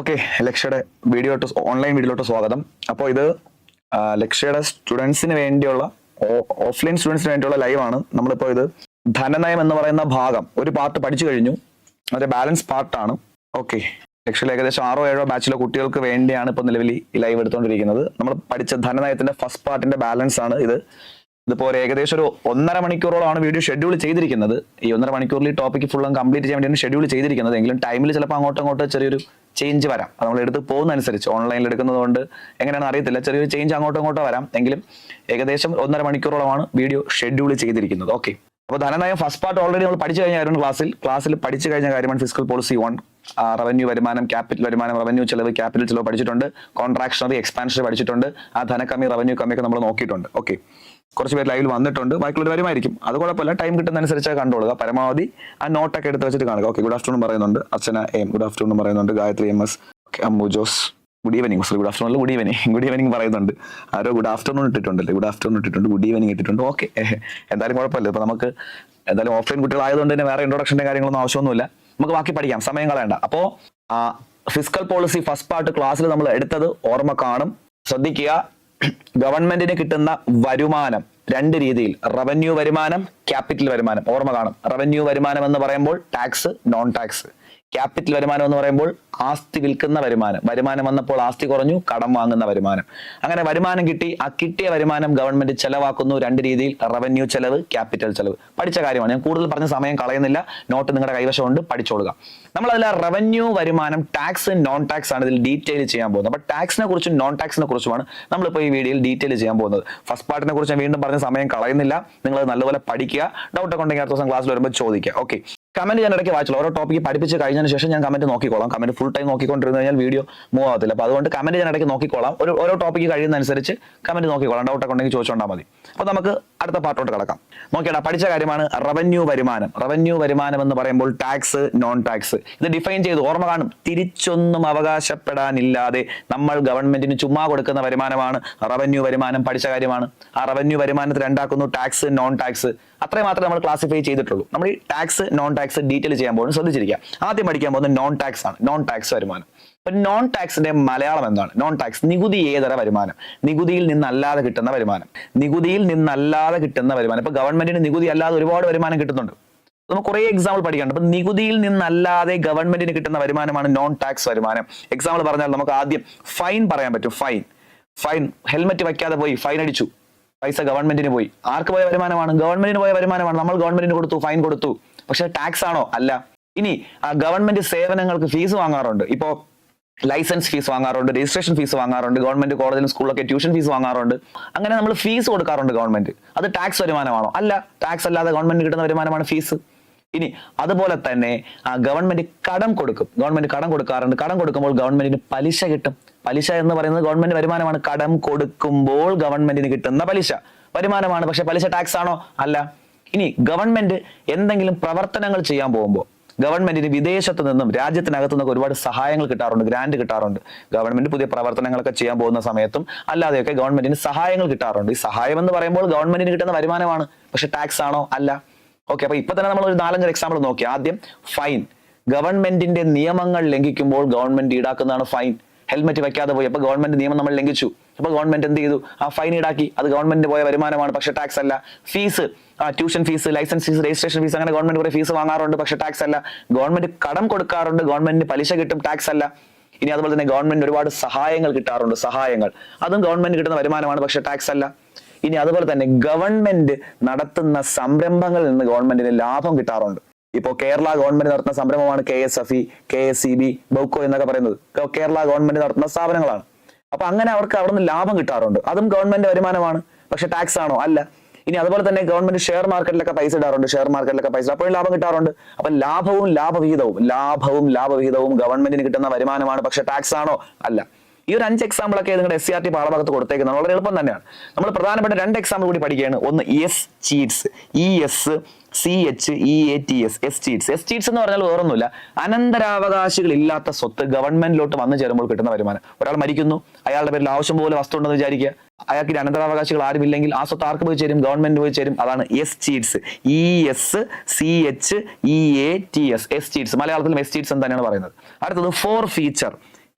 Okay, ലക്ഷ്യയുടെ online വീഡിയോയിലോട്ട് സ്വാഗതം. അപ്പോൾ ഇത് ലക്ഷ്യയുടെ സ്റ്റുഡൻസിന് വേണ്ടിയുള്ള ഓഫ്ലൈൻ സ്റ്റുഡൻസിന് വേണ്ടിയുള്ള ലൈവാണ്. നമ്മളിപ്പോൾ ഇത് ധനനയം എന്ന് പറയുന്ന ഭാഗം ഒരു പാർട്ട് പഠിച്ചു കഴിഞ്ഞു, അതിന്റെ ബാലൻസ് പാർട്ടാണ്. ഓക്കെ, ലക്ഷ്യയിൽ ഏകദേശം 6-7 ബാച്ചിലെ കുട്ടികൾക്ക് വേണ്ടിയാണ് ഇപ്പോൾ നിലവിൽ ഈ ലൈവ് എടുത്തുകൊണ്ടിരിക്കുന്നത്. നമ്മൾ പഠിച്ച ധനനയത്തിന്റെ ഫസ്റ്റ് പാർട്ടിന്റെ ബാലൻസ് ആണ് ഇത്. ഇതിപ്പോൾ ഏകദേശം ഒരു 1.5 മണിക്കൂറോളമാണ് വീഡിയോ ഷെഡ്യൂൾ ചെയ്തിരിക്കുന്നത്. ഈ 1.5 മണിക്കൂറിൽ ഈ ടോപ്പിക്ക് ഫുള്ളും കംപ്ലീറ്റ് ചെയ്യാൻ വേണ്ടിയാണ് ഷെഡ്യൂൾ ചെയ്തിരിക്കുന്നത്. എങ്കിലും ടൈമിൽ ചിലപ്പോൾ അങ്ങോട്ടും ചെറിയൊരു ചേഞ്ച് വരാം. അത് നമ്മൾ എടുത്ത് പോകുന്നതനുസരിച്ച് ഓൺലൈനിൽ എടുക്കുന്നത് കൊണ്ട് എങ്ങനെയാണെന്ന് അറിയത്തില്ല, ചെറിയൊരു ചേഞ്ച് അങ്ങോട്ടോ വരാം. എങ്കിലും ഏകദേശം 1.5 മണിക്കൂറോളമാണ് വീഡിയോ ഷെഡ്യൂൾ ചെയ്തിരിക്കുന്നത്. ഓക്കെ, അപ്പോൾ ധനനയം ഫസ്റ്റ് പാർട്ട് ഓൾറെഡി നമ്മൾ പഠിച്ചു കഴിഞ്ഞായിരുന്നു. ക്ലാസ്സിൽ പഠിച്ചു കഴിഞ്ഞ കാര്യമാണ് ഫിസ്ക്കൽ പോളിസി 1. റവന്യൂ വരുമാനം, ക്യാപിറ്റൽ വരുമാനം, റവന്യൂ ചെലവ്, ക്യാപിറ്റൽ ചെലവ് പഠിച്ചിട്ടുണ്ട്. കോൺട്രാക്ഷണറി, എക്സ്പാൻഷണറി പഠിച്ചിട്ടുണ്ട്. ആ ധനക്കമ്മി, റവന്യൂ കമ്മിയൊക്കെ നമ്മൾ നോക്കിയിട്ടുണ്ട്. ഓക്കെ, കുറച്ച് പേര് ലൈവിൽ വന്നിട്ടുണ്ട്, ബാക്കിയുള്ളവർ വരുമായിരിക്കും. അത് കുഴപ്പമില്ല, ടൈം കിട്ടുന്നതനുസരിച്ച് കണ്ടുകൊള്ളുക. പരമാവധി ആ നോട്ടൊക്കെ എടുത്ത് വെച്ചിട്ട് കാണുക. ഓക്കെ, ഗുഡ് ആഫ്റ്റർനൂൺ പറയുന്നുണ്ട് അർച്ചന എം, ഗുഡ് ആഫ്റ്റർനൂൺ പറയുന്നുണ്ട് Gayathri M S, Ammu Jose good evening. Good afternoon, good evening പറയുന്നുണ്ട്. ആരോ ഗുഡ് ആഫ്റ്റർനൂൺ ഇട്ടിട്ടുണ്ടല്ലേ, ഗുഡ് ആഫ്റ്റർനൂൺ ഇട്ടിട്ടുണ്ട്, ഗുഡ് ഈവനിങ് ഇട്ടിട്ടുണ്ട്. ഓക്കെ, എന്തായാലും കുഴപ്പമില്ല. ഇപ്പൊ നമുക്ക് എന്തായാലും ഓഫ്ലൈൻ കുട്ടികളായതുകൊണ്ട് തന്നെ വേറെ ഇൻട്രൊഡക്ഷന്റെ കാര്യങ്ങളൊന്നും ആവശ്യമൊന്നുമില്ല. നമുക്ക് ബാക്കി പഠിക്കാം, സമയം കളയണ്ട. അപ്പോ ഫിസ്ക്കൽ പോളിസി ഫസ്റ്റ് പാർട്ട് ക്ലാസ്സിൽ നമ്മൾ എടുത്തത് ഓർമ്മ കാണും. ശ്രദ്ധിക്കുക, ഗവൺമെന്റിന് കിട്ടുന്ന വരുമാനം 2 രീതിയിൽ, റവന്യൂ വരുമാനം, ക്യാപിറ്റൽ വരുമാനം. ഓർമ്മ കാണും. റവന്യൂ വരുമാനം എന്ന് പറയുമ്പോൾ ടാക്സ്, നോൺ ടാക്സ്. ക്യാപിറ്റൽ വരുമാനം എന്ന് പറയുമ്പോൾ ആസ്തി വിൽക്കുന്ന വരുമാനം. വരുമാനം വന്നപ്പോൾ ആസ്തി കുറഞ്ഞു, കടം വാങ്ങുന്ന വരുമാനം. അങ്ങനെ വരുമാനം കിട്ടി, ആ കിട്ടിയ വരുമാനം ഗവൺമെന്റ് ചെലവാക്കുന്നു 2 രീതിയിൽ, റവന്യൂ ചെലവ്, ക്യാപിറ്റൽ ചെലവ്. പഠിച്ച കാര്യമാണ്, ഞാൻ കൂടുതൽ പറഞ്ഞ സമയം കളയുന്നില്ല. നോട്ട് നിങ്ങളുടെ കൈവശമുണ്ട്, പഠിച്ചോളുക. നമ്മൾ അതിൽ റവന്യൂ വരുമാനം, ടാക്സ്, നോൺ ടാക്സ് ആണ് ഇതിൽ ഡീറ്റെയിൽ ചെയ്യാൻ പോകുന്നത്. അപ്പൊ ടാക്സിനെ കുറിച്ചും നോൺ ടാക്സിനെ കുറിച്ചുമാണ് നമ്മളിപ്പോൾ ഈ വീഡിയോയിൽ ഡീറ്റെയിൽ ചെയ്യാൻ പോകുന്നത്. ഫസ്റ്റ് പാർട്ടിനെ കുറിച്ച് ഞാൻ വീണ്ടും പറഞ്ഞ സമയം കളയുന്നില്ല. നിങ്ങൾ നല്ലപോലെ പഠിക്കുക. ഡൗട്ടൊക്കെ ഉണ്ടെങ്കിൽ അടുത്ത ദിവസം ക്ലാസ്സിൽ വരുമ്പോൾ ചോദിക്കുക. ഓക്കെ, കമന്റ് ഞാൻ ഇടയ്ക്ക് വായിച്ചോളൂ. ഓരോ ടോപ്പിക്ക് പഠിപ്പിച്ച് കഴിഞ്ഞതിന് ശേഷം ഞാൻ കമന്റ് നോക്കിക്കോളാം. കമന്റ് ഫുൾ ടൈം നോക്കിക്കൊണ്ടിരുന്നു കഴിഞ്ഞാൽ വീഡിയോ മൂവ് ആവത്തില്ല. അപ്പോൾ അതുകൊണ്ട് കമന്റ് ഞാൻ ഇടയ്ക്ക് നോക്കിക്കോളാം. ഓരോ ടോപ്പിക്ക് കഴിയുന്നതനുസരിച്ച് കമന്റ് നോക്കിക്കോളാം. ഡൗട്ടൊക്കെ ഉണ്ടെങ്കിൽ ചോദിച്ചോണ്ടാൽ മതി. അപ്പോൾ നമുക്ക് അടുത്ത പാർട്ടോട്ട് കിടക്കാം. നോക്കിയാടാ, പഠിച്ച കാര്യമാണ് റവന്യൂ വരുമാനം. റവന്യൂ വരുമാനം എന്ന് പറയുമ്പോൾ ടാക്സ്, നോൺ ടാക്സ്. ഇത് ഡിഫൈൻ ചെയ്ത് ഓർമ്മ കാണും. തിരിച്ചൊന്നും അവകാശപ്പെടാനില്ലാതെ നമ്മൾ ഗവൺമെന്റിന് ചുമ്മാ കൊടുക്കുന്ന വരുമാനമാണ് റവന്യൂ വരുമാനം. പഠിച്ച കാര്യമാണ്. ആ റവന്യൂ വരുമാനത്തിൽ രണ്ടാക്കുന്നു ടാക്സ്, നോൺ ടാക്സ്. അത്രയും മാത്രമേ നമ്മൾ ക്ലാസിഫൈ ചെയ്തിട്ടുള്ളൂ. നമ്മൾ ഈ ടാക്സ്, നോൺ ടാക്സ് ഡീറ്റെയിൽ ചെയ്യാൻ പോകുന്നത് ശ്രദ്ധിച്ചിരിക്കുക. ആദ്യം പഠിക്കാൻ പോകുന്നത് നോൺ ടാക്സ് ആണ്. നോൺ ടാക്സ് വരുമാനം. അപ്പൊ നോൺ ടാക്സിന്റെ മലയാളം എന്താണ്? നോൺ ടാക്സ് നികുതിയേതര വരുമാനം. നികുതിയിൽ നിന്നല്ലാതെ കിട്ടുന്ന വരുമാനം. നികുതിയിൽ നിന്നല്ലാതെ കിട്ടുന്ന വരുമാനം. ഇപ്പൊ ഗവൺമെന്റിന് നികുതി അല്ലാതെ ഒരുപാട് വരുമാനം കിട്ടുന്നുണ്ട്. നമുക്ക് കുറെ എക്സാമ്പിൾ പഠിക്കാനുണ്ട്. അപ്പൊ നികുതിയിൽ നിന്നല്ലാതെ ഗവൺമെന്റിന് കിട്ടുന്ന വരുമാനമാണ് നോൺ ടാക്സ് വരുമാനം. എക്സാമ്പിൾ പറഞ്ഞാൽ നമുക്ക് ആദ്യം ഫൈൻ പറയാൻ പറ്റും. ഫൈൻ ഹെൽമെറ്റ് വയ്ക്കാതെ പോയി ഫൈൻ അടിച്ചു, പൈസ ഗവൺമെന്റിന് പോയി. ആർക്ക് പോയ വരുമാനമാണ്? ഗവൺമെന്റിന് പോയ വരുമാനമാണ്. നമ്മൾ ഗവൺമെന്റിന് കൊടുത്തു, ഫൈൻ കൊടുത്തു. പക്ഷെ ടാക്സ് ആണോ? അല്ല. ഇനി ആ ഗവൺമെന്റ് സേവനങ്ങൾക്ക് ഫീസ് വാങ്ങാറുണ്ട്. ഇപ്പോ ലൈസൻസ് ഫീസ് വാങ്ങാറുണ്ട്, രജിസ്ട്രേഷൻ ഫീസ് വാങ്ങാറുണ്ട്, ഗവൺമെന്റ് കോളേജിലും സ്കൂളിലൊക്കെ ട്യൂഷൻ ഫീസ് വാങ്ങാറുണ്ട്. അങ്ങനെ നമ്മൾ ഫീസ് കൊടുക്കാറുണ്ട് ഗവൺമെന്റ്. അത് ടാക്സ് വരുമാനമാണോ? അല്ല. ടാക്സ് അല്ലാതെ ഗവൺമെന്റ് കിട്ടുന്ന വരുമാനമാണ് ഫീസ്. ഇനി അതുപോലെ തന്നെ ഗവൺമെന്റ് കടം കൊടുക്കും. ഗവൺമെന്റ് കടം കൊടുക്കാറുണ്ട്. കടം കൊടുക്കുമ്പോൾ ഗവൺമെന്റിന് പലിശ കിട്ടും. പലിശ എന്ന് പറയുന്നത് ഗവൺമെന്റ് വരുമാനമാണ്. കടം കൊടുക്കുമ്പോൾ ഗവൺമെന്റിന് കിട്ടുന്ന പലിശ വരുമാനമാണ്. പക്ഷെ പലിശ ടാക്സ് ആണോ? അല്ല. ഇനി ഗവൺമെന്റ് എന്തെങ്കിലും പ്രവർത്തനങ്ങൾ ചെയ്യാൻ പോകുമ്പോൾ ഗവൺമെന്റിന് വിദേശത്ത് നിന്നും രാജ്യത്തിനകത്തു നിന്നൊക്കെ ഒരുപാട് സഹായങ്ങൾ കിട്ടാറുണ്ട്, ഗ്രാന്റ് കിട്ടാറുണ്ട്. ഗവൺമെന്റ് പുതിയ പ്രവർത്തനങ്ങളൊക്കെ ചെയ്യാൻ പോകുന്ന സമയത്തും അല്ലാതെയൊക്കെ ഗവൺമെന്റിന് സഹായങ്ങൾ കിട്ടാറുണ്ട്. ഈ സഹായം എന്ന് പറയുമ്പോൾ ഗവൺമെന്റിന് കിട്ടുന്ന വരുമാനമാണ്. പക്ഷെ ടാക്സ് ആണോ? അല്ല. ഓക്കെ, അപ്പൊ ഇപ്പൊ തന്നെ നമ്മൾ ഒരു 4-5 എക്സാമ്പിൾ നോക്കി. ആദ്യം ഫൈൻ. ഗവൺമെന്റിന്റെ നിയമങ്ങൾ ലംഘിക്കുമ്പോൾ ഗവൺമെന്റ് ഈടാക്കുന്നതാണ് ഫൈൻ. ഹെൽമെറ്റ് വെക്കാതെ പോയി, അപ്പൊ ഗവൺമെന്റ് നിയമം നമ്മൾ ലംഘിച്ചു. അപ്പൊ ഗവൺമെന്റ് എന്ത് ചെയ്തു? ആ ഫൈൻ ഈടാക്കി. അത് ഗവൺമെന്റിന് പോയ വരുമാനമാണ്, പക്ഷെ ടാക്സ് അല്ല. Fees, tuition fees, licence fees, registration fees, അങ്ങനെ ഗവൺമെന്റ് കുറെ ഫീസ് വാങ്ങാറുണ്ട്, പക്ഷെ ടാക്സ് അല്ല. ഗവൺമെന്റ് കടം കൊടുക്കാറുണ്ട്, ഗവൺമെന്റിന് പലിശ കിട്ടും, ടാക്സ് അല്ല. ഇനി അതുപോലെ തന്നെ ഗവൺമെന്റ് ഒരുപാട് സഹായങ്ങൾ കിട്ടാറുണ്ട്, സഹായങ്ങൾ, അതും ഗവൺമെന്റ് കിട്ടുന്ന വരുമാനമാണ്, പക്ഷെ ടാക്സ് അല്ല. ഇനി അതുപോലെ തന്നെ ഗവൺമെന്റ് നടത്തുന്ന സംരംഭങ്ങളിൽ നിന്ന് ഗവൺമെന്റിന് ലാഭം കിട്ടാറുണ്ട്. ഇപ്പോ കേരള ഗവൺമെന്റ് നടത്തുന്ന സംരംഭമാണ് KSFE, KSEB, ബൗക്കോ എന്നൊക്കെ പറയുന്നത്. കേരള ഗവൺമെന്റ് നടത്തുന്ന സ്ഥാപനങ്ങളാണ്. അപ്പൊ അങ്ങനെ അവർക്ക് അവിടെ നിന്ന് ലാഭം കിട്ടാറുണ്ട്. അതും ഗവൺമെന്റ് വരുമാനമാണ്, പക്ഷെ ടാക്സ് ആണോ? അല്ല. ഇനി അതുപോലെ തന്നെ ഗവൺമെന്റ് ഷെയർ മാർക്കറ്റിലൊക്കെ പൈസ ഇടാറുണ്ട്. ഷെയർ മാർക്കറ്റിലൊക്കെ പൈസ, അപ്പോഴും ലാഭം കിട്ടാറുണ്ട്. അപ്പൊ ലാഭവും ലാഭവിഹിതവും ഗവൺമെന്റിന് കിട്ടുന്ന വരുമാനമാണ്, പക്ഷെ ടാക്സ് ആണോ? അല്ല. ഈ ഒരു 5 എക്സാമ്പിൾ ഒക്കെ നിങ്ങളുടെ SCRT പാഠഭാഗത്ത് കൊടുത്തേക്കുന്നത് വളരെ എളുപ്പം തന്നെയാണ്. നമ്മൾ പ്രധാനപ്പെട്ട 2 എക്സാമ്പിൾ കൂടി പഠിക്കുകയാണ്. ഒന്ന് ചീറ്റ്സ്, ESCHEATS. ചീറ്റ്സ് എന്ന് പറഞ്ഞാൽ വേറൊന്നുമില്ല, അനന്തരാവകാശികൾ ഇല്ലാത്ത സ്വത്ത് ഗവൺമെന്റിലോട്ട് വന്നു ചേരുമ്പോൾ കിട്ടുന്ന വരുമാനം. ഒരാൾ മരിക്കുന്നു, അയാളുടെ പേരിൽ ആവശ്യം പോലെ വസ്തു ഉണ്ടെന്ന് വിചാരിക്കുക. അയാൾക്ക് അനന്തരാവകാശികൾ ആരുമില്ലെങ്കിൽ ആ സ്വത്ത് ആർക്ക് പോയി ചേരും? ഗവൺമെന്റ് പോയി ചേരും. അതാണ് ചീറ്റ്സ്. ESCHEATS. ചീറ്റ്സ്. മലയാളത്തിലും ചീറ്റ്സ് എന്ന് തന്നെയാണ് പറയുന്നത്. അടുത്തത് forfeiture.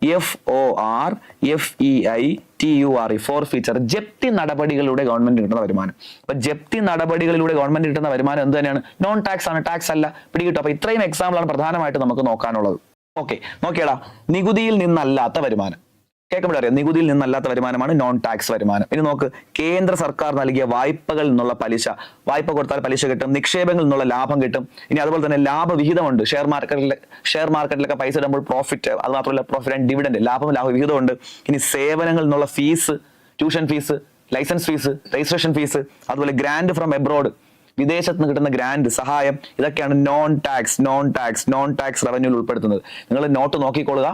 FORFEITURE, forfeiture. ജപ്തി നടപടികളിലൂടെ ഗവൺമെന്റ് കിട്ടുന്ന വരുമാനം. അപ്പൊ ജപ്തി നടപടികളിലൂടെ ഗവൺമെന്റ് കിട്ടുന്ന വരുമാനം എന്ത് തന്നെയാണ്? നോൺ ടാക്സ് ആണ്, ടാക്സ് അല്ല. പിടികിട്ടും. അപ്പൊ ഇത്രയും എക്സാമ്പിൾ ആണ് പ്രധാനമായിട്ട് നമുക്ക് നോക്കാനുള്ളത്. ഓക്കെ, നോക്കിയടാ. നികുതിയിൽ നിന്നല്ലാത്ത വരുമാനം കേൾക്കുമ്പോൾ അറിയാം, നികുതിയിൽ നിന്നല്ലാത്ത വരുമാനമാണ് നോൺ ടാക്സ് വരുമാനം. ഇനി നോക്ക്, കേന്ദ്ര സർക്കാർ നൽകിയ വായ്പകളിൽ നിന്നുള്ള പലിശ, വായ്പ കൊടുത്താൽ പലിശ കിട്ടും, നിക്ഷേപങ്ങളിൽ നിന്നുള്ള ലാഭം കിട്ടും. ഇനി അതുപോലെ തന്നെ ലാഭവിഹിതമുണ്ട്. ഷെയർ മാർക്കറ്റിലൊക്കെ പൈസ ഇടുമ്പോൾ പ്രോഫിറ്റ്, അത് മാത്രമല്ല പ്രോഫിറ്റ് ആൻഡ് ഡിവിഡന്റ്, ലാഭവിഹിതമുണ്ട്. ഇനി സേവനങ്ങളിൽ നിന്നുള്ള fees, tuition fees, licence fees, registration fees, അതുപോലെ ഗ്രാന്റ് ഫ്രം എബ്രോഡ്, വിദേശത്ത് നിന്ന് കിട്ടുന്ന ഗ്രാന്റ്, സഹായം, ഇതൊക്കെയാണ് നോൺ ടാക്സ് റവന്യൂവിൽ ഉൾപ്പെടുത്തുന്നത്. നിങ്ങൾ നോട്ട് നോക്കിക്കൊള്ളുക.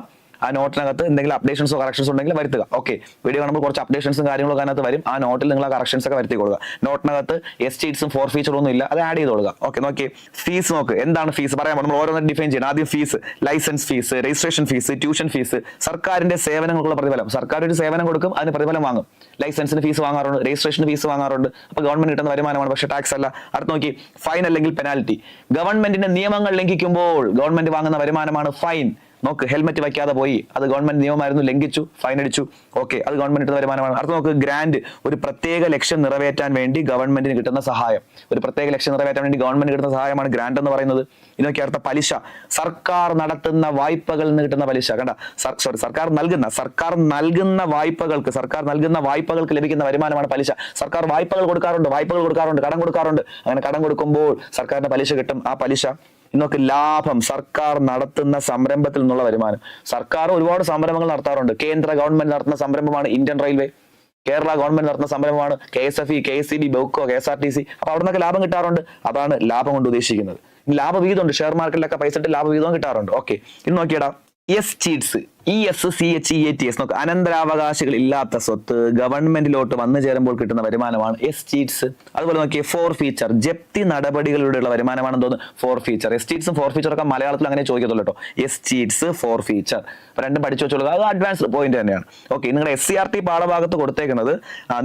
ആ നോട്ടിനകത്ത് എന്തെങ്കിലും അപ്ഡേഷൻസോ കറക്ഷൻസോ ഉണ്ടെങ്കിൽ വരുത്തുക. ഓക്കെ, വീഡിയോ കാണുമ്പോൾ കുറച്ച് അപ്ഡേഷൻസും കാര്യങ്ങളൊക്കെ അതിനകത്ത് വരും. ആ നോട്ടിൽ നിങ്ങൾ ആ കറക്ഷൻസ് ഒക്കെ വരുത്തി കൊടുക്കുക. നോട്ടിനകത്ത് എസ്റ്റേറ്റ്സും ഫോർ ഫീച്ചറും ഒന്നും ഇല്ല, അത് ആഡ് ചെയ്ത് കൊടുക്കുക. ഓക്കെ, നോക്കി ഫീസ് നോക്ക്. എന്താണ് ഫീസ് പറയാൻ നമ്മൾ ഓരോന്നും ഡിഫൈൻ ചെയ്യണം. ആദ്യം fees, licence fees, registration fees, tuition fees, സർക്കാരിന്റെ സേവനങ്ങൾക്കുള്ള പ്രതിഫലം. സർക്കാർ ഒരു സേവനം കൊടുക്കും, അതിന് പ്രതിഫലം വാങ്ങും. ലൈസൻസിന് ഫീസ് വാങ്ങാറുണ്ട്, രജിസ്ട്രേഷന് ഫീസ് വാങ്ങാറുണ്ട്. അപ്പൊ ഗവൺമെന്റ് കിട്ടുന്ന വരുമാനമാണ്, പക്ഷേ ടാക്സ് അല്ല. അടുത്ത് നോക്കി, ഫൈൻ അല്ലെങ്കിൽ പെനാൽറ്റി. ഗവൺമെന്റിന്റെ നിയമങ്ങൾ ലംഘിക്കുമ്പോൾ ഗവൺമെന്റ് വാങ്ങുന്ന വരുമാനമാണ് ഫൈൻ. നോക്ക്, ഹെൽമെറ്റ് വയ്ക്കാതെ പോയി, അത് ഗവൺമെന്റ് നിയമമായിരുന്നു, ലംഘിച്ചു, ഫൈൻ അടിച്ചു. ഓക്കെ, അത് ഗവൺമെന്റ് കിട്ടുന്ന വരുമാനമാണ്. അടുത്ത നോക്ക്, ഗ്രാന്റ്. ഒരു പ്രത്യേക ലക്ഷ്യം നിറവേറ്റാൻ വേണ്ടി ഗവൺമെന്റിന് കിട്ടുന്ന സഹായം. ഒരു പ്രത്യേക ലക്ഷ്യം നിറവേറ്റാൻ വേണ്ടി ഗവൺമെന്റ് കിട്ടുന്ന സഹായമാണ് ഗ്രാന്റ് എന്ന് പറയുന്നത്. ഇതൊക്കെ അടുത്ത പലിശ. സർക്കാർ നടത്തുന്ന വായ്പകളിൽ നിന്ന് കിട്ടുന്ന പലിശ. കണ്ട, സർക്കാർ നൽകുന്ന വായ്പകൾക്ക് ലഭിക്കുന്ന വരുമാനമാണ് പലിശ. സർക്കാർ വായ്പകൾ കൊടുക്കാറുണ്ട്, കടം കൊടുക്കാറുണ്ട്. അങ്ങനെ കടം കൊടുക്കുമ്പോൾ സർക്കാരിന് പലിശ കിട്ടും. ആ പലിശ. ഇന്നൊക്കെ ലാഭം. സർക്കാർ നടത്തുന്ന സംരംഭത്തിൽ നിന്നുള്ള വരുമാനം. സർക്കാർ ഒരുപാട് സംരംഭങ്ങൾ നടത്താറുണ്ട്. കേന്ദ്ര ഗവൺമെന്റ് നടത്തുന്ന സംരംഭമാണ് ഇന്ത്യൻ റെയിൽവേ. കേരള ഗവൺമെന്റ് നടത്തുന്ന സംരംഭമാണ് KSFE, KSEB, ബെവ്കോ, KSRTC. അപ്പൊ അവിടെ നിന്നൊക്കെ ലാഭം കിട്ടാറുണ്ട്. അതാണ് ലാഭം കൊണ്ട് ഉദ്ദേശിക്കുന്നത്. ലാഭവിഹിതമുണ്ട്. ഷെയർ മാർക്കറ്റിലൊക്കെ പൈസ ഇട്ട് ലാഭവിഹിതം കിട്ടാറുണ്ട്. ഓക്കെ, ഇനി നോക്കിയടാ, എസ്റ്റേറ്റ്സ്, ESCHEATS. നോക്ക്, അനന്തരാവകാശികൾ ഇല്ലാത്ത സ്വത്ത് ഗവൺമെന്റിലോട്ട് വന്നു ചേരുമ്പോൾ കിട്ടുന്ന വരുമാനമാണ് എസ്റ്റേറ്റ്സ്. അതുപോലെ നോക്കിയേ, ഫോർ ഫീച്ചർ. ജപ്തി നടപടികളിലൂടെയുള്ള വരുമാനമാണ് എന്തോന്ന്? Forfeiture. എസ്റ്റേറ്റ്സും ഫോർ ഫീച്ചർ ഒക്കെ മലയാളത്തിൽ അങ്ങനെ ചോദിക്കത്തുള്ളൂ കേട്ടോ. എസ്റ്റേറ്റ്സ്, ഫോർ ഫീച്ചർ, രണ്ടും പഠിച്ചു വെച്ചോളുക. അത് അഡ്വാൻസ്ഡ് പോയിന്റ് തന്നെയാണ്. ഓക്കെ, നിങ്ങളുടെ SCRT പാഠഭാഗത്ത് കൊടുത്തേക്കുന്നത്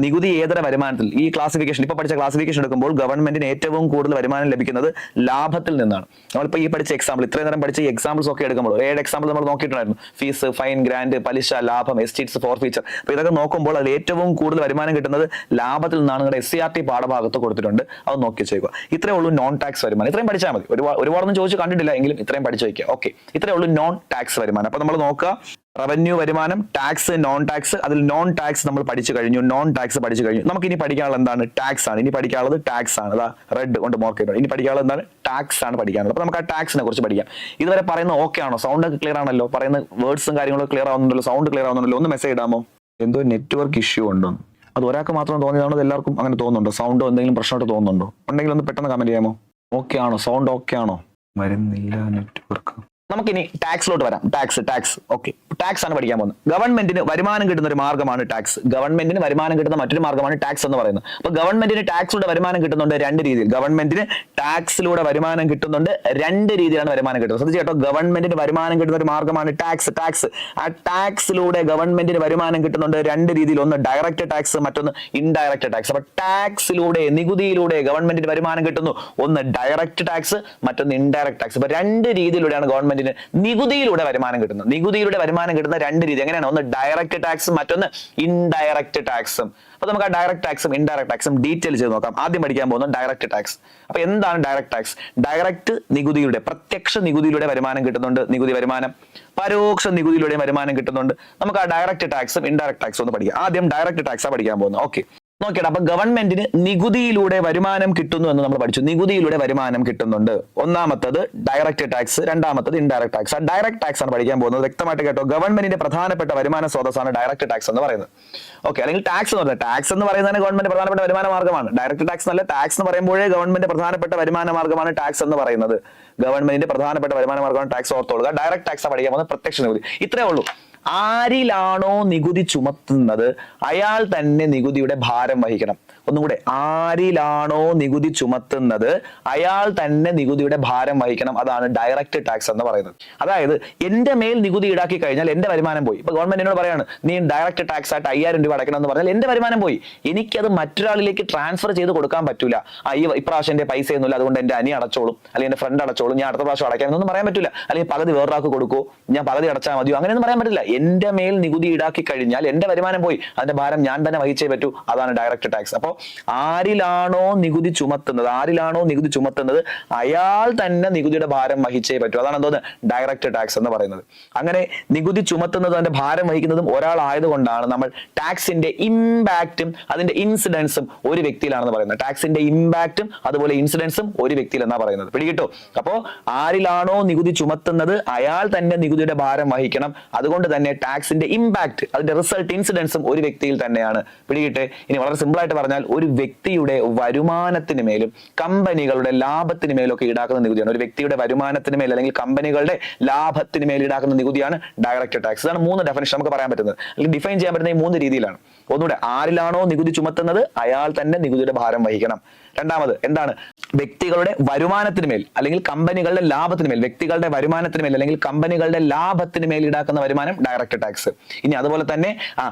നികുതി ഏതര വരുമാനത്തിൽ. ഈ ക്ലാസിഫിക്കേഷൻ, ഇപ്പൊ പഠിച്ച ക്ലാസിഫിക്കേഷൻ എടുക്കുമ്പോൾ ഗവൺമെന്റിന് ഏറ്റവും കൂടുതൽ വരുമാനം ലഭിക്കുന്നത് ലാഭത്തിൽ നിന്നാണ്. നമ്മളിപ്പോൾ ഈ പഠിച്ച എക്സാമ്പിൾ, ഇത്രയും നേരം പഠിച്ച ഈ എക്സാമ്പിൾസ് ഒക്കെ എടുക്കുമ്പോൾ 7 എക്സാമ്പിൾ നമ്മൾ നോക്കിയിട്ടുണ്ടായിരുന്നു. ഫീസ്, ഫൈൻ, ഗ്രാന്റ്, പലിശ, ലാഭം, എസ്റ്റേറ്റ്സ്, ഫോർ ഫീച്ചർ. അപ്പൊ ഇതൊക്കെ നോക്കുമ്പോൾ അതിൽ ഏറ്റവും കൂടുതൽ വരുമാനം കിട്ടുന്നത് ലാഭത്തിൽ നിന്നാണ്. നിങ്ങളുടെ SCRT പാഠഭാഗത്ത് കൊടുത്തിട്ടുണ്ട്, അത് നോക്കി വെച്ചേക്കുക. ഇത്രേ ഉള്ളൂ നോൺ ടാക്സ് വരുമാനം. ഇത്രയും പഠിച്ചാൽ മതി. ഒരുപാടൊന്നും ചോദിച്ചു കണ്ടിട്ടില്ല, എങ്കിലും ഇത്രയും പഠിച്ചു വയ്ക്കുക. ഓക്കെ, ഇത്രേ ഉള്ളൂ നോൺ ടാക്സ് വരുമാനം. അപ്പൊ നമ്മൾ നോക്കുക, റവന്യൂ വരുമാനം, ടാക്സ്, നോൺ ടാക്സ്. അതിൽ നോൺ ടാക്സ് നമ്മൾ പഠിച്ചു കഴിഞ്ഞു. നമുക്ക് ഇനി പഠിക്കാനുള്ളത് എന്താണ്? ടാക്സ് ആണ്. ഇനി പഠിക്കാനുള്ളത് ടാക്സ് ആണ്. അതാ റെഡ് കൊണ്ട് മാർക്ക് ചെയ്യണം. ഇനി പഠിക്കാനുള്ളത് എന്താണ്? ടാക്സ് ആണ് പഠിക്കാനുള്ളത്. അപ്പൊ നമുക്ക് ആ ടാക്സിനെ കുറിച്ച് പഠിക്കാം. ഇതുവരെ പറയുന്നത് ഓക്കെ ആണോ? സൗണ്ട് ഒക്കെ ക്ലിയർ ആണല്ലോ? പറയുന്ന വേർഡ്സും കാര്യങ്ങളൊക്കെ ക്ലിയർ ആവുന്നുണ്ടല്ലോ? സൗണ്ട് ക്ലിയർ ആവുന്നുണ്ടല്ലോ? ഒന്ന് മെസ്സേജ് ഇടാമോ? എന്തോ നെറ്റ്വർക്ക് ഇഷ്യൂ ഉണ്ടോ? അത് ഒരാൾക്ക് മാത്രം തോന്നിയതാണോ? അത് എല്ലാവർക്കും അങ്ങനെ തോന്നുന്നുണ്ടോ? സൗണ്ടോ എന്തെങ്കിലും പ്രശ്നമായിട്ട് തോന്നുന്നുണ്ടോ? ഉണ്ടെങ്കിൽ ഒന്ന് പെട്ടെന്ന് കമന്റ് ചെയ്യാമോ? ഓക്കെ ആണോ? സൗണ്ട് ഓക്കെ ആണോ? വരുന്നില്ല നെറ്റ്വർക്ക്. നമുക്കിനി ടാക്സിലോട്ട് വരാം. ടാക്സ്. ഓക്കെ, ടാക്സ് ആണ് പഠിക്കാൻ പോകുന്നത്. ഗവൺമെന്റിന് വരുമാനം കിട്ടുന്ന ഒരു മാർഗ്ഗമാണ് ടാക്സ്. ഗവൺമെന്റിന് വരുമാനം കിട്ടുന്ന മറ്റൊരു മാർഗ്ഗമാണ് ടാക്സ് എന്ന് പറയുന്നത്. അപ്പൊ ഗവൺമെന്റിന് ടാക്സിലൂടെ വരുമാനം കിട്ടുന്നുണ്ട് രണ്ട് രീതിയിൽ. ഗവൺമെന്റിന് ടാക്സിലൂടെ വരുമാനം കിട്ടുന്നുണ്ട് രണ്ട് രീതിയിലാണ് വരുമാനം കിട്ടുന്നത്. ശ്രദ്ധിച്ചു കേട്ടോ, ഗവൺമെന്റിന് വരുമാനം കിട്ടുന്ന ഒരു മാർഗ്ഗമാണ് ടാക്സ്. ആ ടാക്സിലൂടെ ഗവൺമെന്റിന് വരുമാനം കിട്ടുന്നുണ്ട് രണ്ട് രീതിയിൽ. ഒന്ന് ഡയറക്റ്റ് ടാക്സ്, മറ്റൊന്ന് ഇൻഡയറക്റ്റ് ടാക്സ്. അപ്പൊ ടാക്സിലൂടെ, നികുതിയിലൂടെ ഗവൺമെന്റിന് വരുമാനം കിട്ടുന്നു. ഒന്ന് ഡയറക്റ്റ് ടാക്സ്, മറ്റൊന്ന് ഇൻഡയറക്റ്റ് ടാക്സ്. അപ്പൊ രണ്ട് രീതിയിലൂടെയാണ് ഗവൺമെന്റ് നികുതിയിലൂടെ വരുമാനം കിട്ടുന്നത്. നികുതിയിലൂടെ വരുമാനം കിട്ടുന്ന രണ്ട് രീതി എങ്ങനെയാണ്? ഒന്ന് ഡയറക്റ്റ് ടാക്സും മറ്റൊന്ന് ഇൻഡയറക്റ്റ് ടാക്സും. അപ്പൊ നമുക്ക് ആ ഡയറക്റ്റ് ടാക്സും ഇൻഡയറക്റ്റ് ടാക്സും ഡീറ്റെയിൽ ചെയ്ത് നോക്കാം. ആദ്യം പഠിക്കാൻ പോകുന്നത് ഡയറക്റ്റ് ടാക്സ്. അപ്പൊ എന്താണ് ഡയറക്റ്റ് ടാക്സ്? ഡയറക്റ്റ് നികുതിയുടെ, പ്രത്യക്ഷ നികുതിയിലൂടെ വരുമാനം കിട്ടുന്നുണ്ട്, നികുതി വരുമാനം. പരോക്ഷ നികുതിയിലൂടെ വരുമാനം കിട്ടുന്നുണ്ട്. നമുക്ക് ആ ഡയറക്റ്റ് ടാക്സും ഇൻഡയറക്റ്റ് ടാക്സും ഒന്ന് പഠിക്കാം. ആദ്യം ഡയറക്റ്റ് ടാക്സാണ് പഠിക്കാൻ പോകുന്നത്. ഓക്കെ, നോക്കിയിട്ട് അപ്പൊ ഗവൺമെന്റിന് നികുതിയിലൂടെ വരുമാനം കിട്ടുന്നു എന്ന് നമ്മൾ പഠിച്ചു. നികുതിയിലൂടെ വരുമാനം കിട്ടുന്നുണ്ട്. ഒന്നാമത്തത് ഡയറക്റ്റ് ടാക്സ്, രണ്ടാമത്തത് ഇൻഡയറക്റ്റ് ടാക്സ്. ആ ഡയറക്റ്റ് ടാക്സ് ആണ് പഠിക്കാൻ പോകുന്നത്. വ്യക്തമായിട്ട് കേട്ടോ, ഗവൺമെന്റിന്റെ പ്രധാനപ്പെട്ട വരുമാന സ്രോതസ്സാണ് ഡയറക്റ്റ് ടാക്സ് എന്ന് പറയുന്നത്. ഓക്കെ, അല്ലെങ്കിൽ ടാക്സ് എന്ന് പറയുന്നത്, ടാക്സ് എന്ന് പറയുന്നത് ഗവൺമെന്റ് പ്രധാനപ്പെട്ട വരുമാന മാർഗ്ഗമാണ്. ഡയറക്റ്റ് ടാക്സ് എന്നല്ല, ടാക്സ് എന്ന് പറയുമ്പോഴേ ഗവൺമെന്റ് പ്രധാനപ്പെട്ട വരുമാന മാർഗ്ഗമാണ് ടാക്സ് എന്ന് പറയുന്നത്. ഗവൺമെന്റിന്റെ പ്രധാനപ്പെട്ട വരുമാന മാർഗ്ഗമാണ് ടാക്സ്. ഓർത്തോളുക. ഡയറക്റ്റ് ടാക്സ് പഠിക്കാൻ പോകുന്നത് പ്രത്യക്ഷ നികുതി. ഇത്രേ ഉള്ളൂ. ആരിലാണോ നികുതി ചുമത്തുന്നത് അയാൾ തന്നെ നികുതിയുടെ ഭാരം വഹിക്കണം. ഒന്നും കൂടെ, ആരിലാണോ നികുതി ചുമത്തുന്നത് അയാൾ തന്നെ നികുതിയുടെ ഭാരം വഹിക്കണം. അതാണ് ഡയറക്റ്റ് ടാക്സ് എന്ന് പറയുന്നത്. അതായത് എന്റെ മേൽ നികുതി ഈടാക്കി കഴിഞ്ഞാൽ എന്റെ വരുമാനം പോയി. ഇപ്പൊ ഗവൺമെന്റ് എന്നോട് പറയാണ്, നീ ഡയറക്റ്റ് ടാക്സ് ആയിട്ട് 5000 രൂപ അടയ്ക്കണം എന്ന് പറഞ്ഞാൽ എന്റെ വരുമാനം പോയി. എനിക്കത് മറ്റൊരാളിലേക്ക് ട്രാൻസ്ഫർ ചെയ്ത് കൊടുക്കാൻ പറ്റൂല. ഇപ്രാവശ്യം എന്റെ പൈസ ഒന്നുമില്ല, അതുകൊണ്ട് എന്റെ അനി അടച്ചോളും, അല്ലെങ്കിൽ എന്റെ ഫ്രണ്ട് അടച്ചോളും, ഞാൻ അടുത്ത പ്രാവശ്യം അടയ്ക്കാം എന്നൊന്നും പറയാൻ പറ്റില്ല. അല്ലെങ്കിൽ പകുതി വേറൊരാൾക്ക് കൊടുക്കോ, ഞാൻ പകുതി അടച്ചാൽ മതിയോ, അങ്ങനെയൊന്നും പറയാൻ പറ്റില്ല. എന്റെ മേൽ നികുതി ഈടാക്കി കഴിഞ്ഞാൽ എന്റെ വരുമാനം പോയി, അതിന്റെ ഭാരം ഞാൻ തന്നെ വഹിച്ചേ പറ്റൂ. അതാണ് ഡയറക്റ്റ് ടാക്സ്. അപ്പോൾ ആരിലാണോ നികുതി ചുമത്തുന്നത് അയാൾ തന്നെ നികുതിയുടെ ഭാരം വഹിച്ചേ പറ്റൂ. അതാണ് എന്തോന്ന് ഡയറക്റ്റ് ടാക്സ് എന്ന് പറയുന്നത്. അങ്ങനെ നികുതി ചുമത്തുന്നതും അതിന്റെ ഭാരം വഹിക്കുന്നതും ഒരാളായതുകൊണ്ടാണ് നമ്മൾ ടാക്സിന്റെ ഇമ്പാക്റ്റും അതിന്റെ ഇൻസിഡൻസും ഒരു വ്യക്തിയിലാണെന്ന് പറയുന്നത്. ടാക്സിന്റെ ഇമ്പാക്റ്റും അതുപോലെ ഇൻസിഡൻസും ഒരു വ്യക്തിയിൽ എന്നാ പറയുന്നത്. പിടികിട്ടോ? അപ്പോ ആരിലാണോ നികുതി ചുമത്തുന്നത് അയാൾ തന്നെ നികുതിയുടെ ഭാരം വഹിക്കണം. അതുകൊണ്ട് തന്നെ ടാക്സിന്റെ ഇമ്പാക്ട് അതിന്റെ റിസൾട്ട് ഇൻസിഡൻസും ഒരു വ്യക്തിയിൽ തന്നെയാണ്. പിടികിട്ടെ? ഇനി വളരെ സിമ്പിൾ ആയിട്ട് പറഞ്ഞാൽ ഒരു വ്യക്തിയുടെ വരുമാനത്തിന് മേലും കമ്പനികളുടെ ലാഭത്തിന് മേലും ഒക്കെ ഈടാക്കുന്ന നികുതിയാണ്. ഒരു വ്യക്തിയുടെ വരുമാനത്തിന് മേൽ അല്ലെങ്കിൽ കമ്പനികളുടെ ലാഭത്തിന് മേൽ ഈടാക്കുന്ന നികുതിയാണ് ഡയറക്റ്റ് ടാക്സ്. ഇതാണ് 3 ഡെഫിനിഷൻ നമുക്ക് പറയാൻ പറ്റുന്നത്, അല്ലെങ്കിൽ ഡിഫൈൻ ചെയ്യാൻ പറ്റുന്ന ഈ 3 രീതിയിലാണ്. ഒന്നുകൂടെ, ആരിലാണോ നികുതി ചുമത്തുന്നത് അയാൾ തന്നെ നികുതിയുടെ ഭാരം വഹിക്കണം. രണ്ടാമത് എന്താണ്? വ്യക്തികളുടെ വരുമാനത്തിന് മേൽ അല്ലെങ്കിൽ കമ്പനികളുടെ ലാഭത്തിന് മേൽ, വ്യക്തികളുടെ വരുമാനത്തിന് മേൽ അല്ലെങ്കിൽ കമ്പനികളുടെ ലാഭത്തിന് മേൽ ഈടാക്കുന്ന വരുമാനം ഡയറക്റ്റ് ടാക്സ്. ഇനി അതുപോലെ തന്നെ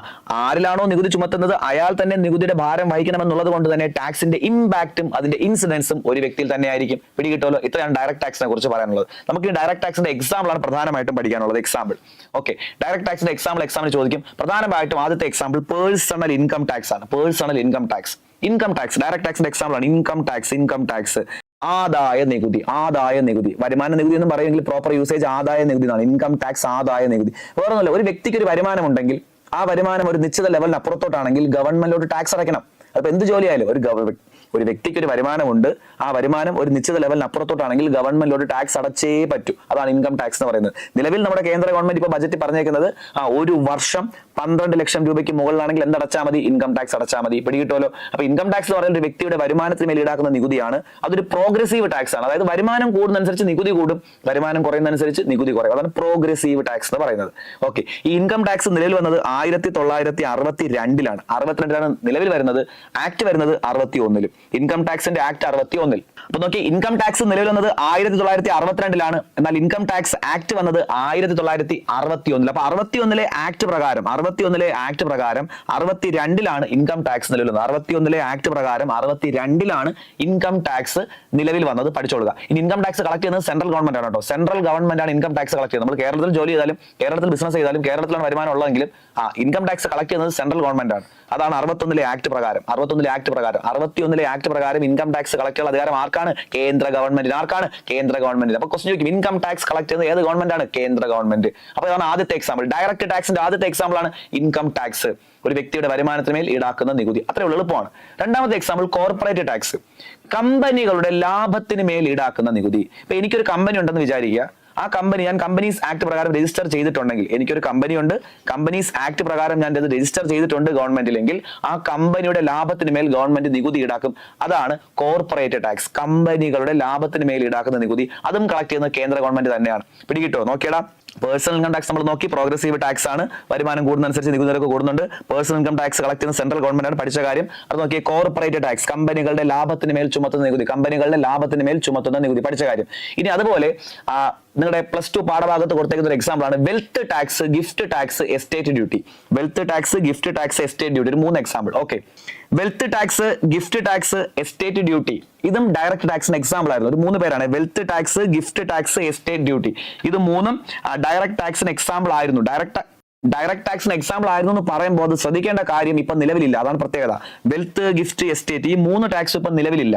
ആരിലാണോ നികുതി ചുമത്തുന്നത് അയാൾ തന്നെ നികുതിയുടെ ഭാരം വഹിക്കണം എന്നുള്ളത് കൊണ്ട് തന്നെ ടാക്സിന്റെ ഇമ്പാക്റ്റും അതിന്റെ ഇൻസിഡൻസും ഒരു വ്യക്തിയിൽ തന്നെ ആയിരിക്കും. പിടികിട്ടുമല്ലോ? ഇത്രയാണ് ഡയറക്റ്റ് ടാക്സിനെ കുറിച്ച് പറയാനുള്ളത്. നമുക്ക് ഈ ഡയറക്റ്റ് ടാക്സിന്റെ എക്സാമ്പിൾ ആണ് പ്രധാനമായിട്ടും പഠിക്കാനുള്ളത്. എക്സാമ്പിൾ ഓക്കെ, ഡയറക്റ്റ് ടാക്സിന്റെ എക്സാമ്പിൾ ചോദിക്കും. പ്രധാനമായിട്ടും ആദ്യത്തെ എക്സാമ്പിൾ പേഴ്സണൽ ഇൻകം ടാക്സ് ആണ്. പേഴ്സണൽ ഇൻകം ടാക്സ്, ഡയറക്റ്റ് ടാക്സിന്റെ എക്സാമ്പിൾ ആണ്. ഇൻകം ടാക്സ് ആദായ നികുതി, വരുമാന നികുതി എന്ന് പറയുമെങ്കിൽ പ്രോപ്പർ യൂസേജ് ആദായ നികുതി എന്നാണ്. ഇൻകം ടാക്സ് ആദായ നികുതി വേറൊന്നുമില്ല. ഒരു വ്യക്തിക്ക് ഒരു വരുമാനം ഉണ്ടെങ്കിൽ ആ വരുമാനം ഒരു നിശ്ചിത ലെവലിന് അപ്പുറത്തോട്ടാണെങ്കിൽ ഗവൺമെന്റിലോട്ട് ടാക്സ് അടയ്ക്കണം. അതിപ്പോ എന്ത് ജോലിയായാലും ഒരു വ്യക്തിക്ക് ഒരു വരുമാനമുണ്ട്, ആ വരുമാനം ഒരു നിശ്ചിത ലെവലിന് അപ്പുറത്തോട്ടാണെങ്കിൽ ഗവൺമെന്റിലോട്ട് ടാക്സ് അടച്ചേ പറ്റൂ. അതാണ് ഇൻകം ടാക്സ് എന്ന് പറയുന്നത്. നിലവിൽ നമ്മുടെ കേന്ദ്ര ഗവൺമെന്റ് ഇപ്പൊ ബജറ്റ് പറഞ്ഞേക്കുന്നത് ഒരു വർഷം 12 ലക്ഷം രൂപയ്ക്ക് മുകളിലാണെങ്കിൽ എന്തടച്ചാൽ മതി? ഇൻകം ടാക്സ് അടച്ചാൽ മതി. പിടികിട്ടുമല്ലോ? അപ്പൊ ഇൻകം ടാക്സ് എന്ന് പറയുന്നത് ഒരു വ്യക്തിയുടെ വരുമാനത്തിന് മേൽ ഈടാക്കുന്ന നികുതിയാണ്. അതൊരു പ്രോഗ്രസീവ് ടാക്സ് ആണ്. അതായത് വരുമാനം കൂടുന്നതനുസരിച്ച് നികുതി കൂടും, വരുമാനം കുറയുന്നതനുസരിച്ച് നികുതി കുറയും. അതാണ് പ്രോഗ്രസീവ് ടാക്സ് എന്ന് പറയുന്നത്. ഓക്കെ, ഈ ഇൻകം ടാക്സ് നിലവിൽ വന്നത് 1962-ലാണ്. 62-ലാണ് നിലവിൽ വരുന്നത്. ആക്ട് വരുന്നത് 61-ലും. Income ടാക്സിന്റെ act 61-ൽ. അപ്പൊ നോക്കി, ഇൻകം ടാക്സ് നിലവിൽ വന്നത് 1962-ലാണ്. എന്നാൽ ഇൻകം ടാക്സ് ആക്ട് വന്നത് 1961-ൽ. അപ്പൊ 61-ലെ ആക്ട് പ്രകാരം 62-ലാണ് ഇൻകം ടാക്സ് നിലവിൽ വന്നത്. 61-ലെ ആക്ട് പ്രകാരം 62-ലാണ് ഇൻകം ടാക്സ് നിലവിൽ വന്നത്. പഠിച്ചോളുക. ഇനി ഇൻകം ടാക്സ് കളക്ട് ചെയ്യുന്നത് സെൻട്രൽ ഗവൺമെന്റ് ആണ് കേട്ടോ. സെൻട്രൽ ഗവൺമെന്റ് ആണ് ഇൻകം ടാക്സ് കളക്ട് ചെയ്യുന്നത്. നമ്മൾ കേരളത്തിൽ ജോലി ചെയ്താലും കേരളത്തിൽ ബിസിനസ് ചെയ്താലും കേരളത്തിലാണ് വരുമാനം ഉള്ളതെങ്കിലും ഇൻകം ടാക്സ് കളക്ട് ചെയ്യുന്നത് സെൻട്രൽ ഗവൺമെന്റ് ആണ്. അതാണ് 61-ലെ ആക്ട് പ്രകാരം. 61-ലെ ആക്ട് പ്രകാരം ഇൻകം ടാക്സ് കളക്ട് ചെയ്യാനുള്ള അധികാരം ആർക്കാണ്? കേന്ദ്ര ഗവൺമെന്റിന്. ആർക്കാണ്? കേന്ദ്ര ഗവൺമെന്റിന്. അപ്പൊ ക്വസ്റ്റ്യൻ ചോദിക്കും, ഇൻകം ടാക്സ് കളക്ട് ചെയ്യുന്നത് ഏത് ഗവൺമെന്റ് ആണ്? കേന്ദ്ര ഗവൺമെന്റ്. അപ്പൊ ഇതാണ് ആദ്യത്തെ എക്സാമ്പിൾ. ഡയറക്റ്റ് ടാക്സിന്റെ ആദ്യത്തെ എക്സാമ്പിൾ ആണ് ഇൻകം ടാക്സ്, ഒരു വ്യക്തിയുടെ വരുമാനത്തിന് മേൽ ഈടാക്കുന്ന നികുതി. അത്രേ ഉള്ളൂ, എളുപ്പമാണ്. രണ്ടാമത്തെ എക്സാമ്പിൾ കോർപ്പറേറ്റ് ടാക്സ്, കമ്പനികളുടെ ലാഭത്തിന് മേൽ ഈടാക്കുന്ന നികുതി. ഇപ്പൊ എനിക്കൊരു കമ്പനി ഉണ്ടെന്ന് വിചാരിക്കുക. ആ കമ്പനി ഞാൻ കമ്പനീസ് ആക്ട് പ്രകാരം രജിസ്റ്റർ ചെയ്തിട്ടുണ്ടെങ്കിൽ, എനിക്കൊരു കമ്പനി ഉണ്ട്, കമ്പനീസ് ആക്ട് പ്രകാരം ഞാൻ ഇത് രജിസ്റ്റർ ചെയ്തിട്ടുണ്ട് ഗവൺമെന്റിലെങ്കിൽ, ആ കമ്പനിയുടെ ലാഭത്തിന് മേൽ ഗവൺമെന്റ് നികുതി ഈടാക്കും. അതാണ് കോർപ്പറേറ്റ് ടാക്സ്. കമ്പനികളുടെ ലാഭത്തിന് മേൽ ഈടാക്കുന്ന നികുതി. അതും കളക്ട് ചെയ്യുന്നത് കേന്ദ്ര ഗവൺമെന്റ് തന്നെയാണ്. പിടികിട്ടോ? നോക്കിയടാ, പേഴ്സണൽ ഇൻകം ടാക്സ് നമ്മൾ നോക്കി, പ്രോഗ്രസീവ് ടാക്സ് ആണ്. വരുമാനം കൂടുന്നതനുസരിച്ച് നികുതി നിരക്ക് കൂടുന്നുണ്ട്. പേഴ്സണൽ ഇൻകം ടാക്സ് കളക്ട് ചെയ്യുന്ന സെൻട്രൽ ഗവൺമെന്റ് ആണ്. പഠിച്ച കാര്യം അത് നോക്കി. കോർപ്പറേറ്റ് ടാക്സ്, കമ്പനികളുടെ ലാഭത്തിന് മേൽ ചുമത്തുന്ന നികുതി. പഠിച്ച കാര്യം. ഇനി അതുപോലെ നിങ്ങളുടെ +2 പാഠഭാഗത്ത് കൊടുത്തേക്കുന്ന ഒരു എക്സാമ്പിൾ ആണ് wealth tax, gift tax, estate duty. Wealth tax, gift tax, estate duty. ഒരു 3 example. Okay, wealth tax, gift tax, estate duty. ഇതും ഡയറക്റ്റ് ടാക്സിന് എക്സാമ്പിൾ ആയിരുന്നു. ഒരു 3 പേരാണ്. Wealth tax, gift tax, estate duty. ഇത് 3ഉം ഡയറക്റ്റ് ടാക്സിന് എക്സാമ്പിൾ ആയിരുന്നു. ഡയറക്റ്റ് ടാക്സിന് എക്സാമ്പിൾ ആയിരുന്നു എന്ന് പറയുമ്പോൾ അത് ശ്രദ്ധിക്കേണ്ട കാര്യം ഇപ്പൊ നിലവിലില്ല. അതാണ് പ്രത്യേകത. വെൽത്ത്, ഗിഫ്റ്റ്, എസ്റ്റേറ്റ്, ഈ 3 ടാക്സ് ഇപ്പൊ നിലവിലില്ല.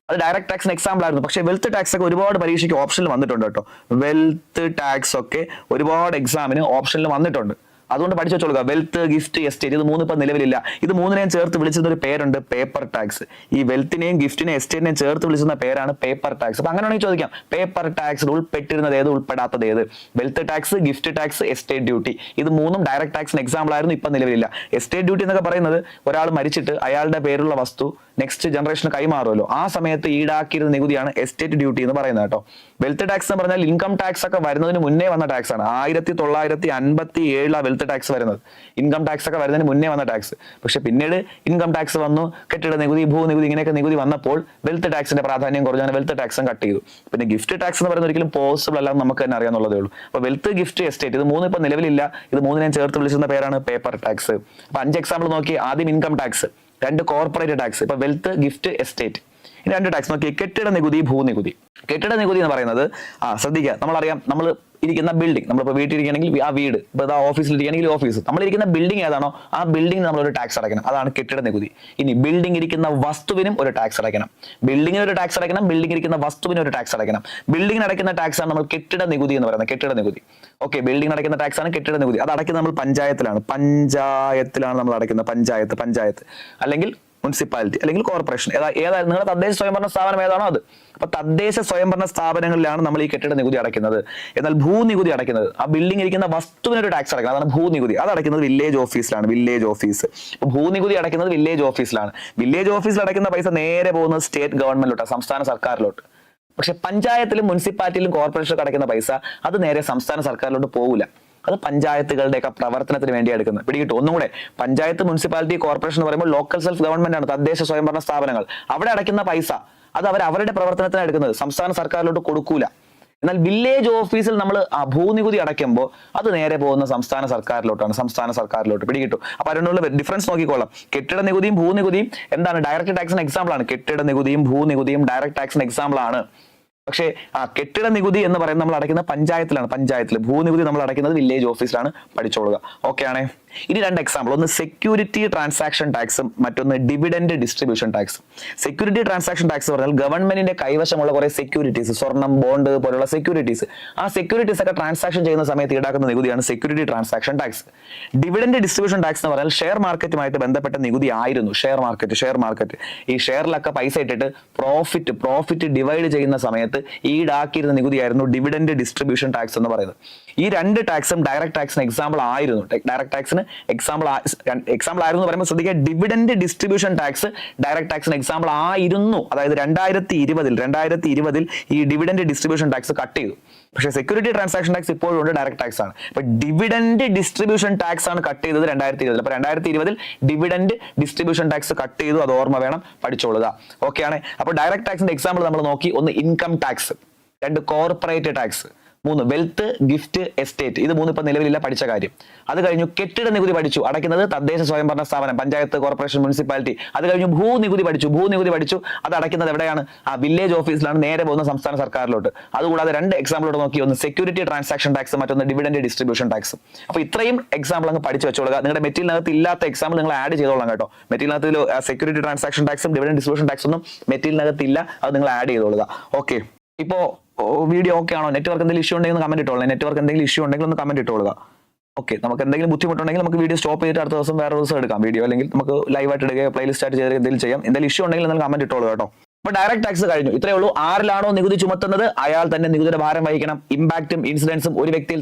അത് ഡയറക്റ്റ് ടാക്സിന് എക്സാമ്പിൾ ആയിരുന്നു. പക്ഷേ വെൽത്ത് ടാക്സ് ഒക്കെ ഒരുപാട് പരീക്ഷയ്ക്ക് ഓപ്ഷനിൽ വന്നിട്ടുണ്ട് കേട്ടോ. വെൽത്ത് ടാക്സ് ഒക്കെ ഒരുപാട് എക്സാമിന് ഓപ്ഷനിൽ വന്നിട്ടുണ്ട്. അതുകൊണ്ട് പഠിച്ചു വെച്ചോളുക. വെൽത്ത്, ഗിഫ്റ്റ്, എസ്റ്റേറ്റ്, ഇത് 3 ഇപ്പൊ നിലവിലില്ല. ഇത് 3നെയും ചേർത്ത് വിളിച്ചിരുന്ന ഒരു പേരുണ്ട്, പേപ്പർ ടാക്സ്. ഈ വെൽത്തിനെയും ഗിഫ്റ്റിനെയും എസ്റ്റേറ്റിനെയും ചേർത്ത് വിളിച്ചിരുന്ന പേരാണ് പേപ്പർ ടാക്സ്. അപ്പൊ അങ്ങനെയാണെങ്കിൽ ചോദിക്കാം, പേപ്പർ ടാക്സിൽ ഉൾപ്പെട്ടിരുന്നത് ഏത്, ഉൾപ്പെടാത്തത് ഏത്? Wealth tax, gift tax, estate duty. ഇത് 3ഉം ഡയറക്റ്റ് ടാക്സിന് എക്സാമ്പിൾ ആയിരുന്നു. ഇപ്പൊ നിലവിലില്ല. എസ്റ്റേറ്റ് ഡ്യൂട്ടി എന്നൊക്കെ പറയുന്നത് ഒരാൾ മരിച്ചിട്ട് അയാളുടെ പേരുള്ള വസ്തു നെക്സ്റ്റ് ജനറേഷന് കൈമാറുമല്ലോ, ആ സമയത്ത് ഈടാക്കിയിരുന്ന നികുതിയാണ് എസ്റ്റേറ്റ് ഡ്യൂട്ടി എന്ന് പറയുന്നത് കേട്ടോ. വെൽത്ത് ടാക്സ് എന്ന് പറഞ്ഞാൽ ഇൻകം ടാക്സ് ഒക്കെ വരുന്നതിന് മുന്നേ വന്ന ടാക്സ് ആണ്. 1957 വെൽത്ത് ടാക്സ് വരുന്നത്. ഇൻകം ടാക്സ് ഒക്കെ വരുന്നതിന് മുന്നേ വന്ന ടാക്സ്. പക്ഷെ പിന്നീട് ഇൻകം ടാക്സ് വന്നു, കെട്ടിട നികുതി, ഭൂനികുതി, ഇങ്ങനെയൊക്കെ നികുതി വന്നപ്പോൾ വെൽത്ത് ടാക്സിന്റെ പ്രാധാന്യം കുറഞ്ഞാൽ വെൽത്ത് ടാക്സും കട്ട് ചെയ്തു. പിന്നെ ഗിഫ്റ്റ് ടാക്സ് എന്ന് പറയുന്നത് ഒരിക്കലും പോസിബിൾ അല്ല, നമുക്ക് തന്നെ അറിയാന്നുള്ളതേ ഉള്ളൂ. അപ്പൊ വെൽത്ത്, ഗിഫ്റ്റ്, എസ്റ്റേറ്റ്, ഇത് 3 ഇപ്പൊ നിലവിലില്ല. ഇത് 3നെയും ചേർത്ത് വിളിച്ചിരുന്ന പേരാണ് പേപ്പർ ടാക്സ്. അപ്പൊ 5 എക്സാമ്പിൾ നോക്കി. ആദ്യം ഇൻകം ടാക്സ്, 2 കോർപ്പറേറ്റ് ടാക്സ്, ഇപ്പൊ വെൽത്ത്, ഗിഫ്റ്റ്, എസ്റ്റേറ്റ്. 2 ടാക്സ് നോക്കി. കെട്ടിട നികുതി, ഭൂനികുതി. കെട്ടിട നികുതി എന്ന് പറയുന്നത് ശ്രദ്ധിക്കുക, നമ്മളറിയാം, നമ്മൾ ഇരിക്കുന്ന ബിൽഡിംഗ്, നമ്മളിപ്പോൾ വീട്ടിലിരിക്കണമെങ്കിൽ ആ വീട്, ഇപ്പോൾ ഓഫീസിലിരിക്കണമെങ്കിൽ ഓഫീസ്, നമ്മളിരിക്കുന്ന ബിൽഡിംഗ് ഏതാണോ ആ ബിൽഡിംഗ് നമ്മളൊരു ടാക്സ് അടയ്ക്കണം, അതാണ് കെട്ടിട നികുതി. ഇനി ബിൽഡിംഗ് ഇരിക്കുന്ന വസ്തുവിനും ഒരു ടാക്സ് അടയ്ക്കണം, ബിൽഡിങ്ങിന് ഒരു ടാക്സ് അടയ്ക്കണം, ബിൽഡിംഗ് ഇരിക്കുന്ന വസ്തുവിന് ഒരു ടാക്സ് അടയ്ക്കണം. ബിൽഡിംഗിന് അടയ്ക്കുന്ന ടാക്സ് ആണ് നമ്മൾ കെട്ടിട നികുതി എന്ന് പറയുന്നത്, കെട്ടിട നികുതി. ഓക്കെ, ബിൽഡിംഗ് അടയ്ക്കുന്ന ടാക്സ് ആണ് കെട്ടിട നികുതി. അത് അടയ്ക്കുന്നത് നമ്മൾ പഞ്ചായത്തിലാണ് നമ്മൾ അടയ്ക്കുന്നത്, പഞ്ചായത്ത് അല്ലെങ്കിൽ മുനിസിപ്പാലിറ്റി അല്ലെങ്കിൽ കോർപ്പറേഷൻ, ഏതായാലും നിങ്ങളുടെ തദ്ദേശ സ്വയംഭരണ സ്ഥാപനം ഏതാണോ അത്. അപ്പൊ തദ്ദേശ സ്വയംഭരണ സ്ഥാപനങ്ങളിലാണ് നമ്മൾ ഈ കെട്ടിട നികുതി അടയ്ക്കുന്നത്. എന്നാൽ ഭൂനികുതി അടയ്ക്കുന്നത്, ആ ബിൽഡിംഗ് ഇരിക്കുന്ന വസ്തുവിനൊരു ടാക്സ് അടയ്ക്കണം, അതാണ് ഭൂനികുതി. അത് അടയ്ക്കുന്നത് വില്ലേജ് ഓഫീസിലാണ്, വില്ലേജ് ഓഫീസ്. അപ്പൊ ഭൂനികുതി അടയ്ക്കുന്നത് വില്ലേജ് ഓഫീസിലാണ്. വില്ലേജ് ഓഫീസിൽ അടയ്ക്കുന്ന പൈസ നേരെ പോകുന്നത് സ്റ്റേറ്റ് ഗവൺമെന്റിലോട്ടാണ്, സംസ്ഥാന സർക്കാരിലോട്ട്. പക്ഷെ പഞ്ചായത്തിലും മുനിസിപ്പാലിറ്റിയിലും കോർപ്പറേഷനിലും അടയ്ക്കുന്ന പൈസ അത് നേരെ സംസ്ഥാന സർക്കാരിലോട്ട് പോകില്ല, അത് പഞ്ചായത്തുകളുടെയൊക്കെ പ്രവർത്തനത്തിന് വേണ്ടി എടുക്കുന്നത്. പിടികിട്ടും ഒന്നും കൂടെ, പഞ്ചായത്ത്, മുനിസിപ്പാലിറ്റി, കോർപ്പറേഷൻ എന്ന് പറയുമ്പോൾ ലോക്കൽ സെൽഫ് ഗവൺമെന്റ് ആണ്, തദ്ദേശ സ്വയംഭരണ സ്ഥാപനങ്ങൾ. അവിടെ അടയ്ക്കുന്ന പൈസ അത് അവരുടെ പ്രവർത്തനത്തിന് എടുക്കുന്നത്, സംസ്ഥാന സർക്കാരിലോട്ട് കൊടുക്കൂല. എന്നാൽ വില്ലേജ് ഓഫീസിൽ നമ്മൾ ഭൂനികുതി അടയ്ക്കുമ്പോൾ അത് നേരെ പോകുന്ന സംസ്ഥാന സർക്കാരിലോട്ട്. പിടികിട്ടും. അപ്പൊ അതിനുള്ള ഡിഫറൻസ് നോക്കിക്കോളാം. കെട്ടിട നികുതിയും ഭൂനികുതിയും എന്താണ്, ഡയറക്റ്റ് ടാക്സിന് എക്സാമ്പിൾ ആണ്. കെട്ടിട നികുതിയും ഭൂനികുതിയും ഡയറക്റ്റ് ടാക്സിന് എക്സാമ്പിൾ ആണ്. പക്ഷേ കെട്ടിട നികുതി എന്ന് പറയുന്നത് നമ്മൾ അടയ്ക്കുന്ന പഞ്ചായത്തിൽ, ഭൂനികുതി നമ്മൾ അടയ്ക്കുന്നത് വില്ലേജ് ഓഫീസിലാണ്. പഠിച്ചോളുക. ഓക്കെ ആണേ. ഇനി രണ്ട് എക്സാമ്പിൾ, ഒന്ന് സെക്യൂരിറ്റി ട്രാൻസാക്ഷൻ ടാക്സും മറ്റൊന്ന് ഡിവിഡൻഡ് ഡിസ്ട്രിബ്യൂഷൻ ടാക്സും. സെക്യൂരിറ്റി ട്രാൻസാക്ഷൻ ടാക്സ് പറഞ്ഞാൽ ഗവൺമെന്റിന്റെ കൈവശമുള്ള കുറെ സെക്യൂരിറ്റീസ്, സ്വർണം, ബോണ്ട് പോലുള്ള സെക്യൂരിറ്റീസ്, ആ സെക്യൂരിറ്റീസ് ഒക്കെ ട്രാൻസാക്ഷൻ ചെയ്യുന്ന സമയത്ത് ഈടാക്കുന്ന നികുതിയാണ് security transaction tax. Dividend distribution tax എന്ന് പറഞ്ഞാൽ ഷെയർ മാർക്കറ്റുമായിട്ട് ബന്ധപ്പെട്ട നികുതി ആയിരുന്നു. ഷെയർ മാർക്കറ്റ് ഈ ഷെയറിലൊക്കെ പൈസ ഇട്ടിട്ട് പ്രോഫിറ്റ് ഡിവൈഡ് ചെയ്യുന്ന സമയത്ത് ഈടാക്കിയിരുന്ന നികുതിയായിരുന്നു ഡിവിഡൻഡ് ഡിസ്ട്രിബ്യൂഷൻ ടാക്സ് എന്ന് പറയുന്നത്. ഈ രണ്ട് ടാക്സും ഡയറക്റ്റ് ടാക്സിന് എക്സാമ്പിൾ ആയിരുന്നു. ഡയറക്റ്റ് ടാക്സിന് എക്സാമ്പിൾ ആയിരുന്നു പറയുമ്പോൾ ശ്രദ്ധിക്കുക, ഡിവിഡൻഡ് ഡിസ്ട്രിബ്യൂഷൻ ടാക്സ് ഡയറക്റ്റ് ടാക്സിന് എക്സാമ്പിൾ ആയിരുന്നു. അതായത് 2020 ഈ ഡിവിഡൻഡ് ഡിസ്ട്രിബ്യൂഷൻ ടാക്സ് കട്ട് ചെയ്തു. പക്ഷേ സെക്യൂരിറ്റി ട്രാൻസാക്ഷൻ ടാക്സ് ഇപ്പോഴും ഉണ്ട്, ഡയറക്റ്റ് ടാക്സ് ആണ്. അപ്പൊ ഡിവിഡൻഡ് ഡിസ്ട്രിബ്യൂഷൻ ടാക്സ് ആണ് കട്ട് ചെയ്തത് 2020. അപ്പൊ 2020 ഡിവിഡൻഡ് ഡിസ്ട്രിബ്യൂഷൻ ടാക്സ് കട്ട് ചെയ്തു, അത് ഓർമ്മ വേണം, പഠിച്ചോളുക. ഓക്കെ ആണ്. അപ്പൊ ഡയറക്റ്റ് ടാക്സിന്റെ എക്സാമ്പിൾ നമ്മൾ നോക്കി. ഒന്ന് ഇൻകം ടാക്സ്, രണ്ട് കോർപ്പറേറ്റ് ടാക്സ്, മൂന്ന് വെൽത്ത്, ഗിഫ്റ്റ്, എസ്റ്റേറ്റ്. ഇത് മൂന്ന് ഇപ്പൊ നിലവിലില്ല, പഠിച്ച കാര്യം. അത് കഴിഞ്ഞു കെട്ടിട നികുതി പഠിച്ചു, അടയ്ക്കുന്നത് തദ്ദേശ സ്വയംഭരണ സ്ഥാപനം, പഞ്ചായത്ത്, കോർപ്പറേഷൻ, മുനിസിപ്പാലിറ്റി. അത് കഴിഞ്ഞു ഭൂനികുതി പഠിച്ചു, അത് അടയ്ക്കുന്നത് എവിടെയാണ്, ആ വില്ലേജ് ഓഫീസിലാണ്, നേരെ പോകുന്ന സംസ്ഥാന സർക്കാരിലോട്ട്. അതുകൂടാതെ രണ്ട് എക്സാമ്പിളോട് നോക്കി, ഒന്ന് സെക്യൂരിറ്റി ട്രാൻസാക്ഷൻ ടാക്സ്, മറ്റൊന്ന് ഡിവിഡൻഡ് ഡിസ്ട്രിബ്യൂഷൻ ടാക്സ്. അപ്പൊ ഇത്രയും എക്സാമ്പിൾ അങ്ങ് പഠിച്ചു വെച്ചോളുക. നിങ്ങളുടെ മെറ്റീരിയലിനകത്ത് ഇല്ലാത്ത എക്സാമ്പിൾ നിങ്ങൾ ആഡ് ചെയ്തോളാം കേട്ടോ. മെറ്റീരിയലിനകത്ത് സെക്യൂരിറ്റി ട്രാൻസാക്ഷൻ ടാക്സും ഡിവിഡൻഡ് ഡിസ്ട്രിബ്യൂഷൻ ടാക്സ് ഒന്നും മെറ്റീരിയലിനകത്ത് ഇല്ല, അത് നിങ്ങൾ ആഡ് ചെയ്തോളുക. ഓക്കെ. ഇപ്പോ വീഡിയോ ഓക്കെ ആണോ? നെറ്റ്വർക്ക് എന്തെങ്കിലും ഇഷ്യൂ ഉണ്ടെങ്കിൽ കമന്റ് ഇട്ടോളാം. നെറ്റ്വർക്ക് എന്തെങ്കിലും ഇഷ്യൂ ഉണ്ടെങ്കിൽ ഒന്ന് കമന്റ് ഇട്ടോളുക. ഓക്കെ. നമുക്ക് എന്തെങ്കിലും ബുദ്ധിമുട്ടുണ്ടെങ്കിൽ നമുക്ക് വീഡിയോ സ്റ്റോപ്പ് ചെയ്തിട്ട് അടുത്ത ദിവസം വേറെ ദിവസം എടുക്കാം വീഡിയോ, അല്ലെങ്കിൽ നമുക്ക് ലൈവായിട്ട് ഇടുകയോ പ്ലേലിസ്റ്റ് ആയിട്ട് ചെയ്ത് എന്തെങ്കിലും ചെയ്യാം. എന്തെങ്കിലും ഇഷ്യൂ ഉണ്ടെങ്കിൽ നിങ്ങൾ കമന്റ് ഇട്ടോളൂ കേട്ടോ. അപ്പൊ ഡയറക്റ്റ് ടാക്സ് കഴിഞ്ഞു. ഇത്രയേ ഉള്ളൂ. ആരിലാണോ നികുതി ചുമത്തുന്നത് അയാൾ തന്നെ നികുതിയുടെ ഭാരം വഹിക്കണം. ഇമ്പാക്റ്റും ഇൻസിഡൻസും ഒരു വ്യക്തിയിൽ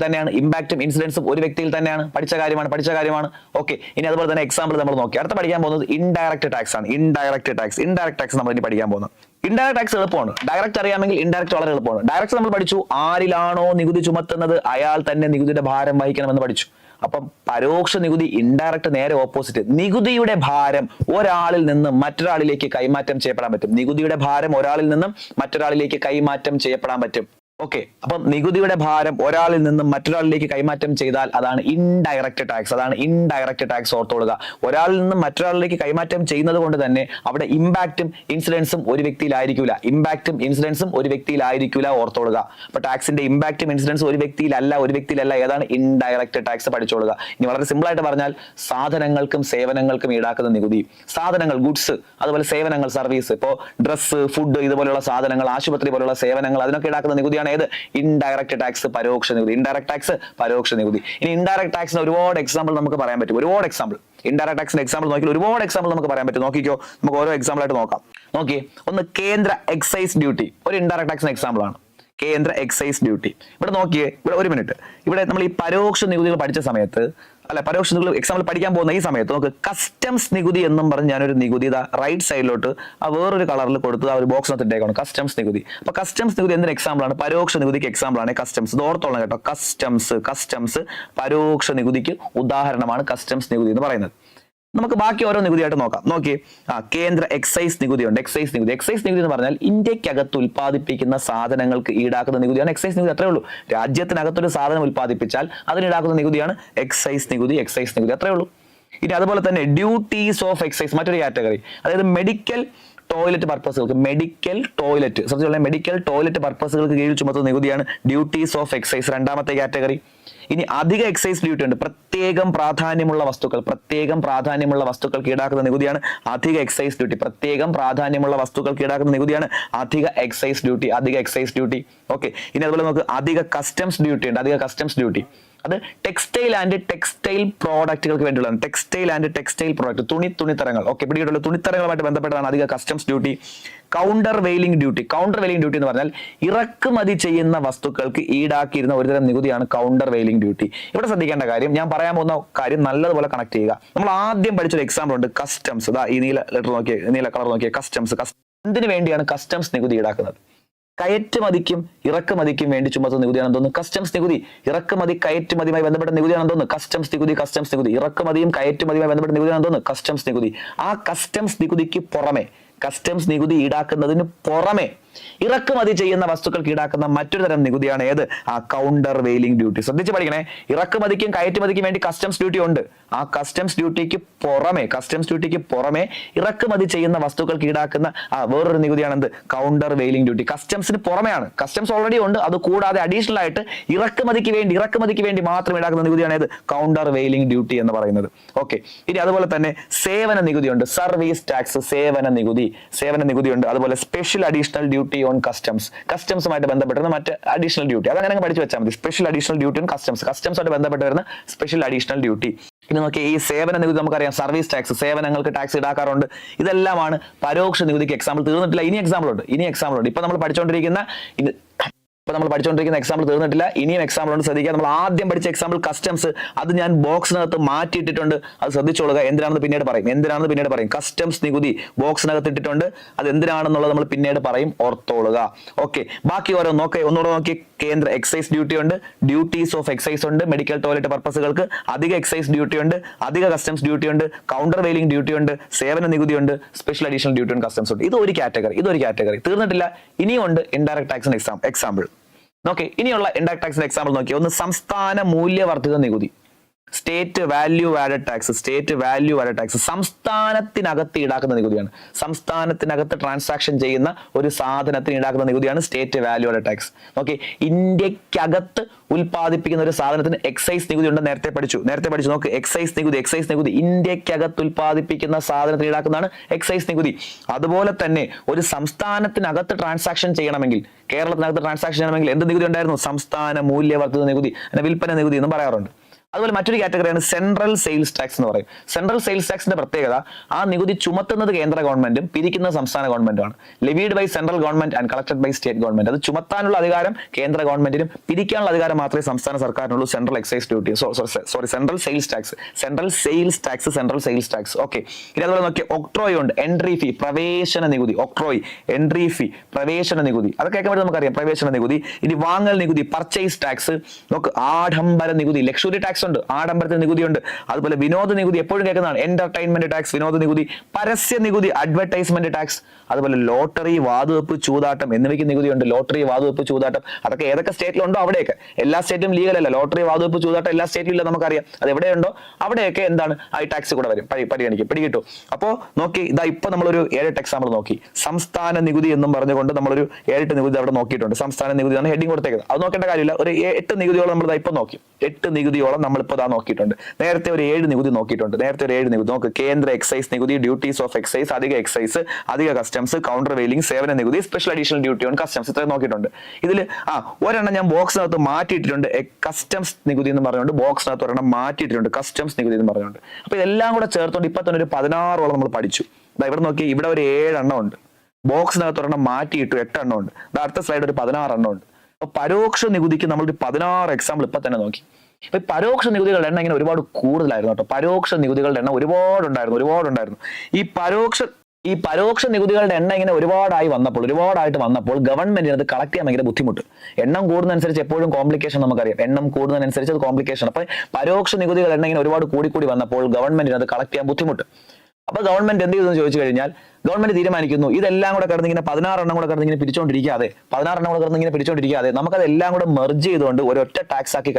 തന്നെയാണ്. പഠിച്ച കാര്യമാണ്. ഓക്കെ. ഇനി അതുപോലെ തന്നെ എക്സാമ്പിൾ നമ്മൾ നോക്കി. അടുത്ത പഠിക്കാൻ പോകുന്നത് ഇൻഡയറക്റ്റ് ടാക്സ് ആണ്. ഇൻഡയറക്റ്റ് ടാക്സ് നമ്മൾ ഇനി പഠിക്കാൻ പോകുന്നത്. ഇൻഡയറക്റ്റ് ടാക്സ് എളുപ്പമാണ്. ഡയറക്റ്റ് അറിയാമെങ്കിൽ ഇൻഡയറക്റ്റ് വളരെ എളുപ്പമാണ്. ഡയറക്റ്റ് നമ്മൾ പഠിച്ചു, ആരിലാണോ നികുതി ചുമത്തുന്നത് അയാൾ തന്നെ നികുതിയുടെ ഭാരം വഹിക്കണമെന്ന് പഠിച്ചു. അപ്പം പരോക്ഷ നികുതി, ഇൻഡയറക്റ്റ് നേരെ ഓപ്പോസിറ്റ്. നികുതിയുടെ ഭാരം ഒരാളിൽ നിന്ന് മറ്റൊരാളിലേക്ക് കൈമാറ്റം ചെയ്യപ്പെടാൻ പറ്റും. നികുതിയുടെ ഭാരം ഒരാളിൽ നിന്നും മറ്റൊരാളിലേക്ക് കൈമാറ്റം ചെയ്യപ്പെടാൻ പറ്റും. ഓക്കെ. അപ്പം നികുതിയുടെ ഭാരം ഒരാളിൽ നിന്നും മറ്റൊരാളിലേക്ക് കൈമാറ്റം ചെയ്താൽ അതാണ് ഇൻഡയറക്റ്റ് ടാക്സ്. ഓർത്തോളുക. ഒരാളിൽ നിന്നും മറ്റൊരാളിലേക്ക് കൈമാറ്റം ചെയ്യുന്നത് കൊണ്ട് തന്നെ അവിടെ ഇമ്പാക്റ്റും ഇൻസിഡൻസും ഒരു വ്യക്തിയിലായിരിക്കില്ല. ഓർത്തോളുക. അപ്പൊ ടാക്സിന്റെ ഇമ്പാക്റ്റും ഇൻസിഡൻസും ഒരു വ്യക്തിയിലല്ല. ഏതാണ്? Indirect tax. പഠിച്ചോളുക. ഇനി വളരെ സിമ്പിൾ ആയിട്ട് പറഞ്ഞാൽ സാധനങ്ങൾക്കും സേവനങ്ങൾക്കും ഈടാക്കുന്ന നികുതി. സാധനങ്ങൾ, ഗുഡ്സ്, അതുപോലെ സേവനങ്ങൾ, സർവീസ്. ഇപ്പോ ഡ്രസ്സ്, ഫുഡ്, ഇതുപോലെയുള്ള സാധനങ്ങൾ, ആശുപത്രി പോലുള്ള സേവനങ്ങൾ, അതിനൊക്കെ ഈടാക്കുന്ന നികുതിയാണ് ഏത്? ഇൻഡയറക്റ്റ് ടാക്സ്, പരോക്ഷ നികുതി. ഇനി ഇൻഡയറക്റ്റ് ടാക്സിന് ഒരുപാട് എക്സാമ്പിൾ നമുക്ക് പറയാൻ പറ്റും. ഇൻഡയറക്റ്റ് ടാക്സിന്റെ എക്സാമ്പിൾ നോക്കിയാൽ ഒരുപാട് എക്സാമ്പിൾ നമുക്ക് പറയാൻ പറ്റും. നോക്കിക്കോ, നമുക്ക് ഓരോ എക്സാമ്പിൾ ആയിട്ട് നോക്കാം. നോക്കിയേ. ഒന്ന് കേന്ദ്ര എക്സൈസ് ഡ്യൂട്ടി, ഒരു ഇൻഡയറക്റ്റ് ടാക്സിന്റെ എക്സാമ്പിൾ ആണ്. കേന്ദ്ര എക്സൈസ് ഡ്യൂട്ടി. ഇവിടെ നോക്കിയേ, ഇവിടെ ഒരു മിനിറ്റ്. ഇവിടെ നമ്മൾ ഈ പരോക്ഷ നികുതികൾ പഠിച്ച സമയത്ത്, പരോക്ഷ നികുതി എക്സാമ്പിൾ പഠിക്കാൻ പോകുന്ന ഈ സമയത്ത് നമുക്ക് കസ്റ്റംസ് നികുതി എന്നും പറഞ്ഞ് ഞാനൊരു നികുതി റൈറ്റ് സൈഡിലോട്ട് വേറൊരു കളറിൽ കൊടുത്ത് ഒരു ബോക്സിനകത്ത് ഇട്ടേക്കാണ്, കസ്റ്റംസ് നികുതി. അപ്പൊ കസ്റ്റംസ് നികുതി എന്തൊരു എക്സാമ്പിൾ ആണ്? പരോക്ഷ നികുതിക്ക് എക്സാമ്പിൾ ആണ് കസ്റ്റംസ്. ഇത് ഓർത്തോളാം കേട്ടോ. കസ്റ്റംസ് പരോക്ഷ നികുതിക്ക് ഉദാഹരണമാണ് കസ്റ്റംസ് നികുതി എന്ന് പറയുന്നത്. നമുക്ക് ബാക്കി ഓരോ നികുതിയായിട്ട് നോക്കാം. നോക്കി. കേന്ദ്ര എക്സൈസ് നികുതി ഉണ്ട്. എക്സൈസ് നികുതി എന്ന് പറഞ്ഞാൽ ഇന്ത്യക്കകത്ത് ഉൽപ്പാദിപ്പിക്കുന്ന സാധനങ്ങൾക്ക് ഈടാക്കുന്ന നികുതിയാണ് എക്സൈസ് നികുതി. അത്രേ ഉള്ളൂ. രാജ്യത്തിനകത്തൊരു സാധനം ഉൽപ്പാദിപ്പിച്ചാൽ അതിന് ഈടാക്കുന്ന നികുതിയാണ് എക്സൈസ് നികുതി. അത്രേ ഉള്ളൂ. ഇനി അതുപോലെ തന്നെ ഡ്യൂട്ടീസ് ഓഫ് എക്സൈസ്, മറ്റൊരു കാറ്റഗറി. അതായത് മെഡിക്കൽ ടോയ്ലറ്റ് പർപ്പസുകൾക്ക്, മെഡിക്കൽ ടോയ്ലറ്റ്, ശ്രദ്ധിച്ചോളെ, മെഡിക്കൽ ടോയ്ലറ്റ് പർപ്പസുകൾക്ക് കീഴിൽ ചുമത്തുന്ന നികുതിയാണ് ഡ്യൂട്ടീസ് ഓഫ് എക്സൈസ്, രണ്ടാമത്തെ കാറ്റഗറി. ഇനി അധിക എക്സൈസ് ഡ്യൂട്ടി ഉണ്ട്, പ്രത്യേകം പ്രാധാന്യമുള്ള വസ്തുക്കൾക്ക് ഈടാക്കുന്ന നികുതിയാണ് അധിക എക്സൈസ് ഡ്യൂട്ടി. പ്രത്യേകം പ്രാധാന്യമുള്ള വസ്തുക്കൾക്ക് ഈടാക്കുന്ന നികുതിയാണ് അധിക എക്സൈസ് ഡ്യൂട്ടി. ഓക്കെ, ഇനി അതുപോലെ നമുക്ക് അധിക കസ്റ്റംസ് ഡ്യൂട്ടി ഉണ്ട്. അത് ടെക്സ്റ്റൈൽ ആൻഡ് ടെക്സ്റ്റൈൽ പ്രോഡക്റ്റുകൾക്ക് വേണ്ടിയുള്ളതാണ്. തുണിത്തരങ്ങൾ. ഓക്കെ, പിടിയിട്ടുള്ള തുണിത്തരങ്ങളുമായിട്ട് ബന്ധപ്പെട്ടതാണ് അധിക customs duty. Counter vailing duty എന്ന് പറഞ്ഞാൽ ഇറക്കുമതി ചെയ്യുന്ന വസ്തുക്കൾക്ക് ഈടാക്കിയിരുന്ന ഒരുതരം നികുതിയാണ് കൗണ്ടർ വെയിലിംഗ് ഡ്യൂട്ടി. ഇവിടെ ശ്രദ്ധിക്കേണ്ട കാര്യം, ഞാൻ പറയാൻ പോകുന്ന കാര്യം നല്ലതുപോലെ കണക്ട് ചെയ്യുക. നമ്മൾ ആദ്യം പഠിച്ചൊരു എക്സാമ്പിൾ ഉണ്ട്, കസ്റ്റംസ്. ഈ നീല കളർ നോക്കിയേ, കസ്റ്റംസ്. എന്തിനു വേണ്ടിയാണ് കസ്റ്റംസ് നികുതി ഈടാക്കുന്നത്? കയറ്റുമതിക്കും ഇറക്കുമതിക്കും വേണ്ടി ചുമത്തുന്ന നികുതിയാണ് എന്തോന്ന്? കസ്റ്റംസ് നികുതി. ഇറക്കുമതി കയറ്റുമതിയുമായി ബന്ധപ്പെട്ട നികുതിയാണ് എന്തോന്ന്? കസ്റ്റംസ് നികുതി. ഇറക്കുമതിയും കയറ്റുമതിയുമായി ബന്ധപ്പെട്ട നികുതിയാണ് എന്തോന്ന്? കസ്റ്റംസ് നികുതി. ആ കസ്റ്റംസ് നികുതിക്ക് പുറമെ, കസ്റ്റംസ് നികുതി ഈടാക്കുന്നതിന് പുറമെ ഇറക്കുമതി ചെയ്യുന്ന വസ്തുക്കൾക്ക് ഈടാക്കുന്ന മറ്റൊരു തരം നികുതിയാണ് ഏത്? ആ കൗണ്ടർ വെയിലിംഗ് ഡ്യൂട്ടി. ശ്രദ്ധിച്ച് പഠിക്കണേ, ഇറക്കുമതിക്കും കയറ്റുമതിക്കും വേണ്ടി കസ്റ്റംസ് ഡ്യൂട്ടി ഉണ്ട്. ആ കസ്റ്റംസ് ഡ്യൂട്ടിക്ക് പുറമെ ഇറക്കുമതി ചെയ്യുന്ന വസ്തുക്കൾക്ക് ഈടാക്കുന്ന വേറൊരു നികുതിയാണ് എന്ത്? Counter vailing duty. കസ്റ്റംസിന് പുറമെയാണ്, കസ്റ്റംസ് ഓൾറെഡി ഉണ്ട്, അത് കൂടാതെ അഡീഷണൽ ആയിട്ട് ഇറക്കുമതിക്ക് വേണ്ടി മാത്രം ഈടാക്കുന്ന നികുതിയാണ് ഏത്? കൗണ്ടർ വെയിലിംഗ് ഡ്യൂട്ടി എന്ന് പറയുന്നത്. ഓക്കെ, ഇനി അതുപോലെ തന്നെ സേവന നികുതി ഉണ്ട്, സർവീസ് ടാക്സ്. സേവന നികുതി ഉണ്ട്. അതുപോലെ സ്പെഷ്യൽ അഡീഷണൽ ഡ്യൂട്ടി ഓൺ കസ്റ്റംസുമായിട്ട് ബന്ധപ്പെട്ടിരുന്ന മറ്റ് അഡീഷണൽ ഡ്യൂട്ടി, അതങ്ങനെ പഠിച്ചു വെച്ചാൽ മതി. സ്പെഷ്യൽ അഡീഷണൽ ഡ്യൂട്ടി ഓൺ കസ്റ്റംസുമായിട്ട് ബന്ധപ്പെട്ട് വരുന്ന സ്പെഷ്യൽ അഡീഷണൽ ഡ്യൂട്ടി. ഇനി നോക്കി, ഈ സേവന നികുതി നമുക്കറിയാം, സർവീസ് ടാക്സ്, സേവനങ്ങൾക്ക് ടാക്സ് ഈടാക്കാറുണ്ട്. ഇതെല്ലാമാണ് പരോക്ഷ നികുതിക്ക്. എക്സാമ്പിൾ തീർന്നിട്ടില്ല, ഇനി എക്സാമ്പിൾ ഉണ്ട്. ഇപ്പൊ നമ്മൾ പഠിച്ചുകൊണ്ടിരിക്കുന്ന എക്സാമ്പിൾ തീർന്നിട്ടില്ല, ഇനിയും എക്സാമ്പിൾ ഉണ്ട്. ശ്രദ്ധിക്കുക, നമ്മൾ ആദ്യം പഠിച്ച എക്സാമ്പിൾ കസ്റ്റംസ്, അത് ഞാൻ ബോക്സിനകത്ത് മാറ്റിയിട്ടിട്ടുണ്ട്, അത് ശ്രദ്ധിച്ചോളുക. എന്തിനാണെന്ന് പിന്നീട് പറയും. കസ്റ്റംസ് നികുതി ബോക്സിനകത്ത് ഇട്ടിട്ടുണ്ട്, അത് എന്തിനാണെന്നുള്ളത് നമ്മൾ പിന്നീട് പറയും, ഓർത്തോളുക. ഓക്കെ, ബാക്കി ഒന്നുകൂടെ നോക്കി. കേന്ദ്ര എക്സൈസ് ഡ്യൂട്ടി ഉണ്ട്, ഡ്യൂട്ടീസ് ഓഫ് എക്സൈസ് ഉണ്ട്, മെഡിക്കൽ ടോയ്ലറ്റ് പർപ്പസുകൾക്ക് അധിക എക്സൈസ് ഡ്യൂട്ടി ഉണ്ട്, അധിക കസ്റ്റംസ് ഡ്യൂട്ടി ഉണ്ട്, കൗണ്ടർ വെയിലിംഗ് ഡ്യൂട്ടി ഉണ്ട്, സേവന നികുതി ഉണ്ട്, സ്പെഷ്യൽ അഡീഷണൽ ഡ്യൂട്ടി ഉണ്ട്, കസ്റ്റംസ് ഉണ്ട്. ഇതൊരു കാറ്റഗറി തീർന്നിട്ടില്ല. ഇനിയും ഉണ്ട് ഇൻഡയറക്ട് ടാക്സിന്റെ എക്സാമ്പിൾ. നോക്കെ, ഇനിയുള്ള ഇൻഡയറക്ട് ടാക്സിന്റെ എക്സാമ്പിൾ നോക്കി. ഒന്ന്, സംസ്ഥാന മൂല്യവർദ്ധിത നികുതി, സ്റ്റേറ്റ് വാല്യൂ ആഡഡ് ടാക്സ്. സംസ്ഥാനത്തിനകത്ത് ഈടാക്കുന്ന നികുതിയാണ്. സംസ്ഥാനത്തിനകത്ത് ട്രാൻസാക്ഷൻ ചെയ്യുന്ന ഒരു സാധനത്തിന് ഈടാക്കുന്ന നികുതിയാണ് state value added tax. Okay, ഇന്ത്യക്കകത്ത് ഉൽപ്പാദിപ്പിക്കുന്ന ഒരു സാധനത്തിന് എക്സൈസ് നികുതി ഉണ്ട്, നേരത്തെ പഠിച്ചു. നോക്ക്, എക്സൈസ് നികുതി ഇന്ത്യക്കകത്ത് ഉൽപ്പാദിപ്പിക്കുന്ന സാധനത്തിന് ഈടാക്കുന്നതാണ് എക്സൈസ് നികുതി. അതുപോലെ തന്നെ ഒരു സംസ്ഥാനത്തിനകത്ത് ട്രാൻസാക്ഷൻ ചെയ്യണമെങ്കിൽ, കേരളത്തിനകത്ത് ട്രാൻസാക്ഷൻ ചെയ്യണമെങ്കിൽ എന്ത് നികുതി ഉണ്ടായിരുന്നു? സംസ്ഥാന മൂല്യവർദ്ധിത നികുതി, വിൽപ്പന നികുതി എന്നും പറയാറുണ്ട്. അതുപോലെ മറ്റൊരു കാറ്റഗറിയാണ് സെൻട്രൽ സെയിൽസ് ടാക്സ് എന്ന് പറയും. സെൻട്രൽ സെയിൽസ് ടാക്സിന്റെ പ്രത്യേകത, ആ നികുതി ചുമത്തുന്നത് കേന്ദ്ര ഗവൺമെന്റും പിരിക്കുന്നത് സംസ്ഥാന ഗവൺമെന്റുമാണ്. Levied by central government and collected by state government. അത് ചുമത്താനുള്ള അധികാരം കേന്ദ്ര ഗവൺമെന്റിനും പിരിക്കാനുള്ള അധികാരം മാത്രമേ സംസ്ഥാന സർക്കാരിനുള്ളൂ. Central sales tax. ഓക്കെ, ഇനി അതുപോലെ നോക്കിയ ഒക്ട്രോയ് ഉണ്ട്, എൻട്രി ഫീ, പ്രവേശന നികുതി. അതൊക്കെ കേൾക്കുമ്പോൾ നമുക്കറിയാം, പ്രവേശന നികുതി. ഇനി വാങ്ങൽ നികുതി, പർച്ചേസ് ടാക്സ്. നോക്ക്, ആഡംബര നികുതി, ലക്ഷറി ടാക്സ് ഉണ്ട്, ആഡംബരത്തിന് നികുതിയുണ്ട്. അതുപോലെ വിനോദ നികുതി എപ്പോഴും കേൾക്കുന്നതാണ്, എന്റർടൈൻമെന്റ് ടാക്സ്, വിനോദ നികുതി. പരസ്യ നികുതി, അഡ്വർടൈസ്മെന്റ് ടാക്സ്. അതുപോലെ ലോട്ടറി, വാതുവെപ്പ്, ചൂതാട്ടം എന്നിവയ്ക്ക് നികുതിയുണ്ട്. അതൊക്കെ ഏതൊക്കെ സ്റ്റേറ്റിലുണ്ടോ അവിടെയൊക്കെ. എല്ലാ സ്റ്റേറ്റിലും ലീഗൽ അല്ല. ലോട്ടറി, വാതുവെപ്പ്, ചൂതാട്ടം എല്ലാ സ്റ്റേറ്റിലും ഇല്ല, നമുക്കറിയാം. അത് എവിടെയുണ്ടോ അവിടെയൊക്കെ എന്താണ് ആ ടാക്സ് കൂടെ വരും, പിടികിട്ടും. അപ്പോ നോക്കി, ഇപ്പൊ നമ്മളൊരു 7 എക്സാമ്പിൾ നോക്കി. സംസ്ഥാന നികുതി എന്നും പറഞ്ഞുകൊണ്ട് നമ്മളൊരു 7 നികുതി അവിടെ നോക്കിയിട്ടുണ്ട്. സംസ്ഥാന നികുതിയാണ് ഹെഡിങ് കൊടുത്തേക്കുന്നത്, അത് നോക്കേണ്ട കാര്യമില്ല. ഒരു 8 നികുതിയോളം നമ്മൾ ഇപ്പൊ നോക്കി. 8 നികുതിയോളം നമ്മളിപ്പോ നോക്കിയിട്ടുണ്ട്. നേരത്തെ ഒരു 7 നികുതി നോക്കിയിട്ടുണ്ട്. നോക്ക്, കേന്ദ്ര എക്സൈസ് നികുതി, ഡ്യൂട്ടീസ് ഓഫ് എക്സൈസ്, അധിക എക്സൈസ്, അധിക കസ്റ്റംസ്, കൗണ്ടർ വെയിലിംഗ്, സേവന നികുതി, special additional duty on customs. ഇത്രയും നോക്കിയിട്ടുണ്ട്. ഇതിൽ ഒരെണ്ണം ഞാൻ ബോക്സിനകത്ത് മാറ്റിയിട്ടുണ്ട്, കസ്റ്റംസ് നികുതി എന്ന് പറഞ്ഞുകൊണ്ട്. ബോക്സിനകത്ത് ഒരെണ്ണം മാറ്റിയിട്ടുണ്ട്, കസ്റ്റംസ് നികുതി എന്ന് പറഞ്ഞുകൊണ്ട്. അപ്പൊ ഇതെല്ലാം കൂടെ ചേർത്തോണ്ട് ഇപ്പൊ തന്നെ ഒരു 16ഓളം നമ്മൾ പഠിച്ചു. ഇവിടെ നോക്കി, ഇവിടെ ഒരു 7 എണ്ണം ഉണ്ട്. ബോക്സിനകത്ത് ഒരെണ്ണം മാറ്റിയിട്ടു 8 എണ്ണം ഉണ്ട്. അടുത്ത സ്ലൈഡ് ഒരു 16 എണ്ണം ഉണ്ട്. അപ്പൊ പരോക്ഷ നികുതിക്ക് നമ്മൾ 16 എക്സാമ്പിൾ ഇപ്പൊ തന്നെ നോക്കി. ഇപ്പൊ പരോക്ഷ നികുതികളുടെ എണ്ണം ഇങ്ങനെ ഒരുപാട് കൂടുതലായിരുന്നു കേട്ടോ. പരോക്ഷ നികുതികളുടെ എണ്ണം ഒരുപാടുണ്ടായിരുന്നു. ഈ പരോക്ഷ നികുതികളുടെ എണ്ണം ഇങ്ങനെ ഒരുപാടായിട്ട് വന്നപ്പോൾ ഗവൺമെന്റിന് അത് കളക്ട് ചെയ്യാൻ ഭയങ്കര ബുദ്ധിമുട്ട്. എണ്ണം കൂടുന്നതനുസരിച്ച് എപ്പോഴും കോംപ്ലിക്കേഷൻ നമുക്കറിയാം. എണ്ണം കൂടുന്നതിനനുസരിച്ച് അത് കോംപ്ലിക്കേഷൻ. അപ്പൊ പരോക്ഷ നികുതികളുടെ എണ്ണം ഇങ്ങനെ ഒരുപാട് കൂടി വന്നപ്പോൾ ഗവൺമെന്റിന് അത് കളക്ട് ചെയ്യാൻ ബുദ്ധിമുട്ട്. അപ്പൊ ഗവൺമെന്റ് എന്ത് ചെയ്തെന്ന് ചോദിച്ചു കഴിഞ്ഞാൽ, ഗവൺമെന്റ് തീരുമാനിക്കുന്നു ഇതെല്ലാം കൂടെ കിടന്നിങ്ങനെ 16 എണ്ണം കൂടെ കിടന്നിങ്ങനെ പിടിച്ചോണ്ടിരിക്കാതെ നമുക്കതെല്ലാം കൂടെ മെർജ് ചെയ്തുകൊണ്ട് ഒരൊറ്റ ടാക്സ് ആക്കി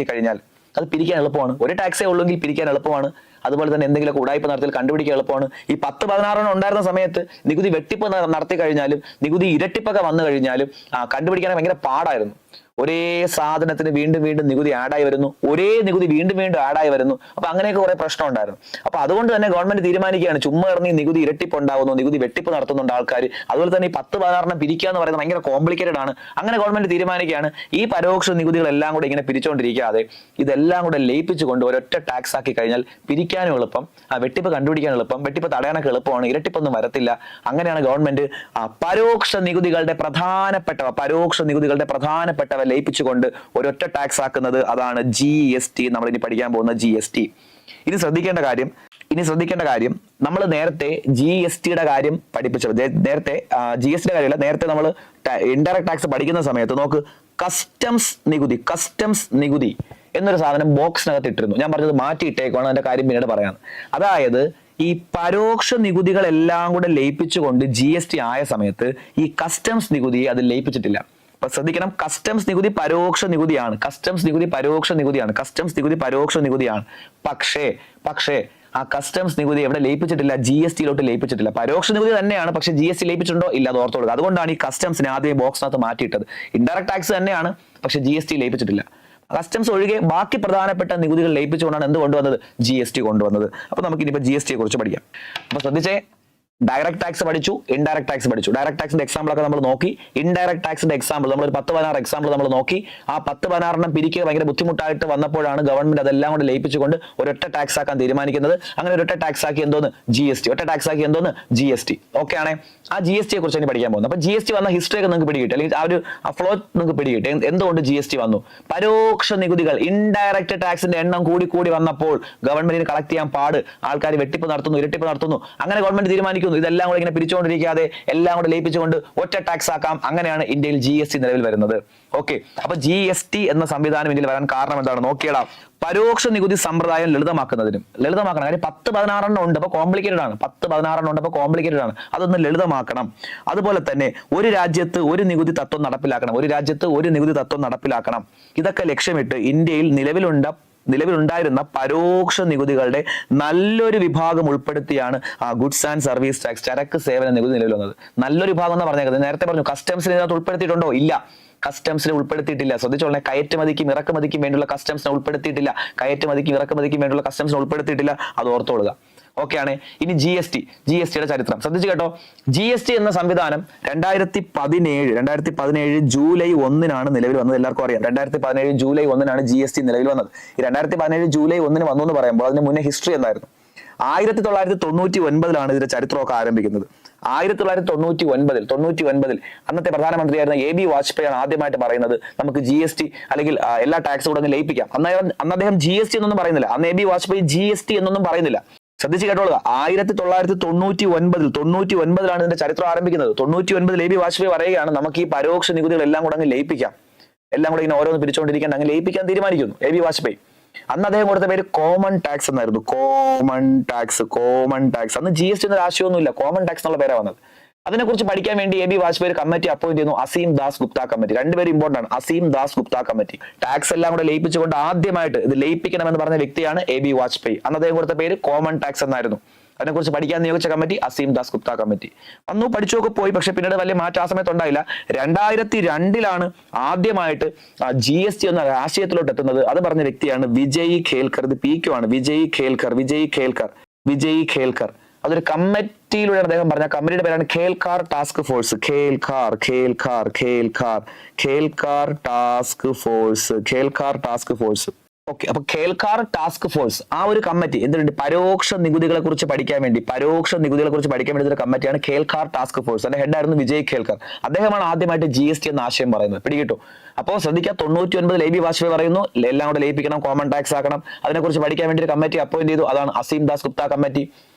കഴിഞ്ഞാൽ, അത് പിരിക്കാൻ എളുപ്പമാണ്. ഒരു ടാക്സേ ഉള്ളെങ്കിൽ പിരിക്കാൻ എളുപ്പമാണ്. അതുപോലെ തന്നെ എന്തെങ്കിലും ഉടായ്പ നടത്തിയാൽ കണ്ടുപിടിക്കാൻ എളുപ്പമാണ്. ഈ 10-16 ഉണ്ടായിരുന്ന സമയത്ത് നികുതി വെട്ടിപ്പ് നടത്തി കഴിഞ്ഞാലും നികുതി ഇരട്ടിപ്പൊക്കെ വന്നു കഴിഞ്ഞാലും കണ്ടുപിടിക്കാൻ ഭയങ്കര പാടായിരുന്നു. ഒരേ സാധനത്തിന് വീണ്ടും വീണ്ടും നികുതി ആഡായി വരുന്നു, ഒരേ നികുതി വീണ്ടും വീണ്ടും ആഡായി വരുന്നു. അപ്പൊ അങ്ങനെയൊക്കെ കുറെ പ്രശ്നം ഉണ്ടായിരുന്നു. അപ്പൊ അതുകൊണ്ട് തന്നെ ഗവൺമെന്റ് തീരുമാനിക്കുകയാണ്, ചുമ്മാ ഇറങ്ങി നികുതി ഇരട്ടിപ്പ് ഉണ്ടാകുന്നു, നികുതി വെട്ടിപ്പ് നടത്തുന്നുണ്ട് ആൾക്കാർ. അതുപോലെ തന്നെ ഈ 10-16 പിരിക്കുക എന്ന് പറയുന്നത് ഭയങ്കര കോംപ്ലിക്കേറ്റഡ് ആണ്. അങ്ങനെ ഗവൺമെന്റ് തീരുമാനിക്കുകയാണ് ഈ പരോക്ഷ നികുതികളെല്ലാം കൂടെ ഇങ്ങനെ പിരിച്ചുകൊണ്ടിരിക്കാതെ ഇതെല്ലാം കൂടെ ലയിപ്പിച്ചുകൊണ്ട് ഒരൊറ്റ ടാക്സ് ആക്കി കഴിഞ്ഞാൽ പിരിക്കാനും എളുപ്പം, വെട്ടിപ്പ് കണ്ടുപിടിക്കാൻ എളുപ്പം, വെട്ടിപ്പ് തടയാനൊക്കെ എളുപ്പമാണ്, ഇരട്ടിപ്പൊന്നും വരത്തില്ല. അങ്ങനെയാണ് ഗവൺമെന്റ് പരോക്ഷ നികുതികളുടെ പ്രധാനപ്പെട്ടവ ലയിപ്പിച്ചുകൊണ്ട് ഒരൊറ്റ ടാക്സ് ആക്കുന്നത്. അതാണ് GST. നമ്മൾ ഇനി പഠിക്കാൻ പോകുന്ന GST. ഇനി ശ്രദ്ധിക്കേണ്ട കാര്യം നമ്മൾ നേരത്തെ GSTയുടെ കാര്യം പഠിപ്പിച്ചത്, നേരത്തെ GSTയുടെ കാര്യമല്ല, നേരത്തെ നമ്മൾ ഇൻഡയറക്ട് ടാക്സ് പഠിക്കുന്ന സമയത്ത് നോക്ക്, കസ്റ്റംസ് നികുതി എന്നൊരു സാധനം ബോക്സിനകത്ത് ഇട്ടിരുന്നു. ഞാൻ പറഞ്ഞത് മാറ്റിയിട്ടേക്കാണ്, അതിന്റെ കാര്യം പിന്നീട് പറയാം. അതായത് ഈ പരോക്ഷ നികുതികളെല്ലാം കൂടെ ലയിപ്പിച്ചുകൊണ്ട് GST ആയ സമയത്ത് ഈ കസ്റ്റംസ് നികുതിയെ അത് ലയിപ്പിച്ചിട്ടില്ല. അപ്പൊ ശ്രദ്ധിക്കണം, കസ്റ്റംസ് നികുതി പരോക്ഷ നികുതിയാണ്. പക്ഷേ ആ കസ്റ്റംസ് നികുതി എവിടെ ലയിപ്പിച്ചിട്ടില്ല? GSTയിലോട്ട് ലയിപ്പിച്ചിട്ടില്ല. പരോക്ഷ നികുതി തന്നെയാണ്, പക്ഷെ GST ലയിപ്പിച്ചിട്ടുണ്ടോ? ഇല്ല, അത് ഓർത്തോളുക. അതുകൊണ്ടാണ് ഈ കസ്റ്റംസിനെ ആദ്യം ബോക്സിനകത്ത് മാറ്റിയിട്ടത്. ഇൻഡയറക്ട് ടാക്സ് തന്നെയാണ്, പക്ഷെ GST ലയിപ്പിച്ചിട്ടില്ല. കസ്റ്റംസ് ഒഴികെ ബാക്കി പ്രധാനപ്പെട്ട നികുതികൾ ലയിപ്പിച്ചുകൊണ്ടാണ് എന്ത് കൊണ്ടുവന്നത്? GST കൊണ്ടുവന്നത്. അപ്പൊ നമുക്ക് ഇനിയിപ്പോ GSTയെ കുറിച്ച് പഠിക്കാം. അപ്പൊ ശ്രദ്ധിച്ചേ, ഡയറക്ട് ടാക്സ് പഠിച്ചു, ഇൻഡയറക്ട് ടാക്സ് പഠിച്ചു. ഡയറക്ട് ടാക്സിന്റെ എക്സാമ്പിൾ ഒക്കെ നമ്മൾ നോക്കി. ഇൻഡയറക്ട് ടാക്സിന്റെ എക്സാമ്പിൾ നമ്മൾ ഒരു 10-16 എക്സാമ്പിൾ നമ്മൾ നോക്കി. ആ 10-16 പിരിക്കുക ഭയങ്കര ബുദ്ധിമുട്ടായിട്ട് വന്നപ്പോഴാണ് ഗവൺമെന്റ് അതെല്ലാം കൂടെ ലയിപ്പിച്ചുകൊണ്ട് ഒരൊറ്റ ടാക്സ് ആക്കാൻ തീരുമാനിക്കുന്നത്. അങ്ങനെ ഒരൊറ്റ ടാക്സ് ആക്കി എന്തോന്ന്? GST. ഒറ്റ ടാക്സ് ആക്കി എന്തോന്ന്? GST. ഓക്കെ ആണേ. ആ GSTയെ കുറിച്ച് ഇനി പഠിക്കാൻ പോകുന്നത്. അപ്പൊ GST വന്ന ഹിസ്റ്ററി ഒക്കെ നിങ്ങൾക്ക് പിടികിട്ടി, അല്ലെങ്കിൽ ആ ഒരു ഫ്ലോ നിങ്ങൾക്ക് പിടികിട്ടി. എന്തുകൊണ്ട് GST വന്നു? പരോക്ഷ നികുതികൾ, ഇൻഡയറക്ട് ടാക്സിന്റെ എണ്ണം കൂടി വന്നപ്പോൾ ഗവൺമെന്റിന് കളക്ട് ചെയ്യാൻ പാട്, ആൾക്കാർ വെട്ടിപ്പ് നടത്തുന്നു, ഇരട്ടിപ്പ് നടത്തുന്നു. അങ്ങനെ ഗവൺമെന്റ് തീരുമാനിക്കുന്നു ഇതെല്ലാം കൂടെ ഇങ്ങനെ പിരിച്ചുകൊണ്ടിരിക്കാതെ എല്ലാം കൂടെ ലയിപ്പിച്ചുകൊണ്ട് ഒറ്റ ടാക്സ് ആക്കാം. അങ്ങനെയാണ് ഇന്ത്യയിൽ GST നിലവിൽ വരുന്നത്. ഓക്കെ, അപ്പൊ GST എന്ന സംവിധാനം ഇന്ത്യയിൽ വരാൻ കാരണം എന്താണ്? നോക്കിയിടാം. പരോക്ഷ നികുതി സമ്പ്രദായം ലളിതമാക്കണം. കാര്യം 10-16 ഉണ്ട്, അപ്പൊ കോംപ്ലിക്കേറ്റഡ് ആണ്. അതൊന്ന് ലളിതമാക്കണം. അതുപോലെ തന്നെ ഒരു രാജ്യത്ത് ഒരു നികുതി തത്വം നടപ്പിലാക്കണം. ഇതൊക്കെ ലക്ഷ്യമിട്ട് ഇന്ത്യയിൽ നിലവിലുണ്ടായിരുന്ന പരോക്ഷ നികുതികളുടെ നല്ലൊരു വിഭാഗം ഉൾപ്പെടുത്തിയാണ് ഗുഡ്സ് ആൻഡ് സർവീസ് ടാക്സ്, ചരക്ക് സേവന നികുതി നിലവിൽ വന്നത്. നല്ലൊരു വിഭാഗം എന്ന് പറഞ്ഞേക്കുന്നത്. നേരത്തെ പറഞ്ഞു കസ്റ്റംസിനെ ഇതിനകത്ത് ഉൾപ്പെടുത്തിയിട്ടുണ്ടോ? ഇല്ല, കസ്റ്റംസിനെ ഉൾപ്പെടുത്തിയിട്ടില്ല. ശ്രദ്ധിച്ചോളെ, കയറ്റുമതിക്കും ഇറക്കുമതിക്കും വേണ്ടിയുള്ള കസ്റ്റംസിനെ ഉൾപ്പെടുത്തിയിട്ടില്ല. അത് ഓർത്തോളുക. ഓക്കെ ആണ്. ഇനി GSTയുടെ ചരിത്രം ശ്രദ്ധിച്ചു കേട്ടോ. GST എന്ന സംവിധാനം 2017 ജൂലൈ 1 നിലവിൽ വന്നത്. എല്ലാവർക്കും അറിയാം, 2017 ജൂലൈ 1 GST നിലവിൽ വന്നത്. ഈ 2017 ജൂലൈ 1 വന്നു എന്ന് പറയുമ്പോൾ അതിന് മുന്നേ ഹിസ്റ്ററി എന്തായിരുന്നു? 1999 ഇതിന്റെ ചരിത്രമൊക്കെ ആരംഭിക്കുന്നത്. 1999 അന്നത്തെ പ്രധാനമന്ത്രിയായിരുന്ന AB വാജ്പേയി ആണ് ആദ്യമായിട്ട് പറയുന്നത് നമുക്ക് GST അല്ലെങ്കിൽ എല്ലാ ടാക്സും കൂടെ ലയിപ്പിക്കാം. അന്ന് അദ്ദേഹം GST എന്നൊന്നും പറയുന്നില്ല. അന്ന് AB വാജ്പേയി GST എന്നൊന്നും പറയുന്നില്ല. ശ്രദ്ധിച്ച് കേട്ടോളുക. 1999 ഇതിന്റെ ചരിത്രം ആരംഭിക്കുന്നത്. 99 AB വാജ്പേയി പറയുകയാണ് നമുക്ക് ഈ പരോക്ഷ നികുതികൾ എല്ലാം കൂടെ അങ്ങ് ലയിപ്പിക്കാം, എല്ലാം കൂടെ ഇങ്ങനെ ഓരോന്ന് പിരിച്ചുകൊണ്ടിരിക്കാൻ അങ്ങ് ലയിപ്പിക്കാൻ തീരുമാനിക്കുന്നു AB വാജ്പേയി. അന്ന് അദ്ദേഹം കൊടുത്ത പേര് കോമൺ ടാക്സ് എന്നായിരുന്നു. Common tax. അന്ന് GST എന്നൊരു ആശയമൊന്നുമില്ല, കോമൺ ടാക്സ് എന്നുള്ള പേരാണ് വന്നത്. അതിനെക്കുറിച്ച് പഠിക്കാൻ വേണ്ടി AB വാജ്പേയി കമ്മിറ്റി അപ്പോയിന്റ് ചെയ്യുന്നു, അസീം ദാസ് ഗുപ്ത കമ്മിറ്റി. രണ്ടുപേരും ഇമ്പോർട്ടന്റ് ആണ്, അസീം ദാസ് ഗുപ്ത കമ്മിറ്റി. ടാക്സ് എല്ലാം കൂടെ ലയിപ്പിച്ചുകൊണ്ട് ആദ്യമായിട്ട് ഇത് ലയിപ്പിക്കണമെന്ന് പറഞ്ഞ വ്യക്തിയാണ് AB വാജ്പേയി. അന്ന് അദ്ദേഹം കൊടുത്ത പേര് കോമൺ ടാക്സ് എന്നായിരുന്നു. അതിനെക്കുറിച്ച് പഠിക്കാൻ നിയോഗിച്ച കമ്മിറ്റി അസീം ദാസ് ഗുപ്ത കമ്മിറ്റി. വന്നു, പഠിച്ചൊക്കെ പോയി. പക്ഷെ പിന്നീട് വലിയ മാറ്റം ആ സമയത്ത് ഉണ്ടായില്ല. 2002 ആദ്യമായിട്ട് GST എന്ന ആശയത്തിലോട്ട് എത്തുന്നത്. അത് പറഞ്ഞ വ്യക്തിയാണ് വിജയ് ഖേൽക്കർ. ഇത് PQ ആണ്. വിജയ് ഖേൽക്കർ. അതൊരു കമ്മിറ്റിയിലൂടെ അദ്ദേഹം പറഞ്ഞ കമ്മിറ്റിയുടെ പേരാണ് Kelkar task force. Task force. Okay, അപ്പൊ ഖേൽക്കാർ ടാസ്ക് ഫോഴ്സ് ആ ഒരു കമ്മിറ്റി എന്തുണ്ട്? പരോക്ഷ നികുതികളെ കുറിച്ച് പഠിക്കാൻ വേണ്ടി ഒരു കമ്മിറ്റിയാണ് ഖേൽക്കാർ ടാസ്ക് ഫോഴ്സ്. അതിന്റെ ഹെഡായിരുന്നു വിജയ് ഖേൽക്കർ. അദ്ദേഹമാണ് ആദ്യമായിട്ട് GST എന്ന ആശയം പറയുന്നത്. പിടികിട്ടു? അപ്പോൾ ശ്രദ്ധിക്കുക, 99 AB വാജ്പേയി പറയുന്നു എല്ലാം കൂടെ ലയിപ്പിക്കണം, കോമൺ ടാക്സ് ആക്കണം. അതിനെക്കുറിച്ച് പഠിക്കാൻ വേണ്ടി ഒരു കമ്മിറ്റി അപ്പോയിന്റ് ചെയ്തു. അതാണ് അസീം ദാസ് ഗുപ്ത കമ്മിറ്റി.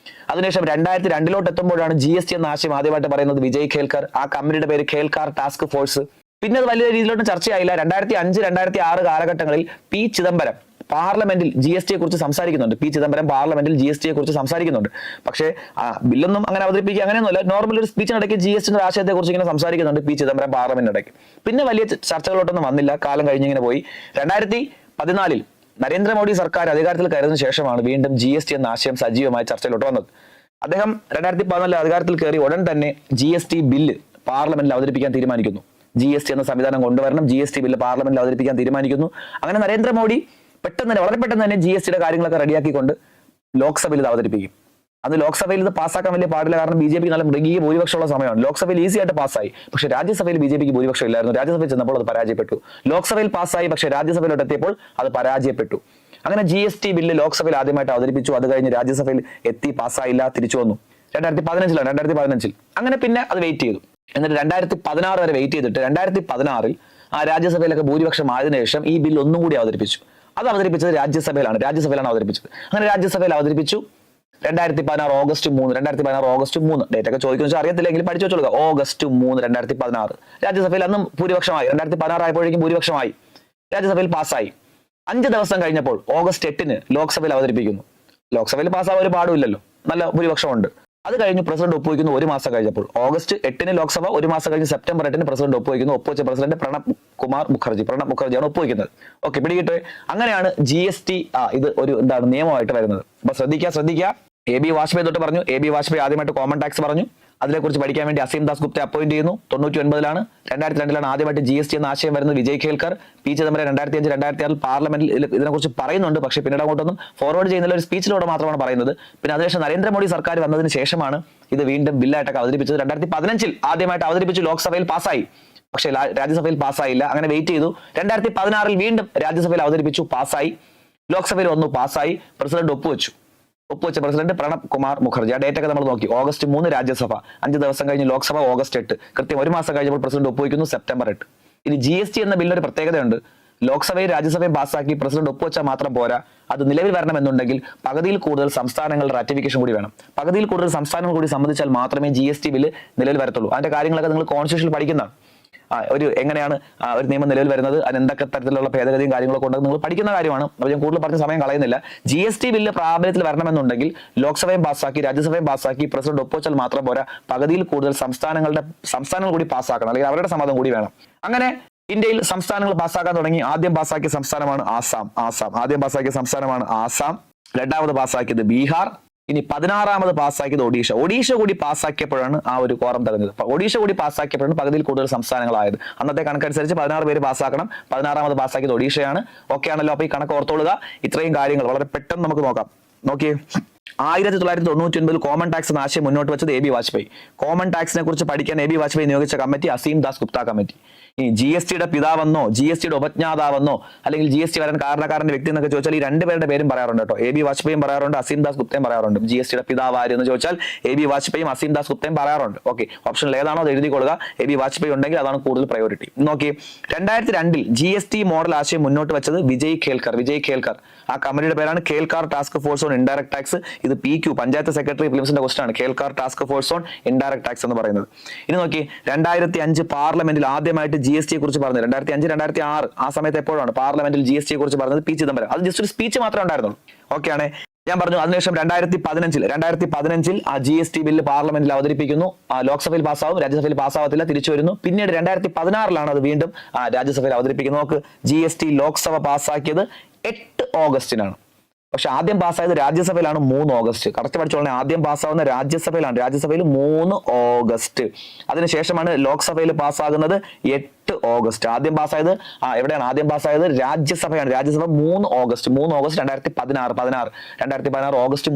അതിനുശേഷം 2002 എത്തുമ്പോഴാണ് GST എന്ന ആശയം ആദ്യമായിട്ട് പറയുന്നത് വിജയ് ഖേൽക്കർ. ആ കമ്മിറ്റിയുടെ പേര് ഖേൽക്കാർ ടാസ്ക് ഫോഴ്സ്. പിന്നെ അത് വലിയ രീതിയിലോട്ട് ചർച്ചയായില്ല. 2005-2006 കാലഘട്ടങ്ങളിൽ P. ചിദംബരം പാർലമെന്റിൽ GSTയെ കുറിച്ച് സംസാരിക്കുന്നുണ്ട്. പക്ഷേ ബില്ലൊന്നും അങ്ങനെ അവതരിപ്പിക്കുക അങ്ങനെയൊന്നുമല്ല. നോർമൽ ഒരു സ്പീച്ചിനിടയ്ക്ക് GST ആശയത്തെ കുറിച്ച് ഇങ്ങനെ സംസാരിക്കുന്നുണ്ട് P. ചിദംബരം പാർലമെന്റിനിടയ്ക്ക്. പിന്നെ വലിയ ചർച്ചകളോട്ടൊന്നും വന്നില്ല, കാലം കഴിഞ്ഞിങ്ങനെ പോയി. 2014 നരേന്ദ്രമോദി സർക്കാർ അധികാരത്തിൽ കയറിയതിനു ശേഷമാണ് വീണ്ടും GST എന്ന ആശയം സജീവമായി ചർച്ചയിലോട്ട് വന്നത്. അദ്ദേഹം 2014 അധികാരത്തിൽ കയറി ഉടൻ തന്നെ GST ബില്ല് പാർലമെന്റിൽ അവതരിപ്പിക്കാൻ തീരുമാനിക്കുന്നു. GST എന്ന സംവിധാനം കൊണ്ടുവരണം, GST ബില്ല് പാർലമെന്റിൽ അവതരിപ്പിക്കാൻ തീരുമാനിക്കുന്നു. അങ്ങനെ നരേന്ദ്രമോദി വളരെ പെട്ടെന്ന് തന്നെ GSTയുടെ കാര്യങ്ങളൊക്കെ റെഡിയാക്കിക്കൊണ്ട് ലോക്സഭയിൽ ഇത് അവതരിപ്പിക്കും. അത് ലോക്സഭയിൽ ഇത് പാസ്സാക്കാൻ വലിയ പാടില്ല, കാരണം BJP നല്ല മൃഗീയ ഭൂരിപക്ഷമുള്ള സമയമാണ്. ലോക്സഭയിൽ ഈസി ആയിട്ട് പാസ്സായി, പക്ഷേ രാജ്യസഭയിൽ BJPക്ക് ഭൂരിപക്ഷം ഇല്ലായിരുന്നു. രാജ്യസഭയിൽ ചെന്നപ്പോൾ അത് പരാജയപ്പെട്ടു. ലോക്സഭയിൽ പാസ്സായി, പക്ഷേ രാജ്യസഭയിലോട്ട് എത്തിയപ്പോൾ അത് പരാജയപ്പെട്ടു. അങ്ങനെ GST ബില്ല് ലോക്സഭയിൽ ആദ്യമായിട്ട് അവതരിപ്പിച്ചു. അത് കഴിഞ്ഞ് രാജ്യസഭയിൽ എത്തി, പാസ്സായില്ല, തിരിച്ചു വന്നു. 2015 അങ്ങനെ പിന്നെ അത് വെയിറ്റ് ചെയ്തു. എന്നിട്ട് 2016 വരെ വെയിറ്റ് ചെയ്തിട്ട് 2016 ആ രാജ്യസഭയിലൊക്കെ ഭൂരിപക്ഷം ആയതിനു ശേഷം ഈ ബില്ല് ഒന്നും കൂടി അവതരിപ്പിച്ചു. അത് അവതരിപ്പിച്ചത് രാജ്യസഭയിലാണ് അവതരിപ്പിച്ചത്. അങ്ങനെ രാജ്യസഭയിൽ അവതരിപ്പിച്ചു. 2016 ഓഗസ്റ്റ് 3 ഡേറ്റ് ഒക്കെ ചോദിക്കുന്ന അറിയത്തില്ലെങ്കിൽ പഠിച്ചു വെച്ചോളുക. ഓഗസ്റ്റ് 3 2016 രാജ്യസഭയിൽ അന്നും ഭൂരിപക്ഷമായി. 2016 ആയപ്പോഴേക്കും ഭൂരിപക്ഷമായി, രാജ്യസഭയിൽ പാസ്സായി. 5 ദിവസം കഴിഞ്ഞപ്പോൾ ഓഗസ്റ്റ് 8 ലോക്സഭയിൽ അവതരിപ്പിക്കുന്നു. ലോക്സഭയിൽ പാസ്സാവാൻ ഒരു പാടുമില്ലല്ലോ, നല്ല ഭൂരിപക്ഷമുണ്ട്. അത് കഴിഞ്ഞ് പ്രസിഡന്റ് ഒപ്പുവയ്ക്കുന്നു 1 മാസം കഴിഞ്ഞപ്പോൾ. ഓഗസ്റ്റ് 8 ലോക്സഭ, 1 മാസം കഴിഞ്ഞ് സെപ്റ്റംബർ 8 പ്രസിഡന്റ് ഒപ്പുവയ്ക്കുന്നു. ഒപ്പുവെച്ച പ്രസിഡന്റ് പ്രണബ് മുഖർജിയാണ് ഒപ്പുവയ്ക്കുന്നത്. ഓക്കെ, പിടികിട്ടെ. അങ്ങനെയാണ് GST ഇത് ഒരു നിയമമായിട്ട് വരുന്നത്. അപ്പൊ ശ്രദ്ധിക്കുക. AB വാജ്പേയി തൊട്ട് പറഞ്ഞു. AB വാജ്പേയി ആദ്യമായിട്ട് കോമൺ ടാക്സ് പറഞ്ഞു. അതിനെക്കുറിച്ച് പഠിക്കാൻ വേണ്ടി അസീം ദാസ് ഗുപ്ത അപ്പോയിന്റ് ചെയ്യുന്നു. 99 2002 ആദ്യമായിട്ട് GST എന്ന ആശയം വരുന്നത്. വിജയ് ഖേൽക്കർ, P ചിദംബരം 2005 2006 പാർലമെന്റിൽ ഇതിനെക്കുറിച്ച് പറയുന്നുണ്ട്. പക്ഷേ പിന്നീട് അങ്ങോട്ടൊന്നും ഫോർവേഡ് ചെയ്യുന്നില്ല, ഒരു സ്പീച്ചിലൂടെ മാത്രമാണ് പറയുന്നത്. പിന്നെ അതിനുശേഷം നരേന്ദ്രമോദി സർക്കാർ വന്നതിന് ശേഷമാണ് ഇത് വീണ്ടും ബില്ലായിട്ടൊക്കെ അവതരിപ്പിച്ചത്. 2015 ആദ്യമായിട്ട് അവതരിപ്പിച്ചു, ലോക്സഭയിൽ പാസ്സായി, പക്ഷേ രാജ്യസഭയിൽ പാസ്സായില്ല. അങ്ങനെ വെയിറ്റ് ചെയ്തു. 2016 വീണ്ടും രാജ്യസഭയിൽ അവതരിപ്പിച്ചു, പാസ്സായി. ലോക്സഭയിൽ വന്നു, പാസ്സായി. പ്രസിഡന്റ് ഒപ്പുവെച്ച പ്രസിഡന്റ് പ്രണബ് കുമാർ മുഖർജി. ആ ഡേറ്റ് ഒക്കെ നമ്മൾ നോക്കി. ഓഗസ്റ്റ് 3 രാജ്യസഭ, 5 ദിവസം കഴിഞ്ഞ് ലോക്സഭ ഓഗസ്റ്റ് 8, കൃത്യം 1 മാസം കഴിഞ്ഞപ്പോൾ പ്രസിഡന്റ് ഒപ്പുവയ്ക്കുന്നു സെപ്റ്റംബർ 8. ഇനി GST എന്ന ബില്ലൊരു പ്രത്യേകതയുണ്ട്. ലോക്സഭയും രാജ്യസഭയും പാസ്സാക്കി പ്രസിഡന്റ് ഒപ്പുവെച്ചാൽ മാത്രം പോരാ, അത് നിലവിൽ വരണമെന്നുണ്ടെങ്കിൽ പകുതിയിൽ കൂടുതൽ സംസ്ഥാനങ്ങളുടെ റാറ്റിഫിക്കേഷൻ കൂടി വേണം. പകുതിയിൽ കൂടുതൽ സംസ്ഥാനങ്ങൾ കൂടി സമ്മതിച്ചാൽ മാത്രമേ GST ബില്ല് നിലവിൽ വരത്തുള്ളൂ. അതിന്റെ കാര്യങ്ങളൊക്കെ നിങ്ങൾ കോൺസ്റ്റിറ്റ്യൂഷനിൽ പഠിക്കുന്നതാണ്. എങ്ങനെയാണ് ഒരു നിയമം നിലവിൽ വരുന്നത്, അതിന് എന്തൊക്കെ തരത്തിലുള്ള ഭേദഗതിയും കാര്യങ്ങളൊക്കെ ഉണ്ടെന്ന് നിങ്ങൾ പഠിക്കുന്ന കാര്യമാണ്. അപ്പോൾ ഞാൻ കൂടുതൽ പറഞ്ഞ സമയം കളയുന്നില്ല. GST ബില്ല് പ്രാബല്യത്തിൽ വരണമെന്നുണ്ടെങ്കിൽ ലോക്സഭയും പാസ്സാക്കി രാജ്യസഭയും പാസ്സാക്കി പ്രസിഡന്റ് ഒപ്പുവെച്ചാൽ മാത്രം പോരാ, പകുതിയിൽ കൂടുതൽ സംസ്ഥാനങ്ങൾ കൂടി പാസ്സാക്കണം, അല്ലെങ്കിൽ അവരുടെ സമ്മതം കൂടി വേണം. അങ്ങനെ ഇന്ത്യയിൽ സംസ്ഥാനങ്ങൾ പാസ്സാക്കാൻ തുടങ്ങി. ആദ്യം പാസ്സാക്കിയ സംസ്ഥാനമാണ് ആസാം. രണ്ടാമത് പാസ്സാക്കിയത് ബീഹാർ. ഇനി 16ാമത് പാസ്സാക്കിയത് ഒഡീഷ കൂടി പാസ്സാക്കിയപ്പോഴാണ് ആ ഒരു കോറം തടഞ്ഞത്. ഒഡീഷ കൂടി പാസ്സാക്കിയപ്പോഴാണ് പകുതിയിൽ കൂടുതൽ സംസ്ഥാനങ്ങളായത്. അന്നത്തെ കണക്കനുസരിച്ച് 16 പേര് പാസ്സാക്കണം. 16ാമത് പാസ്സാക്കിയത് ഒഡീഷയാണ്. ഓക്കെ ആണല്ലോ? അപ്പൊ ഈ കണക്ക് ഓർത്തോളുക. ഇത്രയും കാര്യങ്ങൾ വളരെ പെട്ടെന്ന് നമുക്ക് നോക്കാം. നോക്കിയേ, 1999 കോമൺ ടാക്സ് എന്ന ആശയം മുന്നോട്ട് വെച്ചത് AB വാജ്പേയി. കോമൺ ടാക്സിനെ കുറിച്ച് പഠിക്കാൻ AB വാജ്പേയി നിയോഗിച്ച കമ്മിറ്റി അസീം ദാസ് ഗുപ്ത കമ്മിറ്റി. ഈ GSTയുടെ പിതാവെന്നോ GSTയുടെ ഉപജ്ഞാതാവെന്നോ അല്ലെങ്കിൽ GST വരാൻ കാരണക്കാരന്റെ വ്യക്തി എന്നൊക്കെ ചോദിച്ചാൽ ഈ രണ്ടുപേരുടെ പേരും പറയാറുണ്ട് കേട്ടോ. AB വാജ്പേയും പറയാറുണ്ട്, അസീം ദാസ് ഗുപ്തയും പറയാറുണ്ട്. GSTയുടെ പിതാവ് ആര് എന്ന് ചോദിച്ചാൽ AB വാജ്പേയും അസീം ദാസ് ഗുപ്തയും പറയാറുണ്ട്. ഓക്കെ, ഓപ്ഷനിൽ ഏതാണോ അത് എഴുതിക്കൊള്ളുക. AB വാജ്പേയി ഉണ്ടെങ്കിൽ അതാണ് കൂടുതൽ പ്രയോറിറ്റി. നോക്കി, 2002 GST മോഡൽ ആശയം മുന്നോട്ട് വെച്ചത് വിജയ് ഖേൽക്കർ. ആ കമ്മിറ്റിയുടെ പേരാണ് Khelkar task force on indirect tax. ഇത് PQ പഞ്ചായത്ത് സെക്രട്ടറി ഫിലിംസിന്റെ ക്വസ്റ്റൻ ആണ്. Khelkar task force on indirect tax എന്ന് പറയുന്നത്. ഇനി നോക്കി, 2005 പാർലമെന്റിൽ ആദ്യമായിട്ട് GST കുറിച്ച് പറഞ്ഞത് 2005 2006 ആ സമയത്ത് എപ്പോഴാണ് പാർലമെന്റിൽ GST കുറിച്ച് പറഞ്ഞത്? P ചിദംബരം. അത് ജസ്റ്റ് ഒരു സ്പീച്ച് മാത്രമേ ഉണ്ടായിരുന്നുള്ളൂ. ഓക്കെ ആണ്, ഞാൻ പറഞ്ഞു. അതിനുശേഷം 2015 ആ GST ബില്ല് പാർലമെന്റിൽ അവതരിപ്പിക്കുന്നു. ലോക്സഭയിൽ പാസ്സാവും, രാജ്യസഭയിൽ പാസ്സാവത്തില്ല, തിരിച്ചു വരുന്നു. പിന്നീട് 2016 അത് വീണ്ടും രാജ്യസഭയിൽ അവതരിപ്പിക്കുന്നു. നോക്ക്, GST ലോക്സഭ പാസ്സാക്കിയത് 8 ഓഗസ്റ്റിനാണ്. പക്ഷെ ആദ്യം പാസ്സായത് രാജ്യസഭയിലാണ് 3 ഓഗസ്റ്റ്. കറക്റ്റ് പഠിച്ചോളെ, ആദ്യം പാസ്സാവുന്ന രാജ്യസഭയിൽ 3 ഓഗസ്റ്റ്. അതിനുശേഷമാണ് ലോക്സഭയിൽ പാസ്സാകുന്നത് 8 ഓഗസ്റ്റ്. ആദ്യം പാസ്സായത് എവിടെയാണ്? ആദ്യം പാസ്സായത് രാജ്യസഭയാണ്. Rajya Sabha 3 August 2016 August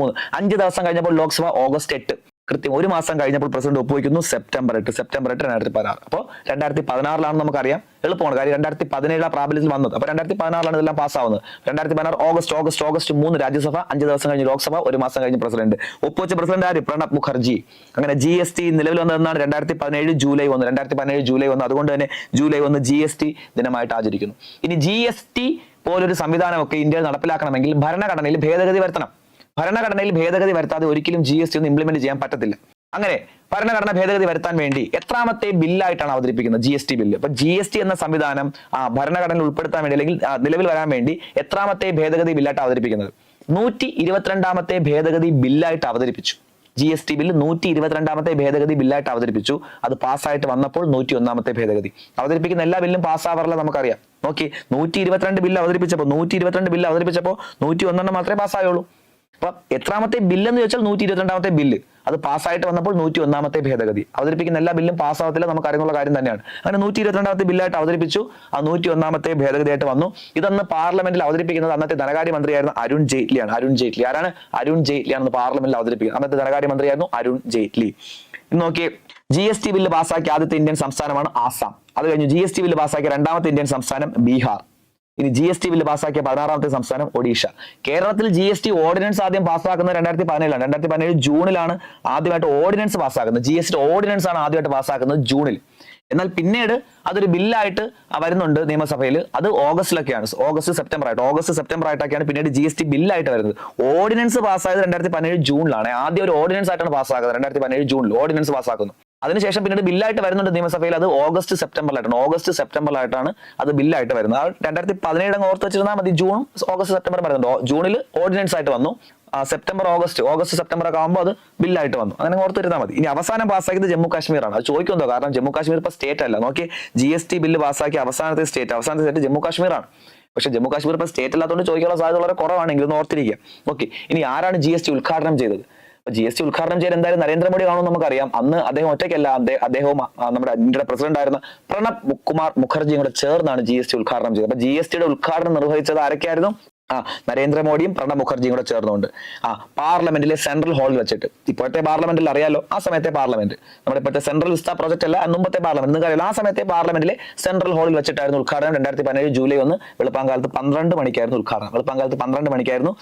3. 5 ദിവസം കഴിഞ്ഞപ്പോൾ ലോക്സഭ ഓഗസ്റ്റ് 8. കൃത്യം 1 മാസം കഴിഞ്ഞപ്പോൾ പ്രസിഡന്റ് ഒപ്പുവയ്ക്കുന്നു സെപ്റ്റംബർ 8 2016. അപ്പോൾ 2016 നമുക്കറിയാം, എളുപ്പമാണ് കാര്യം. 2017 പ്രാബല്യത്തിൽ വന്നത്. അപ്പോൾ 2016 ഇതെല്ലാം പാസ്സാവുന്നത്. 2016 ഓഗസ്റ്റ് 3 രാജ്യസഭ, 5 ദിവസം കഴിഞ്ഞ് ലോക്സഭ, 1 മാസം കഴിഞ്ഞ് പ്രസിഡന്റ്. ഒപ്പുവെച്ച പ്രസിഡന്റ് ആര്? പ്രണബ് മുഖർജി. അങ്ങനെ GST നിലവിൽ വന്നതെന്നാണ് 2017 ജൂലൈ 1. അതുകൊണ്ട് തന്നെ ജൂലൈ 1 GST ദിനമായിട്ട് ആചരിക്കുന്നു. ഇനി GST പോലൊരു സംവിധാനമൊക്കെ ഇന്ത്യയിൽ നടപ്പിലാക്കണമെങ്കിൽ ഭരണഘടനയിൽ ഭേദഗതി വരുത്തണം. ഭരണഘടനയിൽ ഭേദഗതി വരുത്താതെ ഒരിക്കലും GST ഒന്നും ഇംപ്ലിമെന്റ് ചെയ്യാൻ പറ്റത്തില്ല. അങ്ങനെ ഭരണഘടന ഭേദഗതി വരുത്താൻ വേണ്ടി എത്രാമത്തെ ബില്ലായിട്ടാണ് അവതരിപ്പിക്കുന്നത്? GST bill. അപ്പൊ GST എന്ന സംവിധാനം ഭരണഘടനയിൽ ഉൾപ്പെടുത്താൻ വേണ്ടി അല്ലെങ്കിൽ നിലവിൽ വരാൻ വേണ്ടി എത്രാമത്തെ ഭേദഗതി ബില്ലായിട്ട് അവതരിപ്പിക്കുന്നത്? 122ാമത്തെ ഭേദഗതി ബില്ലായിട്ട് അവതരിപ്പിച്ചു. GST ബില്ല് 122ാമത്തെ ഭേദഗതി ബില്ലായിട്ട് അവതരിപ്പിച്ചു. അത് പാസ്സായിട്ട് വന്നപ്പോൾ 101ാമത്തെ ഭേദഗതി. അവതരിപ്പിക്കുന്ന എല്ലാ ബില്ലും പാസ്സാവാറില്ല നമുക്കറിയാം. നോക്കി 122 ബില്ല് അവതരിപ്പിച്ചപ്പോൾ 101 മാത്രമേ പാസ്സായുള്ളൂ. അപ്പൊ എത്രാമത്തെ ബില്ലെന്ന് ചോദിച്ചാൽ 122ാമത്തെ ബില്ല്. അത് പാസ്സായിട്ട് വന്നപ്പോൾ 101ാമത്തെ ഭേദഗതി. അവതരിപ്പിക്കുന്ന എല്ലാ ബില്ലും പാസ്സാവത്തില്ല, നമുക്ക് അറിയുന്ന കാര്യം തന്നെയാണ്. അങ്ങനെ 122ാമത്തെ ബില്ലായിട്ട് അവതരിപ്പിച്ചു. ആ 101ാമത്തെ ഭേദഗതിയായിട്ട് വന്നു. ഇതന്ന് പാർലമെന്റിൽ അവതരിപ്പിക്കുന്നത് അന്നത്തെ ധനകാര്യമന്ത്രിയായിരുന്ന അരുൺ ജെയ്റ്റ്ലിയാണ്. അരുൺ ജെയ്റ്റ്ലി ആരാണ്? അരുൺ ജെയ്റ്റ്ലിയാണ് പാർലമെന്റിൽ അവതരിപ്പിക്കുന്നത്. അന്നത്തെ ധനകാര്യമന്ത്രിയായിരുന്നു അരുൺ ജെയ്റ്റ്ലി. ഇന്ന് നോക്കിയേ, GST ബില്ല് പാസ്സാക്കിയ ആദ്യത്തെ ഇന്ത്യൻ സംസ്ഥാനമാണ് ആസാം. അത് കഴിഞ്ഞ് GST ബില്ല് പാസ്സാക്കിയ രണ്ടാമത്തെ ഇന്ത്യൻ സംസ്ഥാനം ബീഹാർ. ഇനി GST ബില്ല് പാസ്സാക്കിയ 16ാമത്തെ സംസ്ഥാനം ഒഡീഷ. കേരളത്തിൽ GST ഓർഡിനൻസ് ആദ്യം പാസ്സാക്കുന്നത് 2017 2017 ജൂണിലാണ് ആദ്യമായിട്ട് ഓർഡിനൻസ് പാസ്സാക്കുന്നത്. GST ഓർഡിനൻസ് ആണ് ആദ്യമായിട്ട് പാസ്സാക്കുന്നത് ജൂണിൽ. എന്നാൽ പിന്നീട് അതൊരു ബില്ലായിട്ട് വരുന്നുണ്ട് നിയമസഭയിൽ. അത് ഓഗസ്റ്റിലൊക്കെയാണ്, ഓഗസ്റ്റ് സെപ്റ്റംബർ ആയിട്ടൊക്കെയാണ് പിന്നീട് GST ബില്ലായിട്ട് വരുന്നത്. ഓർഡിനൻസ് പാസ്സായത് 2017 ജൂണിലാണ്. ആദ്യം ഒരു ഓർഡിനൻസ് ആയിട്ടാണ് പാസ്സാക്കുന്നത് 2017 ജൂണിൽ ഓർഡിനൻസ് പാസ്സാക്കുന്നു. അതിനുശേഷം പിന്നീട് ബില്ലായിട്ട് വരുന്നുണ്ട് നിയമസഭയിൽ. അത് ഓഗസ്റ്റ് സെപ്റ്റംബറിലായിട്ടാണ് അത് ബില്ലായിട്ട് വരുന്നത്. 2017 ഓർത്ത് വെച്ചിരുന്നാൽ മതി. ജൂൺ ഓഗസ്റ്റ് സെപ്റ്റംബർ വരുന്നുണ്ട്. ജൂണിൽ ഓർഡിനൻസ് ആയിട്ട് വന്നു. സെപ്റ്റംബർ ഓഗസ്റ്റ് സെപ്റ്റംബർ ഒക്കെ ആകുമ്പോൾ അത് ബില്ലായിട്ട് വന്നു. അങ്ങനെ ഓർത്ത് വരുന്നാൽ മതി. ഇനി അവസാനം പാസ്സാക്കിയത് ജമ്മു കാശ്മീരാണ്. അത് ചോദിക്കുന്നതോ, കാരണം ജമ്മു കാശ്മീർ ഇപ്പൊ സ്റ്റേറ്റ് അല്ല. നോക്കി, GST ബില്ല് പാസ്സാക്കിയ അവസാനത്തെ സ്റ്റേറ്റ് ജമ്മു കാശ്മീരാണ്. പക്ഷെ ജമ്മു കാശ്മീർ ഇപ്പൊ സ്റ്റേറ്റ് അല്ലാത്തതുകൊണ്ട് ചോദിക്കാനുള്ള സാധ്യത വളരെ കുറവാണെങ്കിൽ ഒന്ന് ഓർത്തിരിക്കുക. ഓക്കെ, ഇനി ആരാണ് GST ഉദ്ഘാടനം ചെയ്തത്? GST ഉദ്ഘാടനം ചെയ്യാൻ എന്തായാലും നരേന്ദ്രമോദി കാണുമെന്ന് നമുക്കറിയാം. അന്ന് അദ്ദേഹം ഒറ്റയ്ക്കല്ല, അദ്ദേഹവും നമ്മുടെ ഇന്ത്യയുടെ പ്രസിഡന്റ് ആയിരുന്ന പ്രണബ് കുമാർ മുഖർജിയും കൂടെ ചേർന്നാണ് GST ഉദ്ഘാടനം ചെയ്തത്. അപ്പൊ GSTയുടെ ഉദ്ഘാടനം നിർവഹിച്ചത് ആരൊക്കെയായിരുന്നു? നരേന്ദ്രമോദിയും പ്രണബ് മുഖർജിയും കൂടെ ചേർന്നുകൊണ്ട് പാർലമെന്റിലെ സെൻട്രൽ ഹാളിൽ വെച്ചിട്ട്. ഇപ്പോഴത്തെ പാർലമെന്റിൽ അറിയാലോ, ആ സമയത്തെ പാർലമെന്റ് നമ്മുടെ ഇപ്പോഴത്തെ സെൻട്രൽ വിസ്ത പ്രോജക്ട് അല്ല, മുമ്പത്തെ പാർലമെന്റ് നിങ്ങൾക്കറിയാലോ, ആ സമയത്തെ പാർലമെന്റിലെ സെൻട്രൽ ഹാളിൽ വെച്ചിട്ടായിരുന്നു ഉദ്ഘാടനം. 2017 ജൂലൈ 1 വെളുപ്പാങ്കാലത്ത് 12 മണിക്കായിരുന്നു ഉദ്ഘാടനം. വെളുപ്പാങ്കാലത്ത് 12 മണിക്കായിരുന്നു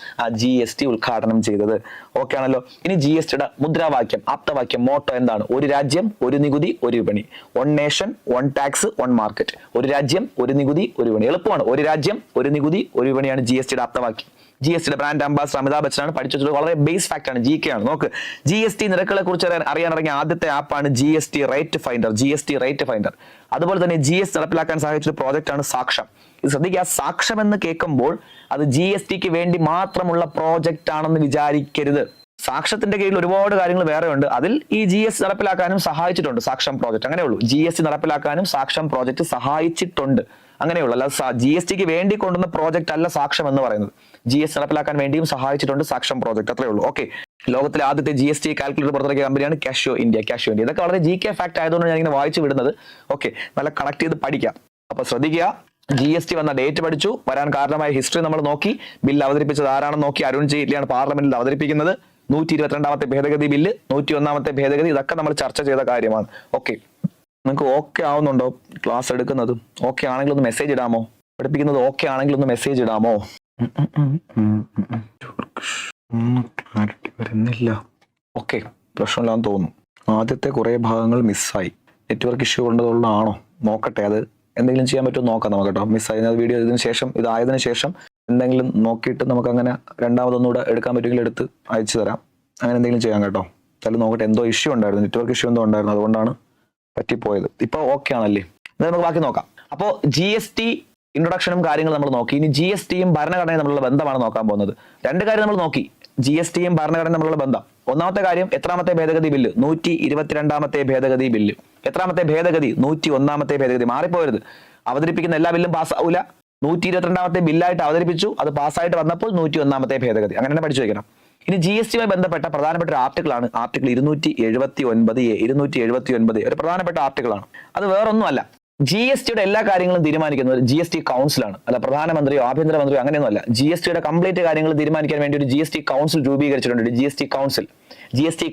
GST ഉദ്ഘാടനം ചെയ്തത്. ഓക്കെ ആണല്ലോ. ഇനി GSTയുടെ മുദ്രാവാക്യം, ആപ്തവാക്യം, മോട്ടോ എന്താണ്? ഒരു രാജ്യം, ഒരു നികുതി, ഒരു വിപണി. One nation, one tax, one market. ഒരു രാജ്യം, ഒരു നികുതി, ഒരു വിപണി. എളുപ്പമാണ്. ഒരു രാജ്യം, ഒരു നികുതി, ഒരു വിപണിയാണ് GSTയുടെ ആപ്തവാക്യം. GSTയുടെ ബ്രാൻഡ് അംബാസിഡർ അമിതാഭ് ബച്ചനാണ്. പഠിച്ചു വളരെ ബേസ് ഫാക്ട് ആണ്, GK ആണ്. നോക്ക്, GST നിരക്കുകളെ കുറിച്ച് അറിയാനിറങ്ങിയ ആദ്യത്തെ ആപ്പാണ് GST റേറ്റ് ഫൈൻഡർ. അതുപോലെ തന്നെ GST നടപ്പിലാക്കാൻ സഹായിച്ചൊരു പ്രോജക്റ്റ് ആണ് സാക്ഷം. ഇത് ശ്രദ്ധിക്കുക, സാക്ഷം എന്ന് കേൾക്കുമ്പോൾ അത് GSTക്ക് വേണ്ടി മാത്രമുള്ള പ്രോജക്റ്റ് ആണെന്ന് വിചാരിക്കരുത്. സാക്ഷത്തിന്റെ കീഴിൽ ഒരുപാട് കാര്യങ്ങൾ വേറെ ഉണ്ട്. അതിൽ ഈ GST നടപ്പിലാക്കാനും സഹായിച്ചിട്ടുണ്ട് സാക്ഷം പ്രോജക്റ്റ്. അങ്ങനെയുള്ളൂ. GST നടപ്പിലാക്കാനും സാക്ഷം പ്രോജക്റ്റ് സഹായിച്ചിട്ടുണ്ട്, അങ്ങനെയുള്ളൂ. അല്ല GSTക്ക് വേണ്ടി കൊണ്ടുവന്ന പ്രോജക്റ്റ് അല്ല സാക്ഷം എന്ന് പറയുന്നത്. GST നടപ്പിലാക്കാൻ വേണ്ടിയും സഹായിച്ചിട്ടുണ്ട് സാക്ഷം പ്രോജക്റ്റ്, അത്രേ ഉള്ളൂ. ഓക്കെ, ലോകത്തിലെ ആദ്യത്തെ GST കാൽക്കുലേറ്റർ പുറത്തിറക്കിയ കമ്പനിയാണ് കാഷ്യോ ഇന്ത്യ. ഇതൊക്കെ വളരെ GK ഫാക്ട് ആയതുകൊണ്ട് ഞാൻ ഇങ്ങനെ വായിച്ചു വിടുന്നത്. ഓക്കെ, നല്ല കണക്ട് ചെയ്ത് പഠിക്കാം. അപ്പൊ ശ്രദ്ധിക്കുക, GST വന്ന ഡേറ്റ് പഠിച്ചു, വരാൻ കാരണമായ ഹിസ്റ്ററി നമ്മൾ നോക്കി, ബില്ല് അവതരിപ്പിച്ചത് ആരാണെന്ന് നോക്കി. അരുൺ ജെയ്റ്റ്ലിയാണ് പാർലമെന്റിൽ അവതരിപ്പിക്കുന്നത്. 122ാമത്തെ ഭേദഗതി ബില്ല്, 101ാമത്തെ ഭേദഗതി, ഇതൊക്കെ നമ്മൾ ചർച്ച ചെയ്ത കാര്യമാണ്. ഓക്കെ, നിങ്ങൾക്ക് ഓക്കെ ആവുന്നുണ്ടോ? ക്ലാസ് എടുക്കുന്നത് ഓക്കെ ആണെങ്കിൽ ഒന്ന് മെസ്സേജ് ഇടാമോ? പഠിപ്പിക്കുന്നത് ഓക്കെ ആണെങ്കിൽ ഒന്ന് മെസ്സേജ് ഇടാമോ? വരുന്നില്ല. ഓക്കെ, പ്രശ്നമില്ലാന്ന് തോന്നുന്നു. ആദ്യത്തെ കുറെ ഭാഗങ്ങൾ മിസ്സായി. നെറ്റ്വർക്ക് ഇഷ്യൂ ഉള്ളതാണോ നോക്കട്ടെ. അത് എന്തെങ്കിലും ചെയ്യാൻ പറ്റുമോ നോക്കാം നമുക്ക് കേട്ടോ. മിസ്സായി വീഡിയോ ഇതായതിനു ശേഷം എന്തെങ്കിലും നോക്കിയിട്ട് നമുക്ക് അങ്ങനെ രണ്ടാമതൊന്നുകൂടെ എടുക്കാൻ പറ്റുമെങ്കിൽ എടുത്ത് അയച്ചു തരാം. അങ്ങനെ എന്തെങ്കിലും ചെയ്യാം കേട്ടോ. എന്തായാലും നോക്കട്ടെ. എന്തോ ഇഷ്യൂ ഉണ്ടായിരുന്നു, നെറ്റ്വർക്ക് ഇഷ്യൂ എന്തോ ഉണ്ടായിരുന്നു, അതുകൊണ്ടാണ് പറ്റിപ്പോയത്. ഇപ്പൊ ഓക്കെ ആണല്ലേ? എന്നാൽ നമുക്ക് ബാക്കി നോക്കാം. അപ്പോൾ GST ഇൻട്രൊഡക്ഷനും കാര്യങ്ങളും നമ്മൾ നോക്കി. ഇനി GSTയും ഭരണഘടനയും തമ്മിലുള്ള ബന്ധമാണ് നോക്കാൻ പോകുന്നത്. രണ്ട് കാര്യം നമ്മൾ നോക്കി, GSTയും ഭരണഘടനയും തമ്മിലുള്ള ബന്ധം. ഒന്നാമത്തെ കാര്യം, എത്രാമത്തെ ഭേദഗതി ബില്ല്? 122ാമത്തെ ഭേദഗതി ബില്ല്. എത്രാമത്തെ ഭേദഗതി? 101ാമത്തെ ഭേദഗതി. മാറിപ്പോയത്. അവതരിപ്പിക്കുന്ന എല്ലാ ബില്ലും പാസ്സാവൂല. 122ാമത്തെ ബില്ലായിട്ട് അവതരിപ്പിച്ചു, അത് പാസ്സായിട്ട് വന്നപ്പോൾ 101ാമത്തെ ഭേദഗതി. അങ്ങനെ തന്നെ പഠിച്ചു വെക്കണം. ഇനി GSTയുമായി ബന്ധപ്പെട്ട പ്രധാനപ്പെട്ട ഒരു ആർട്ടിക്കിളാണ് ആർട്ടിക്കിൾ 279A. ഒരു പ്രധാനപ്പെട്ട ആർട്ടിക്കിളാണ്. അത് വേറൊന്നുമല്ല, GSTയുടെ എല്ലാ കാര്യങ്ങളും തീരുമാനിക്കുന്നത് GST കൗൺസിലാണ്. അല്ല പ്രധാനമന്ത്രിയോ ആഭ്യന്തരമന്ത്രിയോ അങ്ങനെയൊന്നുമല്ല. GSTയുടെ കംപ്ലീറ്റ് കാര്യങ്ങൾ തീരുമാനിക്കാൻ വേണ്ടി ഒരു GST കൗൺസിൽ രൂപീകരിച്ചിട്ടുണ്ട്. GST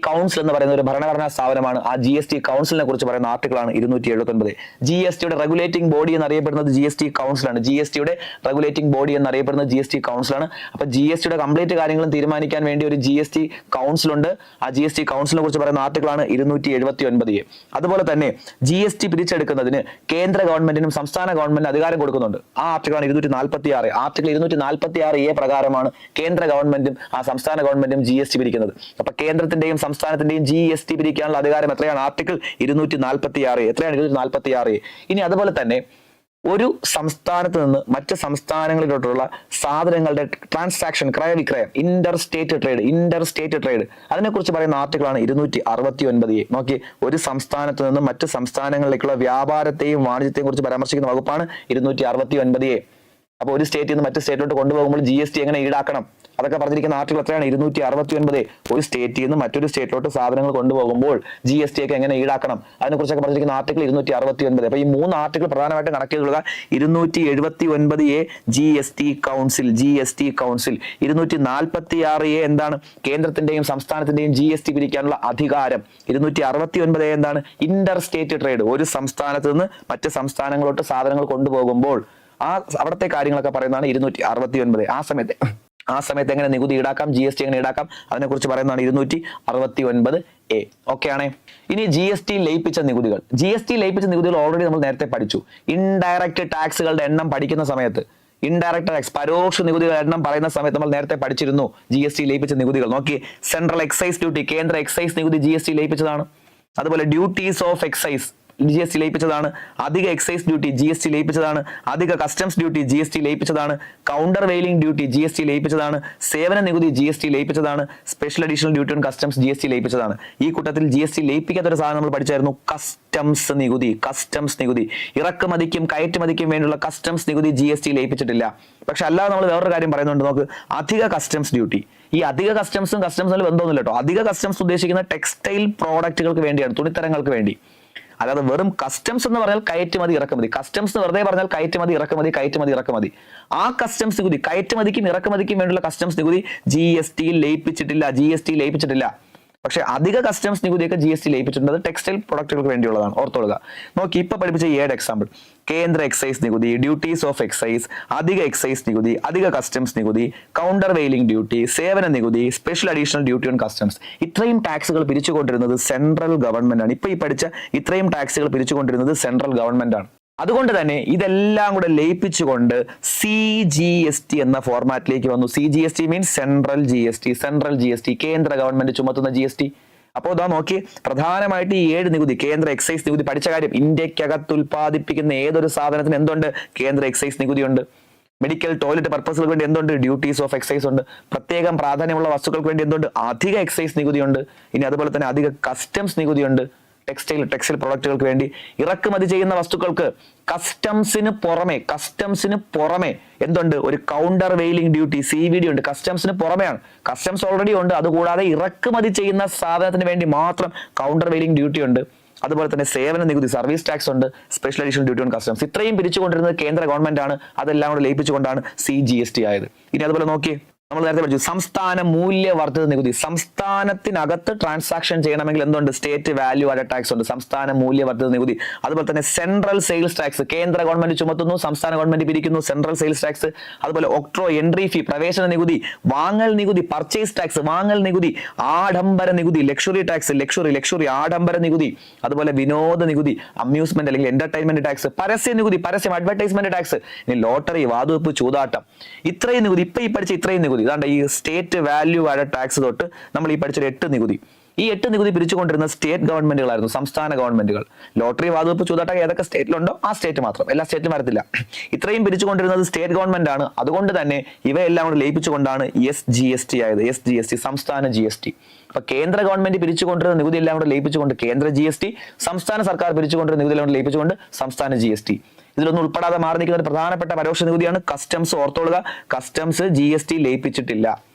കൗൺസിൽ എന്ന് പറയുന്ന ഒരു ഭരണഘടനാ സ്ഥാപനമാണ്. ആ GST കൗൺസിലിനെ കുറിച്ച് പറയുന്ന ആർട്ടിക്കിളാണ് 279. GSTയുടെ റെഗുലേറ്റിംഗ് ബോഡി എന്നറിയപ്പെടുന്നത് GST കൗൺസിലാണ്. അപ്പൊ GSTയുടെ കംപ്ലീറ്റ് കാര്യങ്ങളും തീരുമാനിക്കാൻ വേണ്ടി ഒരു GST കൗൺസിൽ ഉണ്ട്. ആ GST കൗൺസിലിനെ കുറിച്ച് പറയുന്ന ആർട്ടിക്കിളാണ് 279A. അതുപോലെ തന്നെ GST പിരിച്ചെടുക്കുന്നതിന് കേന്ദ്ര ഗവൺമെന്റിനും സംസ്ഥാന ഗവൺമെന്റിനും അധികാരം കൊടുക്കുന്നുണ്ട്. ആ ആർട്ടിക്കിളാണ് 246. ആർട്ടിക്കിൾ 246A പ്രകാരമാണ് കേന്ദ്ര ഗവൺമെന്റും സംസ്ഥാന ഗവൺമെന്റും GST പിരിക്കുന്നത്. അപ്പൊ കേന്ദ്രത്തിന്റെയും സംസ്ഥാനത്തിന്റെയും GST പിരിക്കാനുള്ള അധികാരം എത്രയാണ്? ആർട്ടിക്കിൾ 246. എത്രയാണ്? 246. ഇനി അതുപോലെ തന്നെ ഒരു സംസ്ഥാനത്ത് നിന്ന് മറ്റ് സംസ്ഥാനങ്ങളിലോട്ടുള്ള സാധനങ്ങളുടെ ട്രാൻസാക്ഷൻ, ക്രയവിക്രയം, ഇന്റർ സ്റ്റേറ്റ് ട്രേഡ് അതിനെക്കുറിച്ച് പറയുന്ന ആർട്ടിക്കിളാണ് 269A. നോക്കി, ഒരു സംസ്ഥാനത്ത് നിന്ന് മറ്റ് സംസ്ഥാനങ്ങളിലേക്കുള്ള വ്യാപാരത്തെയും വാണിജ്യത്തെയും കുറിച്ച് പരാമർശിക്കുന്ന വകുപ്പാണ് 269A. അപ്പോൾ ഒരു സ്റ്റേറ്റിൽ നിന്ന് മറ്റു സ്റ്റേറ്റിലോട്ട് കൊണ്ടുപോകുമ്പോൾ GST എങ്ങനെ ഈടാക്കണം അതൊക്കെ പറഞ്ഞിരിക്കുന്ന ആർട്ടിക്കിൾ എത്രയാണ്? 269. ഒരു സ്റ്റേറ്റിൽ നിന്ന് മറ്റൊരു സ്റ്റേറ്റിലോട്ട് സാധനങ്ങൾ കൊണ്ടുപോകുമ്പോൾ GST ഒക്കെ എങ്ങനെ ഈടാക്കണം അതിനെക്കുറിച്ചൊക്കെ പറഞ്ഞിരിക്കുന്ന ആർട്ടിക്കിൾ 269. അപ്പൊ ഈ 3 ആർട്ടിക്കിൾ പ്രധാനമായിട്ട് connect ചെയ്തുകൊള്ളുക. 279A GST council. 246A എന്താണ്? കേന്ദ്രത്തിന്റെയും സംസ്ഥാനത്തിന്റെയും GST പിരിക്കാനുള്ള അധികാരം. 269A എന്താണ്? Inter state trade. ഒരു സംസ്ഥാനത്ത് നിന്ന് മറ്റ് സംസ്ഥാനങ്ങളിലോട്ട് സാധനങ്ങൾ കൊണ്ടുപോകുമ്പോൾ അവിടുത്തെ കാര്യങ്ങളൊക്കെ പറയുന്നതാണ് 269. ആ സമയത്ത് എങ്ങനെ നികുതി ഈടാക്കാം, GST എങ്ങനെ ഈടാക്കാം അതിനെക്കുറിച്ച് പറയുന്നതാണ് 269A. ഓക്കെ ആണേ. ഇനി GST ലയിപ്പിച്ച നികുതികൾ ഓൾറെഡി നമ്മൾ നേരത്തെ പഠിച്ചു. ഇൻഡയറക്റ്റ് ടാക്സുകളുടെ എണ്ണം പഠിക്കുന്ന സമയത്ത്, ഇൻഡയറക്റ്റ് ടാക്സ് പരോക്ഷ നികുതികളുടെ എണ്ണം പറയുന്ന സമയത്ത് നമ്മൾ നേരത്തെ പഠിച്ചിരുന്നു GST ലയിപ്പിച്ച നികുതികൾ. നോക്കി, സെൻട്രൽ എക്സൈസ് ഡ്യൂട്ടി, കേന്ദ്ര എക്സൈസ് നികുതി GST ലയിപ്പിച്ചതാണ്. അതുപോലെ ഡ്യൂട്ടീസ് ഓഫ് എക്സൈസ് GST ലയിപ്പിച്ചതാണ്. അധിക എക്സൈസ് ഡ്യൂട്ടി GST ലയിപ്പിച്ചതാണ്. അധിക കസ്റ്റംസ് ഡ്യൂട്ടി GST ലയിപ്പിച്ചതാണ്. കൗണ്ടർ വെയിലിംഗ് ഡ്യൂട്ടി GST ലയിപ്പിച്ചതാണ്. സേവന നികുതി GST ലയിപ്പിച്ചതാണ്. Special additional duty on customs GST ലയിപ്പിച്ചതാണ്. ഈ കൂട്ടത്തിൽ GST ലയിപ്പിക്കാത്ത ഒരു സാധനം നമ്മൾ പഠിച്ചായിരുന്നു, കസ്റ്റംസ് നികുതി. ഇറക്കുമതിക്കും കയറ്റുമതിക്കും വേണ്ടിയുള്ള കസ്റ്റംസ് നികുതി GST ലയിപ്പിച്ചിട്ടില്ല. പക്ഷെ അല്ലാതെ നമ്മൾ വേറൊരു കാര്യം പറയുന്നുണ്ട്. നോക്ക്, അധിക കസ്റ്റംസ് ഡ്യൂട്ടി. ഈ അധിക കസ്റ്റംസും തമ്മിൽ ബന്ധമൊന്നുമില്ല കേട്ടോ. അധിക കസ്റ്റംസ് ഉദ്ദേശിക്കുന്ന ടെക്സ്റ്റൈൽ പ്രോഡക്റ്റുകൾക്ക് വേണ്ടിയാണ്, തുണിത്തരങ്ങൾക്ക് വേണ്ടി. അല്ലാതെ വെറും കസ്റ്റംസ് എന്ന് പറഞ്ഞാൽ കയറ്റുമതി ഇറക്കുമതി. കസ്റ്റംസ് വെറുതെ പറഞ്ഞാൽ കയറ്റുമതി ഇറക്കുമതി. ആ കസ്റ്റംസ് നികുതി, കയറ്റുമതിക്കും ഇറക്കുമതിക്കും വേണ്ടിയുള്ള കസ്റ്റംസ് നികുതി GST ലയിപ്പിച്ചിട്ടില്ല. പക്ഷെ അധിക കസ്റ്റംസ് നികുതിയൊക്കെ GST ലയിപ്പിച്ചിട്ടുണ്ട്. അത് ടെക്സ്റ്റൈൽ പ്രൊഡക്റ്റുകൾക്ക് വേണ്ടിയുള്ളതാണ്, ഓർത്തോളുക. നോക്കി, ഇപ്പൊ പഠിപ്പിച്ച ഏഴ് എക്സാമ്പിൾ: കേന്ദ്ര എക്സൈസ് നികുതി, ഡ്യൂട്ടീസ് ഓഫ് എക്സൈസ്, അധിക എക്സൈസ് നികുതി, അധിക കസ്റ്റംസ് നികുതി, കൗണ്ടർ വെയിലിംഗ് ഡ്യൂട്ടി, സേവന നികുതി, special additional duty on customs. ഇത്രയും ടാക്സുകൾ പിരിച്ചുകൊണ്ടിരുന്നത് സെൻട്രൽ ഗവൺമെന്റ് ആണ്. ഇപ്പൊ ഈ പഠിച്ച ഇത്രയും ടാക്സുകൾ പിരിച്ചുകൊണ്ടിരുന്നത് സെൻട്രൽ ഗവൺമെന്റ് ആണ്. അതുകൊണ്ട് തന്നെ ഇതെല്ലാം കൂടെ ലയിപ്പിച്ചുകൊണ്ട് CGST എന്ന ഫോർമാറ്റിലേക്ക് വന്നു. CGST മീൻസ് സെൻട്രൽ GST, കേന്ദ്ര ഗവൺമെന്റ് ചുമത്തുന്ന GST. അപ്പോൾ ഇതാ നോക്കി, പ്രധാനമായിട്ട് ഈ 7 നികുതി, കേന്ദ്ര എക്സൈസ് നികുതി പഠിച്ച കാര്യം. ഇന്ത്യക്കകത്ത് ഉൽപ്പാദിപ്പിക്കുന്ന ഏതൊരു സാധനത്തിന് എന്തുണ്ട്? കേന്ദ്ര എക്സൈസ് നികുതിയുണ്ട്. മെഡിക്കൽ ടോയ്ലറ്റ് പർപ്പസുകൾക്ക് വേണ്ടി എന്തുണ്ട്? ഡ്യൂട്ടീസ് ഓഫ് എക്സൈസ് ഉണ്ട്. പ്രത്യേകം പ്രാധാന്യമുള്ള വസ്തുക്കൾക്ക് വേണ്ടി എന്തുണ്ട്? അധിക എക്സൈസ് നികുതിയുണ്ട്. ഇനി അതുപോലെ തന്നെ അധിക കസ്റ്റംസ് നികുതിയുണ്ട്. ടെക്സ്റ്റൈൽ പ്രൊഡക്റ്റുകൾക്ക് വേണ്ടി. ഇറക്കുമതി ചെയ്യുന്ന വസ്തുക്കൾക്ക് കസ്റ്റംസിന് പുറമെ എന്തുണ്ട്? ഒരു കൗണ്ടർ വെയിലിംഗ് ഡ്യൂട്ടി, CVD ഉണ്ട്. കസ്റ്റംസിന് പുറമെയാണ്. കസ്റ്റംസ് ഓൾറെഡി ഉണ്ട്. അതുകൂടാതെ ഇറക്കുമതി ചെയ്യുന്ന സാധനത്തിന് വേണ്ടി മാത്രം കൗണ്ടർ വെയിലിംഗ് ഡ്യൂട്ടി ഉണ്ട്. അതുപോലെ തന്നെ സേവന നികുതി, സർവീസ് ടാക്സ് ഉണ്ട്. Special additional duty on customs. ഇത്രയും പിരിച്ചുകൊണ്ടിരുന്നത് കേന്ദ്ര ഗവൺമെന്റ് ആണ്. അതെല്ലാം കൂടെ ലയിപ്പിച്ചുകൊണ്ടാണ് CGST ആയത്. ഇനി അതുപോലെ നോക്കിയേ, നമ്മൾ നേരത്തെ പഠിച്ചു സംസ്ഥാന മൂല്യവർദ്ധിത നികുതി. സംസ്ഥാനത്തിനകത്ത് ട്രാൻസാക്ഷൻ ചെയ്യണമെങ്കിൽ എന്തുണ്ട്? സ്റ്റേറ്റ് വാല്യൂ ആഡഡ് ടാക്സ് ഉണ്ട്, സംസ്ഥാന മൂല്യവർദ്ധിത നികുതി. അതുപോലെ തന്നെ സെൻട്രൽ സെയിൽസ് ടാക്സ്, കേന്ദ്ര ഗവൺമെന്റ് ചുമത്തുന്നു, സംസ്ഥാന ഗവൺമെന്റ് പിരിക്കുന്നു. Central sales tax. അതുപോലെ ഒക്ട്രോ, എൻട്രി ഫീ, പ്രവേശന നികുതി, വാങ്ങൽ നികുതി, പർച്ചേസ് ടാക്സ്, വാങ്ങൽ നികുതി, ആഡംബര നികുതി, ലക്ഷറി ടാക്സ്, ലക്ഷറി ആഡംബര നികുതി. അതുപോലെ വിനോദ നികുതി, അമ്യൂസ്മെന്റ് അല്ലെങ്കിൽ എന്റർടൈൻമെന്റ് ടാക്സ്, പരസ്യ നികുതി, അഡ്വർടൈസ്മെന്റ് ടാക്സ്, ഇനി ലോട്ടറി, വാതുവെപ്പ്, ചൂതാട്ടം. ഇത്രയും നികുതി, ഇപ്പൊ ഈ പഠിച്ച ഇത്രയും നികുതി. ഇതാണ്ട് ഈ സ്റ്റേറ്റ് വാല്യൂ ആഡഡ് ടാക്സ് തൊട്ട് നമ്മൾ ഈ പഠിച്ചൊരു 8 നികുതി. ഈ 8 നികുതി പിരിച്ചുകൊണ്ടിരുന്ന സ്റ്റേറ്റ് ഗവൺമെന്റുകളായിരുന്നു, സംസ്ഥാന ഗവൺമെന്റുകൾ. ലോട്ടറി, വാതുവെപ്പ്, ചൂതാട്ടം ഏതൊക്കെ സ്റ്റേറ്റിലുണ്ടോ ആ സ്റ്റേറ്റ് മാത്രം, എല്ലാ സ്റ്റേറ്റും വരത്തില്ല. ഇത്രയും പിരിച്ചുകൊണ്ടിരുന്നത് സ്റ്റേറ്റ് ഗവൺമെന്റ് ആണ്. അതുകൊണ്ട് തന്നെ ഇവയെല്ലാം കൂടെ ലയിപ്പിച്ചുകൊണ്ടാണ് SGST ആയത്. SGST, സംസ്ഥാന GST. അപ്പൊ കേന്ദ്ര ഗവൺമെന്റ് പിരിച്ചുകൊണ്ടിരുന്ന നികുതി എല്ലാം കൂടെ ലയിപ്പിച്ചുകൊണ്ട് കേന്ദ്ര GST, സംസ്ഥാന സർക്കാർ പിരിച്ചുകൊണ്ടിരുന്ന നികുതി എല്ലാം കൂടെ ലയിപ്പിച്ചുകൊണ്ട് സംസ്ഥാന GST. ഇതിലൊന്നും ഉൾപ്പെടാതെ മാറി നിൽക്കുന്ന ഒരു പ്രധാനപ്പെട്ട പരോക്ഷ നികുതിയാണ് കസ്റ്റംസ്. ഓർത്തോളുക, കസ്റ്റംസ് GST ലയിപ്പിച്ചിട്ടില്ല.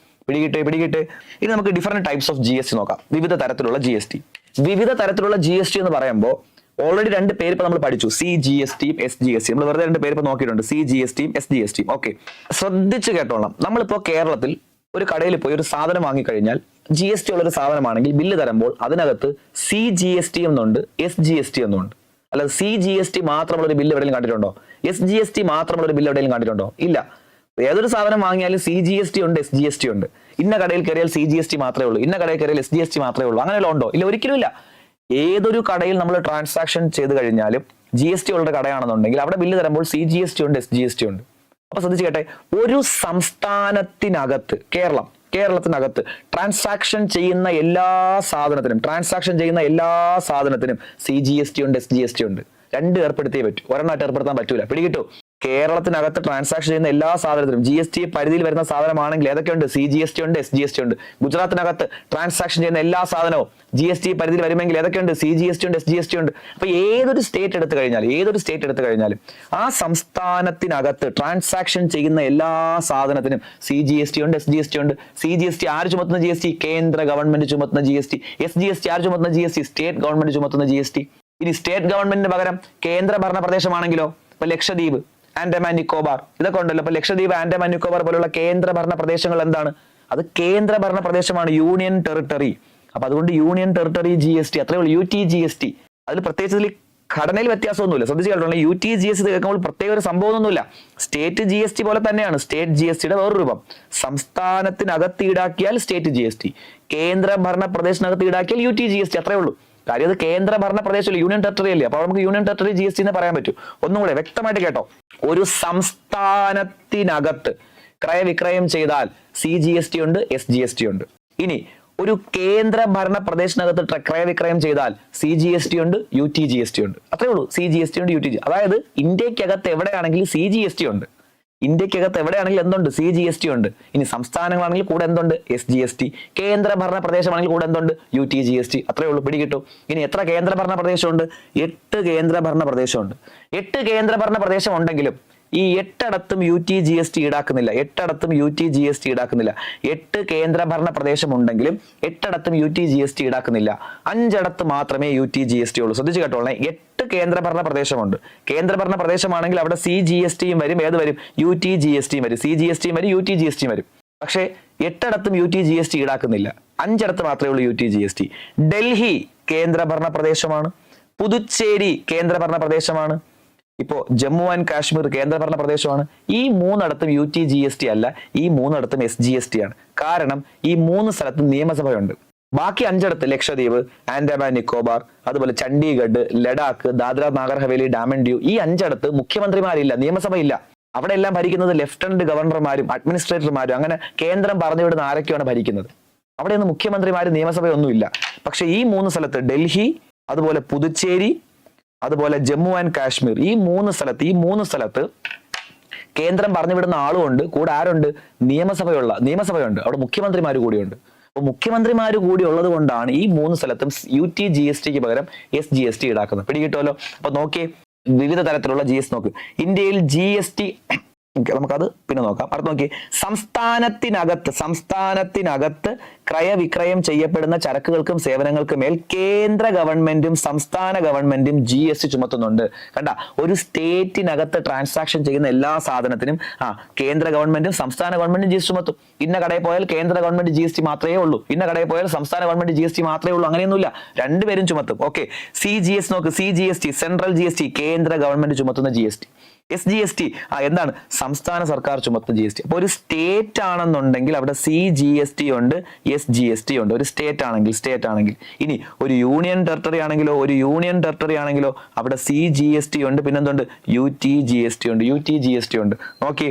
പിടികിട്ടെ. ഇനി നമുക്ക് ഡിഫറെന്റ് ടൈപ്സ് ഓഫ് GST നോക്കാം. വിവിധ തരത്തിലുള്ള GST എന്ന് പറയുമ്പോൾ ഓൾറെഡി 2 പേര് ഇപ്പൊ നമ്മൾ പഠിച്ചു, CGST, SGST. നമ്മൾ വെറുതെ 2 പേര് ഇപ്പൊ നോക്കിയിട്ടുണ്ട്, CGST, SGST. ഓക്കെ, ശ്രദ്ധിച്ച് കേട്ടോളാം. നമ്മളിപ്പോ കേരളത്തിൽ ഒരു കടയിൽ പോയി ഒരു സാധനം വാങ്ങിക്കഴിഞ്ഞാൽ GST ഉള്ളൊരു സാധനമാണെങ്കിൽ ബില്ല് തരുമ്പോൾ അതിനകത്ത് CGST എന്നുണ്ട്, SGST എന്നുണ്ട്. അല്ലാതെ CGST മാത്രമുള്ള ഒരു ബില്ല് എവിടെയും കണ്ടിട്ടുണ്ടോ? SGST മാത്രമുള്ള ഒരു ബില്ല് എവിടെയും കണ്ടിട്ടുണ്ടോ? ഇല്ല. ഏതൊരു സാധനം വാങ്ങിയാലും CGST ഉണ്ട്, SGST ഉണ്ട്. ഇന്ന കടയിൽ കയറിയാൽ CGST മാത്രമേ ഉള്ളൂ, ഇന്ന കടയിൽ കയറിയാൽ SGST മാത്രമേ ഉള്ളൂ. അങ്ങനെയല്ല ഉണ്ടോ? ഇല്ല, ഒരിക്കലും ഇല്ല. ഏതൊരു കടയിൽ നമ്മൾ ട്രാൻസാക്ഷൻ ചെയ്ത് കഴിഞ്ഞാലും GST ഉള്ള കടയാണെന്നുണ്ടെങ്കിൽ അവിടെ ബില്ല് തരുമ്പോൾ CGST ഉണ്ട്, SGST ഉണ്ട്. അപ്പൊ ശ്രദ്ധിച്ച് കേട്ടെ, ഒരു സംസ്ഥാനത്തിനകത്ത്, കേരളത്തിനകത്ത് ട്രാൻസാക്ഷൻ ചെയ്യുന്ന എല്ലാ സാധനത്തിനും CGST ഉണ്ട്, SGST ഉണ്ട്. രണ്ട് ഏർപ്പെടുത്തിയേ പറ്റൂ, ഒരെണ്ണമായിട്ട് ഏർപ്പെടുത്താൻ പറ്റൂല. പിടികിട്ടു? കേരളത്തിനകത്ത് ട്രാൻസാക്ഷൻ ചെയ്യുന്ന എല്ലാ സാധനത്തിനും GST പരിധിയിൽ വരുന്ന സാധനമാണെങ്കിൽ ഏതൊക്കെയുണ്ട്? CGST ഉണ്ട്, SGST ഉണ്ട്. ഗുജറാത്തിനകത്ത് ട്രാൻസാക്ഷൻ ചെയ്യുന്ന എല്ലാ സാധനവും GST പരിധിയിൽ വരുമെങ്കിൽ ഏതൊക്കെയുണ്ട്? CGST ഉണ്ട്, SGST ഉണ്ട്. അപ്പൊ ഏതൊരു സ്റ്റേറ്റ് എടുത്തു കഴിഞ്ഞാലും ആ സംസ്ഥാനത്തിനകത്ത് ട്രാൻസാക്ഷൻ ചെയ്യുന്ന എല്ലാ സാധനത്തിനും CGST ഉണ്ട്, SGST ഉണ്ട്. CGST ആര് ചുമത്തുന്ന GST? കേന്ദ്ര ഗവൺമെന്റ് ചുമത്തുന്ന GST. SGST ആര് ചുമത്തുന്ന GST? സ്റ്റേറ്റ് ഗവൺമെന്റ് ചുമത്തുന്ന GST. ഇനി സ്റ്റേറ്റ് ഗവൺമെന്റിന് പകരം കേന്ദ്ര ഭരണ പ്രദേശമാണെങ്കിലോ? ഇപ്പൊ ലക്ഷദ്വീപ്, ആൻഡമാൻ നിക്കോബാർ ഇതൊക്കെ ഉണ്ടല്ലോ. അപ്പൊ ലക്ഷദ്വീപ്, ആൻഡമാൻ നിക്കോബാർ പോലുള്ള കേന്ദ്ര ഭരണ പ്രദേശങ്ങൾ എന്താണ്? അത് കേന്ദ്ര ഭരണ പ്രദേശമാണ്, യൂണിയൻ ടെറിട്ടറി. അപ്പൊ അതുകൊണ്ട് യൂണിയൻ ടെറിട്ടറി GST അത്രേ ഉള്ളൂ. UTGST അതിൽ പ്രത്യേകിച്ച് ഇതിൽ ഘടനയിൽ വ്യത്യാസമൊന്നുമില്ല. ശ്രദ്ധിച്ചു കേട്ടോ, UTGST കേൾക്കുമ്പോൾ പ്രത്യേക ഒരു സംഭവമൊന്നുമില്ല. സ്റ്റേറ്റ് GST പോലെ തന്നെയാണ്. സ്റ്റേറ്റ് GSTയുടെ വേറൊരു രൂപം. സംസ്ഥാനത്തിനകത്ത് ഈടാക്കിയാൽ സ്റ്റേറ്റ് GST, കേന്ദ്ര ഭരണ പ്രദേശത്തിനകത്ത് ഈടാക്കിയാൽ UTGST അത്രേ ഉള്ളൂ. കാര്യം അത് കേന്ദ്ര ഭരണ പ്രദേശമല്ല, യൂണിയൻ ടെറിട്ടറി അല്ലേ. അപ്പൊ നമുക്ക് യൂണിയൻ ടെറിട്ടറി GST എന്ന് പറയാൻ പറ്റും. ഒന്നും കൂടെ വ്യക്തമായിട്ട് കേട്ടോ, ഒരു സംസ്ഥാനത്തിനകത്ത് ക്രയവിക്രയം ചെയ്താൽ CGST ഉണ്ട്, SGST ഉണ്ട്. ഇനി ഒരു കേന്ദ്ര ഭരണ പ്രദേശത്തിനകത്ത് ക്രയവിക്രയം ചെയ്താൽ CGST ഉണ്ട്, UTGST ഉണ്ട്. അത്രേ ഉള്ളൂ. CGST ഉണ്ട്, UTG. അതായത് ഇന്ത്യക്കകത്ത് എവിടെയാണെങ്കിലും CGST ഉണ്ട്. ഇന്ത്യക്കകത്ത് എവിടെയാണെങ്കിലും എന്തുണ്ട്? CGST ഉണ്ട്. ഇനി സംസ്ഥാനങ്ങളാണെങ്കിൽ കൂടെ എന്തുണ്ട്? SGST. കേന്ദ്ര ഭരണ പ്രദേശമാണെങ്കിൽ കൂടെ എന്തുണ്ട്? UTGST. അത്രേ ഉള്ളൂ. പിടികിട്ടു? ഇനി എത്ര കേന്ദ്ര ഭരണ പ്രദേശമുണ്ട്? 8 കേന്ദ്ര ഭരണ പ്രദേശമുണ്ട്. 8 കേന്ദ്ര ഭരണ പ്രദേശം ഉണ്ടെങ്കിലും ഈ 8 UTGST ഈടാക്കുന്നില്ല. 8 UTGST ഈടാക്കുന്നില്ല. 8 കേന്ദ്ര ഭരണ പ്രദേശം ഉണ്ടെങ്കിലും 8 UTGST ഈടാക്കുന്നില്ല. 5 മാത്രമേ UTGST ഉള്ളൂ. ശ്രദ്ധിച്ചു കേട്ടോളേ, 8 കേന്ദ്ര ഭരണ പ്രദേശമുണ്ട്. കേന്ദ്ര ഭരണ പ്രദേശമാണെങ്കിൽ അവിടെ CGSTയും വരും, ഏത് വരും? UTGSTയും വരും. CGSTയും വരും, UTGSTയും വരും. പക്ഷേ 8 UTGST ഈടാക്കുന്നില്ല. 5 മാത്രമേ ഉള്ളൂ UTGST. ഡൽഹി കേന്ദ്ര ഭരണ പ്രദേശമാണ്. പുതുച്ചേരി കേന്ദ്ര ഭരണ പ്രദേശമാണ്. ഇപ്പോ ജമ്മു ആൻഡ് കാശ്മീർ കേന്ദ്രഭരണ പ്രദേശമാണ്. ഈ 3 UTGST അല്ല, ഈ 3 SGST ആണ്. കാരണം ഈ 3 സ്ഥലത്തും നിയമസഭയുണ്ട്. ബാക്കി 5 ലക്ഷദ്വീപ്, ആൻഡമാൻ നിക്കോബാർ, അതുപോലെ ചണ്ഡീഗഡ്, ലഡാക്ക്, ദാദ്ര നാഗർ ഹവേലി, ഡാമൻ ഡ്യൂ, ഈ 5 മുഖ്യമന്ത്രിമാരില്ല, നിയമസഭയില്ല. അവിടെ എല്ലാം ഭരിക്കുന്നത് ലെഫ്റ്റനന്റ് ഗവർണർമാരും അഡ്മിനിസ്ട്രേറ്റർമാരും, അങ്ങനെ കേന്ദ്രം പറഞ്ഞുവിടുന്ന ആരൊക്കെയാണ് ഭരിക്കുന്നത്. അവിടെയൊന്നും മുഖ്യമന്ത്രിമാരും നിയമസഭയൊന്നുമില്ല. പക്ഷെ ഈ 3 സ്ഥലത്ത് ഡൽഹി, അതുപോലെ പുതുച്ചേരി, അതുപോലെ ജമ്മു ആൻഡ് കാശ്മീർ, ഈ 3 സ്ഥലത്ത് കേന്ദ്രം പറഞ്ഞുവിടുന്ന ആളുമുണ്ട്, കൂടെ ആരുണ്ട്? നിയമസഭയുണ്ട്. അവിടെ മുഖ്യമന്ത്രിമാർ കൂടിയുണ്ട്. അപ്പൊ മുഖ്യമന്ത്രിമാർ കൂടി ഉള്ളത് കൊണ്ടാണ് ഈ 3 സ്ഥലത്തും UTGSTക്ക് പകരം SGST ഈടാക്കുന്നത്. പിടികിട്ടുമല്ലോ? അപ്പൊ നോക്കിയേ, വിവിധ തരത്തിലുള്ള GST നോക്ക്. ഇന്ത്യയിൽ GST നമുക്കത് പിന്നെ നോക്കാം. അടുത്ത് നോക്കി, സംസ്ഥാനത്തിനകത്ത് ക്രയവിക്രയം ചെയ്യപ്പെടുന്ന ചരക്കുകൾക്കും സേവനങ്ങൾക്കും മേൽ കേന്ദ്ര ഗവൺമെന്റും സംസ്ഥാന ഗവൺമെന്റും GST ചുമത്തുന്നുണ്ട്. കണ്ട, ഒരു സ്റ്റേറ്റിനകത്ത് ട്രാൻസാക്ഷൻ ചെയ്യുന്ന എല്ലാ സാധനത്തിനും കേന്ദ്ര ഗവൺമെന്റും സംസ്ഥാന ഗവൺമെന്റും GST ചുമത്തും. ഇന്ന കടയിൽ പോയാൽ കേന്ദ്ര ഗവൺമെന്റ് GST മാത്രമേ ഉള്ളൂ, ഇന്ന കടയിൽ പോയാൽ സംസ്ഥാന ഗവൺമെന്റ് GST മാത്രമേ ഉള്ളൂ, അങ്ങനെയൊന്നുമില്ല. രണ്ടുപേരും ചുമത്തും. ഓക്കെ, CGS നോക്ക്, CGST സെൻട്രൽ GST, കേന്ദ്ര ഗവൺമെന്റ് ചുമത്തുന്ന GST. SGST എന്താണ്? സംസ്ഥാന സർക്കാർ ചുമത്തുന്ന GST. അപ്പൊ ഒരു സ്റ്റേറ്റ് ആണെന്നുണ്ടെങ്കിൽ അവിടെ CGST ഉണ്ട്, SGST ഉണ്ട്. ഒരു സ്റ്റേറ്റ് ആണെങ്കിൽ ഇനി ഒരു യൂണിയൻ ടെറിട്ടറി ആണെങ്കിലോ അവിടെ CGST ഉണ്ട്, പിന്നെന്തുണ്ട്? UTGST ഉണ്ട്. നോക്കി,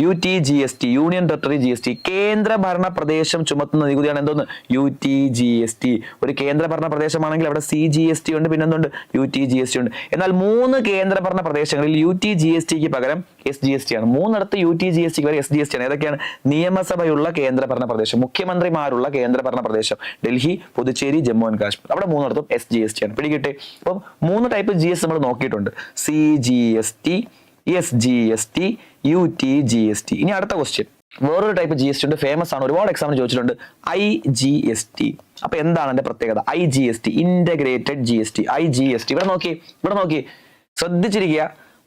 UTGST യൂണിയൻ ടെറിട്ടറി GST. കേന്ദ്ര ഭരണ പ്രദേശം ചുമത്തുന്ന നികുതിയാണ് എന്തോന്ന്? UTGST. ഒരു കേന്ദ്ര ഭരണ പ്രദേശമാണെങ്കിൽ അവിടെ CGST ഉണ്ട്, പിന്നെന്തുണ്ട്? UTGST ഉണ്ട്. എന്നാൽ 3 കേന്ദ്ര ഭരണ പ്രദേശങ്ങളിൽ UTGSTക്ക് പകരം SGST ആണ്. 3 UTGSTക്ക് പകരം SGST ആണ്. ഏതൊക്കെയാണ്? നിയമസഭയുള്ള കേന്ദ്ര ഭരണ പ്രദേശം, മുഖ്യമന്ത്രിമാരുള്ള കേന്ദ്ര ഭരണ പ്രദേശം, ഡൽഹി, പുതുച്ചേരി, ജമ്മു ആൻഡ് കാശ്മീർ. അവിടെ 3 SGST ആണ്. പിടികിട്ടെ? അപ്പം 3 ടൈപ്പ് GST നമ്മൾ നോക്കിയിട്ടുണ്ട്: CGST, SGST, UTGST. ഇനി അടുത്ത ക്വസ്റ്റ്യൻ, വേറൊരു ടൈപ്പ് GST ഉണ്ട്, ഫേമസ് ആണ്, ഒരുപാട് എക്സാമിന് ചോദിച്ചിട്ടുണ്ട്. IGST. അപ്പൊ എന്താണ് എന്റെ പ്രത്യേകത? IGST, integrated GST. IGST ഇവിടെ നോക്കി ശ്രദ്ധിച്ചിരിക്കുക.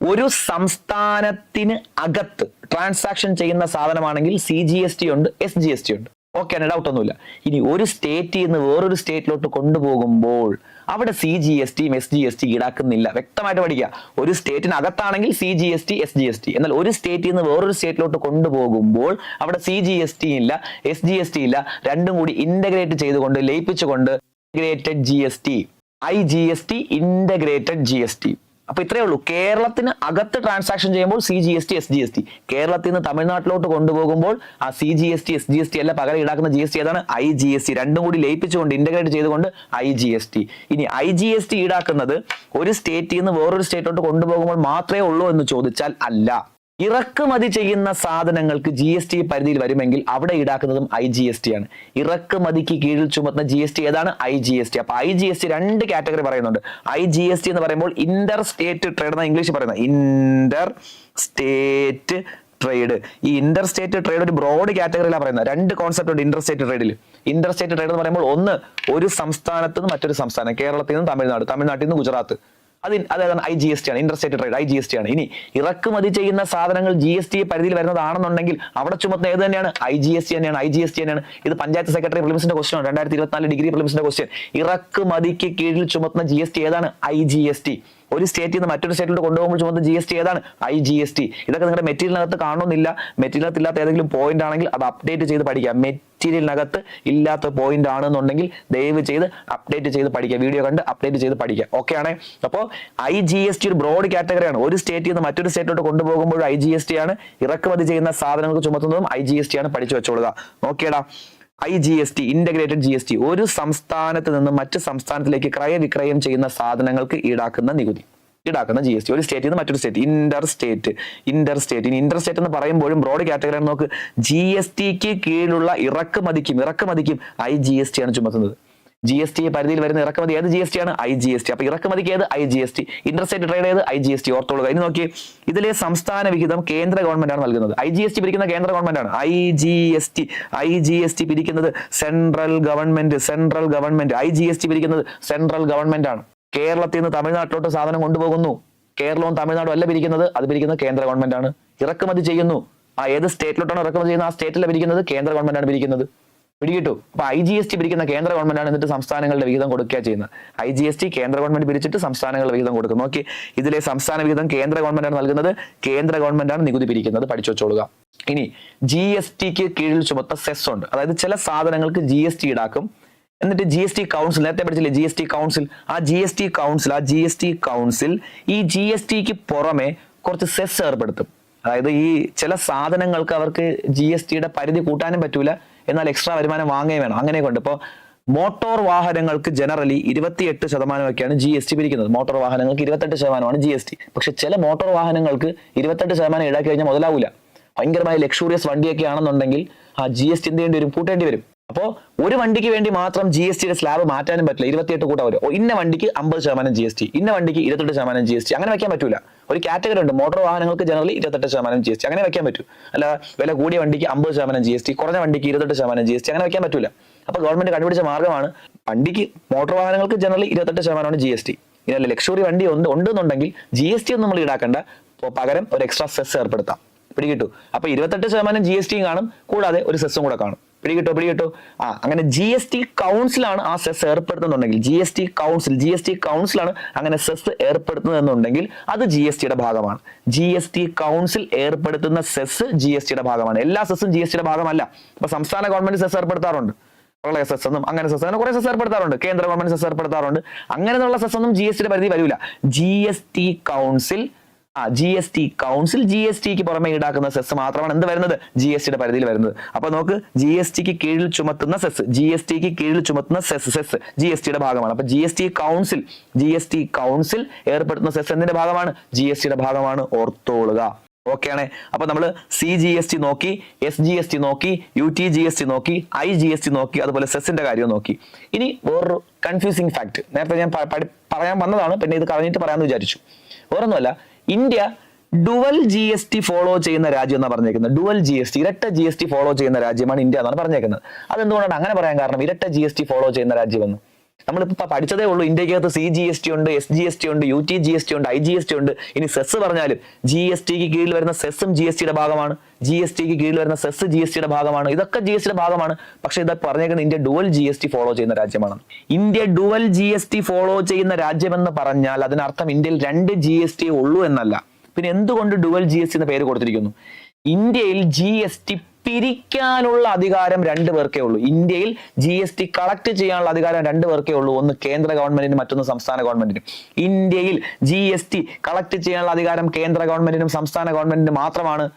ഒരു സംസ്ഥാനത്തിന് അകത്ത് ട്രാൻസാക്ഷൻ ചെയ്യുന്ന സാധനമാണെങ്കിൽ CGST ഉണ്ട്, SGST ഉണ്ട്. ഓക്കെ, ഡൗട്ട് ഒന്നുമില്ല. ഇനി ഒരു സ്റ്റേറ്റിൽ നിന്ന് വേറൊരു സ്റ്റേറ്റിലോട്ട് കൊണ്ടുപോകുമ്പോൾ അവിടെ CGSTയും SGST ഈടാക്കുന്നില്ല. വ്യക്തമായിട്ട് പഠിക്കുക. ഒരു സ്റ്റേറ്റിനകത്താണെങ്കിൽ CGST, SGST. എന്നാൽ ഒരു സ്റ്റേറ്റിൽ നിന്ന് വേറൊരു സ്റ്റേറ്റിലോട്ട് കൊണ്ടുപോകുമ്പോൾ അവിടെ CGST ഇല്ല, SGST ഇല്ല. രണ്ടും കൂടി ഇന്റഗ്രേറ്റ് ചെയ്തുകൊണ്ട്, ലയിപ്പിച്ചുകൊണ്ട് integrated GST, IGST, integrated GST. അപ്പൊ ഇത്രയേ ഉള്ളൂ. കേരളത്തിന് അകത്ത് ട്രാൻസാക്ഷൻ ചെയ്യുമ്പോൾ CGST SGST, കേരളത്തിൽ നിന്ന് തമിഴ്നാട്ടിലോട്ട് കൊണ്ടുപോകുമ്പോൾ ആ CGST SGST അല്ല, പകരം ഈടാക്കുന്ന GST ഏതാണ്? IGST. രണ്ടും കൂടി ലയിപ്പിച്ചുകൊണ്ട് ഇന്റഗ്രേറ്റ് ചെയ്തുകൊണ്ട് IGST. ഇനി IGST ഈടാക്കുന്നത് ഒരു സ്റ്റേറ്റിൽ നിന്ന് വേറൊരു സ്റ്റേറ്റിലോട്ട് കൊണ്ടുപോകുമ്പോൾ മാത്രമേ ഉള്ളൂ എന്ന് ചോദിച്ചാൽ അല്ല. ഇറക്കുമതി ചെയ്യുന്ന സാധനങ്ങൾക്ക് GST പരിധിയിൽ വരുമെങ്കിൽ അവിടെ ഈടാക്കുന്നതും IGST ആണ്. ഇറക്കുമതിക്ക് കീഴിൽ ചുമത്തുന്ന GST ഏതാണ്? IGST. അപ്പൊ IGST രണ്ട് കാറ്റഗറി പറയുന്നുണ്ട്. IGST എന്ന് പറയുമ്പോൾ ഇന്റർ സ്റ്റേറ്റ് ട്രേഡ് എന്ന ഇംഗ്ലീഷ് പറയുന്നത്, ഇന്റർ സ്റ്റേറ്റ് ട്രേഡ്. ഈ ഇന്റർ സ്റ്റേറ്റ് ട്രേഡ് ഒരു ബ്രോഡ് കാറ്റഗറിയിലാണ് പറയുന്നത്. രണ്ട് കോൺസെപ്റ്റ് ഉണ്ട് ഇന്റർ സ്റ്റേറ്റ് ട്രേഡിൽ. ഇന്റർ സ്റ്റേറ്റ് ട്രേഡ് എന്ന് പറയുമ്പോൾ ഒന്ന് ഒരു സംസ്ഥാനത്ത് നിന്ന് മറ്റൊരു സംസ്ഥാനം, കേരളത്തിൽ നിന്ന് തമിഴ്നാട്, തമിഴ്നാട്ടിൽ നിന്ന് ഗുജറാത്ത്, അതാണ് IGST ആണ്, ഇന്റർ സ്റ്റേറ്റ് ട്രേഡ് IGST ആണ്. ഇനി ഇറക്കുമതി ചെയ്യുന്ന സാധനങ്ങൾ GST പരിധിയിൽ വരുന്നതാണെന്നുണ്ടെങ്കിൽ അവിടെ ചുമത്തുന്ന ഏത് തന്നെയാണ്? IGST തന്നെയാണ്. ഇത് പഞ്ചായത്ത് സെക്രട്ടറി പ്രിലിംസിന്റെ ക്വസ്റ്റ്യൻ ആണ്, 2024 ഡിഗ്രി പ്രിലിംസിന്റെ ക്വസ്റ്റ്യൻ. ഇറക്കുമതിക്ക് കീഴിൽ ചുമത്തുന്ന GST ഏതാണ്? IGST. ഒരു സ്റ്റേറ്റിൽ നിന്ന് മറ്റൊരു സ്റ്റേറ്റിലോട്ട് കൊണ്ടുപോകുമ്പോൾ ചുമത്തുന്ന GST ഏതാണ്? IGST. ഇതൊക്കെ നിങ്ങളുടെ മെറ്റീരിയലിനകത്ത് കാണണമെന്നില്ല. മെറ്റീരിയലിനകത്ത് ഇല്ലാത്ത ഏതെങ്കിലും പോയിന്റ് ആണെങ്കിൽ അത് അപ്ഡേറ്റ് ചെയ്ത് പഠിക്കുക. മെറ്റീരിയലിനകത്ത് ഇല്ലാത്ത പോയിന്റ് ആണെന്നുണ്ടെങ്കിൽ ദയവ് ചെയ്ത് അപ്ഡേറ്റ് ചെയ്ത് പഠിക്കുക, വീഡിയോ കണ്ട് അപ്ഡേറ്റ് ചെയ്ത് പഠിക്കുക. ഓക്കെ ആണേ? അപ്പോൾ IGST ഒരു ബ്രോഡ് കാറ്റഗറിയാണ്. ഒരു സ്റ്റേറ്റിൽ നിന്ന് മറ്റൊരു സ്റ്റേറ്റിലോട്ട് കൊണ്ടുപോകുമ്പോഴും IGST ആണ്, ഇറക്കുമതി ചെയ്യുന്ന സാധനങ്ങൾക്ക് ചുമത്തുന്നതും IGST ആണ്. പഠിച്ചു വെച്ചോളുക. നോക്കിയടാ, IGST ഇന്റഗ്രേറ്റഡ് GST ഒരു സംസ്ഥാനത്ത് നിന്ന് മറ്റു സംസ്ഥാനത്തിലേക്ക് ക്രയവിക്രയം ചെയ്യുന്ന സാധനങ്ങൾക്ക് ഈടാക്കുന്ന നികുതി, ഈടാക്കുന്ന GST. ഒരു സ്റ്റേറ്റിൽ നിന്ന് മറ്റൊരു സ്റ്റേറ്റ്, ഇന്റർ സ്റ്റേറ്റ്. ഇനി ഇന്റർ സ്റ്റേറ്റ് എന്ന് പറയുമ്പോഴും ബ്രോഡ് കാറ്റഗറി നോക്ക്, GSTക്ക് കീഴിലുള്ള ഇറക്കുമതിക്കും IGST ആണ് ചുമത്തുന്നത്. GST പരിധിയിൽ വരുന്ന ഇറക്കുമതി ഏത് GST ആണ്? IGST. അപ്പൊ ഇറക്കുമതിക്ക് ഏത്? IGST. ഇന്റർസ്റ്റേറ്റ് ട്രേഡ് ഏത്? IGST. ഓർത്തോളുക. ഇനി നോക്കി, ഇതിലെ സംസ്ഥാന വിഹിതം കേന്ദ്ര ഗവൺമെന്റ് ആണ് നൽകുന്നത്. IGST പിരിക്കുന്ന കേന്ദ്ര ഗവൺമെന്റ് ആണ്. IGST പിരിക്കുന്നത് സെൻട്രൽ ഗവൺമെന്റ്. IGST പിരിക്കുന്നത് സെൻട്രൽ ഗവൺമെന്റ് ആണ്. കേരളത്തിൽ നിന്ന് തമിഴ്നാട്ടിലോട്ട് സാധനം കൊണ്ടുപോകുന്നു, കേരളവും തമിഴ്നാടും അല്ല പിരിക്കുന്നത്, അത് പിരിക്കുന്നത് കേന്ദ്ര ഗവൺമെന്റ് ആണ്. ഇറക്കുമതി ചെയ്യുന്നു, ഏത് സ്റ്റേറ്റിലോട്ടാണ് ഇറക്കുമതി ചെയ്യുന്നത് ആ സ്റ്റേറ്റിലെ പിരിക്കുന്നത് കേന്ദ്ര ഗവൺമെന്റ് ആണ് പിരിക്കുന്നത്. പിടികിട്ടു? അപ്പൊ IGST പിരിക്കുന്ന കേന്ദ്ര ഗവൺമെന്റ് ആണ്, എന്നിട്ട് സംസ്ഥാനങ്ങളുടെ വിഹിതം കൊടുക്കുക ചെയ്യുന്നത്. IGST കേന്ദ്ര ഗവൺമെന്റ് പിരിച്ചിട്ട് സംസ്ഥാനങ്ങളുടെ വിഹിതം കൊടുക്കും. നോക്കി, ഇതിലെ സംസ്ഥാന വിഹിതം കേന്ദ്ര ഗവൺമെന്റ് ആണ് നൽകുന്നത്, കേന്ദ്ര ഗവൺമെന്റ് ആണ് നികുതി പിരിക്കുന്നത്. പഠിച്ചു വെച്ചോളുക. ഇനി GSTക്ക് കീഴിൽ ചുമത്ത സെസ് ഉണ്ട്. അതായത് ചില സാധനങ്ങൾക്ക് GST ഈടാക്കും, എന്നിട്ട് GST കൗൺസിൽ, നേരത്തെ പഠിച്ചില്ലേ GST കൗൺസിൽ, ആ GST കൗൺസിൽ ഈ GSTക്ക് പുറമെ കുറച്ച് സെസ് ഏർപ്പെടുത്തും. അതായത് ഈ ചില സാധനങ്ങൾക്ക് അവർക്ക് GSTയുടെ പരിധി കൂട്ടാനും പറ്റൂല, എന്നാൽ എക്സ്ട്രാ വരുമാനം വാങ്ങുകയും വേണം. അങ്ങനെയൊക്കെ ഉണ്ട്. ഇപ്പോൾ മോട്ടോർ വാഹനങ്ങൾക്ക് ജനറലി 28% GST പിരിക്കുന്നത്. മോട്ടോർ വാഹനങ്ങൾക്ക് 28% GST. പക്ഷെ ചില മോട്ടോർ വാഹനങ്ങൾക്ക് 28% ഈടാക്കി കഴിഞ്ഞാൽ മുതലാവൂല. ഭയങ്കരമായ ലക്ഷൂറിയസ് വണ്ടിയൊക്കെ ആണെന്നുണ്ടെങ്കിൽ ആ GST എന്ത് ചെയ്യേണ്ടി വരും? കൂട്ടേണ്ടി വരും. അപ്പോൾ ഒരു വണ്ടിക്ക് വേണ്ടി മാത്രം GSTയുടെ സ്ലാബ് മാറ്റാനും പറ്റില്ല. 28 കൂട്ടാൻ വരും. ഇന്ന വണ്ടിക്ക് 50% GST, ഇന്ന വണ്ടിക്ക് 28% GST, അങ്ങനെ വെക്കാൻ പറ്റൂല. ഒരു കാറ്റഗറി ഉണ്ട്, മോട്ടോർ വാഹനങ്ങൾക്ക് ജനറലി 28% GST, അങ്ങനെ വെക്കാൻ പറ്റൂ. അല്ല വില കൂടിയ വണ്ടിക്ക് 50% GST, കുറഞ്ഞ വണ്ടിക്ക് 28% GST, അങ്ങനെ വെക്കാൻ പറ്റൂല. അപ്പൊ ഗവൺമെന്റ് കണ്ടുപിടിച്ച മാർഗ്ഗമാണ്, വണ്ടിക്ക് മോട്ടോർ വാഹനങ്ങൾക്ക് ജനറലി 28% GST, ഇതല്ല ലക്ഷറി വണ്ടി ഉണ്ടെന്നുണ്ടെങ്കിൽ GST ഒന്നും നമ്മൾ ഈടാക്കണ്ട, പകരം ഒരു എക്സ്ട്രാ സെസ് ഏർപ്പെടുത്താം. പിടികിട്ടു? അപ്പൊ 28% GSTയും കാണും, കൂടാതെ ഒരു സെസ്സും കൂടെ കാണും. പിടികിട്ടോ? അങ്ങനെ GST കൗൺസിലാണ് ആ സെസ് ഏർപ്പെടുത്തുന്നുണ്ടെങ്കിൽ, GST കൗൺസിലാണ് അങ്ങനെ സെസ് ഏർപ്പെടുത്തുന്നതെന്നുണ്ടെങ്കിൽ അത് GSTയുടെ ഭാഗമാണ്. GST കൗൺസിൽ ഏർപ്പെടുത്തുന്ന സെസ് GSTയുടെ ഭാഗമാണ്. എല്ലാ സെസ്സും GSTയുടെ ഭാഗമല്ല. ഇപ്പൊ സംസ്ഥാന ഗവൺമെന്റ് സെസ് ഏർപ്പെടുത്താറുണ്ട്, പ്രളയ സെസ് എന്നും അങ്ങനെ സെസ്, അങ്ങനെ കുറെ സെസ് ഏർപ്പെടുത്താറുണ്ട്. കേന്ദ്ര ഗവൺമെന്റ് സെസ് ഏർപ്പെടുത്താറുണ്ട്. അങ്ങനെയുള്ള സെസ് ഒന്നും GSTയുടെ പരിധി വരില്ല. GST കൗൺസിൽ GSTക്ക് പുറമെ ഈടാക്കുന്ന സെസ് മാത്രമാണ് എന്ത് വരുന്നത്? GSTയുടെ പരിധിയിൽ വരുന്നത്. അപ്പൊ നോക്ക്, GSTക്ക് കീഴിൽ ചുമത്തുന്ന സെസ്, സെസ് GSTയുടെ ഭാഗമാണ്. അപ്പൊ GST കൗൺസിൽ ഏർപ്പെടുത്തുന്ന സെസ് എന്തിന്റെ ഭാഗമാണ്? GSTയുടെ ഭാഗമാണ്. ഓർത്തോളുക. ഓക്കെ ആണ്? അപ്പൊ നമ്മൾ CGST നോക്കി, SGST നോക്കി, UTGST നോക്കി, IGST നോക്കി, അതുപോലെ സെസ്സിന്റെ കാര്യം നോക്കി. ഇനി വേറൊരു കൺഫ്യൂസിങ് ഫാക്ട് നേരത്തെ ഞാൻ പറയാൻ വന്നതാണ്, പിന്നെ ഇത് കളഞ്ഞിട്ട് പറയാമെന്ന് വിചാരിച്ചു. വേറൊന്നുമല്ല, ഇന്ത്യ ഡുവൽ GST ഫോളോ ചെയ്യുന്ന രാജ്യം എന്നാണ് പറഞ്ഞേക്കുന്നത്. ഇരട്ട GST ഫോളോ ചെയ്യുന്ന രാജ്യമാണ് ഇന്ത്യ എന്നാണ് പറഞ്ഞേക്കുന്നത്. അതെന്തുകൊണ്ടാണ് അങ്ങനെ പറയാൻ കാരണം? ഇരട്ട GST ഫോളോ ചെയ്യുന്ന രാജ്യമെന്ന് നമ്മളിപ്പോ പഠിച്ചതേ ഉള്ളൂ. ഇന്ത്യക്കകത്ത് CGST ഉണ്ട്, SGST ഉണ്ട്, UTGST ഉണ്ട്, IGST ഉണ്ട്. ഇനി സെസ് പറഞ്ഞാലും GSTക്ക് കീഴിൽ വരുന്ന സെസ്സും GSTയുടെ ഭാഗമാണ്, GSTക്ക് കീഴിൽ വരുന്ന സെസ് GSTയുടെ ഭാഗമാണ്. ഇതൊക്കെ GSTയുടെ ഭാഗമാണ്. പക്ഷെ ഇതൊക്കെ പറഞ്ഞേക്കുന്നത് ഇന്ത്യ ഡുവൽ GST ഫോളോ ചെയ്യുന്ന രാജ്യമാണ്. ഇന്ത്യ ഡുവൽ GST ഫോളോ ചെയ്യുന്ന രാജ്യമെന്ന് പറഞ്ഞാൽ അതിനർത്ഥം ഇന്ത്യയിൽ 2 GST ഉള്ളൂ എന്നല്ല. പിന്നെ എന്തുകൊണ്ട് ഡുവൽ GST എന്ന പേര് കൊടുത്തിരിക്കുന്നു? ഇന്ത്യയിൽ GST പിരിക്കാനുള്ള അധികാരം 2 പേർക്കേ ഉള്ളൂ. ഇന്ത്യയിൽ GST കളക്ട് ചെയ്യാനുള്ള അധികാരം 2 പേർക്കേ ഉള്ളൂ. ഒന്ന് കേന്ദ്ര ഗവൺമെന്റിനും മറ്റൊന്ന് സംസ്ഥാന ഗവൺമെന്റിനും. ഇന്ത്യയിൽ GST കളക്ട് ചെയ്യാനുള്ള അധികാരം കേന്ദ്ര ഗവൺമെന്റിനും സംസ്ഥാന ഗവൺമെന്റിനും മാത്രമാണ്.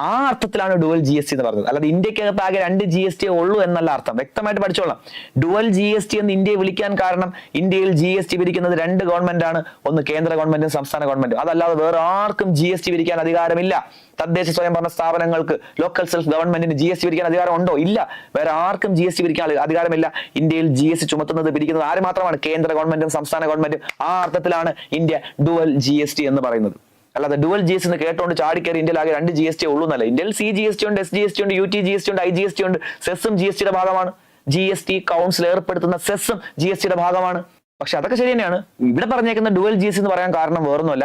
ആ അർത്ഥത്തിലാണ് ഡുവൽ GST എന്ന് പറഞ്ഞത്. അല്ലാതെ ഇന്ത്യക്കകത്ത് ആകെ 2 GST ഉള്ളൂ എന്നല്ല അർത്ഥം. വ്യക്തമായിട്ട് പഠിച്ചോളാം. ഡുവൽ GST എന്ന് ഇന്ത്യയെ വിളിക്കാൻ കാരണം ഇന്ത്യയിൽ GST പിരിക്കുന്നത് 2 ഗവൺമെന്റ് ആണ്. ഒന്ന് കേന്ദ്ര ഗവൺമെന്റും സംസ്ഥാന ഗവൺമെന്റും. അതല്ലാതെ വേറെ ആർക്കും GST പിരിക്കാൻ അധികാരമില്ല. തദ്ദേശ സ്വയംഭരണ സ്ഥാപനങ്ങൾക്ക്, ലോക്കൽ സെൽഫ് ഗവൺമെന്റിന് GST പിരിക്കാൻ അധികാരം ഉണ്ടോ? ഇല്ല. വേറെ ആർക്കും GST പിരിക്കാൻ അധികാരമില്ല. ഇന്ത്യയിൽ GST ചുമത്തുന്നത് പിരിക്കുന്നത് ആര് മാത്രമാണ്? കേന്ദ്ര ഗവൺമെന്റും സംസ്ഥാന ഗവൺമെന്റും. ആ അർത്ഥത്തിലാണ് ഇന്ത്യ ഡുവൽ GST എന്ന് പറയുന്നത്. അല്ലാതെ ഡുവൽ GST എന്ന് കേട്ടോണ്ട് ചാടിക്കയറി ഇന്ത്യയിൽ ആകെ 2 GST ഉള്ളൂ എന്നല്ല. ഇന്ത്യയിൽ CGST ഉണ്ട്, SGST ഉണ്ട്, UTGST ഉണ്ട്, IGST ഉണ്ട്. സെസ്സും GSTയുടെ ഭാഗമാണ്. GST കൗൺസിൽ ഏർപ്പെടുത്തുന്ന സെസ്സും GSTയുടെ ഭാഗമാണ്. പക്ഷെ അതൊക്കെ ശരി തന്നെയാണ്. ഇവിടെ പറഞ്ഞേക്കുന്ന ഡുവൽ GST എന്ന് പറയാൻ കാരണം വേറൊന്നുമല്ല,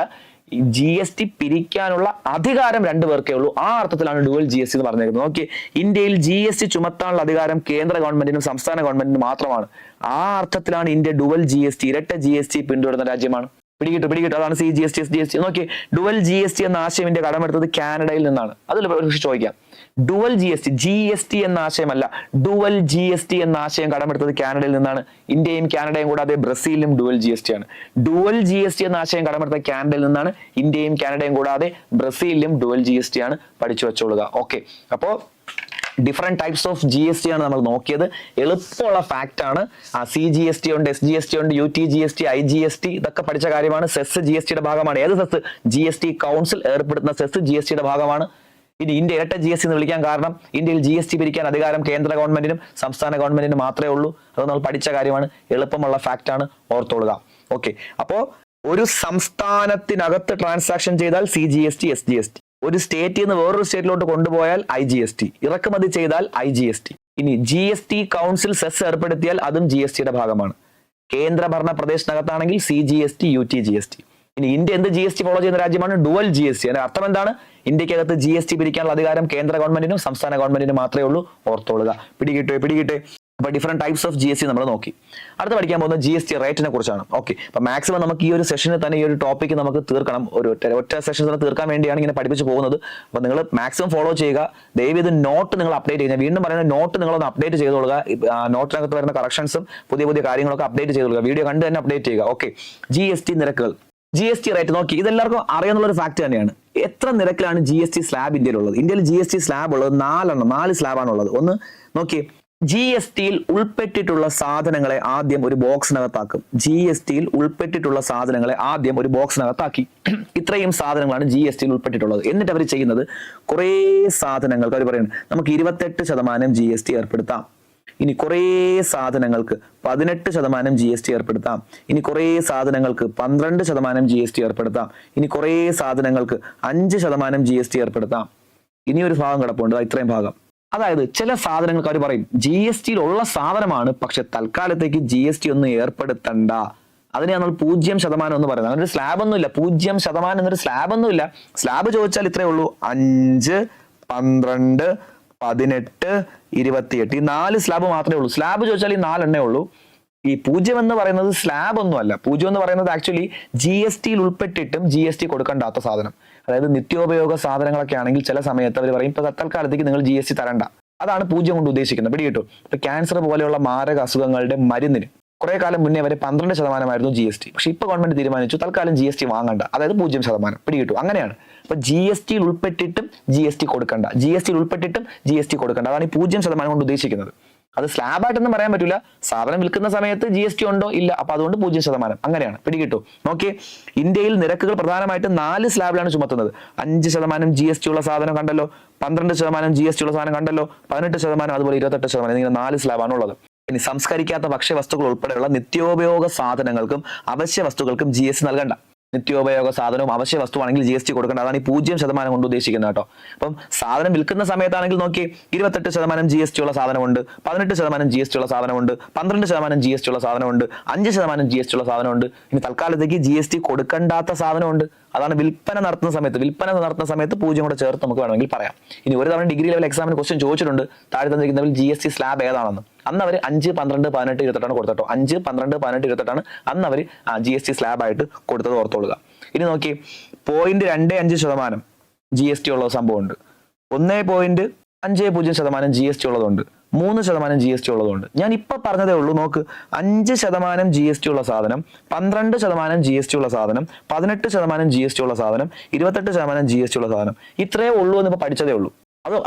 GST പിരിക്കാനുള്ള അധികാരം 2 പേർക്കേ ഉള്ളൂ. ആ അർത്ഥത്തിലാണ് ഡുവൽ GST എന്ന് പറഞ്ഞേക്കുന്നത്. ഓക്കെ, ഇന്ത്യയിൽ GST ചുമത്താനുള്ള അധികാരം കേന്ദ്ര ഗവൺമെന്റിനും സംസ്ഥാന ഗവൺമെന്റിനും മാത്രമാണ്. ആ അർത്ഥത്തിലാണ് ഇന്ത്യ ഡുവൽ GST, ഇരട്ട GST പിന്തുടരുന്ന രാജ്യമാണ്. പിടികിട്ടു. അതാണ് CGST, SGST. നോക്കി, ഡുവൽ GST എന്ന ആശയം ഇന്ത്യ കടമെടുത്തത് കാനഡയിൽ നിന്നാണ്. അതിൽ ചോദിക്കാം, ഡുവൽ GST എന്ന ആശയമല്ല, ഡുവൽ GST എന്ന ആശയം കടമെടുത്തത് കാനഡയിൽ നിന്നാണ്. ഇന്ത്യയും കാനഡയും കൂടാതെ ബ്രസീലിലും ഡുവൽ GST ആണ്. ഡുവൽ GST എന്ന ആശയം കടമെടുത്തത് കാനഡയിൽ നിന്നാണ്. ഇന്ത്യയും കാനഡയും കൂടാതെ ബ്രസീലിലും ഡുവൽ GST ആണ്. പഠിച്ചു വെച്ചോളുക. ഓക്കെ, അപ്പോ ഡിഫറെന്റ് ടൈപ്സ് ഓഫ് GST ആണ് നമ്മൾ നോക്കിയത്. എളുപ്പമുള്ള ഫാക്ട് ആണ്. CGST ഉണ്ട്, SGST ഉണ്ട്, UTGST, IGST ഇതൊക്കെ പഠിച്ച കാര്യമാണ്. സെസ് GSTയുടെ ഭാഗമാണ്. ഏത് സെസ്? GST കൗൺസിൽ ഏർപ്പെടുത്തുന്ന സെസ് GSTയുടെ ഭാഗമാണ്. ഇനി ഇന്ത്യ ഇരട്ട GST എന്ന് വിളിക്കാൻ കാരണം ഇന്ത്യയിൽ GST പിരിക്കാൻ അധികാരം കേന്ദ്ര ഗവൺമെന്റിനും സംസ്ഥാന ഗവൺമെന്റിനും മാത്രമേ ഉള്ളൂ. അത് നമ്മൾ പഠിച്ച കാര്യമാണ്. എളുപ്പമുള്ള ഫാക്ട് ആണ്, ഓർത്തോളുക. ഓക്കെ, അപ്പോ ഒരു സംസ്ഥാനത്തിനകത്ത് ട്രാൻസാക്ഷൻ ചെയ്താൽ CGST, SGST. ഒരു സ്റ്റേറ്റിൽ നിന്ന് വേറൊരു സ്റ്റേറ്റിലോട്ട് കൊണ്ടുപോയാൽ IGST. ഇറക്കുമതി ചെയ്താൽ IGST. ഇനി GST കൗൺസിൽ സെസ് ഏർപ്പെടുത്തിയാൽ അതും GSTയുടെ ഭാഗമാണ്. കേന്ദ്ര ഭരണ പ്രദേശത്തിനകത്താണെങ്കിൽ CGST, UTGST. ഇനി ഇന്ത്യ എന്ത് GST ഫോളോ ചെയ്യുന്ന രാജ്യമാണ്? Dual GST. അതിന്റെ അർത്ഥം എന്താണ്? ഇന്ത്യക്കകത്ത് GST പിരിക്കാനുള്ള അധികാരം കേന്ദ്ര ഗവൺമെന്റിനും സംസ്ഥാന ഗവൺമെന്റിനും മാത്രമേ ഉള്ളൂ. ഓർത്തോളുക. പിടികിട്ടെ. അപ്പൊ ഡിഫറെന്റ് ടൈപ്സ് ഓഫ് GST നമ്മൾ നോക്കി. അടുത്ത് പഠിക്കാൻ പോകുന്ന GST റേറ്റിനെ കുറിച്ചാണ്. ഓക്കെ, അപ്പൊ മാക്സിമം നമുക്ക് ഈ ഒരു സെഷനിൽ തന്നെ ഈ ഒരു ടോപ്പിക്ക് നമുക്ക് തീർക്കണം. ഒറ്റ സെഷൻ തന്നെ തീർക്കാൻ വേണ്ടിയാണ് ഇങ്ങനെ പഠിപ്പിച്ച് പോകുന്നത്. അപ്പൊ നിങ്ങൾ മാക്സിമം ഫോളോ ചെയ്യുക. ദയവ് ഇത് നോട്ട് നിങ്ങൾ അപ്ഡേറ്റ് ചെയ്യുക. വീണ്ടും പറയുന്നത്, നോട്ട് നിങ്ങളൊന്ന് അപ്ഡേറ്റ് ചെയ്തോളുക. നോട്ടിനകത്ത് വരുന്ന കറക്ഷൻസും പുതിയ കാര്യങ്ങളൊക്കെ അപ്ഡേറ്റ് ചെയ്തോളുക. വീഡിയോ കണ്ട് തന്നെ അപ്ഡേറ്റ് ചെയ്യുക. ഓക്കെ, GST നിരക്കുകൾ, GST റേറ്റ് നോക്കി. ഇതെല്ലാവർക്കും അറിയാനുള്ള ഒരു ഫാക്ട് തന്നെയാണ്. എത്ര നിരക്കിലാണ് GST സ്ലാബ് ഇന്ത്യയിലുള്ളത്? ഇന്ത്യയിൽ GST സ്ലാബ് ഉള്ളത് 4 സ്ലാബാണ് ഉള്ളത്. ഒന്ന് നോക്കി, GSTയിൽ ഉൾപ്പെട്ടിട്ടുള്ള സാധനങ്ങളെ ആദ്യം ഒരു ബോക്സിനകത്താക്കും. GSTയിൽ ഉൾപ്പെട്ടിട്ടുള്ള സാധനങ്ങളെ ആദ്യം ഒരു ബോക്സിനകത്താക്കി. ഇത്രയും സാധനങ്ങളാണ് GSTയിൽ ഉൾപ്പെട്ടിട്ടുള്ളത്. എന്നിട്ട് അവർ ചെയ്യുന്നത്, കുറേ സാധനങ്ങൾക്ക് അവർ പറയുന്നത് നമുക്ക് 28% GST ഏർപ്പെടുത്താം. ഇനി കുറേ സാധനങ്ങൾക്ക് 18% GST ഏർപ്പെടുത്താം. ഇനി കുറേ സാധനങ്ങൾക്ക് 12% GST ഏർപ്പെടുത്താം. ഇനി കുറേ സാധനങ്ങൾക്ക് 5% GST ഏർപ്പെടുത്താം. ഇനി ഒരു ഭാഗം കിടപ്പുണ്ട്, ഇത്രയും ഭാഗം. അതായത് ചില സാധനങ്ങൾക്ക് അവർ പറയും GSTയിൽ ഉള്ള സാധനമാണ്, പക്ഷെ തൽക്കാലത്തേക്ക് GST ഒന്നും ഏർപ്പെടുത്തണ്ട. അതിനെ നമ്മൾ 0% എന്ന് പറയുന്നത്. അങ്ങനെ ഒരു സ്ലാബ് ഒന്നുമില്ല. 0% എന്നൊരു സ്ലാബ് ഒന്നുമില്ല. സ്ലാബ് ചോദിച്ചാൽ ഇത്രയേ ഉള്ളൂ: 5, 12, 18, 28. ഈ 4 സ്ലാബ് മാത്രമേ ഉള്ളൂ. സ്ലാബ് ചോദിച്ചാൽ ഈ 4 എണ്ണേ ഉള്ളൂ. ഈ 0 എന്ന് പറയുന്നത് സ്ലാബ് ഒന്നുമല്ല. 0 എന്ന് പറയുന്നത് ആക്ച്വലി GSTയിൽ ഉൾപ്പെട്ടിട്ടും GST കൊടുക്കേണ്ടാത്ത സാധനം. അതായത് നിത്യോപയോഗ സാധനങ്ങളൊക്കെ ആണെങ്കിൽ ചില സമയത്ത് അവർ പറയും ഇപ്പൊ തൽക്കാലത്തേക്ക് നിങ്ങൾ GST തരണ്ട. അതാണ് 0 കൊണ്ട് ഉദ്ദേശിക്കുന്നത്. പിടികിട്ടും. ഇപ്പൊ ക്യാൻസർ പോലെയുള്ള മാരക അസുഖങ്ങളുടെ മരുന്നിന് കുറെ കാലം മുന്നേ വരെ 12% GST. പക്ഷെ ഇപ്പൊ ഗവൺമെന്റ് തീരുമാനിച്ചു തൽക്കാലം GST വാങ്ങണ്ട, അതായത് 0%. പിടികിട്ടും. അങ്ങനെയാണ്. അപ്പൊ GSTയിൽ ഉൾപ്പെട്ടിട്ടും GST കൊടുക്കണ്ട, GSTയിൽ ഉൾപ്പെട്ടിട്ടും GST കൊടുക്കണ്ട. അതാണ് ഈ 0% കൊണ്ട് ഉദ്ദേശിക്കുന്നത്. അത് സ്ലാബായിട്ടൊന്നും പറയാൻ പറ്റില്ല. സാധനം വിൽക്കുന്ന സമയത്ത് GST ഉണ്ടോ ഇല്ല, അപ്പൊ അതുകൊണ്ട് 0%. അങ്ങനെയാണ്. പിടികിട്ടു. നോക്കി, ഇന്ത്യയിൽ നിരക്കുകൾ പ്രധാനമായിട്ടും 4 സ്ലാബിലാണ് ചുമത്തുന്നത്. 5% GST ഉള്ള സാധനം കണ്ടല്ലോ, 12% GST ഉള്ള സാധനം കണ്ടല്ലോ, 18%, അതുപോലെ 28%. എന്നിങ്ങനെ 4 സ്ലാബാണ് ഉള്ളത്. ഇനി സംസ്കരിക്കാത്ത ഭക്ഷ്യവസ്തുക്കൾ ഉൾപ്പെടെയുള്ള നിത്യോപയോഗ സാധനങ്ങൾക്കും അവശ്യ വസ്തുക്കൾക്കും GST നൽകണ്ട. നിത്യോപയോഗ സാധനവും അവശ്യ വസ്തുവാണെങ്കിൽ GST കൊടുക്കേണ്ട. അതാണ് ഈ 0% കൊണ്ട് ഉദ്ദേശിക്കുന്നത് കേട്ടോ. അപ്പം സാധനം വിൽക്കുന്ന സമയത്താണെങ്കിൽ നോക്കി, 28% GST ഉള്ള സാധനമുണ്ട്, 18% GST ഉള്ള സാധനമുണ്ട്, 12% GST ഉള്ള സാധനമുണ്ട്, 5% GST ഉള്ള സാധനമുണ്ട്. ഇനി തൽക്കാലത്തേക്ക് GST കൊടുക്കേണ്ടാത്ത സാധനമുണ്ട്. അതാണ് വിൽപ്പന നടത്തുന്ന സമയത്ത് 0 കൂടെ ചേർത്ത് നമുക്ക് വേണമെങ്കിൽ പറയാം. ഇനി ഒരു തവണ ഡിഗ്രി ലെവൽ എക്സാമിന് ക്വസ്റ്റ്യൻ ചോദിച്ചിട്ടുണ്ട്, താഴെ തന്നിരിക്കുന്നതിൽ GST സ്ലാബ് ഏതാണെന്ന്. അന്ന് അവർ 5, 12, 18, 28 കൊടുത്തോ. 5, 12, 18, 28 അന്ന് അവർ GST സ്ലാബ് ആയിട്ട് കൊടുത്തത് ഓർത്തോളുക. ഇനി നോക്കി, 0.25% GST ഉള്ള സംഭവമുണ്ട്. 1. 5% GST ഉള്ളതുണ്ട്, 3% GST ഉള്ളതുണ്ട്. ഞാൻ ഇപ്പൊ പറഞ്ഞതേ ഉള്ളൂ. നോക്ക്, 5% GST ഉള്ള സാധനം, 12% GST ഉള്ള സാധനം, 18% GST ഉള്ള സാധനം, 28% GST ഉള്ള സാധനം, ഇത്രയേ ഉള്ളൂ എന്ന് ഇപ്പൊ പഠിച്ചതേ ഉള്ളൂ.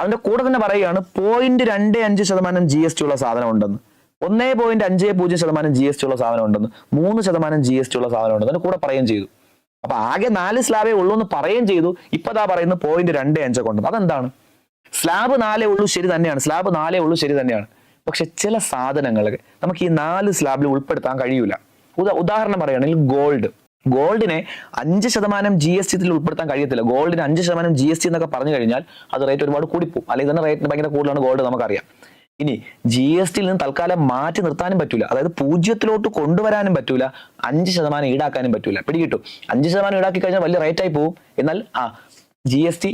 അതിന്റെ കൂടെ തന്നെ പറയുകയാണ് 0.25% GST ഉള്ള സാധനം ഉണ്ടെന്ന്, 1.50% GST ഉള്ള സാധനം ഉണ്ടെന്ന്, 3% GST ഉള്ള സാധനം ഉണ്ടെന്ന് അതിന്റെ കൂടെ പറയുകയും ചെയ്തു. അപ്പൊ ആകെ 4 സ്ലാബേ ഉള്ളൂ എന്ന് പറയുകയും ചെയ്തു. ഇപ്പതാ പറയുന്നത് 0.25 കൊണ്ടെന്ന്. അതെന്താണ്? സ്ലാബ് 4 ഉള്ളൂ, ശരി തന്നെയാണ്. സ്ലാബ് 4 ഉള്ളൂ, ശരി തന്നെയാണ്. പക്ഷെ ചില സാധനങ്ങളൊക്കെ നമുക്ക് ഈ 4 സ്ലാബിൽ ഉൾപ്പെടുത്താൻ കഴിയൂല. ഉദാഹരണം പറയുകയാണെങ്കിൽ ഗോൾഡിനെ 5% GST ഉൾപ്പെടുത്താൻ കഴിയത്തില്ല. ഗോൾഡിന് 5% GST എന്നൊക്കെ പറഞ്ഞു കഴിഞ്ഞാൽ അത് റേറ്റ് ഒരുപാട് കൂടിപ്പോകും. അല്ലെങ്കിൽ തന്നെ റേറ്റ് ഭയങ്കര കൂടുതലാണ് ഗോൾഡ്, നമുക്കറിയാം. ഇനി GST നിന്ന് തൽക്കാലം മാറ്റി നിർത്താനും പറ്റൂല, അതായത് 0 കൊണ്ടുവരാനും പറ്റൂല, 5% ഈടാക്കാനും പറ്റൂല. പിടികിട്ടു? 5% ഈടാക്കി കഴിഞ്ഞാൽ വലിയ റേറ്റ് ആയി പോകും. എന്നാൽ GST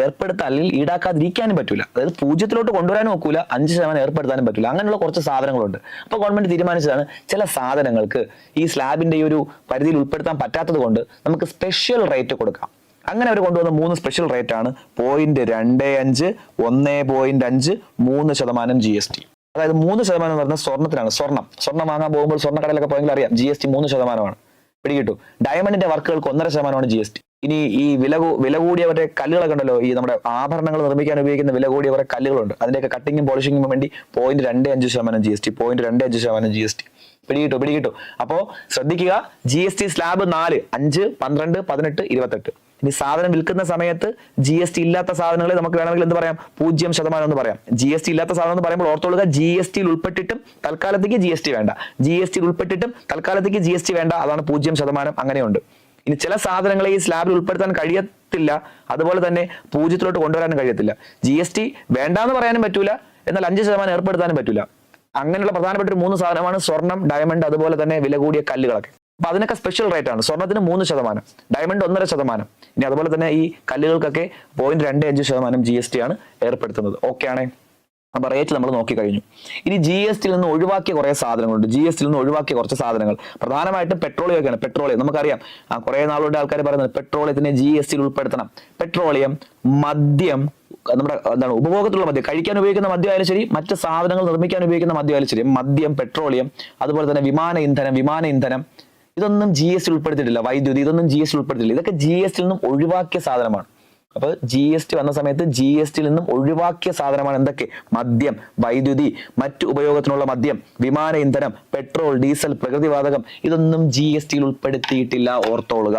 ഏർപ്പെടുത്താൻ അല്ലെങ്കിൽ ഈടാക്കാതിരിക്കാനും പറ്റൂല, അതായത് 0 കൊണ്ടുവരാനും നോക്കൂല, 5% ഏർപ്പെടുത്താനും പറ്റൂല. അങ്ങനെയുള്ള കുറച്ച് സാധനങ്ങളുണ്ട്. അപ്പൊ ഗവൺമെന്റ് തീരുമാനിച്ചതാണ് ചില സാധനങ്ങൾക്ക് ഈ സ്ലാബിന്റെ ഈ ഒരു പരിധിയിൽ ഉൾപ്പെടുത്താൻ പറ്റാത്തത് കൊണ്ട് നമുക്ക് സ്പെഷ്യൽ റേറ്റ് കൊടുക്കാം. അങ്ങനെ അവർ കൊണ്ടുവന്ന 3 സ്പെഷ്യൽ റേറ്റ് ആണ് 0.25, 1.5, 3% GST. അതായത് 3% എന്ന് പറഞ്ഞാൽ സ്വർണ്ണത്തിനാണ്. സ്വർണ്ണം വാങ്ങാൻ പോകുമ്പോൾ സ്വർണ്ണക്കടയിലൊക്കെ പോയെങ്കിൽ അറിയാം GST 3%. പിടികിട്ടു? ഡയമണ്ടിന്റെ വർക്കുകൾക്ക് 1.5% GST. ഇനി ഈ വില കൂടിയവരുടെ കല്ലുകളൊക്കെ ഉണ്ടല്ലോ, ഈ നമ്മുടെ ആഭരണങ്ങൾ നിർമ്മിക്കാൻ ഉപയോഗിക്കുന്ന വില കൂടിയവരുടെ കല്ലുകളുണ്ട്, അതിന്റെയൊക്കെ കട്ടിങ്ങും പോളിഷിങ്ങും വേണ്ടി 0.25% GST, 0.25% GST. പിടികിട്ടു? അപ്പോ ശ്രദ്ധിക്കുക, GST സ്ലാബ് 4, 5, 12, 18, 28. ഇനി സാധനം വിൽക്കുന്ന സമയത്ത് GST ഇല്ലാത്ത സാധനങ്ങളെ നമുക്ക് വേണമെങ്കിൽ എന്ത് പറയാം? 0% എന്ന് പറയാം. GST ഇല്ലാത്ത സാധനം എന്ന് പറയുമ്പോൾ ഓർത്തോളുക, GST ഉൾപ്പെട്ടിട്ടും തൽക്കാലത്തേക്ക് GST വേണ്ട, GST ഉൾപ്പെട്ടിട്ടും തൽക്കാലത്തേക്ക് GST വേണ്ട, അതാണ് 0%. അങ്ങനെയുണ്ട്. ഇനി ചില സാധനങ്ങളെ ഈ സ്ലാബിൽ ഉൾപ്പെടുത്താൻ കഴിയത്തില്ല, അതുപോലെ തന്നെ 0 കൊണ്ടുവരാനും കഴിയത്തില്ല. GST വേണ്ടാന്ന് പറയാനും പറ്റൂല, എന്നാൽ 5% ഏർപ്പെടുത്താനും പറ്റൂല. അങ്ങനെയുള്ള പ്രധാനപ്പെട്ട ഒരു 3 സാധനമാണ് സ്വർണം, ഡയമണ്ട്, അതുപോലെ തന്നെ വില കൂടിയ കല്ലുകളൊക്കെ. അപ്പൊ അതിനൊക്കെ സ്പെഷ്യൽ റേറ്റ് ആണ്. സ്വർണത്തിന് 3%, ഡയമണ്ട് 1.5%. ഇനി അതുപോലെ തന്നെ ഈ കല്ലുകൾക്കൊക്കെ 0.25% GST ആണ് ഏർപ്പെടുത്തുന്നത്. ഓക്കെ ആണേ? അപ്പൊ റേറ്റ് നമ്മൾ നോക്കി കഴിഞ്ഞു. ഇനി GST നിന്ന് ഒഴിവാക്കിയ കുറെ സാധനങ്ങളുണ്ട്. GST നിന്ന് ഒഴിവാക്കിയ കുറച്ച് സാധനങ്ങൾ പ്രധാനമായിട്ടും പെട്രോളിയം ഒക്കെയാണ്. പെട്രോളിയം നമുക്കറിയാം, കുറെ നാളുകൊണ്ട് ആൾക്കാർ പറയുന്നത് പെട്രോളിയത്തിനെ GST ഉൾപ്പെടുത്തണം. പെട്രോളിയം, മദ്യം, നമ്മുടെ എന്താണ് ഉപഭോഗത്തിലുള്ള മദ്യം, കഴിക്കാൻ ഉപയോഗിക്കുന്ന മദ്യം ആയാലും ശരി, മറ്റ് സാധനങ്ങൾ നിർമ്മിക്കാൻ ഉപയോഗിക്കുന്ന മദ്യം ആയാലും ശരി, മദ്യം, പെട്രോളിയം, അതുപോലെ തന്നെ വിമാന ഇന്ധനം, ഇതൊന്നും GST ഉൾപ്പെടുത്തിയിട്ടില്ല. വൈദ്യുതി, ഇതൊന്നും GST ഉൾപ്പെടുത്തിയില്ല. ഇതൊക്കെ GST നിന്നും ഒഴിവാക്കിയ സാധനമാണ്. അപ്പൊ GST വന്ന സമയത്ത് GST നിന്നും ഒഴിവാക്കിയ സാധനമാണ് എന്തൊക്കെ? മദ്യം, വൈദ്യുതി, മറ്റു ഉപയോഗത്തിനുള്ള മദ്യം, വിമാന ഇന്ധനം, പെട്രോൾ, ഡീസൽ, പ്രകൃതിവാതകം, ഇതൊന്നും GST ഉൾപ്പെടുത്തിയിട്ടില്ല. ഓർത്തോളുക,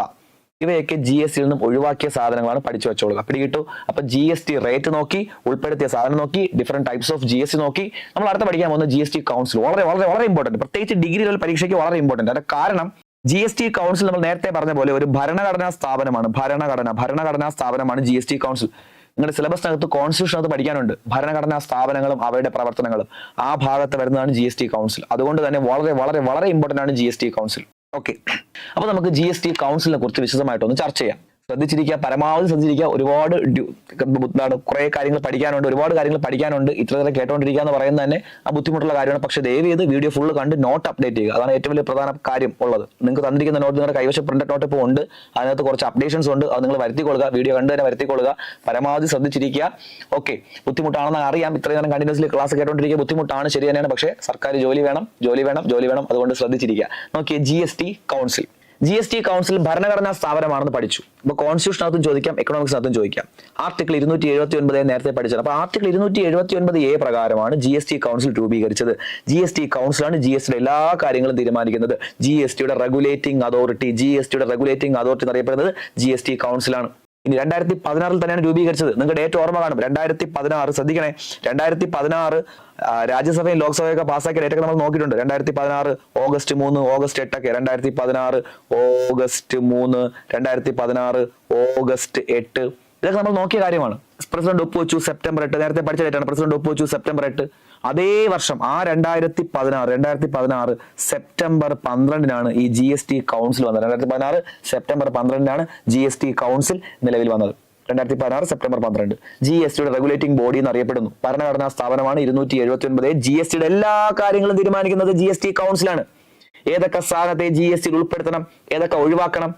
ഇവയൊക്കെ GST നിന്നും ഒഴിവാക്കിയ സാധനങ്ങളാണ്. പഠിച്ചു വെച്ചോളുക. പിടികിട്ടു? അപ്പൊ GST റേറ്റ് നോക്കി, ഉൾപ്പെടുത്തിയ സാധനം നോക്കി, ഡിഫറെന്റ് ടൈപ്സ് ഓഫ് GST നോക്കി. നമ്മൾ അടുത്ത പഠിക്കാൻ പോകുന്നത് GST കൗൺസിൽ. വളരെ വളരെ വളരെ ഇമ്പോർട്ടന്റ്, പ്രത്യേകിച്ച് ഡിഗ്രി ലെവൽ പരീക്ഷയ്ക്ക് വളരെ ഇമ്പോർട്ടന്റ്. അതിന്റെ കാരണം GST കൗൺസിൽ നമ്മൾ നേരത്തെ പറഞ്ഞ പോലെ ഒരു ഭരണഘടനാ സ്ഥാപനമാണ്. ഭരണഘടനാ സ്ഥാപനമാണ് GST കൗൺസിൽ. നിങ്ങളുടെ സിലബസിനകത്ത് കോൺസ്റ്റിറ്റ്യൂഷനകത്ത് പഠിക്കാനുണ്ട് ഭരണഘടനാ സ്ഥാപനങ്ങളും അവയുടെ പ്രവർത്തനങ്ങളും. ആ ഭാഗത്ത് വരുന്നതാണ് GST കൗൺസിൽ. അതുകൊണ്ട് തന്നെ വളരെ വളരെ വളരെ ഇമ്പോർട്ടന്റ് ആണ് GST കൗൺസിൽ. ഓക്കെ, അപ്പൊ നമുക്ക് GST കൗൺസിലിനെ കുറിച്ച് വിശദമായിട്ടൊന്ന് ചർച്ച ചെയ്യാം. ശ്രദ്ധിച്ചിരിക്കുക, പരമാവധി ശ്രദ്ധിച്ചിരിക്കുക. ഒരുപാട് കുറെ കാര്യങ്ങൾ പഠിക്കാനുണ്ട്, ഇത്ര കേട്ടോണ്ടിരിക്കുക എന്ന് പറയുന്നത് തന്നെ ബുദ്ധിമുട്ടുള്ള കാര്യമാണ്. പക്ഷെ ദയവ് ചെയ്ത് വീഡിയോ ഫുള്ള് കണ്ട് നോട്ട് അപ്ഡേറ്റ് ചെയ്യുക. അതാണ് ഏറ്റവും വലിയ പ്രധാന കാര്യം ഉള്ളത്. നിങ്ങൾക്ക് തന്നിരിക്കുന്ന നോട്ട് നിങ്ങളുടെ കൈവശം പ്രിന്റഡ് നോട്ട് ഇപ്പോൾ ഉണ്ട്, അതിനകത്ത് കുറച്ച് അപ്ഡേഷൻസ് ഉണ്ട്, അത് നിങ്ങൾ വരുത്തിക്കൊള്ളുക. വീഡിയോ കണ്ട് തന്നെ വരുത്തിക്കൊള്ളുക. പരമാവധി ശ്രദ്ധിച്ചിരിക്കുക. ഓക്കെ, ബുദ്ധിമുട്ടാണെന്ന് അറിയാം, ഇത്രയും നേരം കണ്ടിന്യൂസ്ലി ക്ലാസ് കേട്ടോണ്ടിരിക്കുക ബുദ്ധിമുട്ടാണ്, ശരി തന്നെയാണ്. പക്ഷേ സർക്കാർ ജോലി വേണം, അതുകൊണ്ട് ശ്രദ്ധിച്ചിരിക്കുക. നോക്കിയേ, GST കൗൺസിൽ ഭരണഘടനാ സ്ഥാപനമാണെന്ന് പഠിച്ചു. ഇപ്പൊ കോൺസ്റ്റിറ്റ്യൂഷനകത്തും ചോദിക്കാം, എക്കണോമിക്സിനകത്തും ചോദിക്കാം. ആർട്ടിക്കിൾ 279 നേരത്തെ പഠിച്ചത്. അപ്പൊ ആർട്ടിക്കിൾ 279A പ്രകാരമാണ് GST കൗൺസിൽ രൂപീകരിച്ചത്. GST കൗൺസിലാണ് GSTയുടെ എല്ലാ കാര്യങ്ങളും തീരുമാനിക്കുന്നത്. GSTയുടെ റെഗുലേറ്റിംഗ് അതോറിറ്റി എന്നറിയപ്പെടുന്നത് GST കൗൺസിലാണ്. ഇനി 2016 തന്നെയാണ് രൂപീകരിച്ചത്. നിങ്ങൾക്ക് ഡേറ്റ് ഓർമ്മ കാണും, 2016. ശ്രദ്ധിക്കണേ, 2016 രാജ്യസഭയും ലോക്സഭയൊക്കെ പാസ്സാക്കിയ ഡേറ്റ് ഒക്കെ നമ്മൾ നോക്കിയിട്ടുണ്ട്. 2016 ഓഗസ്റ്റ് 3, ഓഗസ്റ്റ് 8 ഒക്കെ. 2016 ഓഗസ്റ്റ് 3, 2016 ഓഗസ്റ്റ് 8, ഇതൊക്കെ നമ്മൾ നോക്കിയ കാര്യമാണ്. പ്രസിഡന്റ് ഒപ്പുവെച്ചു സെപ്റ്റംബർ 8. നേരത്തെ പഠിച്ച ഡേറ്റാണ്. പ്രസിഡന്റ് ഒപ്പുവെച്ചു സെപ്റ്റംബർ 8. അതേ വർഷം 2016 സെപ്റ്റംബർ 12 ഈ GST കൗൺസിൽ വന്നത്. 2016 സെപ്റ്റംബർ 12 GST കൗൺസിൽ നിലവിൽ വന്നത്. 2016 സെപ്റ്റംബർ 12 GSTയുടെ റെഗുലേറ്റിംഗ് ബോഡി എന്നറിയപ്പെടുന്നു. ഭരണഘടനാ സ്ഥാപനമാണ്. 279. GSTയുടെ എല്ലാ കാര്യങ്ങളും തീരുമാനിക്കുന്നത് GST കൗൺസിലാണ്. ഏതൊക്കെ സാധനത്തെ GST ഉൾപ്പെടുത്തണം, ഏതൊക്കെ ഒഴിവാക്കണം,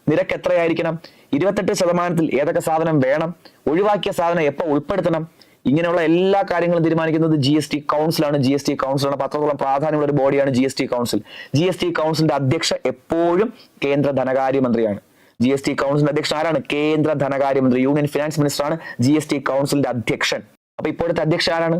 നിരക്ക് എത്രയായിരിക്കണം, 28% ഏതൊക്കെ സാധനം വേണം, ഒഴിവാക്കിയ സാധനം എപ്പോൾ ഉൾപ്പെടുത്തണം, ഇങ്ങനെയുള്ള എല്ലാ കാര്യങ്ങളും തീരുമാനിക്കുന്നത് ജി എസ് ടി കൗൺസിലാണ്. ജി എസ് ടി കൗൺസിലാണ്. അത്രത്തോളം പ്രാധാന്യമുള്ള ഒരു ബോഡിയാണ് G S T council. G S T കൗൺസിലിന്റെ അധ്യക്ഷ എപ്പോഴും കേന്ദ്ര ധനകാര്യമന്ത്രിയാണ്. ജി എസ് ടി കൗൺസിലിന്റെ അധ്യക്ഷൻ ആരാണ്? കേന്ദ്ര ധനകാര്യമന്ത്രി, യൂണിയൻ ഫിനാൻസ് മിനിസ്റ്റർ ആണ് ജി എസ് ടി കൗൺസിലിന്റെ അധ്യക്ഷൻ. അപ്പൊ ഇപ്പോഴത്തെ അധ്യക്ഷ ആരാണ്?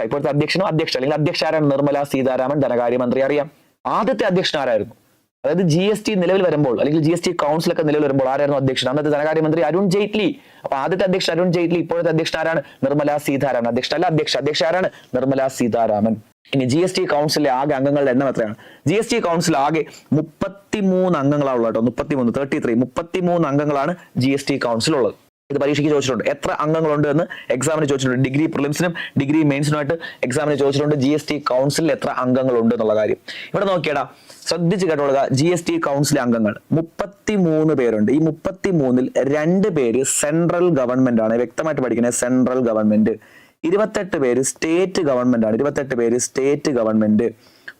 ഇപ്പോഴത്തെ അധ്യക്ഷനോ അധ്യക്ഷ അല്ലെങ്കിൽ അധ്യക്ഷ ആരാണ്? നിർമ്മല സീതാരാമൻ, ധനകാര്യമന്ത്രി. അറിയാം. ആദ്യത്തെ അധ്യക്ഷൻ ആരായിരുന്നു? അതായത് ജി എസ് ടി നിലവിൽ വരുമ്പോൾ അല്ലെങ്കിൽ ജി എസ് ടി കൗൺസിലൊക്കെ നിലവിൽ വരുമ്പോൾ ആരായിരുന്നു അധ്യക്ഷൻ? അന്നത്തെ ധനകാര്യമന്ത്രി അരുൺ ജെയ്റ്റ്ലി. അപ്പൊ ആദ്യത്തെ അധ്യക്ഷൻ അരുൺ ജെയ്റ്റ്ലി, ഇപ്പോഴത്തെ അധ്യക്ഷൻ ആരാണ്? നിർമ്മല സീതാരാമൻ. അധ്യക്ഷ ആരാണ്? നിർമ്മല സീതാരാമൻ. ഇനി ജി എസ് ടി കൗൺസിലെ ആകെ അംഗങ്ങളുടെ എണ്ണം എത്രയാണ്? ജി എസ് ടി കൗൺസിൽ ആകെ 33 അംഗങ്ങളാണ് ഉള്ളത് കേട്ടോ. 33 അംഗങ്ങളാണ് ജി എസ് ടി കൗൺസിൽ ഉള്ളത്. ഇത് പരീക്ഷയ്ക്ക് ചോദിച്ചിട്ടുണ്ട്. എത്ര അംഗങ്ങളുണ്ട് എന്ന് എക്സാമിന് ചോദിച്ചിട്ടുണ്ട്. ഡിഗ്രി പ്രിലിംസിനും ഡിഗ്രി മെയിൻസിനുമായിട്ട് എക്സാമിന് ചോദിച്ചിട്ടുണ്ട് ജി എസ് ടി കൗൺസിലിൽ എത്ര അംഗങ്ങളുണ്ട് എന്നുള്ള കാര്യം. ഇവിടെ നോക്കിയടാ, ശ്രദ്ധിച്ച് കേട്ടോളുക. ജി എസ് ടി കൗൺസിലെ അംഗങ്ങൾ 33 പേരുണ്ട്. ഈ 33-ൽ 2 പേര് സെൻട്രൽ ഗവൺമെന്റ് ആണ്. വ്യക്തമായിട്ട് പഠിക്കണേ, സെൻട്രൽ ഗവൺമെന്റ്. 28 പേര് സ്റ്റേറ്റ് ഗവൺമെന്റ് ആണ്.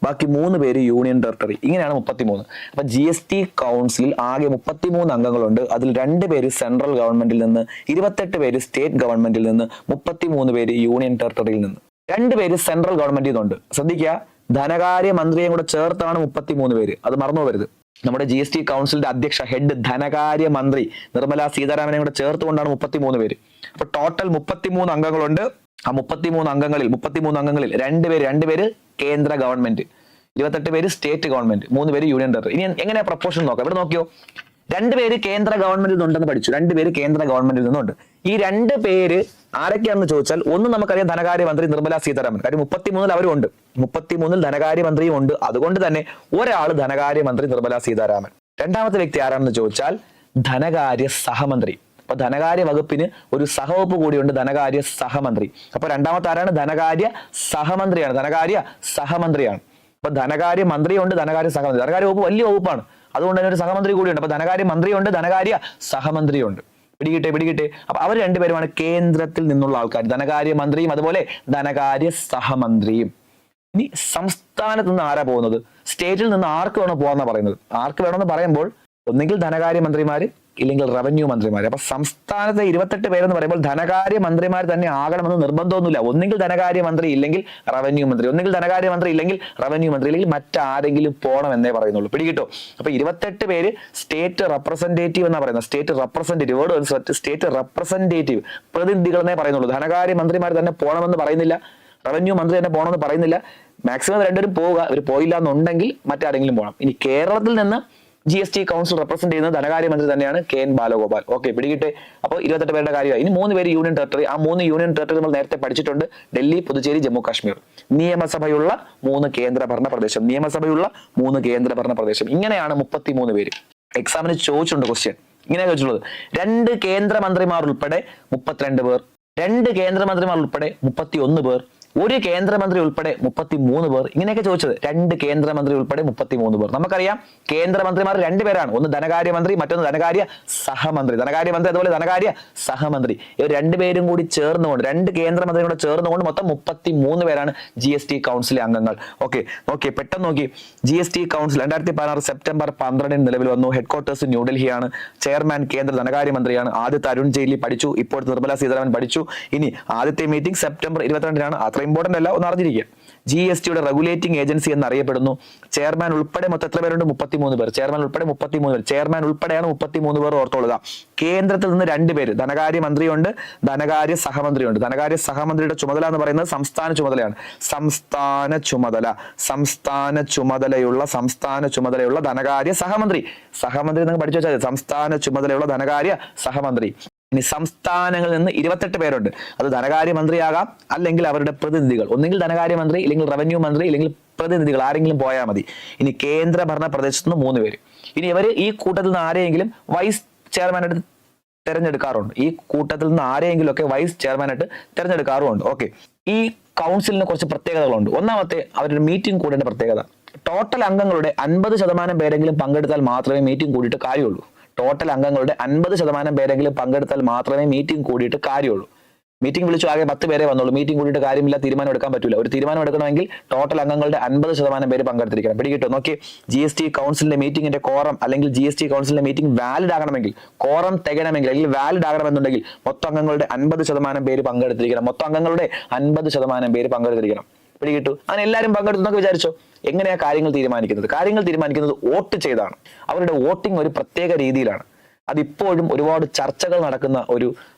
ബാക്കി 3 പേര് യൂണിയൻ ടെറിട്ടറി. ഇങ്ങനെയാണ് 33. അപ്പൊ ജി എസ് ടി കൗൺസിലിൽ ആകെ 33 അംഗങ്ങളുണ്ട്. അതിൽ 2 പേര് സെൻട്രൽ ഗവൺമെന്റിൽ നിന്ന്, 28 പേര് സ്റ്റേറ്റ് ഗവൺമെന്റിൽ നിന്ന്, 33 പേര് യൂണിയൻ ടെറിട്ടറിയിൽ നിന്ന്. 2 പേര് സെൻട്രൽ ഗവൺമെന്റിൽ നിന്നുണ്ട്. ശ്രദ്ധിക്കുക, ധനകാര്യ മന്ത്രിയെയും കൂടെ ചേർത്താണ് 33 പേര്. അത് മറന്നു പോകരുത്. നമ്മുടെ ജി എസ് ടി കൗൺസിലിന്റെ അധ്യക്ഷ ഹെഡ് ധനകാര്യ മന്ത്രി നിർമ്മല സീതാരാമനെ കൂടെ ചേർത്തുകൊണ്ടാണ് 33 പേര്. അപ്പൊ ടോട്ടൽ 33 അംഗങ്ങളുണ്ട്. ആ 33 അംഗങ്ങളിൽ 2 പേര് കേന്ദ്ര ഗവൺമെന്റ്, 28 പേര് സ്റ്റേറ്റ് ഗവൺമെന്റ്, 3 പേര് യൂണിയൻ ടെറിട്ടറി. ഇനി എങ്ങനെയാ പ്രപ്പോർഷൻ നോക്കാം. ഇവിടെ നോക്കിയോ, 2 പേര് കേന്ദ്ര ഗവൺമെന്റിൽ നിന്നുണ്ടെന്ന് പഠിച്ചു. 2 പേര് കേന്ദ്ര ഗവൺമെന്റിൽ നിന്നുണ്ട്. ഈ 2 പേര് ആരൊക്കെയാണെന്ന് ചോദിച്ചാൽ, ഒന്ന് നമുക്കറിയാം ധനകാര്യമന്ത്രി നിർമ്മല സീതാരാമൻ. കാര്യം 33-ൽ അവരും ഉണ്ട്. 33-ൽ ധനകാര്യമന്ത്രിയും ഉണ്ട്. അതുകൊണ്ട് തന്നെ ഒരാൾ ധനകാര്യമന്ത്രി നിർമ്മല സീതാരാമൻ. രണ്ടാമത്തെ വ്യക്തി ആരാണെന്ന് ചോദിച്ചാൽ ധനകാര്യ സഹമന്ത്രി. അപ്പൊ ധനകാര്യ വകുപ്പിന് ഒരു സഹവകുപ്പ് കൂടിയുണ്ട്, ധനകാര്യ സഹമന്ത്രി. അപ്പൊ രണ്ടാമത്തെ ആരാണ്? ധനകാര്യ സഹമന്ത്രിയാണ്. അപ്പൊ ധനകാര്യ മന്ത്രിയുണ്ട്, ധനകാര്യ സഹമന്ത്രി. ധനകാര്യ വകുപ്പ് വലിയ വകുപ്പാണ്, അതുകൊണ്ട് തന്നെ ഒരു സഹമന്ത്രി കൂടിയുണ്ട്. അപ്പൊ ധനകാര്യ മന്ത്രിയുണ്ട്, ധനകാര്യ സഹമന്ത്രിയുണ്ട്. പിടികിട്ടെ. അപ്പൊ അവർ 2 പേരുമാണ് കേന്ദ്രത്തിൽ നിന്നുള്ള ആൾക്കാർ. ധനകാര്യ മന്ത്രിയും അതുപോലെ ധനകാര്യ സഹമന്ത്രിയും. ഇനി സംസ്ഥാനത്ത് നിന്ന് ആരാ പോകുന്നത്? സ്റ്റേറ്റിൽ നിന്ന് ആർക്ക് വേണോ പോകാന്നാ പറയുന്നത്. ആർക്ക് വേണമെന്ന് പറയുമ്പോൾ ഒന്നെങ്കിൽ ധനകാര്യ മന്ത്രിമാര്, ഇല്ലെങ്കിൽ റവന്യൂ മന്ത്രിമാർ. അപ്പൊ സംസ്ഥാനത്തെ 28 പേരെന്ന് പറയുമ്പോൾ ധനകാര്യ മന്ത്രിമാർ തന്നെ ആകണമെന്ന് നിർബന്ധമൊന്നുമില്ല. ഒന്നെങ്കിൽ ധനകാര്യ മന്ത്രി, ഇല്ലെങ്കിൽ റവന്യൂ മന്ത്രി. ഇല്ലെങ്കിൽ മറ്റാരെങ്കിലും പോകണം എന്നേ പറയുന്നുള്ളൂ. പിടികിട്ടോ? അപ്പൊ 28 പേര് സ്റ്റേറ്റ് റെപ്രസെന്റേറ്റീവ് എന്നാ പറയുന്നത്. സ്റ്റേറ്റ് റെപ്രസെന്റേറ്റീവ് പ്രതിനിധികൾ എന്നേ പറയുന്നുള്ളൂ. ധനകാര്യ മന്ത്രിമാർ തന്നെ പോകണമെന്ന് പറയുന്നില്ല, റവന്യൂ മന്ത്രി തന്നെ പോകണമെന്ന് പറയുന്നില്ല. മാക്സിമം 2 പേരും പോവുക. ഇവർ പോയില്ല എന്നുണ്ടെങ്കിൽ മറ്റാരെങ്കിലും പോകണം. ഇനി കേരളത്തിൽ നിന്ന് G S T council represent ചെയ്യുന്ന ധനകാര്യമന്ത്രി തന്നെയാണ് കെ.എൻ. ബാലഗോപാൽ. ഓക്കെ, പിടികിട്ടെ. അപ്പോൾ 28 പേരുടെ കാര്യമായി. ഇനി 3 പേര് യൂണിയൻ ടെറിട്ടറി. ആ 3 യൂണിയൻ ടെറിട്ടറി നമ്മൾ നേരത്തെ പഠിച്ചിട്ടുണ്ട്. ഡൽഹി, പുതുച്ചേരി, ജമ്മു കാശ്മീർ. നിയമസഭയുള്ള 3 കേന്ദ്രഭരണ പ്രദേശം. ഇങ്ങനെയാണ് 33 പേര്. എക്സാമിന് ചോദിച്ചിട്ടുണ്ട് ക്വസ്റ്റ്യൻ. ഇങ്ങനെ ചോദിച്ചിട്ടുള്ളത് 2 കേന്ദ്രമന്ത്രിമാർ ഉൾപ്പെടെ 32 പേർ, 2 കേന്ദ്രമന്ത്രിമാർ ഉൾപ്പെടെ 31 പേർ, 1 കേന്ദ്രമന്ത്രി ഉൾപ്പെടെ 33 പേർ. ഇങ്ങനെയൊക്കെ ചോദിച്ചത്. 2 കേന്ദ്രമന്ത്രി ഉൾപ്പെടെ 33 പേർ. നമുക്കറിയാം കേന്ദ്രമന്ത്രിമാർ 2 പേരാണ്. ഒന്ന് ധനകാര്യമന്ത്രി, മറ്റൊന്ന് ധനകാര്യ സഹമന്ത്രി. അതുപോലെ ധനകാര്യ സഹമന്ത്രി. ഇവർ 2 പേരും കൂടി ചേർന്നുകൊണ്ട്, 2 കേന്ദ്രമന്ത്രിയും കൂടെ ചേർന്നുകൊണ്ട് മൊത്തം 33 പേരാണ് ജി എസ് ടി കൗൺസിലെ അംഗങ്ങൾ. ഓക്കെ, പെട്ടെന്ന് നോക്കി. G S T council 2016 September 12 നിലവിൽ വന്നു. ഹെഡ്ക്വാർട്ടേഴ്സ് ന്യൂഡൽഹിയാണ്. ചെയർമാൻ കേന്ദ്ര ധനകാര്യമന്ത്രിയാണ്. ആദ്യത്തെ അരുൺ ജെയ്റ്റ്ലി പഠിച്ചു. ഇപ്പോഴത്തെ നിർമ്മല സീതാരാമൻ പഠിച്ചു. ഇനി ആദ്യത്തെ മീറ്റിംഗ് സെപ്റ്റംബർ 22-നാണ്. അത്ര ഇമ്പോർട്ടന്റ് അല്ല, ഒന്ന് അറിഞ്ഞിരിക്കുക. ജി എസ് ടിയുടെ റെഗുലേറ്റിംഗ് ഏജൻസി എന്നറിയപ്പെടുന്നു. ചെയർമാൻ ഉൾപ്പെടെ മൊത്തം എത്ര പേരുണ്ട്? 33 പേർ. ചെയർമാൻ ഉൾപ്പെടെയാണ് 33 പേർ. ഓർത്തോളുക. കേന്ദ്രത്തിൽ നിന്ന് 2 പേര്, ധനകാര്യമന്ത്രിയുണ്ട്, ധനകാര്യ സഹമന്ത്രിയുണ്ട്. ധനകാര്യ സഹമന്ത്രിയുടെ ചുമതല എന്ന് പറയുന്നത് സംസ്ഥാന ചുമതലയാണ്. സംസ്ഥാന ചുമതലയുള്ള ധനകാര്യ സഹമന്ത്രി നിങ്ങൾ പഠിച്ചു വെച്ചാൽ സംസ്ഥാന ചുമതലയുള്ള ധനകാര്യ സഹമന്ത്രി. ഇനി സംസ്ഥാനങ്ങളിൽ നിന്ന് 28 പേരുണ്ട്. അത് ധനകാര്യമന്ത്രിയാകാം, അല്ലെങ്കിൽ അവരുടെ പ്രതിനിധികൾ. ഒന്നെങ്കിൽ ധനകാര്യമന്ത്രി, ഇല്ലെങ്കിൽ റവന്യൂ മന്ത്രി, ഇല്ലെങ്കിൽ പ്രതിനിധികൾ, ആരെങ്കിലും പോയാൽ മതി. ഇനി കേന്ദ്രഭരണ പ്രദേശത്ത് നിന്ന് 3 പേര്. ഇനി ഇവർ ഈ കൂട്ടത്തിൽ നിന്ന് ആരെയെങ്കിലും വൈസ് ചെയർമാനായിട്ട് തെരഞ്ഞെടുക്കാറുണ്ട്. ഓക്കെ, ഈ കൗൺസിലിന് കുറച്ച് പ്രത്യേകതകളുണ്ട്. ഒന്നാമത്തെ, അവരുടെ മീറ്റിംഗ് കൂടേണ്ട പ്രത്യേകത. ടോട്ടൽ അംഗങ്ങളുടെ 50% പേരെങ്കിലും പങ്കെടുത്താൽ മാത്രമേ മീറ്റിംഗ് കൂടിയിട്ട് കാര്യമുള്ളൂ. മീറ്റിംഗ് വിളിച്ചു ആകെ 10 പേരെ വന്നുള്ളൂ. മീറ്റിംഗ് കൂടിയിട്ട് കാര്യമില്ല, തീരുമാനം എടുക്കാൻ പറ്റില്ല. ഒരു തീരുമാനം എടുക്കണമെങ്കിൽ ടോട്ടൽ അംഗങ്ങളുടെ 50% പേര് പങ്കെടുത്തിരിക്കണം. പിടികിട്ടോ? നോക്കി, GST കൗൺസിലിന്റെ മീറ്റിംഗിന്റെ കോറം അല്ലെങ്കിൽ GST കൗൺസിലിന്റെ മീറ്റിംഗ് വാലിഡ് ആകണമെങ്കിൽ, കോറം തികയണമെങ്കിൽ അല്ലെങ്കിൽ വാലിഡ് ആകണമെന്നുണ്ടെങ്കിൽ മൊത്തം അംഗങ്ങളുടെ 50% പേര് പങ്കെടുത്തിരിക്കണം. മൊത്തം അംഗങ്ങളുടെ 50% പേര് പങ്കെടുത്തിരിക്കണം. പിടികിട്ടു? അങ്ങനെ എല്ലാവരും പങ്കെടുത്തു വിചാരിച്ചോ. എങ്ങനെയാ കാര്യങ്ങൾ തീരുമാനിക്കുന്നത്? കാര്യങ്ങൾ തീരുമാനിക്കുന്നത് വോട്ട് ചെയ്താണ്. അവരുടെ വോട്ടിംഗ് ഒരു പ്രത്യേക രീതിയിലാണ്. അതിപ്പോഴും ഒരുപാട് ചർച്ചകൾ നടക്കുന്ന ഒരു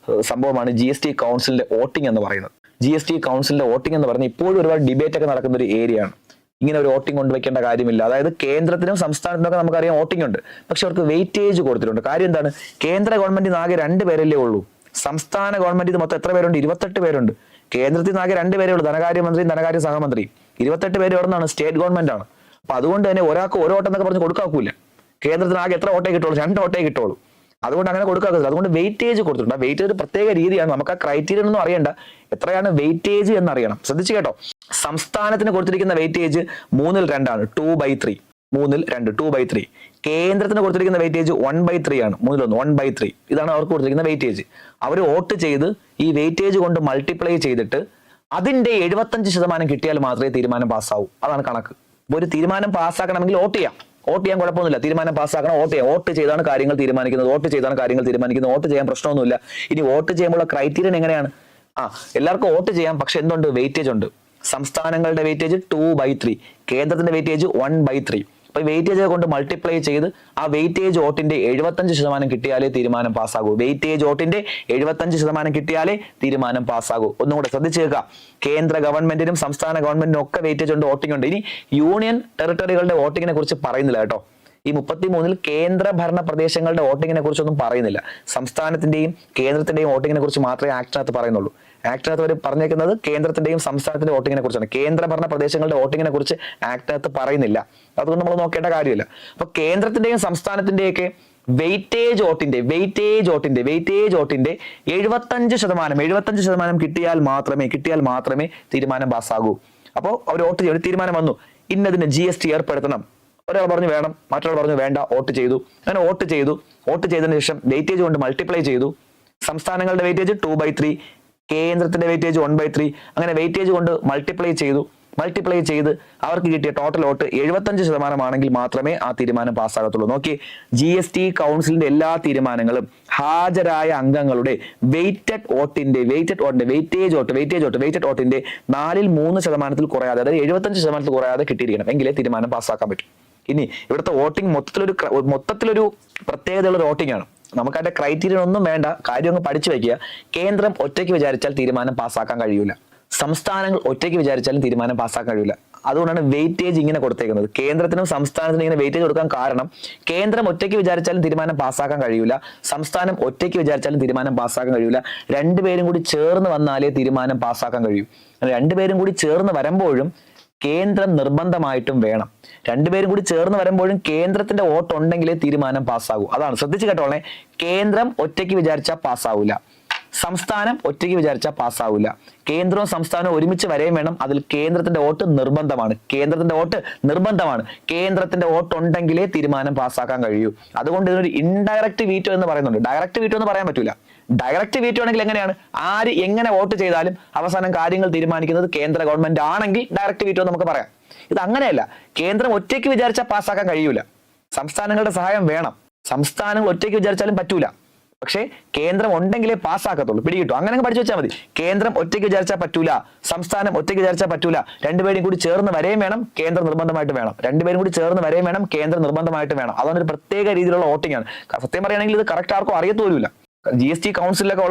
സംഭവമാണ് GST കൗൺസിലിന്റെ വോട്ടിംഗ് എന്ന് പറയുന്നത്. GST കൗൺസിലിന്റെ വോട്ടിംഗ് എന്ന് പറയുന്നത് ഇപ്പോഴും ഒരുപാട് ഡിബേറ്റ് ഒക്കെ നടക്കുന്ന ഒരു ഏരിയ ആണ്. ഇങ്ങനെ ഒരു വോട്ടിംഗ് കൊണ്ടുവയ്ക്കേണ്ട കാര്യമില്ല. അതായത് കേന്ദ്രത്തിനും സംസ്ഥാനത്തിനും ഒക്കെ നമുക്കറിയാം വോട്ടിംഗ് ഉണ്ട്, പക്ഷെ അവർക്ക് വെയിറ്റേജ് കൊടുത്തിട്ടുണ്ട്. കാര്യം എന്താണ്? കേന്ദ്ര ഗവൺമെന്റിന് ആകെ 2 പേരല്ലേ ഉള്ളൂ. സംസ്ഥാന ഗവൺമെന്റിന് മൊത്തം എത്ര പേരുണ്ട്? 28 പേരുണ്ട്. കേന്ദ്രത്തിൽ നിന്ന് ആകെ 2 പേരേ ഉള്ളൂ, ധനകാര്യമന്ത്രിയും ധനകാര്യ സഹമന്ത്രിയും. 28 പേര് എവിടെ നിന്നാണ്? സ്റ്റേറ്റ് ഗവൺമെന്റ് ആണ്. അപ്പൊ അതുകൊണ്ട് തന്നെ ഒരാൾക്ക് ഓരോ വോട്ട് എന്നൊക്കെ പറഞ്ഞ് കൊടുക്കാക്കൂല. കേന്ദ്രത്തിന് ആകെ എത്ര വോട്ടേ കിട്ടുള്ളൂ? 2 വോട്ടേ കിട്ടുള്ളൂ. അതുകൊണ്ട് അങ്ങനെ കൊടുക്കാത്തത്. അതുകൊണ്ട് വെയിറ്റേജ് കൊടുത്തിട്ടുണ്ട്. വെയിറ്റേജ് ഒരു പ്രത്യേക രീതിയാണ്. നമുക്ക് ആ ക്രൈറ്റീരിയൻ ഒന്നും അറിയണ്ട, എത്രയാണ് വെയിറ്റേജ് എന്ന് അറിയണം. ശ്രദ്ധിച്ചു കേട്ടോ. സംസ്ഥാനത്തിന് കൊടുത്തിരിക്കുന്ന വെയിറ്റേജ് 3/2 ആണ്, 2/3. 3/2, 2/3. കേന്ദ്രത്തിന് കൊടുത്തിരിക്കുന്ന വെയിറ്റേജ് 1/3 ആണ്, 3/1, 1/3. ഇതാണ് അവർക്ക് കൊടുത്തിരിക്കുന്ന വെയിറ്റേജ്. അവർ വോട്ട് ചെയ്ത് ഈ വെയിറ്റേജ് കൊണ്ട് മൾട്ടിപ്ലൈ ചെയ്തിട്ട് അതിന്റെ 75% കിട്ടിയാൽ മാത്രമേ തീരുമാനം പാസ്സാവൂ. അതാണ് കണക്ക്. ഇപ്പൊ ഒരു തീരുമാനം പാസ്സാക്കണമെങ്കിൽ വോട്ട് ചെയ്യാം. വോട്ട് ചെയ്യാൻ കുഴപ്പമൊന്നുമില്ല. തീരുമാനം പാസ്സാക്കണം, വോട്ട് ചെയ്യാം. വോട്ട് ചെയ്താണ് കാര്യങ്ങൾ തീരുമാനിക്കുന്നത്. വോട്ട് ചെയ്യാൻ പ്രശ്നമൊന്നുമില്ല. ഇനി വോട്ട് ചെയ്യുമ്പോൾ ക്രൈറ്റീരിയൻ എങ്ങനെയാണ്? എല്ലാവർക്കും വോട്ട് ചെയ്യാം, പക്ഷെ എന്തുണ്ട്? വെയിറ്റേജ് ഉണ്ട്. സംസ്ഥാനങ്ങളുടെ വെയിറ്റേജ് 2/3, കേന്ദ്രത്തിന്റെ വെയിറ്റേജ് 1/3. അപ്പൊ വെയിറ്റേജ് കൊണ്ട് മൾട്ടിപ്ലൈ ചെയ്ത് ആ വെയിറ്റേജ് വോട്ടിന്റെ 75% കിട്ടിയാലേ തീരുമാനം പാസ്സാകൂ. വെയിറ്റേജ് വോട്ടിന്റെ 75% കിട്ടിയാലേ തീരുമാനം പാസ്സാകൂ. ഒന്നും കൂടെ ശ്രദ്ധിച്ചു കേൾക്കുക. കേന്ദ്ര ഗവൺമെന്റിനും സംസ്ഥാന ഗവൺമെന്റിനും ഒക്കെ വെയിറ്റേജ് ഉണ്ട്, വോട്ടിംഗ് ഉണ്ട്. ഇനി യൂണിയൻ ടെറിട്ടറികളുടെ വോട്ടിങ്ങിനെ കുറിച്ച് പറയുന്നില്ല കേട്ടോ. ഈ 33-ൽ കേന്ദ്ര ഭരണ പ്രദേശങ്ങളുടെ വോട്ടിങ്ങിനെ കുറിച്ചൊന്നും പറയുന്നില്ല. സംസ്ഥാനത്തിന്റെയും കേന്ദ്രത്തിന്റെയും വോട്ടിങ്ങിനെ കുറിച്ച് മാത്രമേ ആക്ടിനകത്ത് പറയുന്നുള്ളൂ. ആക്ടിനകത്ത് അവർ പറഞ്ഞേക്കുന്നത് കേന്ദ്രത്തിന്റെയും സംസ്ഥാനത്തിന്റെ വോട്ടിങ്ങിനെ കുറിച്ചാണ്. കേന്ദ്ര ഭരണ പ്രദേശങ്ങളുടെ വോട്ടിങ്ങിനെ കുറിച്ച് ആക്ടിനകത്ത് പറയുന്നില്ല. അതുകൊണ്ട് നമ്മൾ നോക്കേണ്ട കാര്യമില്ല. അപ്പൊ കേന്ദ്രത്തിന്റെയും സംസ്ഥാനത്തിന്റെയൊക്കെ വെയിറ്റേജ് വോട്ടിന്റെ 75% കിട്ടിയാൽ മാത്രമേ തീരുമാനം പാസ്സാകൂ. അപ്പോൾ അവർ വോട്ട് ചെയ്യും. ഒരു തീരുമാനം വന്നു, ഇന്നതിന് GST ഏർപ്പെടുത്തണം. ഒരാൾ പറഞ്ഞു വേണം, മറ്റൊരാൾ പറഞ്ഞു വേണ്ട. വോട്ട് ചെയ്തു. അങ്ങനെ വോട്ട് ചെയ്തതിനു ശേഷം വെയിറ്റേജ് കൊണ്ട് മൾട്ടിപ്ലൈ ചെയ്തു. സംസ്ഥാനങ്ങളുടെ വെയിറ്റേജ് 2/3, കേന്ദ്രത്തിന്റെ വെയിറ്റേജ് 1/3. അങ്ങനെ വെയിറ്റേജ് കൊണ്ട് മൾട്ടിപ്ലൈ ചെയ്ത് അവർക്ക് കിട്ടിയ ടോട്ടൽ വോട്ട് 75% ആണെങ്കിൽ മാത്രമേ ആ തീരുമാനം പാസ്സാകത്തുള്ളൂ. നോക്കി, GST കൗൺസിലിന്റെ എല്ലാ തീരുമാനങ്ങളും ഹാജരായ അംഗങ്ങളുടെ വെയിറ്റഡ് വോട്ടിന്റെ 4/3% കുറയാതെ, അതായത് 75% കുറയാതെ കിട്ടിയിരിക്കണം. എങ്കിലേ തീരുമാനം പാസ്സാക്കാൻ പറ്റും. ഇനി ഇവിടുത്തെ വോട്ടിംഗ് മൊത്തത്തിലൊരു പ്രത്യേകതയുള്ള ഒരു വോട്ടിംഗ് ആണ്. നമുക്ക് അതിന്റെ ക്രൈറ്റീരിയൻ ഒന്നും വേണ്ട, കാര്യം അങ്ങ് പഠിച്ചു വെക്കുക. കേന്ദ്രം ഒറ്റയ്ക്ക് വിചാരിച്ചാൽ തീരുമാനം പാസ്സാക്കാൻ കഴിയൂല. സംസ്ഥാനങ്ങൾ ഒറ്റയ്ക്ക് വിചാരിച്ചാലും തീരുമാനം പാസ്സാക്കാൻ കഴിയില്ല. അതുകൊണ്ടാണ് വെയിറ്റേജ് ഇങ്ങനെ കൊടുത്തേക്കുന്നത്. കേന്ദ്രത്തിനും സംസ്ഥാനത്തിനും ഇങ്ങനെ വെയിറ്റേജ് കൊടുക്കാൻ കാരണം, കേന്ദ്രം ഒറ്റയ്ക്ക് വിചാരിച്ചാലും തീരുമാനം പാസ്സാക്കാൻ കഴിയില്ല, സംസ്ഥാനം ഒറ്റയ്ക്ക് വിചാരിച്ചാലും തീരുമാനം പാസ്സാക്കാൻ കഴിയില്ല. 2 പേരും കൂടി ചേർന്ന് വന്നാലേ തീരുമാനം പാസ്സാക്കാൻ കഴിയൂ. 2 പേരും കൂടി ചേർന്ന് വരുമ്പോഴും കേന്ദ്രം നിർബന്ധമായിട്ടും വേണം. 2 പേരും കൂടി ചേർന്ന് വരുമ്പോഴും കേന്ദ്രത്തിന്റെ വോട്ട് ഉണ്ടെങ്കിലേ തീരുമാനം പാസ്സാകൂ. അതാണ് ശ്രദ്ധിച്ചു കേട്ടോളെ. കേന്ദ്രം ഒറ്റയ്ക്ക് വിചാരിച്ചാൽ പാസ്സാവൂല, സംസ്ഥാനം ഒറ്റയ്ക്ക് വിചാരിച്ചാൽ പാസ്സാവില്ല. കേന്ദ്രവും സംസ്ഥാനവും ഒരുമിച്ച് വരെയും വേണം. അതിൽ കേന്ദ്രത്തിന്റെ വോട്ട് നിർബന്ധമാണ്. കേന്ദ്രത്തിന്റെ വോട്ട് ഉണ്ടെങ്കിലേ തീരുമാനം പാസ്സാക്കാൻ കഴിയൂ. അതുകൊണ്ട് ഇതിനൊരു ഇൻഡയറക്റ്റ് വീറ്റോ എന്ന് പറയുന്നുണ്ട്. ഡയറക്റ്റ് വീറ്റോ എന്ന് പറയാൻ പറ്റൂല. ഡയറക്റ്റ് വീറ്റോ ആണെങ്കിൽ എങ്ങനെയാണ്? ആര് എങ്ങനെ വോട്ട് ചെയ്താലും അവസാനം കാര്യങ്ങൾ തീരുമാനിക്കുന്നത് കേന്ദ്ര ഗവൺമെന്റ് ആണെങ്കിൽ ഡയറക്റ്റ് വീറ്റോ നമുക്ക് പറയാം. ഇത് അങ്ങനെയല്ല. കേന്ദ്രം ഒറ്റയ്ക്ക് വിചാരിച്ചാൽ പാസ്സാക്കാൻ കഴിയൂല, സംസ്ഥാനങ്ങളുടെ സഹായം വേണം. സംസ്ഥാനങ്ങൾ ഒറ്റയ്ക്ക് വിചാരിച്ചാലും പറ്റൂല, പക്ഷേ കേന്ദ്രം ഉണ്ടെങ്കിലേ പാസ്സാക്കത്തുള്ളൂ. പിടികിട്ടും. അങ്ങനെ പഠിച്ചു വെച്ചാൽ മതി. കേന്ദ്രം ഒറ്റയ്ക്ക് വിചാരിച്ചാൽ പറ്റൂല, സംസ്ഥാനം ഒറ്റയ്ക്ക് വിചാരിച്ചാൽ പറ്റൂല. 2 പേരും കൂടി ചേർന്ന് വരെയും വേണം, കേന്ദ്രം നിർബന്ധമായിട്ട് വേണം. 2 പേരും കൂടി ചേർന്ന് വരെയും വേണം, കേന്ദ്രം നിർബന്ധമായിട്ട് വേണം. അതാണ് ഒരു പ്രത്യേക രീതിയിലുള്ള വോട്ടിംഗ് ആണ്. സത്യം പറയുകയാണെങ്കിൽ ഇത് കറക്റ്റ് ആർക്കും അറിയത്തോലുമില്ല. GST കൗൺസിലൊക്കെ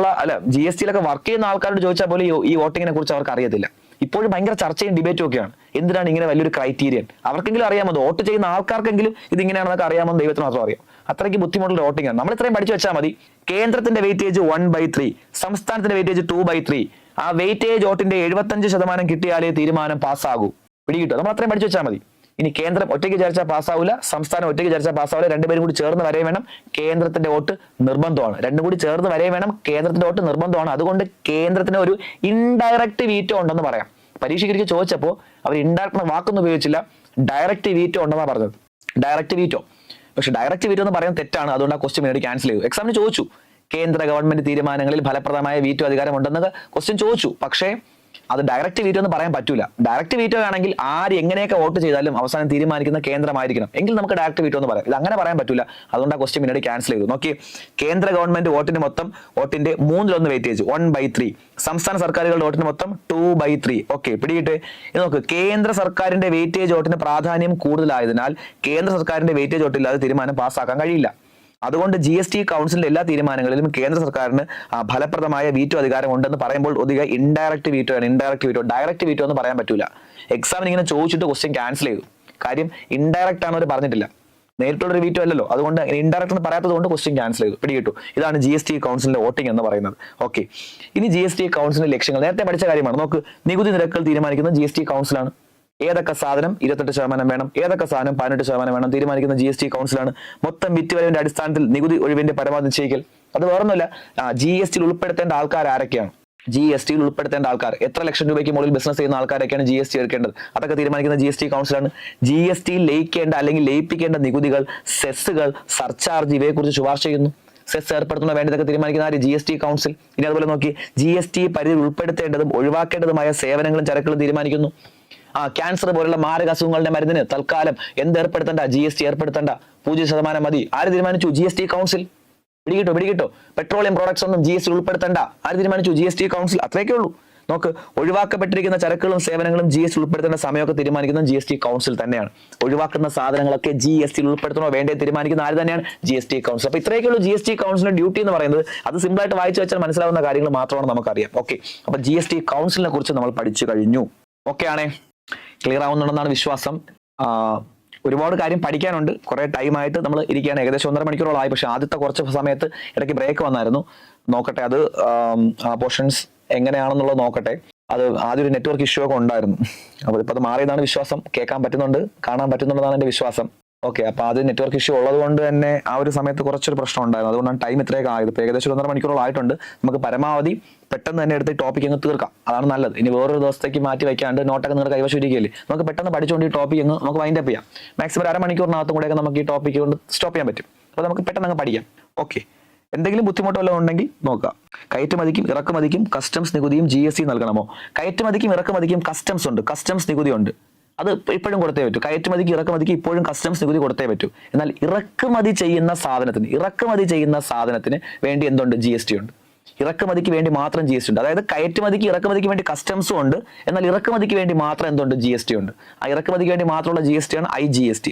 GSTയിലൊക്കെ വർക്ക് ചെയ്യുന്ന ആൾക്കാരോട് ചോദിച്ചാൽ പോലും ഈ വോട്ടിങ്ങിനെ കുറിച്ച് അവർക്ക് അറിയത്തില്ല. ഇപ്പോഴും ഭയങ്കര ചർച്ചയും ഡിബേറ്റും ഒക്കെയാണ്. എന്തിനാണ് ഇങ്ങനെ വലിയൊരു ക്രൈറ്റീരിയൻ? അവർക്കെങ്കിലും അറിയാമോ? വോട്ട് ചെയ്യുന്ന ആൾക്കാർക്കെങ്കിലും ഇതിങ്ങനെയാണെന്നൊക്കെ അറിയാമെന്ന് ദൈവത്തിന് മാത്രം അറിയാം. അത്രയ്ക്ക് ബുദ്ധിമുട്ടുള്ള വോട്ടിംഗ് ആണ്. നമ്മൾ ഇത്രയും പഠിച്ചു വെച്ചാൽ മതി. കേന്ദ്രത്തിന്റെ വെയിറ്റേജ് 1/3, സംസ്ഥാനത്തിന്റെ വെയിറ്റേജ് 2/3. ആ വെയിറ്റേജ് വോട്ടിന്റെ 75% കിട്ടിയാലേ തീരുമാനം പാസ്സാകൂ. പിടികിട്ടോ? നമ്മൾ അത്രയും പഠിച്ചു വെച്ചാൽ മതി. ഇനി കേന്ദ്രം ഒറ്റയ്ക്ക് വിചാരിച്ചാൽ പാസ്സാവില്ല, സംസ്ഥാനം ഒറ്റയ്ക്ക് വിചാരിച്ചാൽ പാസ്സാവില്ല. 2 പേരും കൂടി ചേർന്ന് വരെയും വേണം, കേന്ദ്രത്തിന്റെ വോട്ട് നിർബന്ധമാണ്. 2 കൂടി ചേർന്ന് വരെയും വേണം, കേന്ദ്രത്തിന്റെ വോട്ട് നിർബന്ധമാണ്. അതുകൊണ്ട് കേന്ദ്രത്തിന് ഒരു ഇൻഡയറക്റ്റ് വീറ്റോ ഉണ്ടെന്ന് പറയാം. പരീക്ഷയ്ക്ക് ചോദിച്ചപ്പോൾ അവർ ഇൻഡയറക്റ്റ് വാക്കൊന്നും ഉപയോഗിച്ചില്ല, ഡയറക്റ്റ് വീറ്റോ ഉണ്ടെന്നാണ് പറഞ്ഞത്. Direct veto. പക്ഷെ ഡയറക്റ്റ് വീറ്റോ എന്ന് പറയുന്നത് തെറ്റാണ്. അതുകൊണ്ട് ആ ക്വസ്റ്റ്യൻ വേണ്ടി ക്യാൻസൽ ചെയ്തു. എക്സാമിന് ചോദിച്ചു കേന്ദ്ര ഗവൺമെന്റ് തീരുമാനങ്ങളിൽ ഫലപ്രദമായ വീറ്റോ അധികാരം ഉണ്ടെന്നൊക്കെ ക്വസ്റ്റ്യൻ ചോദിച്ചു. പക്ഷേ അത് ഡയറക്റ്റ് വീറ്റോ എന്ന് പറയാൻ പറ്റൂല. ഡയറക്റ്റ് വീറ്റോ ആണെങ്കിൽ ആര് എങ്ങനെയൊക്കെ വോട്ട് ചെയ്താലും അവസാനം തീരുമാനിക്കുന്ന കേന്ദ്രമായിരിക്കണം, എങ്കിൽ നമുക്ക് ഡയറക്റ്റ് വീറ്റോ എന്ന് പറയാം. ഇത് അങ്ങനെ പറയാൻ പറ്റൂല. അതുകൊണ്ട് ആ ക്വസ്റ്റ്യൻ പിന്നീട് ക്യാൻസൽ ചെയ്തു. നോക്കി, കേന്ദ്ര ഗവൺമെന്റ് വോട്ടിന്റെ 1/3 വെയിറ്റേജ് 1/3, സംസ്ഥാന സർക്കാരുകളുടെ വോട്ടിന് മൊത്തം 2/3. ഓക്കെ, പിടികിട്ടെ. ഇത് നോക്ക്, കേന്ദ്ര സർക്കാരിന്റെ വെയിറ്റേജ് വോട്ടിന് പ്രാധാന്യം കൂടുതലായതിനാൽ കേന്ദ്ര സർക്കാരിന്റെ വെയിറ്റേജ് വോട്ടില്ലാതെ തീരുമാനം പാസ്സാക്കാൻ കഴിയില്ല. അതുകൊണ്ട് GST കൗൺസിലിന്റെ എല്ലാ തീരുമാനങ്ങളിലും കേന്ദ്ര സർക്കാരിന് ഫലപ്രദമായ വീറ്റോ അധികാരം ഉണ്ടെന്ന് പറയുമ്പോൾ ഒതുങ്ങി ഇൻഡയറക്റ്റ് വീറ്റോ ആണ്. ഇൻഡയറക്റ്റ് വീറ്റോ, ഡയറക്റ്റ് വീറ്റോ എന്ന് പറയാൻ പറ്റൂല. എക്സാമിന് ഇങ്ങനെ ചോദിച്ചിട്ട് ക്വസ്റ്റ്യൻ ക്യാൻസൽ ചെയ്തു. കാര്യം ഇൻഡയറക്റ്റ് ആണ് അവർ പറഞ്ഞിട്ടില്ല, നേരിട്ടുള്ളൊരു വീറ്റോ അല്ലല്ലോ. അതുകൊണ്ട് ഇൻഡയറക്റ്റ് എന്ന് പറയാത്തത് കൊണ്ട് ക്വസ്റ്റ്യൻ ക്യാൻസൽ ചെയ്തു. പിടികിട്ടു. ഇതാണ് GST കൗൺസിലിന്റെ വോട്ടിംഗ് എന്ന് പറയുന്നത്. ഓക്കെ, ഇനി GST കൗൺസിലിന്റെ ലക്ഷ്യങ്ങൾ നേരത്തെ പഠിച്ച കാര്യമാണ്. നോക്ക്, നികുതി നിരക്കുകൾ തീരുമാനിക്കുന്നത് GST കൗൺസിലാണ്. ഏതൊക്കെ സാധനം 28% വേണം, ഏതൊക്കെ സാധനം 18% വേണം തീരുമാനിക്കുന്ന GST കൗൺസിലാണ്. മൊത്തം വിറ്റ് വരവിന്റെ അടിസ്ഥാനത്തിൽ നികുതി ഒഴിവിന്റെ പരമാവധി നിശ്ചയിക്കൽ. അത് വേറൊന്നുമില്ല, GSTയിൽ ഉൾപ്പെടുത്തേണ്ട ആൾക്കാർ ആരൊക്കെയാണ്, GSTയിൽ ഉൾപ്പെടുത്തേണ്ട ആൾക്കാർ, എത്ര ലക്ഷം രൂപയ്ക്ക് മുകളിൽ ബിസിനസ് ചെയ്യുന്ന ആൾക്കാരൊക്കെയാണ് GST എടുക്കേണ്ടത്, അതൊക്കെ തീരുമാനിക്കുന്ന GST കൗൺസിലാണ്. GSTയിൽ ലയിക്കേണ്ട അല്ലെങ്കിൽ ലയിപ്പിക്കേണ്ട നികുതികൾ, സെസ്സുകൾ, സർചാർജ് ഇവയെക്കുറിച്ച് ശുപാർശ ചെയ്യുന്നു. സെസ് ഏർപ്പെടുത്തുന്ന വേണ്ടതൊക്കെ തീരുമാനിക്കുന്ന ആര്, GST കൗൺസിൽ. ഇനി അതുപോലെ നോക്കി, GST പരിധിയിൽ ഉൾപ്പെടുത്തേണ്ടതും ഒഴിവാക്കേണ്ടതുമായ സേവനങ്ങളും ചരക്കുകളും തീരുമാനിക്കുന്നു. ക്യാൻസർ പോലുള്ള മാരക അസുഖങ്ങളുടെ മരുന്നിന് തൽക്കാലം എന്ത് ഏർപ്പെടുത്തേണ്ട, GST ഏർപ്പെടുത്തേണ്ട, 0% മതി. ആര് തീരുമാനിച്ചു, GST കൗൺസിൽ. പിടികിട്ടോ. പെട്രോളിയം പ്രോഡക്ട്സ് ഒന്നും GST ഉൾപ്പെടുത്തേണ്ട, ആര് തീരുമാനിച്ചു, GST കൗൺസിൽ. അത്രയൊക്കെ ഉള്ളൂ. നോക്ക്, ഒഴിവാക്കപ്പെട്ടിരിക്കുന്ന ചരക്കുകളും സേവനങ്ങളും GST ഉൾപ്പെടുത്തേണ്ട സമയമൊക്കെ തീരുമാനിക്കുന്ന GST കൗൺസിൽ തന്നെയാണ്. ഒഴിവാക്കുന്ന സാധനങ്ങളൊക്കെ GST ഉൾപ്പെടുത്തണോ വേണ്ടേ തീരുമാനിക്കുന്ന ആര് തന്നെയാണ്, GST കൗൺസിൽ. അപ്പൊ ഇത്രയൊക്കെ ഉള്ളൂ GST കൗൺസിലിന്റെ ഡ്യൂട്ടി എന്ന് പറയുന്നത്. അത് സിമ്പിളായിട്ട് വായിച്ചു വെച്ചാൽ മനസ്സിലാവുന്ന കാര്യങ്ങൾ മാത്രമാണ് നമുക്കറിയാം. ഓക്കെ, അപ്പൊ GST കൗൺസിലിനെ കുറിച്ച് നമ്മൾ പഠിച്ചു കഴിഞ്ഞു. ഓക്കെ ആണേ, ക്ലിയർ ആവുന്നുണ്ടെന്നാണ് വിശ്വാസം. ഒരുപാട് കാര്യം പഠിക്കാനുണ്ട്. കുറെ ടൈമായിട്ട് നമ്മൾ ഇരിക്കുകയാണ്, ഏകദേശം 1.5 മണിക്കൂറോളായി. പക്ഷെ ആദ്യത്തെ കുറച്ച് സമയത്ത് ഇടയ്ക്ക് ബ്രേക്ക് വന്നായിരുന്നു. നോക്കട്ടെ, അത് പോർഷൻസ് എങ്ങനെയാണെന്നുള്ളത് നോക്കട്ടെ. അത് ആദ്യം ഒരു നെറ്റ്വർക്ക് ഇഷ്യൂ ഒക്കെ ഉണ്ടായിരുന്നു. അപ്പോൾ ഇപ്പൊ അത് മാറിയതാണ് വിശ്വാസം. കേൾക്കാൻ പറ്റുന്നുണ്ട്, കാണാൻ പറ്റുന്നുണ്ടെന്നാണ് എന്റെ വിശ്വാസം. ഓക്കെ, അപ്പൊ അത് നെറ്റ്വർക്ക് ഇഷ്യൂ ഉള്ളത് കൊണ്ട് തന്നെ ആ ഒരു സമയത്ത് കുറച്ചൊരു പ്രശ്നം ഉണ്ടായിരുന്നു. അതുകൊണ്ടാണ് ടൈം ഇത്രയൊക്കെ ആയത്. ഇപ്പൊ ഏകദേശം 1.5 മണിക്കൂറോളായിട്ടുണ്ട്. നമുക്ക് പരമാവധി പെട്ടെന്ന് തന്നെ എടുത്ത് ടോപ്പിക് അങ്ങ് തീർക്കാം, അതാണ് നല്ലത്. ഇനി വേറൊരു ദിവസത്തേക്ക് മാറ്റി വെക്കാണ്ട് നോട്ടൊക്കെ നിങ്ങൾ കൈവശം ഇരിക്കുകയല്ലേ, നമുക്ക് പെട്ടെന്ന് പഠിച്ചുകൊണ്ട് ഈ ടോപ്പിക് അങ്ങ് നമുക്ക് വൈൻഡ് അപ്പ് ചെയ്യാം. മാക്സിമം 1/2 മണിക്കൂറിനകത്തും കൂടെയൊക്കെ നമുക്ക് ഈ ടോപ്പിക് കൊണ്ട് സ്റ്റോപ്പ് ചെയ്യാൻ പറ്റും. അപ്പോൾ നമുക്ക് പെട്ടെന്ന് അങ്ങ് പഠിക്കാം. ഓക്കെ, എന്തെങ്കിലും ബുദ്ധിമുട്ടോ വല്ലതും ഉണ്ടെങ്കിൽ നോക്കുക. കയറ്റുമതിക്കും ഇറക്കുമതിക്കും കസ്റ്റംസ് നികുതിയും GST നൽകണമോ? കയറ്റുമതിക്കും ഇറക്കുമതിക്കും കസ്റ്റംസ് ഉണ്ട്, കസ്റ്റംസ് നികുതി ഉണ്ട്. അത് ഇപ്പോഴും കൊടുത്തേ പറ്റൂ. കയറ്റുമതിക്ക് ഇറക്കുമതിക്ക് ഇപ്പോഴും കസ്റ്റംസ് നികുതി കൊടുത്തേ പറ്റൂ. എന്നാൽ ഇറക്കുമതി ചെയ്യുന്ന സാധനത്തിന് വേണ്ടി എന്തുണ്ട്, GST ഉണ്ട്. ഇറക്കുമതിക്ക് വേണ്ടി മാത്രം GST ഉണ്ട്. അതായത് കയറ്റുമതിക്ക് ഇറക്കുമതിക്ക് വേണ്ടി കസ്റ്റംസും ഉണ്ട്, എന്നാൽ ഇറക്കുമതിക്ക് വേണ്ടി മാത്രം എന്തുണ്ട്, GST ഉണ്ട്. ആ ഇറക്കുമതിക്ക് വേണ്ടി മാത്രമുള്ള GST ആണ് IGST.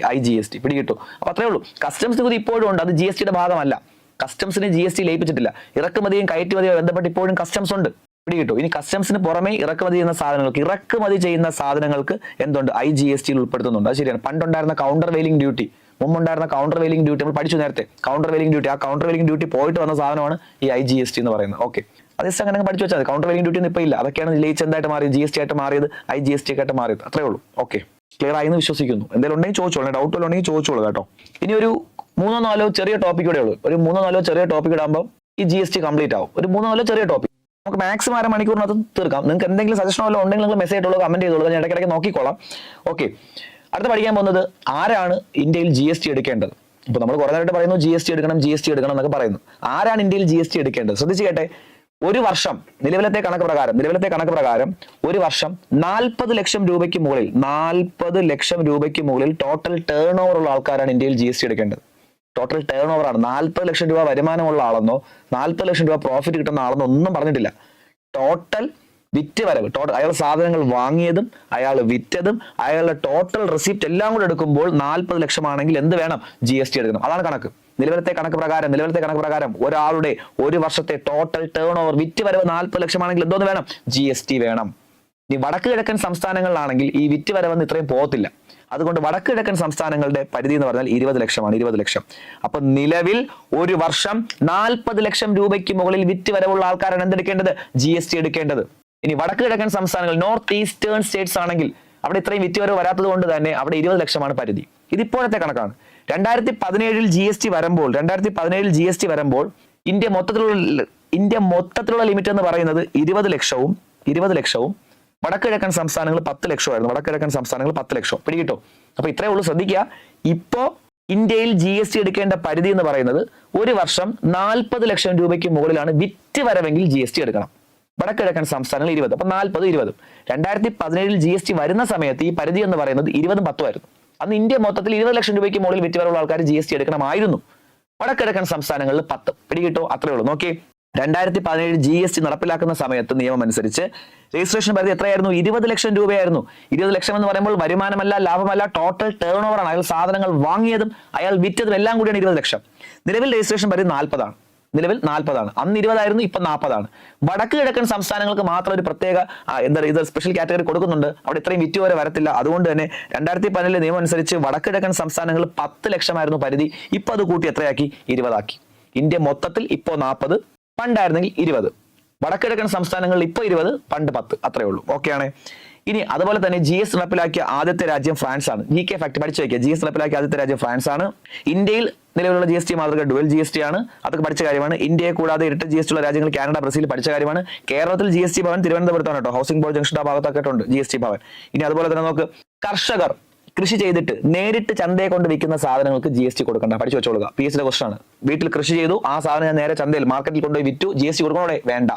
പിടികിട്ടു. അപ്പൊ അത്രേ ഉള്ളൂ. കസ്റ്റംസ് നികുതി ഇപ്പോഴും ഉണ്ട്, അത് GSTയുടെ ഭാഗമല്ല. കസ്റ്റംസിന് GST ലയിപ്പിച്ചിട്ടില്ല. ഇറക്കുമതിയും കയറ്റുമതിയും ബന്ധപ്പെട്ട് ഇപ്പോഴും കസ്റ്റംസ് ഉണ്ട്. പിടികിട്ടു. ഇനി കസ്റ്റംസിന് പുറമെ ഇറക്കുമതി ചെയ്യുന്ന സാധനങ്ങൾക്ക് എന്തുണ്ട്, IGSTയിൽ ഉൾപ്പെടുത്തുന്നുണ്ട്. അത് ശരിയാണ്. പണ്ടുണ്ടായിരുന്ന കൗണ്ടർ വെയിലിംഗ് ഡ്യൂട്ടി, മുമ്പുണ്ടായിരുന്ന കൗണ്ടർ വെയിലിംഗ് ഡ്യൂട്ടി നമ്മൾ പഠിച്ചു നേരത്തെ. കൗണ്ടർ വെയിലിംഗ് ഡ്യൂട്ടി പോയിട്ട് വന്ന സാധനമാണ് ഈ IGST എന്ന് പറയുന്നത്. ഓക്കെ, അത് ജസ്റ്റ് അങ്ങനെ പഠിച്ചു വെച്ചാൽ കൗണ്ടർ വെയിലിംഗ് ഡ്യൂട്ടി ഇപ്പൊ ഇല്ല. അതൊക്കെയാണ് ലയിച്ച് എന്തായിട്ട് മാറിയത്, GST ആയിട്ട് മാറിയത്, IGST ആയിട്ട് മാറിയത്. അത്രേ ഉള്ളൂ. ഓക്കെ, ക്ലിയർ ആയി എന്ന് വിശ്വസിക്കുന്നു. എന്തെങ്കിലും ഉണ്ടെങ്കിൽ ചോദിച്ചോളൂ, ഡൗട്ട് വല്ലതും ഉണ്ടെങ്കിൽ ചോദിച്ചോളൂ കേട്ടോ. ഇനി ഒരു 3-4 ചെറിയ ടോപ്പിക് കൂടെ ഉള്ളൂ. ഒരു 3-4 ചെറിയ ടോപ്പിക് ഇടാകുമ്പോൾ ഈ GST കംപ്ലീറ്റ് ആവും. ഒരു 3-4 ചെറിയ ടോപ്പിക് നമുക്ക് മാക്സിമം 1/2 മണിക്കൂറിനകത്ത് തീർക്കാം. നിങ്ങൾക്ക് എന്തെങ്കിലും സജഷൻ വല്ലതും ഉണ്ടെങ്കിൽ നിങ്ങൾ മെസ്സേജ് ഇട്ടുള്ളൂ, കമന്റ് ചെയ്തോളൂ, ഞാൻ ഇടയ്ക്കിടയ്ക്ക് നോക്കിക്കോളാം. ഓക്കെ, അടുത്ത് പഠിക്കാൻ പോകുന്നത് ആരാണ് ഇന്ത്യയിൽ GST എടുക്കേണ്ടത്. ഇപ്പൊ നമ്മൾ കുറെ നേരമായിട്ട് പറയുന്നു GST എടുക്കണം എന്നൊക്കെ പറയുന്നു. ആരാണ് ഇന്ത്യയിൽ GST എടുക്കേണ്ടത്? ശ്രദ്ധിച്ചു കേട്ടെ. ഒരു വർഷം നിലവിലത്തെ കണക്ക് പ്രകാരം ഒരു വർഷം 40 ലക്ഷം രൂപയ്ക്ക് മുകളിൽ ടോട്ടൽ ടേൺ ഓവർ ഉള്ള ആൾക്കാരാണ് ഇന്ത്യയിൽ GST എടുക്കേണ്ടത്. ടോട്ടൽ ടേൺ ഓവർ ആണ്. 40 ലക്ഷം രൂപ വരുമാനമുള്ള ആളെന്നോ 40 ലക്ഷം രൂപ പ്രോഫിറ്റ് കിട്ടുന്ന ആളെന്നോ ഒന്നും പറഞ്ഞിട്ടില്ല. ടോട്ടൽ വിറ്റ് വരവ്, അയാൾ സാധനങ്ങൾ വാങ്ങിയതും അയാൾ വിറ്റതും അയാളുടെ ടോട്ടൽ റെസിപ്റ്റ് എല്ലാം കൂടെ എടുക്കുമ്പോൾ 40 ലക്ഷമാണെങ്കിൽ എന്ത് വേണം, GST എടുക്കണം. അതാണ് കണക്ക്. നിലവിലത്തെ കണക്ക് പ്രകാരം ഒരാളുടെ ഒരു വർഷത്തെ ടോട്ടൽ ടേൺ ഓവർ വിറ്റ് വരവ് 40 ലക്ഷമാണെങ്കിൽ എന്തോന്ന് വേണം, GST വേണം. ഇനി വടക്ക് കിഴക്കൻ സംസ്ഥാനങ്ങളിലാണെങ്കിൽ ഈ വിറ്റ് വരവെന്ന് ഇത്രയും പോകത്തില്ല. അതുകൊണ്ട് വടക്ക് കിഴക്കൻ സംസ്ഥാനങ്ങളുടെ പരിധി എന്ന് പറഞ്ഞാൽ 20 ലക്ഷമാണ്. 20 ലക്ഷം. അപ്പൊ നിലവിൽ ഒരു വർഷം 40 ലക്ഷം രൂപയ്ക്ക് മുകളിൽ വിറ്റ് വരവുള്ള ആൾക്കാരാണ് എന്തെടുക്കേണ്ടത്, GST എടുക്കേണ്ടത്. ഇനി വടക്ക് കിഴക്കൻ സംസ്ഥാനങ്ങൾ, നോർത്ത് ഈസ്റ്റേൺ സ്റ്റേറ്റ്സ് ആണെങ്കിൽ അവിടെ ഇത്രയും വിറ്റ് വരവ് വരാത്തത് കൊണ്ട് തന്നെ അവിടെ 20 ലക്ഷമാണ് പരിധി. ഇതിപ്പോഴത്തെ കണക്കാണ്. 2017 GST വരുമ്പോൾ ഇന്ത്യ മൊത്തത്തിലുള്ള ലിമിറ്റ് എന്ന് പറയുന്നത് 20 ലക്ഷവും വടക്ക് കിഴക്കൻ സംസ്ഥാനങ്ങൾ 10 ലക്ഷമായിരുന്നു. പിടികിട്ടോ. അപ്പൊ ഇത്രയേ ഉള്ളൂ. ശ്രദ്ധിക്കുക, ഇപ്പോ ഇന്ത്യയിൽ GST എടുക്കേണ്ട പരിധി എന്ന് പറയുന്നത് ഒരു വർഷം 40 ലക്ഷം രൂപയ്ക്ക് മുകളിലാണ് വിറ്റ് വരവെങ്കിൽ GST എടുക്കണം. വടക്കിഴക്കൻ സംസ്ഥാനങ്ങൾ 20. അപ്പൊ 40, 20. 2017 GST വരുന്ന സമയത്ത് ഈ പരിധി എന്ന് പറയുന്നത് 20, 10 ആയിരുന്നു. അന്ന് ഇന്ത്യ മൊത്തത്തിൽ 20 ലക്ഷം രൂപയ്ക്ക് മുകളിൽ വിറ്റ് വരവുള്ള ആൾക്കാർ GST എടുക്കണമായിരുന്നു. വടക്കിഴക്കൻ സംസ്ഥാനങ്ങളിൽ 10. പിടികിട്ടോ? അത്രേ ഉള്ളൂ. നോക്കി, 2017 GST നടപ്പിലാക്കുന്ന സമയത്ത് നിയമം അനുസരിച്ച് രജിസ്ട്രേഷൻ പരിധി എത്രയായിരുന്നു? 20 ലക്ഷം രൂപയായിരുന്നു. 20 ലക്ഷം എന്ന് പറയുമ്പോൾ വരുമാനമല്ല, ലാഭമല്ല, ടോട്ടൽ ടേൺ ഓവർ ആണ്. അയാൾ സാധനങ്ങൾ വാങ്ങിയതും അയാൾ വിറ്റതും എല്ലാം കൂടിയാണ് 20 ലക്ഷം. നിലവിൽ രജിസ്ട്രേഷൻ പരിധി 40 ആണ്. നിലവിൽ 40 ആണ്. അന്ന് 20 ആയിരുന്നു, ഇപ്പൊ 40 ആണ്. വടക്ക് കിഴക്കൻ സംസ്ഥാനങ്ങൾക്ക് മാത്രം ഒരു പ്രത്യേക ഇത് സ്പെഷ്യൽ കാറ്റഗറി കൊടുക്കുന്നുണ്ട്. അവിടെ ഇത്രയും വിറ്റ് വരെ വരത്തില്ല. അതുകൊണ്ട് തന്നെ 2017 നിയമം അനുസരിച്ച് വടക്ക് കിഴക്കൻ സംസ്ഥാനങ്ങൾ 10 ലക്ഷമായിരുന്നു പരിധി. ഇപ്പൊ അത് കൂട്ടി എത്രയാക്കി? 20 ആക്കി. ഇന്ത്യ മൊത്തത്തിൽ ഇപ്പോ 40, പണ്ടായിരുന്നെങ്കിൽ 20. വടക്കിഴക്കൻ സംസ്ഥാനങ്ങളിൽ ഇപ്പൊ 20, പണ്ട് 10. അത്രേ ഉള്ളൂ. ഓക്കെ ആണ്. ഇനി അതുപോലെ തന്നെ GST നടപ്പിലാക്കിയ ആദ്യത്തെ രാജ്യം ഫ്രാൻസ് ആണ്. GK ഫാക്ട് പഠിച്ചു വയ്ക്കുക. GST നടപ്പിലാക്കിയ ആദ്യത്തെ രാജ്യം ഫ്രാൻസ് ആണ്. ഇന്ത്യയിൽ നിലവിലുള്ള GST മാതൃക ഡുവൽ GST ആണ്. അതൊക്കെ പഠിച്ച കാര്യമാണ്. ഇന്ത്യയെ കൂടാതെ ഇരട്ട GST ഉള്ള രാജ്യങ്ങൾ കാനഡ, ബ്രസീൽ പഠിച്ച കാര്യമാണ്. കേരളത്തിൽ GST ഭവൻ തിരുവനന്തപുരത്താണ് കേട്ടോ. ഹൗസിംഗ് ബോർഡ് ജംഗ്ഷൻ ആ ഭാഗത്തൊക്കെ ഉണ്ട് GST ഭവൻ. ഇനി അതുപോലെ തന്നെ നമുക്ക് കർഷകർ കൃഷി ചെയ്തിട്ട് നേരിട്ട് ചന്തയെ കൊണ്ട് വിൽക്കുന്ന സാധനങ്ങൾക്ക് GST കൊടുക്കണ്ട. പഠിച്ചു വെച്ചോളുക. PSC ക്വസ്റ്റൻ ആണ്. വീട്ടിൽ കൃഷി ചെയ്തു, ആ സാധനം ഞാൻ നേരെ ചന്തയിൽ മാർക്കറ്റിൽ കൊണ്ടുപോയി വിറ്റു, GST കൊടുക്കണോടെ? വേണ്ട.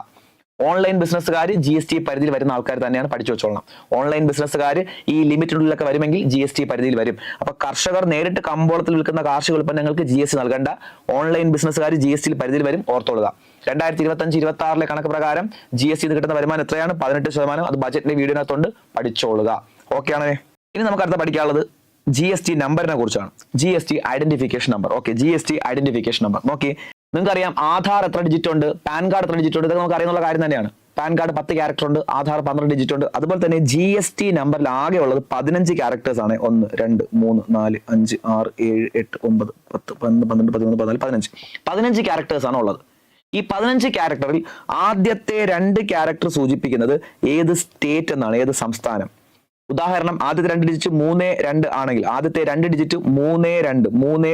ഓൺലൈൻ ബിസിനസ്സുകാർ GST പരിധിയിൽ വരുന്ന ആൾക്കാർ തന്നെയാണ്. പഠിച്ചു വെച്ചോളണം. ഓൺലൈൻ ബിസിനസ്സുകാർ ഈ ലിമിറ്റിനുള്ളിലൊക്കെ വരുമെങ്കിൽ GST പരിധിയിൽ വരും. അപ്പൊ കർഷകർ നേരിട്ട് കമ്പോളത്തിൽ വിൽക്കുന്ന കാർഷിക ഉൽപ്പന്നങ്ങൾക്ക് GST നൽകണ്ട. ഓൺലൈൻ ബിസിനസ്സുകാർ GST പരിധിയിൽ വരും. ഓർത്തോളുക. 2025-26 കണക്ക് പ്രകാരം GST കിട്ടുന്ന വരുമാനം എത്രയാണ്? 18%. അത് ബജറ്റിന്റെ വീഡിയോനകത്തുണ്ട്. പഠിച്ചോളുക. ഓക്കെ ആണ്. ഇനി നമുക്ക് അടുത്ത പഠിക്കാനുള്ളത് GST നമ്പറിനെ കുറിച്ചാണ്. GST identification number. Okay, GST identification number. നോക്കി, നിങ്ങൾക്കറിയാം ആധാർ എത്ര ഡിജിറ്റ് ഉണ്ട്, പാൻ കാർഡ് എത്ര ഡിജിറ്റ് ഉണ്ട്, ഇതൊക്കെ നമുക്ക് അറിയുന്ന കാര്യം തന്നെയാണ്. പാൻ കാർഡ് 10 ക്യാരക്ടർ ഉണ്ട്, ആധാർ 12 ഡിജിറ്റ് ഉണ്ട്. അതുപോലെ തന്നെ GST നമ്പറിൽ ആകെ ഉള്ളത് 15 ക്യാരക്ടേഴ്സ് ആണ്. 1, 2, 3, 4, 5, 6, 7, 8, 9, 10, 11, 12, 13, 14, 15 ക്യാരക്ടേഴ്സ് ആണ് ഉള്ളത്. ഈ 15 ക്യാരക്ടറിൽ ആദ്യത്തെ 2 ക്യാരക്ടർ സൂചിപ്പിക്കുന്നത് ഏത് സ്റ്റേറ്റ് എന്നാണ്, ഏത് സംസ്ഥാനം. ഉദാഹരണം, ആദ്യത്തെ 2 ഡിജിറ്റ് 3, 2 ആണെങ്കിൽ, ആദ്യത്തെ 2 ഡിജിറ്റ് 3,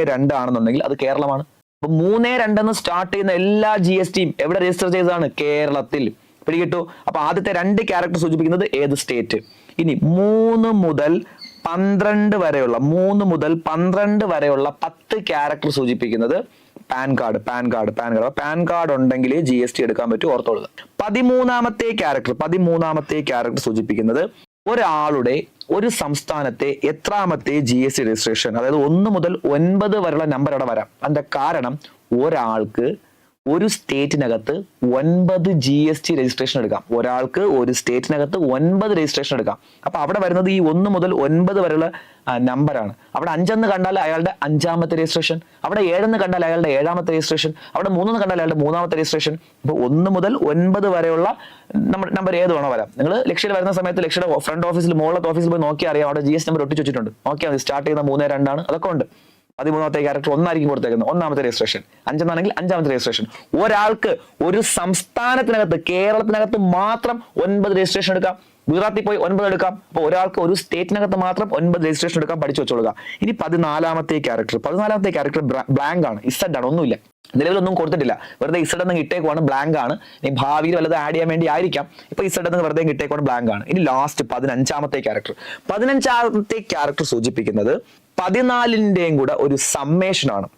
2 ആണെന്നുണ്ടെങ്കിൽ അത് കേരളമാണ്. അപ്പൊ 3, 2 എന്ന് സ്റ്റാർട്ട് ചെയ്യുന്ന എല്ലാ GSTയും എവിടെ രജിസ്റ്റർ ചെയ്തതാണ്? കേരളത്തിൽ. പിടികിട്ടു? അപ്പൊ ആദ്യത്തെ 2 ക്യാരക്ടർ സൂചിപ്പിക്കുന്നത് ഏത് സ്റ്റേറ്റ്. ഇനി 3 മുതൽ 12 വരെയുള്ള 10 ക്യാരക്ടർ സൂചിപ്പിക്കുന്നത് പാൻ കാർഡ്. പാൻ കാർഡ് ഉണ്ടെങ്കിൽ GST എടുക്കാൻ പറ്റും. ഓർത്തോളുക. 13ാമത്തെ ക്യാരക്ടർ സൂചിപ്പിക്കുന്നത് ഒരാളുടെ, ഒരു സംസ്ഥാനത്തെ എത്രാമത്തെ GST രജിസ്ട്രേഷൻ. അതായത് 1 മുതൽ 9 വരെയുള്ള നമ്പർ അവിടെ വരാം. അതിന്റെ കാരണം ഒരാൾക്ക് ഒരു സ്റ്റേറ്റിനകത്ത് 9 GST രജിസ്ട്രേഷൻ എടുക്കാം. ഒരാൾക്ക് ഒരു സ്റ്റേറ്റിനകത്ത് 9 രജിസ്ട്രേഷൻ എടുക്കാം. അപ്പൊ അവിടെ വരുന്നത് ഈ 1 മുതൽ 9 വരെയുള്ള നമ്പറാണ്. അവിടെ 5 എന്ന് കണ്ടാൽ അയാളുടെ 5ാമത്തെ രജിസ്ട്രേഷൻ, അവിടെ 7 എന്ന് കണ്ടാൽ അയാളുടെ 7ാമത്തെ രജിസ്ട്രേഷൻ, അവിടെ 3 എന്ന് കണ്ടാൽ അയാളുടെ 3ാമത്തെ രജിസ്ട്രേഷൻ. അപ്പൊ 1 മുതൽ 9 വരെയുള്ള നമ്പർ ഏത് വേണോ വരാം. നിങ്ങൾ ലക്ഷ്യയിൽ വരുന്ന സമയത്ത് ലക്ഷ്യയുടെ ഫ്രണ്ട് ഓഫീസിൽ, മുകളിലത്തെ ഓഫീസിൽ പോയി നോക്കിയാൽ അറിയാം. അവിടെ GST നമ്പർ ഒട്ടിച്ചു വെച്ചിട്ടുണ്ട്. നോക്കിയാൽ മതി. സ്റ്റാർട്ട് ചെയ്യുന്ന 3, 2 ആണ്. അതൊക്കെ ഉണ്ട്. 13ാമത്തെ ക്യാരക്ടർ 1 ആയിരിക്കും കൊടുത്തേക്കുന്നത്. 1ാമത്തെ രജിസ്ട്രേഷൻ. 5 എന്നാണെങ്കിൽ 5ാമത്തെ രജിസ്ട്രേഷൻ. ഒരാൾക്ക് ഒരു സംസ്ഥാനത്തിനകത്ത്, കേരളത്തിനകത്ത് മാത്രം 9 രജിസ്ട്രേഷൻ എടുക്കാം. ഗുജറാത്തിൽ പോയി 9 എടുക്കാം. അപ്പൊ ഒരാൾക്ക് ഒരു സ്റ്റേറ്റിനകത്ത് മാത്രം 9 രജിസ്ട്രേഷൻ എടുക്കാൻ. പഠിച്ചു വെച്ചോളുക. ഇനി 14ാമത്തെ ക്യാരക്ടർ ബ്ലാങ്ക് ആണ്. ഇസഡ് ആണ്. ഒന്നുമില്ല. നിലവിലൊന്നും കൊടുത്തിട്ടില്ല. വെറുതെ ഇസഡ് എന്ന് ഇട്ടേക്കുവാണ്. ബ്ലാങ്ക് ആണ്. ഇനി ഭാവിയിൽ വല്ലത് ആഡ് ചെയ്യാൻ വേണ്ടി ആയിരിക്കാം. ഇപ്പൊ ഇസഡ് എന്ന് വെറുതെ ഇട്ടേക്കുവാണ്. ബ്ലാങ്ക് ആണ്. ഇനി ലാസ്റ്റ് 15ാമത്തെ ക്യാരക്ടർ സൂചിപ്പിക്കുന്നത് 14ന്റെയും കൂടെ ഒരു സമ്മേഷൻ ആണ്.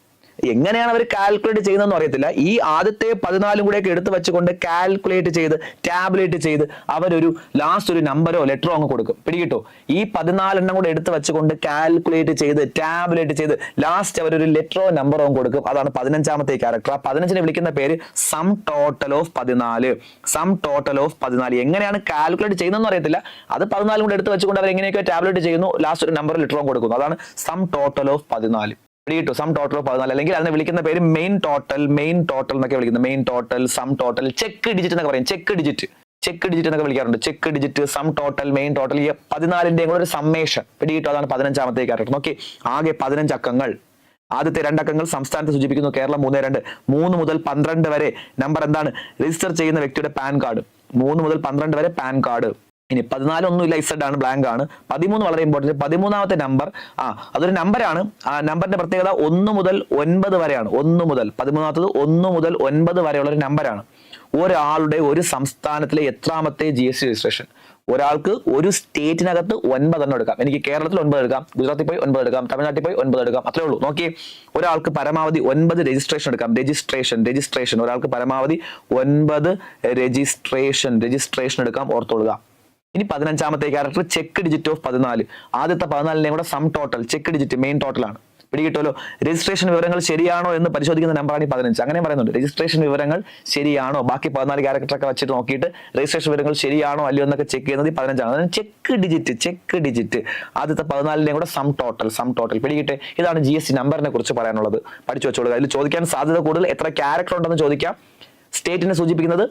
എങ്ങനെയാണ് അവർ കാൽക്കുലേറ്റ് ചെയ്യുന്നതെന്ന് അറിയത്തില്ല. ഈ ആദ്യത്തെ 14 കൂടെയൊക്കെ എടുത്ത് വെച്ചുകൊണ്ട് കാൽക്കുലേറ്റ് ചെയ്ത്, ടാബുലേറ്റ് ചെയ്ത് അവരൊരു ലാസ്റ്റ് ഒരു നമ്പറോ ലെറ്ററോ അങ്ങ് കൊടുക്കും. പിടികിട്ടോ? ഈ 14 കൂടെ എടുത്ത് വെച്ചുകൊണ്ട് കാൽക്കുലേറ്റ് ചെയ്ത്, ടാബുലേറ്റ് ചെയ്ത് ലാസ്റ്റ് അവരൊരു ലെറ്ററോ നമ്പറോ കൊടുക്കും. അതാണ് 15ാമത്തെ ക്യാരക്ടർ. ആ 15നെ വിളിക്കുന്ന പേര് സം ടോട്ടൽ ഓഫ് 14. എങ്ങനെയാണ് കാൽക്കുലേറ്റ് ചെയ്യുന്നതെന്ന് അറിയത്തില്ല. അത് 14 കൂടെ എടുത്ത് വെച്ചുകൊണ്ട് അവർ എങ്ങനെയൊക്കെ ടാബുലേറ്റ് ചെയ്യുന്നു, ലാസ്റ്റ് ഒരു നമ്പറോ ലെറ്ററോ കൊടുക്കുന്നു. അതാണ് സം ടോട്ടൽ ഓഫ് 14. പിടികിട്ടു? Sum total of 14. അല്ലെങ്കിൽ അതിനെ വിളിക്കുന്ന പേര് മെയിൻ ടോട്ടൽ എന്നൊക്കെ വിളിക്കുന്നത്. Main total, sum total, check digit എന്നൊക്കെ പറയും. ചെക്ക് ഡിജിറ്റ് എന്നൊക്കെ വിളിക്കാറുണ്ട്. Check digit, sum total, main total, ഈ 14ന്റെയും കൂടെ ഒരു സമ്മേഷൻ. പിടികിട്ടു? അതാണ് 15ാമത്തെ ക്യാരക്ടർ. നോക്കി, ആകെ 15 അക്കങ്ങൾ. ആദ്യത്തെ 2 അക്കങ്ങൾ സംസ്ഥാനത്തെ സൂചിപ്പിക്കുന്നു. കേരളം 3, 2. 3 മുതൽ 12 വരെ നമ്പർ എന്താണ്? രജിസ്റ്റർ ചെയ്യുന്ന വ്യക്തിയുടെ പാൻ കാർഡ്. 3 മുതൽ 12 വരെ പാൻ കാർഡ്. ഇനി 14 ഒന്നുമില്ല. ഇസഡ് ആണ്. ബ്ലാങ്ക് ആണ്. 13 വളരെ ഇമ്പോർട്ടൻറ്റ്. 13ാമത്തെ നമ്പർ അതൊരു നമ്പറാണ്. ആ നമ്പറിന്റെ പ്രത്യേകത 1 മുതൽ 9 വരെയാണ്. 13ാമത്തത് 1 മുതൽ 9 വരെയുള്ള ഒരു നമ്പറാണ്. ഒരാളുടെ, ഒരു സംസ്ഥാനത്തിലെ എത്രാമത്തെ GST രജിസ്ട്രേഷൻ. ഒരാൾക്ക് ഒരു സ്റ്റേറ്റിനകത്ത് 9 എണ്ണം എടുക്കാം. എനിക്ക് കേരളത്തിൽ 9 എടുക്കാം, ഗുജറാത്തിൽ പോയി 9 എടുക്കാം, തമിഴ്നാട്ടിൽ പോയി 9 എടുക്കാം, അത്രേ ഉള്ളൂ. നോക്കി, ഒരാൾക്ക് പരമാവധി 9 രജിസ്ട്രേഷൻ എടുക്കാം. രജിസ്ട്രേഷൻ ഒരാൾക്ക് പരമാവധി 9 രജിസ്ട്രേഷൻ എടുക്കാം, ഓർത്തോളുക. ഇനി 15ാമത്തെ ക്യാരക്ടർ ചെക്ക് ഡിജിറ്റ് ഓഫ് 14. ആദ്യത്തെ 14നെയും കൂടെ sum total, check digit main ടോട്ടലാണ്. പിടികിട്ടുമല്ലോ. രജിസ്ട്രേഷൻ വിവരങ്ങൾ ശരിയാണോ എന്ന് പരിശോധിക്കുന്ന നമ്പറാണ് ഈ 15. അങ്ങനെ പറയുന്നുണ്ട്, രജിസ്ട്രേഷൻ വിവരങ്ങൾ ശരിയാണോ, ബാക്കി 14 ക്യാരക്ടറൊക്കെ വെച്ചിട്ട് നോക്കിയിട്ട് രജിസ്ട്രേഷൻ വിവരങ്ങൾ ശരിയാണോ അല്ലയോ എന്നൊക്കെ ചെക്ക് ചെയ്യുന്നത് ഈ 15ആണ്. അതായത് ചെക്ക് ഡിജിറ്റ് ആദ്യത്തെ 14നെയും കൂടെ സം ടോട്ടൽ പിടികിട്ടെ. ഇതാണ് GST നമ്പറിനെ കുറിച്ച് പറയാനുള്ളത്. പഠിച്ചു വെച്ചോളുക. അതിൽ ചോദിക്കാൻ സാധ്യത കൂടുതൽ എത്ര ക്യാരക്ടർ ഉണ്ടെന്ന് ചോദിക്കാം. സ്റ്റേറ്റിനെ സൂചിപ്പിക്കുന്നത്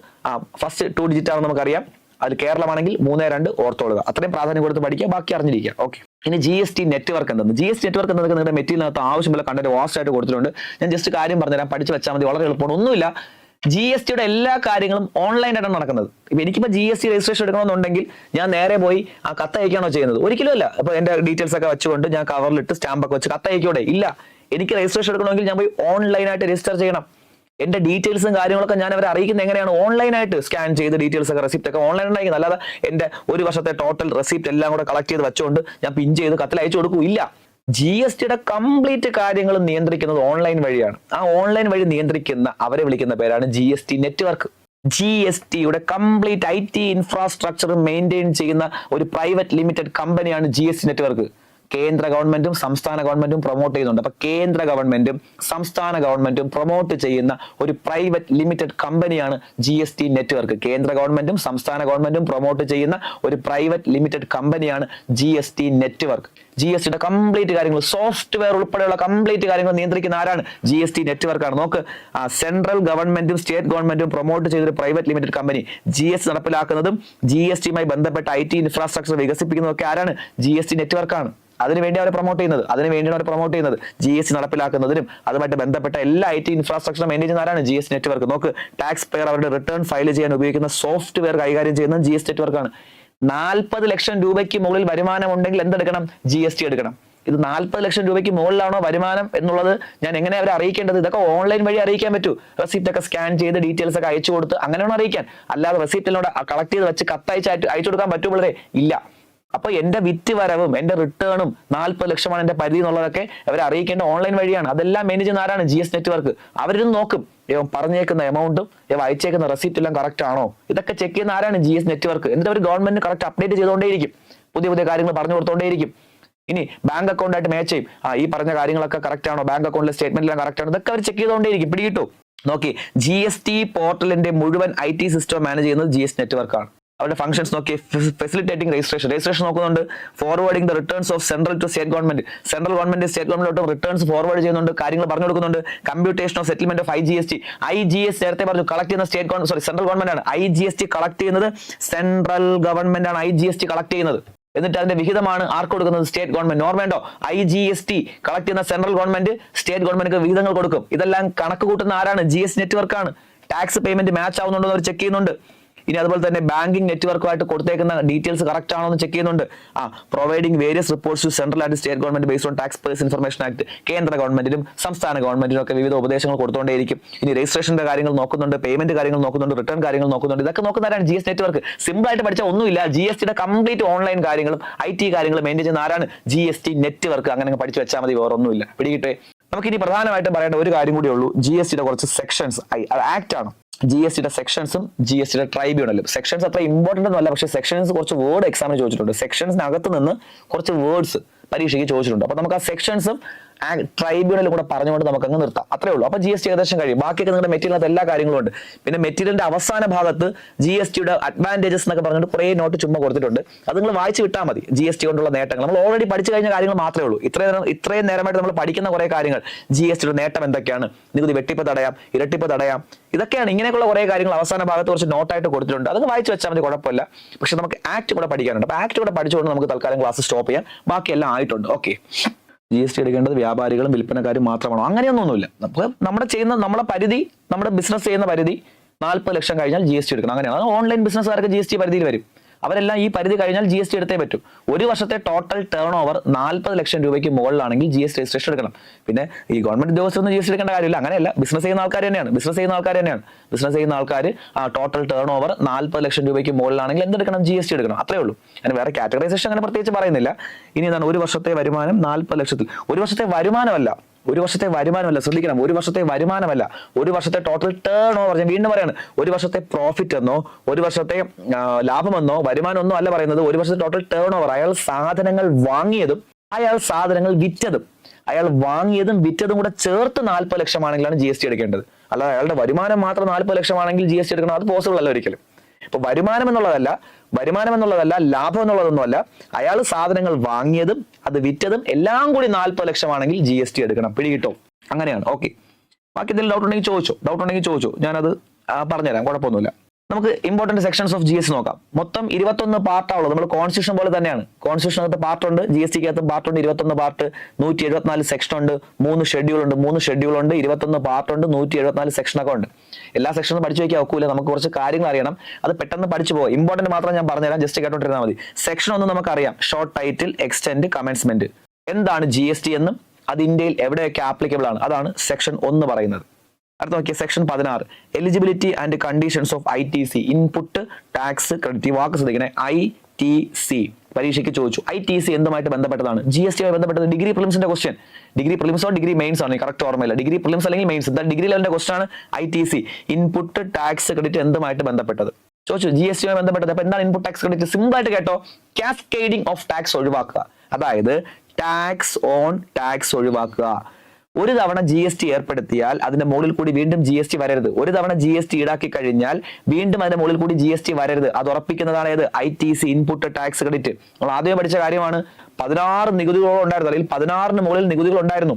ഫസ്റ്റ് 2 ഡിജിറ്റ് ആണെന്ന് നമുക്കറിയാം. അത് കേരളമാണെങ്കിൽ 3-2 ഓർത്തോളുക. അത്രയും പ്രാധാന്യം കൊടുത്ത് പഠിക്കുക, ബാക്കി അറിഞ്ഞിരിക്കുക. ഓക്കെ. ഇനി GST നെറ്റ്വർക്ക് എന്തെന്ന്. GST നെറ്റ്വർക്ക് എന്നതൊക്കെ നിങ്ങളുടെ മെറ്റീരിയലിനകത്ത് ആവശ്യമുള്ള കണ്ടന്റ് വാസ്റ്റ് ആയിട്ട് കൊടുത്തിട്ടുണ്ട്. ഞാൻ ജസ്റ്റ് കാര്യം പറഞ്ഞുതരാം, പഠിച്ച് വെച്ചാൽ മതി, വളരെ എളുപ്പമാണ്. ഒന്നുമില്ല, GSTയുടെ എല്ലാ കാര്യങ്ങളും ഓൺലൈനായിട്ടാണ് നടക്കുന്നത്. ഇപ്പൊ എനിക്കിപ്പോൾ GST രജിസ്ട്രേഷൻ എടുക്കണമെന്നുണ്ടെങ്കിൽ ഞാൻ നേരെ പോയി ആ കത്തയക്കാണോ ചെയ്യുന്നത്? ഒരിക്കലും അല്ല. അപ്പൊ എന്റെ ഡീറ്റെയിൽസ് ഒക്കെ വെച്ചുകൊണ്ട് ഞാൻ കവറിലിട്ട് സ്റ്റാമ്പൊക്കെ വെച്ച് കത്തയക്കൂടെ? ഇല്ല. എനിക്ക് രജിസ്ട്രേഷൻ എടുക്കണമെങ്കിൽ ഞാൻ പോയി ഓൺലൈനായിട്ട് രജിസ്റ്റർ ചെയ്യണം. എന്റെ ഡീറ്റെയിൽസും കാര്യങ്ങളൊക്കെ ഞാൻ അവരെ അറിയിക്കുന്നത് എങ്ങനെയാണ്? ഓൺലൈനായിട്ട് സ്കാൻ ചെയ്ത് ഡീറ്റെയിൽസ് ഒക്കെ റെസിപ്റ്റ് ഒക്കെ ഓൺലൈൻ ഉണ്ടായിരിക്കുന്നത്. അല്ലാതെ എന്റെ ഒരു വർഷത്തെ ടോട്ടൽ റെസിപ്റ്റ് എല്ലാം കൂടെ കളക്ട് ചെയ്ത് വെച്ചുകൊണ്ട് ഞാൻ പിൻ ചെയ്ത് കത്തിൽ അയച്ചു കൊടുക്കും? ഇല്ല. GSTയുടെ കംപ്ലീറ്റ് കാര്യങ്ങൾ നിയന്ത്രിക്കുന്നത് ഓൺലൈൻ വഴിയാണ്. ആ ഓൺലൈൻ വഴി നിയന്ത്രിക്കുന്ന അവരെ വിളിക്കുന്ന പേരാണ് GST നെറ്റ്വർക്ക്. GSTയുടെ കംപ്ലീറ്റ് IT ഇൻഫ്രാസ്ട്രക്ചർ മെയിൻറ്റെയിൻ ചെയ്യുന്ന ഒരു പ്രൈവറ്റ് ലിമിറ്റഡ് കമ്പനിയാണ് GST നെറ്റ്വർക്ക്. കേന്ദ്ര ഗവൺമെന്റും സംസ്ഥാന ഗവൺമെന്റും പ്രൊമോട്ട് ചെയ്യുന്നുണ്ട്. അപ്പൊ കേന്ദ്ര ഗവൺമെന്റും സംസ്ഥാന ഗവൺമെന്റും പ്രൊമോട്ട് ചെയ്യുന്ന ഒരു പ്രൈവറ്റ് ലിമിറ്റഡ് കമ്പനിയാണ് GST നെറ്റ്വർക്ക്. കേന്ദ്ര ഗവൺമെന്റും സംസ്ഥാന ഗവൺമെന്റും പ്രൊമോട്ട് ചെയ്യുന്ന ഒരു പ്രൈവറ്റ് ലിമിറ്റഡ് കമ്പനിയാണ് GST നെറ്റ്വർക്ക്. GSTയുടെ കംപ്ലീറ്റ് കാര്യങ്ങൾ, സോഫ്റ്റ്വെയർ ഉൾപ്പെടെയുള്ള കംപ്ലീറ്റ് കാര്യങ്ങൾ നിയന്ത്രിക്കുന്ന ആരാണ്? GST നെറ്റ്വർക്കാണ്. നോക്ക്, സെൻട്രൽ ഗവൺമെന്റും സ്റ്റേറ്റ് ഗവൺമെന്റും പ്രൊമോട്ട് ചെയ്തൊരു പ്രൈവറ്റ് ലിമിറ്റഡ് കമ്പനി. GST നടപ്പിലാക്കുന്നതും GSTയുമായി ബന്ധപ്പെട്ട IT ഇൻഫ്രാസ്ട്രക്ചർ വികസിപ്പിക്കുന്നതൊക്കെ ആരാണ്? GST നെറ്റ്വർക്കാണ്. അതിനുവേണ്ടി അവരെ പ്രൊമോട്ട് ചെയ്യുന്നത് GST നടപ്പിലാക്കുന്നതിനും അതുമായിട്ട് ബന്ധപ്പെട്ട എല്ലാ IT ഇൻഫ്രാസ്ട്രക്ചറും മെയിൻറ്റെയിൻ ചെയ്യുന്ന ആരാണ്? GST network. നോക്ക്, ടാക്സ് പെയർ അവരുടെ റിട്ടേൺ ഫയൽ ചെയ്യാൻ ഉപയോഗിക്കുന്ന സോഫ്റ്റ്വെയർ കൈകാര്യം ചെയ്യുന്നത് GST നെറ്റ്വർക്കാണ്. 40 ലക്ഷം രൂപയ്ക്ക് മുകളിൽ വരുമാനം ഉണ്ടെങ്കിൽ എന്തെടുക്കണം? GST എടുക്കണം. ഇത് 40 ലക്ഷം രൂപയ്ക്ക് മുകളിലാണോ വരുമാനം എന്നുള്ളത് ഞാൻ എങ്ങനെ അവരെ അറിയിക്കേണ്ടത്? ഇതൊക്കെ ഓൺലൈൻ വഴി അറിയിക്കാൻ പറ്റൂ. റെസിപ്റ്റ് ഒക്കെ സ്കാൻ ചെയ്ത് ഡീറ്റെയിൽസ് ഒക്കെ അയച്ചു കൊടുത്ത് അങ്ങനെയാണ് അറിയിക്കാൻ. അല്ലാതെ റെസിപ്റ്റിനോട് കളക്ട് ചെയ്ത് വെച്ച് അയച്ചു കൊടുക്കാൻ പറ്റുമ്പോഴേ ഇല്ല. അപ്പൊ എന്റെ വിറ്റ് വരവും എന്റെ റിട്ടേണും 40 ലക്ഷമാണ് എന്റെ പരിധി എന്നുള്ളതൊക്കെ അവരെ അറിയിക്കേണ്ട ഓൺലൈൻ വഴിയാണ്. അതെല്ലാം മാനേജ് ചെയ്യുന്ന ആരാണ്? GST network. അവരിന്ന് നോക്കും പറഞ്ഞേക്കുന്ന എമൗണ്ടും അയച്ചേക്കുന്ന റെസിപ്റ്റ് എല്ലാം കറക്റ്റ് ആണോ, ഇതൊക്കെ ചെക്ക് ചെയ്യുന്ന ആരാണ്? GST network. എന്നിട്ട് അവർ ഗവൺമെന്റിന് കറക്റ്റ് അപ്ഡേറ്റ് ചെയ്തുകൊണ്ടേയിരിക്കും, പുതിയ കാര്യങ്ങൾ പറഞ്ഞു കൊടുത്തോണ്ടേയിരിക്കും. ഇനി ബാങ്ക് അക്കൗണ്ടായിട്ട് മാച്ച് ചെയ്യും, ഈ പറഞ്ഞ കാര്യങ്ങളൊക്കെ കറക്റ്റ് ആണോ, ബാങ്ക് അക്കൗണ്ടിലെ സ്റ്റേറ്റ്മെന്റ് എല്ലാം കറക്റ്റ് ആണോ, ഇതൊക്കെ അവർ ചെക്ക് ചെയ്തുകൊണ്ടേയിരിക്കും. പിടികിട്ടു. നോക്കി, GST പോർട്ടലിന്റെ മുഴുവൻ IT സിസ്റ്റം മാനേജ് ചെയ്യുന്നത് GST നെറ്റ്വർക്കാണ്. അവരുടെ ഫംഗ്ഷൻസ് നോക്കി, ഫെസിലിറ്റേറ്റിംഗ് രജിസ്ട്രേഷൻ നോക്കുന്നുണ്ട്, forwarding the returns of central to state government, central government state ഗവൺമെന്റിലോട്ട് റിട്ടേൺസ് ഫോർവേഡ് ചെയ്യുന്നുണ്ട്, കാര്യങ്ങൾ പറഞ്ഞു കൊടുക്കുന്നുണ്ട്. Computation of settlement of IGST നേരത്തെ പറഞ്ഞു കളക്ട് ചെയ്യുന്ന സെൻട്രൽ ഗവൺമെന്റ് ആണ്. IGST കളക്ട് ചെയ്യുന്നത് സെൻട്രൽ ഗവൺമെന്റ് ആണ്. IGST കളക്ട് ചെയ്യുന്നത്, എന്നിട്ട് അതിന്റെ വിഹിതമാണ് ആർക്ക് കൊടുക്കുന്നത്? State government. ഓർമ്മയുണ്ടോ? IGST കളക്ട് ചെയ്യുന്ന സെൻട്രൽ ഗവൺമെന്റ് സ്റ്റേറ്റ് ഗവൺമെന്റ് വിഹിതങ്ങൾ കൊടുക്കും. ഇതെല്ലാം കണക്ക് കൂട്ടുന്ന ആരാണ്? GST നെറ്റ്വർക്കാണ്. ടാക്സ് പേയ്മെന്റ് മാച്ച് ആവുന്നുണ്ടോ എന്ന് അവർ ചെക്ക് ചെയ്യുന്നുണ്ട്. ഇനി അതുപോലെ തന്നെ ബാങ്കിങ് നെറ്റ്വർക്കുമായിട്ട് കൊടുത്തേക്കുന്ന ഡീറ്റെയിൽസ് കറക്റ്റ് ആണോ എന്ന് ചെക്ക് ചെയ്യുന്നുണ്ട്. Providing various reports to central and state government based on tax payers information act. കേന്ദ്ര ഗവൺമെന്റിനും സംസ്ഥാന ഗവൺമെന്റിനും ഒക്കെ വിവിധ ഉപദേശങ്ങൾ കൊടുത്തുകൊണ്ടേയിരിക്കും. ഇനി രജിസ്ട്രേഷന്റെ കാര്യങ്ങൾ നോക്കുന്നുണ്ട്, പേയ്മെന്റ് കാര്യങ്ങൾ നോക്കുന്നുണ്ട്, റിട്ടേൺ കാര്യങ്ങൾ നോക്കുന്നുണ്ട്. ഇതൊക്കെ നോക്കുന്നവരാണ് GST നെറ്റ്വർക്ക്. സിമ്പിൾ ആയിട്ട് പഠിച്ചാൽ ഒന്നുമില്ല. GSTയുടെ കംപ്ലീറ്റ് ഓൺലൈൻ കാര്യങ്ങളും IT കാര്യങ്ങളും മെയിൻറ്റെയിൻ ചെയ്യുന്ന ആരാണ്? GST network. അങ്ങനെ പഠിച്ചു വെച്ചാൽ മതി, വേറെ ഒന്നുമില്ല. പിടികിട്ടെ. നമുക്കിനി പ്രധാനമായിട്ടും പറയേണ്ട ഒരു കാര്യം കൂടിയേ ഉള്ളൂ. GSTയുടെ കുറച്ച് സെക്ഷൻസ്, ആക്ട് ആണ്. GSTയുടെ സെക്ഷൻസും GSTയുടെ ട്രൈബ്യൂണലും. സെക്ഷൻസ് അത്ര ഇമ്പോർട്ടന്റ് ഒന്നുമല്ല, പക്ഷേ സെക്ഷൻസ് കുറച്ച് വേർഡ് എക്സാമിന് ചോദിച്ചിട്ടുണ്ട്. സെക്ഷൻസിനകത്ത് നിന്ന് കുറച്ച് വേർഡ്സ് പരീക്ഷയ്ക്ക് ചോദിച്ചിട്ടുണ്ട്. അപ്പൊ നമുക്ക് ആ സെക്ഷൻസും ട്രൈബ്യൂണലും കൂടെ പറഞ്ഞുകൊണ്ട് നമുക്ക് അങ്ങ് നിർത്താം. അത്രേ ഉള്ളൂ. അപ്പൊ GST ഏകദേശം കഴിയും. ബാക്കിയൊക്കെ നിങ്ങളുടെ മെറ്റീരിയലിനകത്ത് എല്ലാ കാര്യങ്ങളും ഉണ്ട്. പിന്നെ മെറ്റീരിയലിന്റെ അവസാന ഭാഗത്ത് GSTയുടെ അഡ്വാൻറ്റേജസ് എന്നൊക്കെ പറഞ്ഞിട്ട് കുറേ നോട്ട് ചുമ്മാ കൊടുത്തിട്ടുണ്ട്. അത് നിങ്ങൾ വായിച്ച് വിട്ടാൽ മതി. GST കൊണ്ടുള്ള നേട്ടങ്ങൾ നമ്മൾ ഓൾറെഡി പഠിച്ചു കഴിഞ്ഞ കാര്യങ്ങൾ മാത്രമേ ഉള്ളൂ. ഇത്രയും നേരമായിട്ട് നമ്മൾ പഠിക്കുന്ന കുറേ കാര്യങ്ങൾ, GSTയുടെ നേട്ടം എന്തൊക്കെയാണ്, നികുതി വെട്ടിപ്പ് തടയാം, ഇരട്ടിപ്പ് തടയാം, ഇതൊക്കെയാണ്. ഇങ്ങനെയൊക്കെയുള്ള കുറേ കാര്യങ്ങൾ അവസാന ഭാഗത്ത് കുറച്ച് നോട്ടായിട്ട് കൊടുത്തിട്ടുണ്ട്. അതൊക്കെ വായിച്ച് വെച്ചാൽ മതി, കുഴപ്പമില്ല. പക്ഷെ നമുക്ക് ആക്ട് കൂടെ പഠിക്കാനുണ്ട്. അപ്പൊ ആക്ട് കൂടെ പഠിച്ചുകൊണ്ട് നമുക്ക് തൽക്കാലം ക്ലാസ് സ്റ്റോപ്പ് ചെയ്യാം. ബാക്കിയെല്ലാം ആയിട്ടുണ്ട്. ഓക്കെ. GST എടുക്കേണ്ടത് വ്യാപാരികളും വിൽപ്പനക്കാരും മാത്രമാണോ? അങ്ങനെയൊന്നുമില്ല. നമുക്ക് നമ്മുടെ പരിധി, നമ്മുടെ ബിസിനസ് ചെയ്യുന്ന പരിധി 40 ലക്ഷം കഴിഞ്ഞാൽ GST എടുക്കണം. അങ്ങനെയാണ്. ഓൺലൈൻ ബിസിനസ്സുകാർക്ക് GST പരിധിയിൽ വരും. അവരെല്ലാം ഈ പരിധി കഴിഞ്ഞാൽ ജി എസ് ടി എടുത്തേ പറ്റും. ഒരു വർഷത്തെ ടോട്ടൽ ടേൺ ഓവർ 40 ലക്ഷം രൂപയ്ക്ക് മുകളിലാണെങ്കിൽ ജി എസ് ടി രജിസ്ട്രേഷൻ എടുക്കണം. പിന്നെ ഈ ഗവൺമെന്റ് ഉദ്യോഗസ്ഥരൊന്നും ജി എസ് ടി എടുക്കേണ്ട കാര്യമില്ല, അങ്ങനെയല്ല. ബിസിനസ് ചെയ്യുന്ന ആൾക്കാർ തന്നെയാണ്. ബിസിനസ് ചെയ്യുന്ന ആൾക്കാർ ആ ടോട്ടൽ ടേൺ ഓവർ 40 ലക്ഷം രൂപയ്ക്ക് മുകളിലാണെങ്കിൽ എന്തെടുക്കണം? ജി എസ് ടി എടുക്കണം. അത്രേ ഉള്ളൂ. അതിന് വേറെ കാറ്റഗറൈസേഷൻ അങ്ങനെ പ്രത്യേകിച്ച് പറയുന്നില്ല. ഇനി എന്താണ്? ഒരു വർഷത്തെ വരുമാനം 40 ലക്ഷത്തിൽ. ഒരു വർഷത്തെ വരുമാനമല്ല, ശ്രദ്ധിക്കണം. ഒരു വർഷത്തെ വരുമാനമല്ല, ഒരു വർഷത്തെ ടോട്ടൽ ടേൺ ഓവർ. ഞാൻ വീണ്ടും പറയാണ്, ഒരു വർഷത്തെ പ്രോഫിറ്റ് എന്നോ ഒരു വർഷത്തെ ലാഭമെന്നോ വരുമാനമൊന്നോ അല്ല പറയുന്നത്. ഒരു വർഷത്തെ ടോട്ടൽ ടേൺ ഓവർ. അയാൾ സാധനങ്ങൾ വാങ്ങിയതും അയാൾ സാധനങ്ങൾ വിറ്റതും, അയാൾ വാങ്ങിയതും വിറ്റതും കൂടെ ചേർത്ത് 40 ലക്ഷമാണെങ്കിലാണ് ജി എസ് ടി എടുക്കേണ്ടത്. അല്ലാതെ അയാളുടെ വരുമാനം മാത്രം 40 ലക്ഷമാണെങ്കിൽ ജി എസ് ടി എടുക്കണം, അത് പോസിബിൾ അല്ല ഒരിക്കലും. ഇപ്പൊ വരുമാനം എന്നുള്ളതല്ല, ലാഭം എന്നുള്ളതൊന്നുമല്ല. അയാൾ സാധനങ്ങൾ വാങ്ങിയതും അത് വിറ്റതും എല്ലാം കൂടി 40 ലക്ഷമാണെങ്കിൽ ജി എസ് ടി എടുക്കണം. പിടികിട്ടോ? അങ്ങനെയാണ്. ഓക്കെ. ബാക്കി എന്തെങ്കിലും ഡൗട്ട് ഉണ്ടെങ്കിൽ ചോദിച്ചോ, ഞാനത് പറഞ്ഞുതരാം, കുഴപ്പമൊന്നുമില്ല. നമുക്ക് important sections of G S നോക്കാം. മൊത്തം 21 പാർട്ടാണുള്ളത്. നമ്മൾ കോൺസ്റ്റിറ്റ്യൂഷൻ പോലെ തന്നെയാണ്. കോൺസ്റ്റിറ്റ്യൂഷനകത്ത് പാർട്ടുണ്ട്, ജി എസ് ടിക്കകത്ത് പാർട്ടുണ്ട്. 21 പാർട്ട്, 174 സെക്ഷൻ ഉണ്ട്, 3 ഷെഡ്യൂൾ ഉണ്ട്, 21 പാർട്ടുണ്ട്, 174 സെക്ഷനൊക്കെ ഉണ്ട്. എല്ലാ സെക്ഷനും പഠിച്ചു വയ്ക്കാൻ ഒക്കൂല, നമുക്ക് കുറച്ച് കാര്യങ്ങൾ അറിയണം. അത് പെട്ടെന്ന് പഠിച്ചു പോകും. ഇമ്പോർട്ടന്റ് മാത്രം ഞാൻ പറഞ്ഞുതരാം, ജസ്റ്റ് കേട്ടോണ്ടിരുന്നാൽ മതി. സെക്ഷൻ 1 നമുക്കറിയാം, ഷോർട്ട് ടൈറ്റിൽ, എക്സ്റ്റെൻഡ്, കമൻസ്മെന്റ്. എന്താണ് ജി എസ് ടി എന്നും അത് ഇന്ത്യയിൽ എവിടെയൊക്കെ ആപ്ലിക്കബിൾ ആണ്, അതാണ് സെക്ഷൻ 1 പറയുന്നത്. അടുത്ത നോക്കിയ section 16, eligibility and conditions of ITC, input tax credit. ഈ വാക്ക് ശ്രദ്ധിക്കണേ, ITC പരീക്ഷയ്ക്ക് ചോദിച്ചു. ITC എന്തുമായിട്ട് ബന്ധപ്പെട്ടതാണ്? ജി എസ് ടിയുമായി ബന്ധപ്പെട്ടത്. ഡിഗ്രി പ്രിലിംസിന്റെ ക്വസ്റ്റ്യൻ, ഡിഗ്രി പ്രിലിംസോ ഡിഗ്രി മെയിൻസ് ആണ്, കറക്റ്റ് ഓർമ്മയില്ല. ഡിഗ്രി പ്രിലിംസ് അല്ലെങ്കിൽ മെയിൻസ്, ഡിഗ്രി ലെവലിന്റെ ക്വസ്റ്റ്യൻ ആണ്. ITC, ഇൻപുട്ട് ടാക്സ് ക്രെഡിറ്റ് എന്തുമായിട്ട് ബന്ധപ്പെട്ടത് ചോദിച്ചു. ജി എസ് ടിയുമായി ബന്ധപ്പെട്ടത്. അപ്പൊ എന്താണ് ഇൻപുട്ട് ടാക്സ് ക്രെഡിറ്റ്? സിമ്പിൾ ആയിട്ട് കേട്ടോ, കാസ്കേഡിംഗ് ഓഫ് ടാക്സ് ഒഴിവാക്കുക. അതായത് ടാക്സ് ഓൺ ടാക്സ് ഒഴിവാക്കുക. ഒരു തവണ ജി എസ് ടി ഏർപ്പെടുത്തിയാൽ അതിന്റെ മുകളിൽ കൂടി വീണ്ടും ജി എസ് ടി വരരുത്. ഒരു തവണ ജി എസ് ടി ഈടാക്കി കഴിഞ്ഞാൽ വീണ്ടും അതിന്റെ മുകളിൽ കൂടി ജി എസ് ടി വരരുത്. അത് ഉറപ്പിക്കുന്നതാണ് ഏത്? ITC, input tax credit. നമ്മൾ ആദ്യം പഠിച്ച കാര്യമാണ്. 16 നികുതികളോളം ഉണ്ടായിരുന്നു, അല്ലെങ്കിൽ 16ന് മുകളിൽ നികുതികൾ ഉണ്ടായിരുന്നു.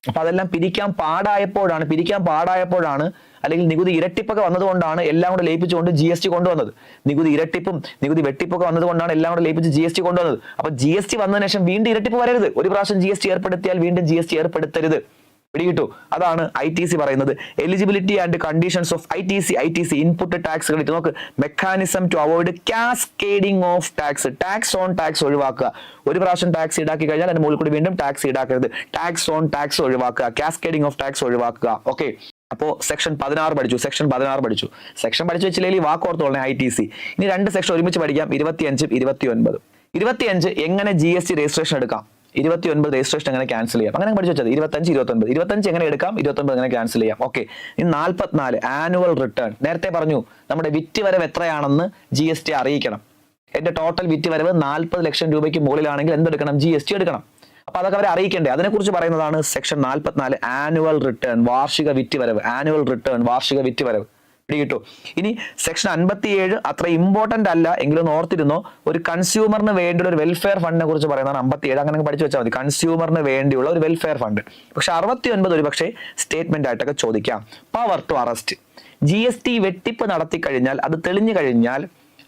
അപ്പൊ അതെല്ലാം പിരിക്കാൻ പാടായപ്പോഴാണ് അല്ലെങ്കിൽ നികുതി ഇരട്ടിപ്പൊക്കെ വന്നതുകൊണ്ടാണ് എല്ലാം കൂടെ ലയിപ്പിച്ചുകൊണ്ട് ജി എസ് ടി കൊണ്ടുവന്നത്. നികുതി ഇരട്ടിപ്പും നികുതി വെട്ടിപ്പൊക്കെ വന്നതുകൊണ്ടാണ് എല്ലാം കൂടെ ലയിപ്പിച്ച് ജി എസ് ടി കൊണ്ടുവന്നത്. അപ്പൊ ജി എസ് ടി വന്നതിന് ശേഷം വീണ്ടും ഇരട്ടിപ്പ് വരരുത്. ഒരു പ്രാവശ്യം ജി എസ് ടി ഏർപ്പെടുത്തിയാൽ വീണ്ടും ജി എസ് ടി ഏർപ്പെടുത്തരുത്. പിടികിട്ടു? അതാണ് ITC പറയുന്നത്. Eligibility and conditions of ITC, input tax credit. നോക്ക്, mechanism to avoid cascading of tax. Tax on tax ഒഴിവാക്കുക. ഒരു പ്രാവശ്യം ടാക്സ് ഈടാക്കി കഴിഞ്ഞാൽ അതിന്റെ മുകളിൽ കൂടി വീണ്ടും ടാക്സ് ഈടാക്കരുത്. ടാക്സ് ഓൺ ടാക്സ് ഒഴിവാക്കുക, കാസ്കേഡിംഗ് ഓഫ് ടാക്സ് ഒഴിവാക്കുക. ഓക്കെ. അപ്പോ സെക്ഷൻ 16 പഠിച്ചു. സെക്ഷൻ പഠിച്ചു വെച്ചില്ലെങ്കിൽ വാക്ക് ഓർത്തോളെ ITC. ഇനി 2 സെക്ഷൻ ഒരുമിച്ച് പഠിക്കാം, 25 29. 25 എങ്ങനെ ജി എസ് ടി രജിസ്ട്രേഷൻ എടുക്കാം, 29 രജിസ്ട്രേഷൻ എങ്ങനെ ക്യാൻസൽ ചെയ്യാം, അങ്ങനെ പഠിച്ചു വെച്ചത്. 25 29. 25 എങ്ങനെ എടുക്കാം, 29 എങ്ങനെ ക്യാൻസൽ ചെയ്യാം. ഓക്കെ. ഇനി 44 ആനുവൽ റിട്ടേൺ. നേരത്തെ പറഞ്ഞു നമ്മുടെ വിറ്റ് വരവ് എത്രയാണെന്ന് ജി എസ് ടി അറിയിക്കണം. എന്റെ ടോട്ടൽ വിറ്റ് വരവ് 40 ലക്ഷം രൂപയ്ക്ക് മുകളിലാണെങ്കിൽ എന്തെടുക്കണം? ജി എസ് ടി എടുക്കണം. അപ്പൊ അതൊക്കെ അവരെ അറിയിക്കേണ്ടേ. അതിനെക്കുറിച്ച് പറയുന്നതാണ് സെക്ഷൻ 44, ആനുവൽ റിട്ടേൺ, വാർഷിക വിറ്റുവരവ്. ആനുവൽ റിട്ടേൺ, വാർഷിക വിറ്റുവരവ്. പിടികിട്ടു? ഇനി സെക്ഷൻ 57 അത്ര ഇമ്പോർട്ടന്റ് അല്ല എങ്കിലും ഓർത്തിരുന്നോ, ഒരു കൺസ്യൂമറിന് വേണ്ടിയുള്ള ഒരു വെൽഫെയർ ഫണ്ടിനെ കുറിച്ച് പറയുന്നതാണ് 57. അങ്ങനെ പഠിച്ചു വെച്ചാൽ മതി. കൺസ്യൂമറിന് വേണ്ടിയുള്ള ഒരു വെൽഫെയർ ഫണ്ട്. പക്ഷെ 69 ഒരു പക്ഷേ സ്റ്റേറ്റ്മെന്റ് ആയിട്ടൊക്കെ ചോദിക്കാം. Power to arrest. G S T വെട്ടിപ്പ് നടത്തി കഴിഞ്ഞാൽ, അത് തെളിഞ്ഞു കഴിഞ്ഞാൽ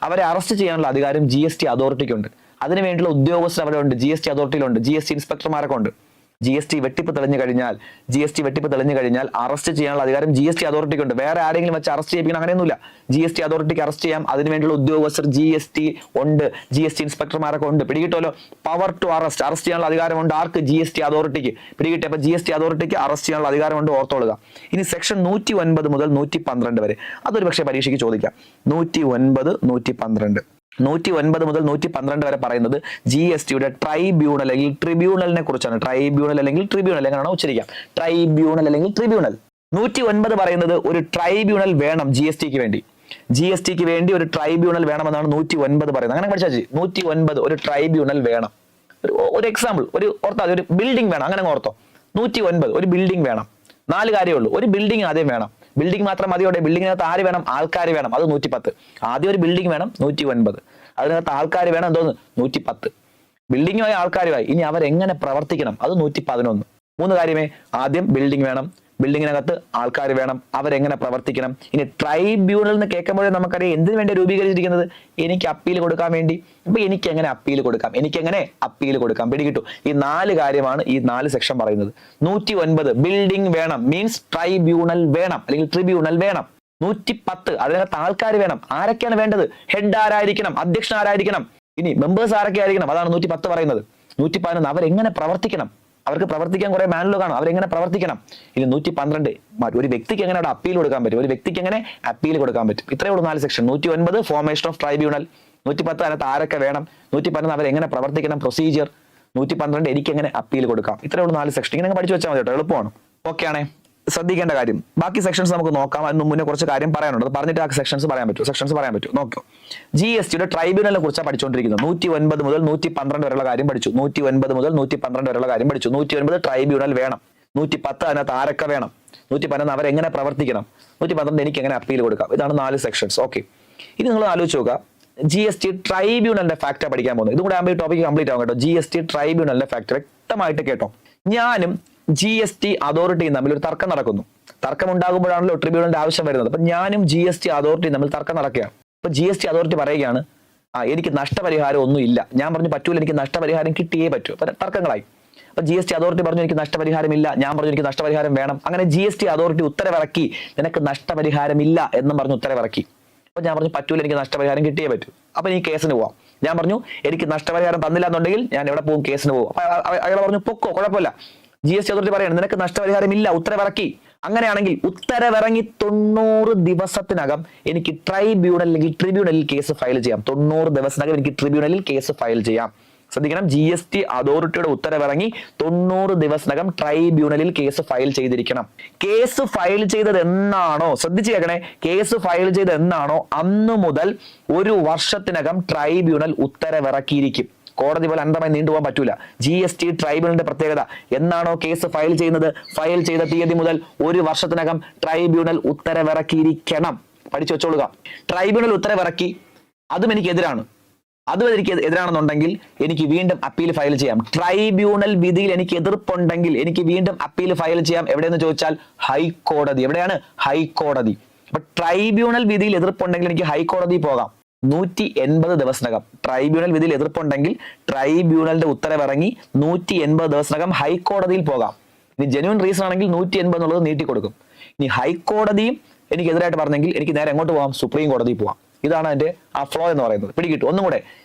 അവരെ അറസ്റ്റ് ചെയ്യാനുള്ള അധികാരം ജി എസ് ടി അതോറിറ്റിക്കുണ്ട്. അതിനുവേണ്ടിയുള്ള ഉദ്യോഗസ്ഥർ അവിടെ ഉണ്ട്, ജി എസ് ടി അതോറിറ്റിയിലുണ്ട്, ജി എസ് ടി ഇൻസ്പെക്ടർമാരൊക്കെ ഉണ്ട്. ജി എസ് ടി വെട്ടിപ്പ് തെളിഞ്ഞു കഴിഞ്ഞാൽ അറസ്റ്റ് ചെയ്യാനുള്ള അധികാരം ജി എസ് ടി അതോറിറ്റിക്കുണ്ട്. വേറെ ആരെങ്കിലും വെച്ച് അറസ്റ്റ് ചെയ്യിപ്പിക്കണം അങ്ങനെയൊന്നുമില്ല. ജി എസ് ടി അതോറിറ്റിക്ക് അറസ്റ്റ് ചെയ്യാം. അതിനുവേണ്ടിയുള്ള ഉദ്യോഗസ്ഥർ ജി എസ് ടി ഉണ്ട്, ജി എസ് ടി ഇൻസ്പെക്ടർമാരൊക്കെ ഉണ്ട്. പിടികിട്ടുമല്ലോ? പവർ ടു അറസ്റ്റ്, അറസ്റ്റ് ചെയ്യാനുള്ള അധികാരമുണ്ട് ആർക്ക്? ജി എസ് ടി അതോറിറ്റിക്ക്. പിടികിട്ടി? അപ്പൊ ജി എസ് ടി അതോറിറ്റിക്ക് അറസ്റ്റ് ചെയ്യാനുള്ള അധികാരമുണ്ട്, ഓർത്തോളുക. ഇനി സെക്ഷൻ 109 മുതൽ 112 വരെ, അതൊരു പക്ഷേ പരീക്ഷയ്ക്ക് ചോദിക്കാം. 109 112. 109 മുതൽ 112 വരെ പറയുന്നത് ജി എസ് ടിയുടെ ട്രൈബ്യൂണൽ അല്ലെങ്കിൽ ട്രിബ്യൂണലിനെ കുറിച്ചാണ്. ട്രൈബ്യൂണൽ അല്ലെങ്കിൽ ട്രിബ്യൂണൽ എങ്ങനെയാണോ ഉച്ചരിക്കാം, ട്രൈബ്യൂണൽ അല്ലെങ്കിൽ ട്രിബ്യൂണൽ. 109 പറയുന്നത് ഒരു ട്രൈബ്യൂണൽ വേണം ജി എസ് ടിക്ക് വേണ്ടി. ജി എസ് ടിക്ക് വേണ്ടി ഒരു ട്രൈബ്യൂണൽ വേണമെന്നാണ് 109 പറയുന്നത്. അങ്ങനെ പഠിച്ചാൽ 109 ഒരു ട്രൈബ്യൂണൽ വേണം. ഒരു എക്സാമ്പിൾ, ഒരു ഓർത്താൽ ഒരു ബിൽഡിംഗ് വേണം, അങ്ങനെ ഓർത്തോ. 109 ഒരു ബിൽഡിംഗ് വേണം. 4 കാര്യമേ ഉള്ളൂ. ഒരു ബിൽഡിംഗ് ആദ്യം വേണം. ബിൽഡിംഗ് മാത്രം മതിയോടെ. ബിൽഡിങ്ങിനകത്ത് ആര് വേണം? ആൾക്കാർ വേണം. അത് 110. ആദ്യം ഒരു ബിൽഡിംഗ് വേണം, 109. അതിനകത്ത് ആൾക്കാർ വേണം, എന്തോന്ന്? 110. ബിൽഡിങ്ങുമായി ആൾക്കാരുമായി ഇനി അവരെങ്ങനെ പ്രവർത്തിക്കണം, അത് 111. 3 കാര്യമേ. ആദ്യം ബിൽഡിംഗ് വേണം, ബിൽഡിങ്ങിനകത്ത് ആൾക്കാർ വേണം, അവരെങ്ങനെ പ്രവർത്തിക്കണം. ഇനി ട്രൈബ്യൂണൽ എന്ന് കേൾക്കുമ്പോഴേ നമുക്കറിയാം എന്തിനു വേണ്ടി രൂപീകരിച്ചിരിക്കുന്നത്? എനിക്ക് അപ്പീൽ കൊടുക്കാൻ വേണ്ടി. അപ്പൊ എനിക്ക് എങ്ങനെ അപ്പീൽ കൊടുക്കാം, പിടികിട്ടു? ഈ 4 കാര്യമാണ് ഈ 4 സെക്ഷൻ പറയുന്നത്. 109 ബിൽഡിംഗ് വേണം മീൻസ് ട്രൈബ്യൂണൽ വേണം അല്ലെങ്കിൽ ട്രിബ്യൂണൽ വേണം. 110 അതിനകത്ത് ആൾക്കാർ വേണം. ആരൊക്കെയാണ് വേണ്ടത്? ഹെഡ് ആരായിരിക്കണം, അധ്യക്ഷൻ ആരായിരിക്കണം, ഇനി മെമ്പേഴ്സ് ആരൊക്കെ ആയിരിക്കണം, അതാണ് 110 പറയുന്നത്. 111 അവരെങ്ങനെ പ്രവർത്തിക്കണം, അവർക്ക് പ്രവർത്തിക്കാൻ കുറെ മാനുവൽ കാണും, അവരെങ്ങനെ പ്രവർത്തിക്കണം. ഇനി 112 ഒരു വ്യക്തിക്ക് എങ്ങനെ അവിടെ അപ്പീൽ കൊടുക്കാൻ പറ്റും, ഒരു വ്യക്തിക്ക് എങ്ങനെ അപ്പീൽ കൊടുക്കാൻ പറ്റും. ഇത്രയേ ഉള്ളൂ 4 സെക്ഷൻ. 109 ഫോർമേഷൻ ഓഫ് ട്രൈബ്യൂണൽ, 110 അതിനകത്ത് ആരൊക്കെ വേണം, 111 അവരെങ്ങനെ പ്രവർത്തിക്കണം, പ്രൊസീജിയർ, 112 എനിക്ക് എങ്ങനെ അപ്പീൽ കൊടുക്കാം. ഇത്രയേ ഉള്ളൂ 4 സെക്ഷൻ. ഇങ്ങനെ പഠിച്ചു വെച്ചാൽ മതി കേട്ടോ, എളുപ്പമാണ്. ഓക്കെ ആണേ. ശ്രദ്ധിക്കേണ്ട കാര്യം, ബാക്കി സെക്ഷൻസ് നമുക്ക് നോക്കാം. അതിന് മുന്നേ കുറച്ച് കാര്യം പറയാനുണ്ട്, അത് പറഞ്ഞിട്ട് ആ സെക്ഷൻസ് പറയാൻ പറ്റും. നോക്കൂ, GSTയുടെ ട്രൈബ്യൂണലിനെ കുറിച്ചാണ് പഠിച്ചുകൊണ്ടിരിക്കുന്നത്. 109 മുതൽ 112 വരെയുള്ള കാര്യം പഠിച്ചു. 109 മുതൽ 112 വരെയുള്ള കാര്യം പഠിച്ചു. 109 ട്രൈബ്യൂണൽ വേണം, 110 അതിനകത്ത് ആരൊക്കെ വേണം, 111 അവരെങ്ങനെ പ്രവർത്തിക്കണം, 112 എനിക്ക് എങ്ങനെ അപ്പീൽ കൊടുക്കാം. ഇതാണ് 4 സെക്ഷൻസ്. ഓക്കെ, ഇനി നിങ്ങൾ ആലോചിച്ച് നോക്കുക, GST ട്രൈബ്യൂണലിന്റെ ഫാക്ടർ പഠിക്കാൻ പോകുന്നത്. ഇതും കൂടെ ആകുമ്പോൾ ഈ ടോപ്പിക് കംപ്ലീറ്റ് ആവും കേട്ടോ. GST ട്രൈബ്യൂണലിന്റെ ഫാക്ടർ വ്യക്തമായിട്ട് കേട്ടോ. ഞാനും GST അതോറിറ്റിയും തമ്മിൽ ഒരു തർക്കം നടക്കുന്നു. തർക്കം ഉണ്ടാകുമ്പോഴാണല്ലോ ട്രിബ്യൂണലിന്റെ ആവശ്യം വരുന്നത്. അപ്പൊ ഞാനും GST അതോറിറ്റിയും തമ്മിൽ തർക്കം നടക്കുകയാണ്. അപ്പൊ GST അതോറിറ്റി പറയുകയാണ്, എനിക്ക് നഷ്ടപരിഹാരം ഒന്നും ഇല്ല. ഞാൻ പറഞ്ഞു പറ്റൂല, എനിക്ക് നഷ്ടപരിഹാരം കിട്ടിയേ പറ്റൂ. അപ്പൊ തർക്കങ്ങളായി. അപ്പൊ GST അതോറിറ്റി പറഞ്ഞു എനിക്ക് നഷ്ടപരിഹാരം ഇല്ല, ഞാൻ പറഞ്ഞു എനിക്ക് നഷ്ടപരിഹാരം വേണം. അങ്ങനെ GST അതോറിറ്റി ഉത്തരവിറക്കി, നിനക്ക് നഷ്ടപരിഹാരം ഇല്ല എന്നും പറഞ്ഞു ഉത്തരവിറക്കി. അപ്പൊ ഞാൻ പറഞ്ഞു പറ്റൂല, എനിക്ക് നഷ്ടപരിഹാരം കിട്ടിയേ പറ്റൂ. അപ്പൊ നീ കേസിന് പോവാം. ഞാൻ പറഞ്ഞു എനിക്ക് നഷ്ടപരിഹാരം തന്നില്ല എന്നുണ്ടെങ്കിൽ ഞാൻ എവിടെ പോകും, കേസിന് പോകും. അപ്പൊ അയാൾ പറഞ്ഞു പൊക്കോ, കുഴപ്പമില്ല. GST അതോറിറ്റി പറയാണ് നിനക്ക് നഷ്ടപരിഹാരം ഇല്ല, ഉത്തരവിറക്കി. അങ്ങനെയാണെങ്കിൽ ഉത്തരവിറങ്ങി 90 ദിവസത്തിനകം എനിക്ക് ട്രിബ്യൂണലിൽ കേസ് ഫയൽ ചെയ്യാം. 90 ദിവസത്തിനകം എനിക്ക് ട്രിബ്യൂണലിൽ കേസ് ഫയൽ ചെയ്യാം. ശ്രദ്ധിക്കണം, GST അതോറിറ്റിയുടെ ഉത്തരവിറങ്ങി 90 ദിവസത്തിനകം ട്രൈബ്യൂണലിൽ കേസ് ഫയൽ ചെയ്തിരിക്കണം. കേസ് ഫയൽ ചെയ്തത് എന്നാണോ, ശ്രദ്ധിച്ചു കേൾക്കണേ, കേസ് ഫയൽ ചെയ്തത് എന്നാണോ അന്നു മുതൽ 1 വർഷത്തിനകം ട്രൈബ്യൂണൽ ഉത്തരവിറക്കിയിരിക്കും. കോടതി പോലെ അന്ധമായി നീണ്ടുപോകാൻ പറ്റൂല. GST ട്രൈബ്യൂണലിന്റെ പ്രത്യേകത, എന്നാണോ കേസ് ഫയൽ ചെയ്യുന്നത്, ഫയൽ ചെയ്ത തീയതി മുതൽ 1 വർഷത്തിനകം ട്രൈബ്യൂണൽ ഉത്തരവിറക്കിയിരിക്കണം. പഠിച്ചു വെച്ചോളുക. ട്രൈബ്യൂണൽ ഉത്തരവിറക്കി, അതും എനിക്ക് എതിരാണെന്നുണ്ടെങ്കിൽ എനിക്ക് വീണ്ടും അപ്പീൽ ഫയൽ ചെയ്യാം. ട്രൈബ്യൂണൽ വിധിയിൽ എനിക്ക് എതിർപ്പുണ്ടെങ്കിൽ എനിക്ക് വീണ്ടും അപ്പീൽ ഫയൽ ചെയ്യാം. എവിടെയെന്ന് ചോദിച്ചാൽ ഹൈക്കോടതി. എവിടെയാണ്? ഹൈക്കോടതി. അപ്പൊ ട്രൈബ്യൂണൽ വിധിയിൽ എതിർപ്പുണ്ടെങ്കിൽ എനിക്ക് ഹൈക്കോടതി പോകാം. 180 ദിവസത്തിനകം ട്രൈബ്യൂണൽ വിധിയിൽ എതിർപ്പുണ്ടെങ്കിൽ ട്രൈബ്യൂണലിന്റെ ഉത്തരവിറങ്ങി 180 ദിവസത്തിനകം ഹൈക്കോടതിയിൽ പോകാം. ഇനി ജെന്യൂൻ റീസൺ ആണെങ്കിൽ 180 എന്നുള്ളത് നീട്ടിക്കൊടുക്കും. ഇനി ഹൈക്കോടതിയും എനിക്ക് എതിരായിട്ട് പറഞ്ഞെങ്കിൽ എനിക്ക് നേരെ എങ്ങോട്ട് പോകാം? സുപ്രീം കോടതിയിൽ പോകാം. ഇതാണ് അതിന്റെ ആ ഫ്ലോ എന്ന് പറയുന്നത്. പിടികിട്ടും. ഒന്നും കൂടെ,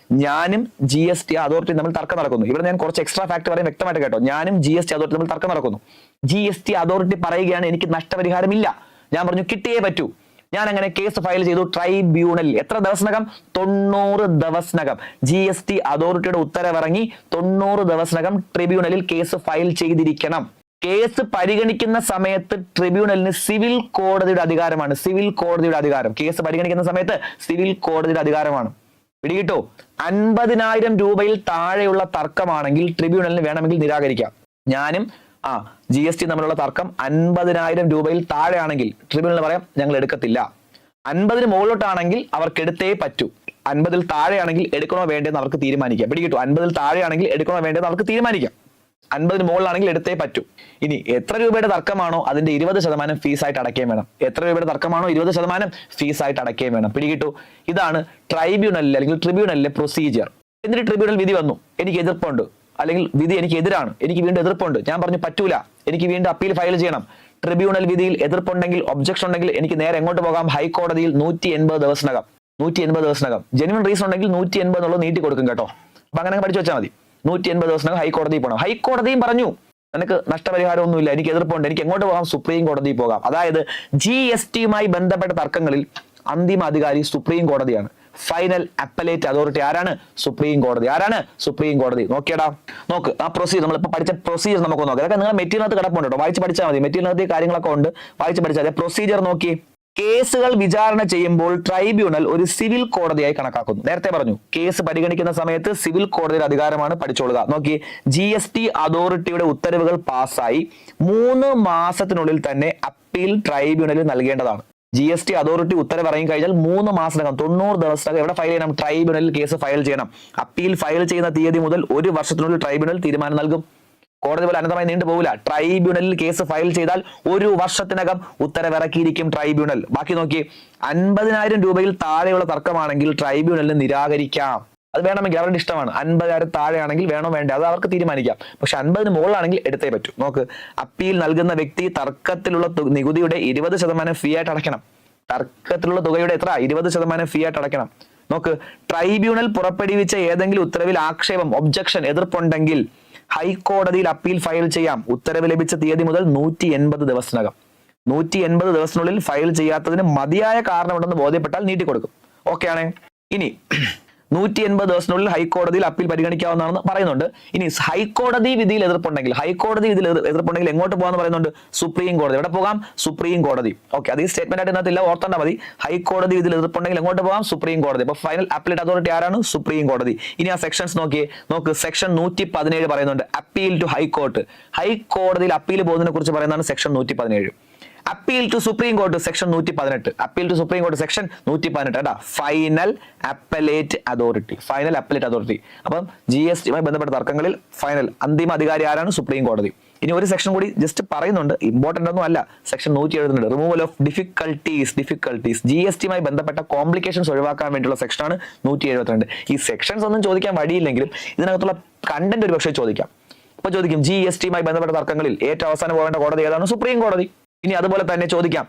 ഞാനും GST അതോറിറ്റി തമ്മിൽ തർക്കം നടക്കുന്നു. ഇവിടെ ഞാൻ കുറച്ച് എക്സ്ട്രാ ഫാക്ട് പറയും, വ്യക്തമായിട്ട് കേട്ടോ. ഞാനും GST അതോറിറ്റി തമ്മിൽ തർക്കം നടക്കുന്നു. GST അതോറിറ്റി പറയുകയാണ് എനിക്ക് നഷ്ടപരിഹാരമില്ല. ഞാൻ പറഞ്ഞു കിട്ടിയേ പറ്റൂ. ഞാൻ അങ്ങനെ കേസ് ഫയൽ ചെയ്തു ട്രൈബ്യൂണലിൽ. എത്ര ദിവസത്തിനകം? 90 ദിവസത്തിനകം. GST അതോറിറ്റിയുടെ ഉത്തരവിറങ്ങി 90 ദിവസത്തിനകം ട്രിബ്യൂണലിൽ കേസ് ഫയൽ ചെയ്തിരിക്കണം. കേസ് പരിഗണിക്കുന്ന സമയത്ത് ട്രിബ്യൂണലിന് സിവിൽ കോടതിയുടെ അധികാരമാണ്. സിവിൽ കോടതിയുടെ അധികാരം. കേസ് പരിഗണിക്കുന്ന സമയത്ത് സിവിൽ കോടതിയുടെ അധികാരമാണ്. പിടികിട്ടോ? 50,000 രൂപയിൽ താഴെയുള്ള തർക്കമാണെങ്കിൽ ട്രിബ്യൂണലിന് വേണമെങ്കിൽ നിരാകരിക്കാം. ഞാനും GST തമ്മിലുള്ള തർക്കം 50,000 രൂപയിൽ താഴെയാണെങ്കിൽ ട്രിബ്യൂണലിന് പറയാം ഞങ്ങൾ എടുക്കത്തില്ല. 50-ന് മുകളിലോട്ടാണെങ്കിൽ അവർക്ക് എടുത്തേ പറ്റൂ. 50-ൽ താഴെയാണെങ്കിൽ എടുക്കണോ വേണ്ടെന്ന് അവർക്ക് തീരുമാനിക്കാം. പിടികിട്ടു? 50-ൽ താഴെയാണെങ്കിൽ എടുക്കണോ വേണ്ടെന്ന് അവർക്ക് തീരുമാനിക്കാം. 50-ന് മുകളിലാണെങ്കിൽ എടുത്തേ പറ്റൂ. ഇനി എത്ര രൂപയുടെ തർക്കമാണോ അതിന്റെ 20% ഫീസായിട്ട് അടയ്ക്കുകയും വേണം. എത്ര രൂപയുടെ തർക്കമാണോ 20% ഫീസായിട്ട് അടയ്ക്കുകയും വേണം. പിടികിട്ടു? ഇതാണ് ട്രൈബ്യൂണലിൽ അല്ലെങ്കിൽ ട്രിബ്യൂണലിലെ പ്രൊസീജിയർ. എന്നിട്ട് ട്രിബ്യൂണൽ വിധി വന്നു, എനിക്ക് എതിർപ്പുണ്ട്, അല്ലെങ്കിൽ വിധി എനിക്ക് എതിരാണ്, എനിക്ക് വീണ്ടും എതിർപ്പുണ്ട്. ഞാൻ പറഞ്ഞു പറ്റൂല, എനിക്ക് വീണ്ടും അപ്പീൽ ഫയൽ ചെയ്യണം. ട്രിബ്യൂണൽ വിധിയിൽ എതിർപ്പുണ്ടെങ്കിൽ, ഒബ്ജക്ഷൻ ഉണ്ടെങ്കിൽ എനിക്ക് നേരെ എങ്ങോട്ട് പോകാം? ഹൈക്കോടതിയിൽ. 180 ദിവസത്തിനകം. 180 ദിവസത്തിനകം. ജെന്യൂൻ റീസൺ ഉണ്ടെങ്കിൽ 180 എന്നുള്ളത് നീട്ടി കൊടുക്കും കേട്ടോ. അപ്പൊ അങ്ങനെ പഠിച്ചു വെച്ചാൽ മതി. 180 ദിവസത്തിനകം ഹൈക്കോടതിയിൽ പോകണം. ഹൈക്കോടതിയും പറഞ്ഞു നിനക്ക് നഷ്ടപരിഹാരം ഒന്നുമില്ല, എനിക്ക് എതിർപ്പുണ്ട്, എനിക്ക് എങ്ങോട്ട് പോകാം? സുപ്രീം കോടതിയിൽ പോകാം. അതായത് GSTയുമായി ബന്ധപ്പെട്ട തർക്കങ്ങളിൽ അന്തിമ അധികാരി സുപ്രീം കോടതിയാണ്. ഫൈനൽ അപ്പലേറ്റ് അതോറിറ്റി ആരാണ്? സുപ്രീം കോടതി. ആരാണ്? സുപ്രീം കോടതി. നോക്കിയടാ, നോക്ക് ആ പ്രൊസീജിയർ. നമ്മളിപ്പോൾ പഠിച്ച പ്രൊസീജിയർ നമുക്ക് നോക്കാം. അതൊക്കെ നിങ്ങൾ മെറ്റീരിയലിനകത്ത് കിടപ്പുണ്ട് കേട്ടോ, വായിച്ച് പഠിച്ചാൽ മതി. മെറ്റീരിയലിനകത്ത് കാര്യങ്ങളൊക്കെ ഉണ്ട്, വായിച്ച് പഠിച്ചാൽ മതി. പ്രൊസീജിയർ നോക്കി. കേസുകൾ വിചാരണ ചെയ്യുമ്പോൾ ട്രൈബ്യൂണൽ ഒരു സിവിൽ കോടതിയായി കണക്കാക്കുന്നു. നേരത്തെ പറഞ്ഞു കേസ് പരിഗണിക്കുന്ന സമയത്ത് സിവിൽ കോടതിയുടെ അധികാരമാണ്. പഠിച്ചോളുക. നോക്കി, GST അതോറിറ്റിയുടെ ഉത്തരവുകൾ പാസ്സായി 3 മാസത്തിനുള്ളിൽ തന്നെ അപ്പീൽ ട്രൈബ്യൂണലിൽ നൽകേണ്ടതാണ്. GST അതോറിറ്റി ഉത്തരവ് ഇറങ്ങി കഴിഞ്ഞാൽ 3 മാസത്തിനകം 90 ദിവസത്തിനകം എവിടെ ഫയൽ ചെയ്യണം? ട്രൈബ്യൂണലിൽ കേസ് ഫയൽ ചെയ്യണം. അപ്പീൽ ഫയൽ ചെയ്യുന്ന തീയതി മുതൽ 1 വർഷത്തിനുള്ളിൽ ട്രൈബ്യൂണൽ തീരുമാനം നൽകും. കോടതി പോലെ അനന്തമായി നീണ്ടുപോകില്ല. ട്രൈബ്യൂണലിൽ കേസ് ഫയൽ ചെയ്താൽ 1 വർഷത്തിനകം ഉത്തരവിറക്കിയിരിക്കും ട്രൈബ്യൂണൽ. ബാക്കി നോക്കി, 50,000 രൂപയിൽ താഴെയുള്ള തർക്കമാണെങ്കിൽ ട്രൈബ്യൂണലിന് നിരാകരിക്കാം. അത് വേണമെങ്കിൽ അവരുടെ ഇഷ്ടമാണ്. 50,000 താഴെയാണെങ്കിൽ വേണോ വേണ്ട അത് അവർക്ക് തീരുമാനിക്കാം. പക്ഷെ 50-ന് മുകളിലാണെങ്കിൽ എടുത്തേ പറ്റൂ. നോക്ക്, അപ്പീൽ നൽകുന്ന വ്യക്തി തർക്കത്തിലുള്ള നികുതിയുടെ 20% ഫീ ആയിട്ട് അടയ്ക്കണം. തർക്കത്തിലുള്ള തുകയുടെ എത്ര 20% ഫീ ആയിട്ട് അടയ്ക്കണം. നോക്ക്, ട്രൈബ്യൂണൽ പുറപ്പെടുവിച്ച ഏതെങ്കിലും ഉത്തരവിൽ ആക്ഷേപം, ഒബ്ജക്ഷൻ, എതിർപ്പുണ്ടെങ്കിൽ ഹൈക്കോടതിയിൽ അപ്പീൽ ഫയൽ ചെയ്യാം. ഉത്തരവ് ലഭിച്ച തീയതി മുതൽ 180 ദിവസത്തിനകം. 180 ദിവസത്തിനുള്ളിൽ ഫയൽ ചെയ്യാത്തതിന് മതിയായ കാരണമുണ്ടെന്ന് ബോധ്യപ്പെട്ടാൽ നീട്ടിക്കൊടുക്കും. ഓക്കെ ആണേ. ഇനി 180 ദിവസത്തിനുള്ളിൽ ഹൈക്കോടതിയിൽ അപ്പീൽ പരിഗണിക്കാവുന്നതാണെന്ന് പറയുന്നുണ്ട്. ഇനി ഹൈക്കോടതി വിധിയിൽ എതിർപ്പുണ്ടെങ്കിൽ എങ്ങോട്ട് പോകാന്ന് പറയുന്നുണ്ട്? സുപ്രീം കോടതി. എവിടെ പോകാം? സുപ്രീം കോടതി. ഓക്കെ, അത് ഈ സ്റ്റേറ്റ്മെന്റ് ആയിട്ട് ഇതിനകത്തില്ല, ഓർത്താൽ മതി. ഹൈക്കോടതി വിധിയിൽ എതിർപ്പുണ്ടെങ്കിൽ എങ്ങോട്ട് പോകാം? സുപ്രീം കോടതി. അപ്പൊ ഫൈനൽ അപ്പീലേറ്റ് അതോറിറ്റി ആരാണ്? സുപ്രീം കോടതി. ഇനി ആ സെക്ഷൻസ് നോക്ക്, സെക്ഷൻ 117 പറയുന്നുണ്ട് അപ്പീൽ ടു ഹൈക്കോർട്ട്. ഹൈക്കോടതിയിൽ അപ്പീൽ പോകുന്നതിനെ കുറിച്ച് പറയുന്നതാണ് സെക്ഷൻ 117. അപ്പീൽ ടു സുപ്രീം കോടതി സെക്ഷൻ 118. അപ്പീൽ ടു സുപ്രീം കോടതി സെക്ഷൻ 118 കേട്ടാ. Final appellate authority. അപ്പം GST ബന്ധപ്പെട്ട തർക്കങ്ങളിൽ അന്തിമ അധികാരി ആരാണ്? സുപ്രീം കോടതി. ഇനി ഒരു സെക്ഷൻ കൂടി ജസ്റ്റ് പറയുന്നുണ്ട്, ഇമ്പോർട്ടന്റ് ഒന്നും അല്ല. Section 170 removal of difficulties. GST ബന്ധപ്പെട്ട കോംപ്ലിക്കേഷൻസ് ഒഴിവാക്കാൻ വേണ്ടിയുള്ള സെക്ഷനാണ് 172. ഈ സെക്ഷൻസ് ഒന്നും ചോദിക്കാൻ വഴിയില്ലെങ്കിലും ഇതിനകത്തുള്ള കണ്ടന്റ് ഒരു പക്ഷേ ചോദിക്കാം. അപ്പൊ ചോദിക്കും GST ബന്ധപ്പെട്ട തർക്കങ്ങളിൽ ഏറ്റവും അവസാനം പോകേണ്ട കോടതി ഏതാണ്? സുപ്രീം കോടതി. ഇനി അതുപോലെ തന്നെ ചോദിക്കാം,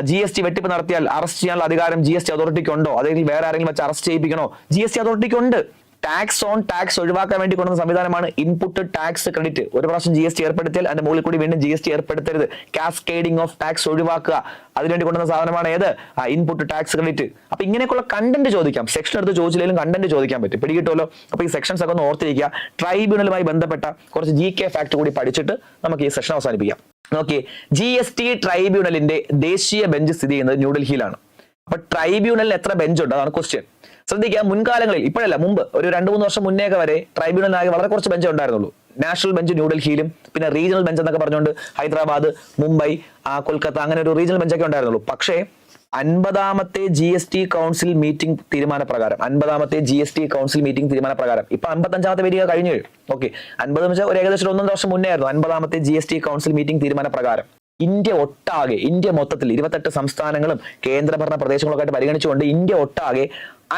GST വെട്ടിപ്പ് നടത്തിയാൽ അറസ്റ്റ് ചെയ്യാനുള്ള അധികാരം GST അതോറിറ്റിക്ക് ഉണ്ടോ? അല്ലെങ്കിൽ വേറെ ആരെങ്കിലും വെച്ച് അറസ്റ്റ് ചെയ്യിപ്പിക്കണോ? GST അതോറിറ്റിക്ക് ഉണ്ട്. ടാക്സ് ഓൺ ടാക്സ് ഒഴിവാക്കാൻ വേണ്ടി കൊണ്ടുവന്ന സംവിധാനമാണ് ഇൻപുട്ട് ടാക്സ് ക്രെഡിറ്റ്. ഒരു പ്രാവശ്യം GST ഏർപ്പെടുത്തിയാൽ അതിന്റെ മുകളിൽ കൂടി വീണ്ടും GST ഏർപ്പെടുത്തരുത്. കാസ്കേഡിംഗ് ഓഫ് ടാക്സ് ഒഴിവാക്കുക, അതിനുവേണ്ടി കൊണ്ടുവന്ന സാധനമാണ് ഏത്? Input tax credit. അപ്പൊ ഇങ്ങനെയൊക്കെയുള്ള കണ്ടന്റ് ചോദിക്കാം. സെക്ഷൻ എടുത്ത് ചോദിച്ചില്ലെങ്കിലും കണ്ടന്റ് ചോദിക്കാൻ പറ്റും. പിടികിട്ടുമല്ലോ. അപ്പൊ ഈ സെക്ഷൻസ് ഒക്കെ ഒന്ന് ഓർത്തിരിക്കുക. ട്രൈബ്യൂണലുമായി ബന്ധപ്പെട്ട കുറച്ച് GK ഫാക്ട് കൂടി പഠിച്ചിട്ട് നമുക്ക് ഈ സെഷൻ അവസാനിപ്പിക്കാം. നോക്കിയേ, GST ട്രൈബ്യൂണലിന്റെ ദേശീയ ബെഞ്ച് സ്ഥിതി ചെയ്യുന്നത് ന്യൂഡൽഹിയിലാണ്. അപ്പൊ ട്രൈബ്യൂണലിൽ എത്ര ബെഞ്ച് ഉണ്ട്? അതാണ് ക്വസ്റ്റ്യൻ. ശ്രദ്ധിക്കുക, മുൻകാലങ്ങളിൽ, ഇപ്പോഴല്ല, മുമ്പ് ഒരു 2-3 വർഷം മുന്നേ വരെ ട്രൈബ്യൂണലിനാകെ വളരെ കുറച്ച് ബെഞ്ചേ ഉണ്ടായിരുന്നുള്ളൂ. നാഷണൽ ബെഞ്ച് ന്യൂഡൽഹിയിലും പിന്നെ റീജിയണൽ ബെഞ്ച് എന്നൊക്കെ പറഞ്ഞുകൊണ്ട് ഹൈദരാബാദ്, മുംബൈ, കൊൽക്കത്ത, അങ്ങനെ ഒരു റീജിയണൽ ബെഞ്ചൊക്കെ ഉണ്ടായിരുന്നുള്ളൂ. പക്ഷേ 50ാമത്തെ GST കൗൺസിൽ മീറ്റിംഗ് തീരുമാനപ്രകാരം ഇപ്പൊ 55ാമത്തെ വരിക കഴിഞ്ഞു. ഓക്കെ, 50 എന്ന് വെച്ചാൽ ഒരു ഏകദേശം 1.5 വർഷം മുന്നേ ആയിരുന്നു 50ാമത്തെ GST കൗൺസിൽ മീറ്റിംഗ് തീരുമാനപ്രകാരം. ഇന്ത്യ മൊത്തത്തിൽ 28 സംസ്ഥാനങ്ങളും കേന്ദ്രഭരണ പ്രദേശങ്ങളൊക്കെ ആയിട്ട് പരിഗണിച്ചുകൊണ്ട് ഇന്ത്യ ഒട്ടാകെ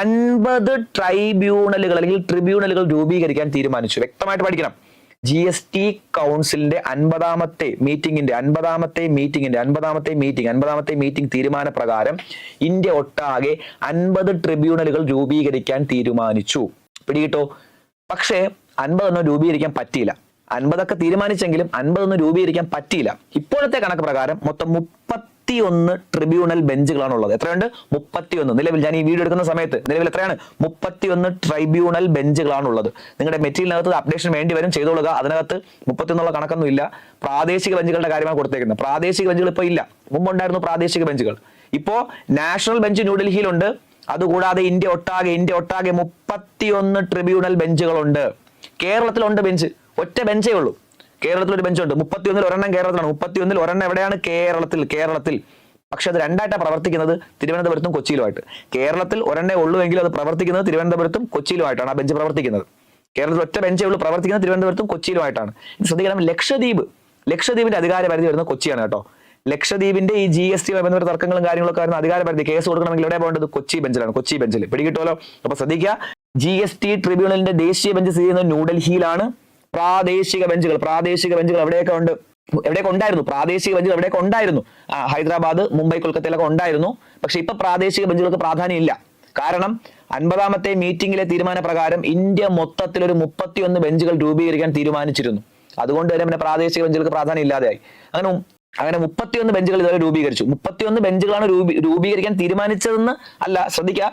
50 ട്രൈബ്യൂണലുകൾ അല്ലെങ്കിൽ ട്രിബ്യൂണലുകൾ രൂപീകരിക്കാൻ തീരുമാനിച്ചു. വ്യക്തമായിട്ട് പഠിക്കണം. GST കൗൺസിലിന്റെ 50ാമത്തെ മീറ്റിംഗ് തീരുമാനപ്രകാരം ഇന്ത്യ ഒട്ടാകെ 50 ട്രിബ്യൂണലുകൾ രൂപീകരിക്കാൻ തീരുമാനിച്ചു. പിടികിട്ടോ? പക്ഷേ 50 രൂപീകരിക്കാൻ പറ്റിയില്ല. 50 തീരുമാനിച്ചെങ്കിലും 50 രൂപീകരിക്കാൻ പറ്റിയില്ല. ഇപ്പോഴത്തെ കണക്ക് പ്രകാരം മൊത്തം 31 ട്രിബ്യൂണൽ ബെഞ്ചുകളാണ് ഉള്ളത്. എത്രയുണ്ട്? 31. നിലവിൽ ഞാൻ ഈ വീഡിയോ എടുക്കുന്ന സമയത്ത് നിലവിൽ എത്രയാണ്? 31 ട്രൈബ്യൂണൽ ബെഞ്ചുകളാണ് ഉള്ളത്. നിങ്ങളുടെ മെറ്റീരിയലിനകത്ത് അപ്ഡേഷൻ വേണ്ടി വരും, ചെയ്തോളുക. അതിനകത്ത് 31 കണക്കൊന്നും ഇല്ല. പ്രാദേശിക ബെഞ്ചുകളുടെ കാര്യമാണ് കൊടുത്തേക്കുന്നത്. പ്രാദേശിക ബെഞ്ചുകൾ ഇപ്പൊ ഇല്ല. മുമ്പുണ്ടായിരുന്നു പ്രാദേശിക ബെഞ്ചുകൾ. ഇപ്പോ നാഷണൽ ബെഞ്ച് ന്യൂഡൽഹിയിലുണ്ട്. അതുകൂടാതെ ഇന്ത്യ ഒട്ടാകെ 31 ട്രിബ്യൂണൽ ബെഞ്ചുകളുണ്ട്. കേരളത്തിലുണ്ട് ബെഞ്ച്, ഒറ്റ ബെഞ്ചേ ഉള്ളൂ. കേരളത്തിൽ ഒരു ബെഞ്ചുണ്ട്. 31 ഒരെണ്ണം കേരളത്തിലാണ്. 31 ഒരെണ്ണം എവിടെയാണ്? കേരളത്തിൽ. പക്ഷെ അത് രണ്ടായിട്ടാണ് പ്രവർത്തിക്കുന്നത്, തിരുവനന്തപുരത്തും കൊച്ചിയിലുമായിട്ട്. കേരളത്തിൽ ഒരെണ്ണേ ഉള്ളൂവെങ്കിലും അത് പ്രവർത്തിക്കുന്നത് തിരുവനന്തപുരത്തും കൊച്ചിയിലുമായിട്ടാണ് ആ ബെഞ്ച് പ്രവർത്തിക്കുന്നത്. കേരളത്തിൽ ഒറ്റ ബെഞ്ചേ ഉള്ളൂ, പ്രവർത്തിക്കുന്നത് തിരുവനന്തപുരത്തും കൊച്ചിയിലുമായിട്ടാണ്. ഇത് ശ്രദ്ധിക്കണം. ലക്ഷദ്വീപിന്റെ അധികാര പരിധി വരുന്നത് കൊച്ചിയാണ് കേട്ടോ. ലക്ഷദ്വീപിന്റെ ഈ GST ബന്ധപ്പെട്ട തർക്കങ്ങളും കാര്യങ്ങളൊക്കെ വരുന്ന അധികാര പരിധി, കേസ് കൊടുക്കണമെങ്കിൽ എവിടെ പോകേണ്ടത്? കൊച്ചി ബെഞ്ചിൽ. പിടികിട്ടുമല്ലോ. അപ്പൊ ശ്രദ്ധിക്കുക, GST ട്രിബ്യൂണലിന്റെ ദേശീയ ബെഞ്ച് സ്ഥിതി ചെയ്യുന്നത് ന്യൂഡൽഹിയിലാണ്. പ്രാദേശിക ബെഞ്ചുകൾ എവിടെയൊക്കെ ഉണ്ടായിരുന്നു? പ്രാദേശിക ബെഞ്ചുകൾ എവിടെയൊക്കെ ഉണ്ടായിരുന്നു? ഹൈദരാബാദ്, മുംബൈ, കൊൽക്കത്തയിലൊക്കെ ഉണ്ടായിരുന്നു. പക്ഷെ ഇപ്പൊ പ്രാദേശിക ബെഞ്ചുകൾക്ക് പ്രാധാന്യം ഇല്ല. കാരണം 50ാമത്തെ മീറ്റിംഗിലെ തീരുമാനപ്രകാരം ഇന്ത്യ മൊത്തത്തിൽ ഒരു 31 ബെഞ്ചുകൾ രൂപീകരിക്കാൻ തീരുമാനിച്ചിരുന്നു. അതുകൊണ്ട് തന്നെ പിന്നെ പ്രാദേശിക ബെഞ്ചുകൾക്ക് പ്രാധാന്യം ഇല്ലാതെയായി. അങ്ങനെ 31 ബെഞ്ചുകൾ ഇതുവരെ രൂപീകരിച്ചു. 31 ബെഞ്ചുകളാണ് രൂപീകരിക്കാൻ തീരുമാനിച്ചതെന്ന് അല്ല, ശ്രദ്ധിക്കുക,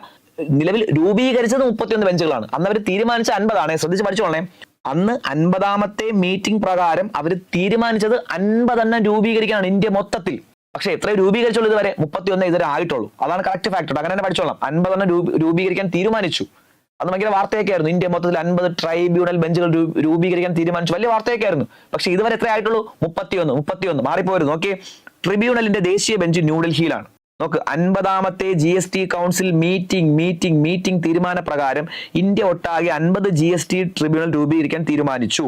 നിലവിൽ രൂപീകരിച്ചത് 31 ബെഞ്ചുകളാണ്. അന്ന് അവർ തീരുമാനിച്ച 50 ആണ്. ശ്രദ്ധിച്ച് പഠിച്ചോളേ. അന്ന് 50ാമത്തെ മീറ്റിംഗ് പ്രകാരം അവർ തീരുമാനിച്ചത് 50 രൂപീകരിക്കാനാണ് ഇന്ത്യ മൊത്തത്തിൽ. പക്ഷെ എത്ര രൂപീകരിച്ചുള്ളൂ? ഇതുവരെ 31 ഇതുവരെ ആയിട്ടുള്ളൂ. അതാണ് കറക്റ്റ് ഫാക്ട്. അങ്ങനെ തന്നെ പഠിച്ചോളാം. 50 രൂപീകരിക്കാൻ തീരുമാനിച്ചു. അത് ഭയങ്കര വാർത്തയൊക്കെ ആയിരുന്നു. ഇന്ത്യ മൊത്തത്തിൽ 50 ട്രൈബ്യൂണൽ ബെഞ്ചുകൾ രൂപീകരിക്കാൻ തീരുമാനിച്ചു. വലിയ വാർത്തയൊക്കെ ആയിരുന്നു. പക്ഷെ ഇതുവരെ എത്ര ആയിട്ടുള്ളൂ? 31 മാറിപ്പോയിരുന്നു. ഓക്കെ, ട്രിബ്യൂണലിന്റെ ദേശീയ ബെഞ്ച് ന്യൂഡൽഹിയിലാണ്. നോക്ക്, 50ാമത്തെ GST കൗൺസിൽ മീറ്റിംഗ് തീരുമാനപ്രകാരം ഇന്ത്യ ഒട്ടാകെ 50 GST ട്രിബ്യൂണൽ രൂപീകരിക്കാൻ തീരുമാനിച്ചു.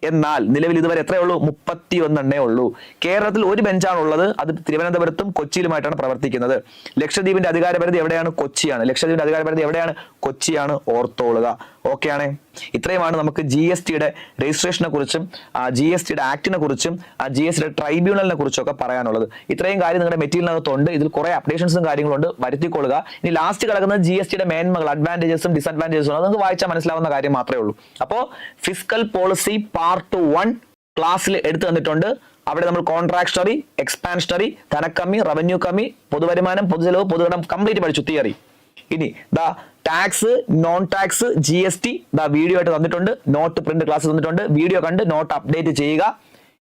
എന്നാൽ നിലവിൽ ഇതുവരെ എത്രയുള്ളൂ? 31 ഉള്ളൂ. കേരളത്തിൽ ഒരു ബെഞ്ചാണ് ഉള്ളത്. അത് തിരുവനന്തപുരത്തും കൊച്ചിയിലുമായിട്ടാണ് പ്രവർത്തിക്കുന്നത്. ലക്ഷദ്വീപിന്റെ അധികാരപരിധി എവിടെയാണ്? കൊച്ചിയാണ്. ലക്ഷദ്വീപിന്റെ അധികാരപരിധി എവിടെയാണ്? കൊച്ചിയാണ്. ഓർത്തോളുക. ഓക്കെ ആണ്. ഇത്രയുമാണ് നമുക്ക് GSTയുടെ രജിസ്ട്രേഷനെ കുറിച്ചും GSTയുടെ ആക്ടിനെ കുറിച്ചും GSTയുടെ ട്രൈബ്യൂണലിനെ കുറിച്ചും ഒക്കെ പറയാനുള്ളത്. ഇത്രയും കാര്യം നിങ്ങളുടെ മെറ്റീരിയലിനകത്തുണ്ട്. ഇതിൽ കുറെ അപ്ഡേഷൻസും കാര്യങ്ങളുണ്ട്, വരുത്തിക്കൊള്ളുക. ഇനി ലാസ്റ്റ് കിടക്കുന്നത് GSTയുടെ മേന്മകൾ, അഡ്വാൻറ്റേജസും ഡിസഡ്വാൻറ്റേജസും അത് നിങ്ങൾക്ക് വായിച്ചാൽ മനസ്സിലാവുന്ന കാര്യം മാത്രമേ ഉള്ളൂ. അപ്പോൾ ഫിസ്ക്കൽ പോളിസി പാർട്ട് 1 ക്ലാസ്സിൽ എടുത്തു തന്നിട്ടുണ്ട്. അവിടെ നമ്മൾ കോൺട്രാക്ടറി, എക്സ്പാൻഷണറി, ധനക്കമ്മി, റവന്യൂ കമ്മി, പൊതുവരുമാനം, പൊതുചെലവ്, പൊതുകടം കംപ്ലീറ്റ് പഠിച്ചു തിയറി. ഇനി tax, non tax, GST video ആയിട്ട് തന്നിട്ടുണ്ട്. നോട്ട് പ്രിന്റ് ക്ലാസ് തന്നിട്ടുണ്ട്. വീഡിയോ കണ്ട് നോട്ട് അപ്ഡേറ്റ് ചെയ്യുക.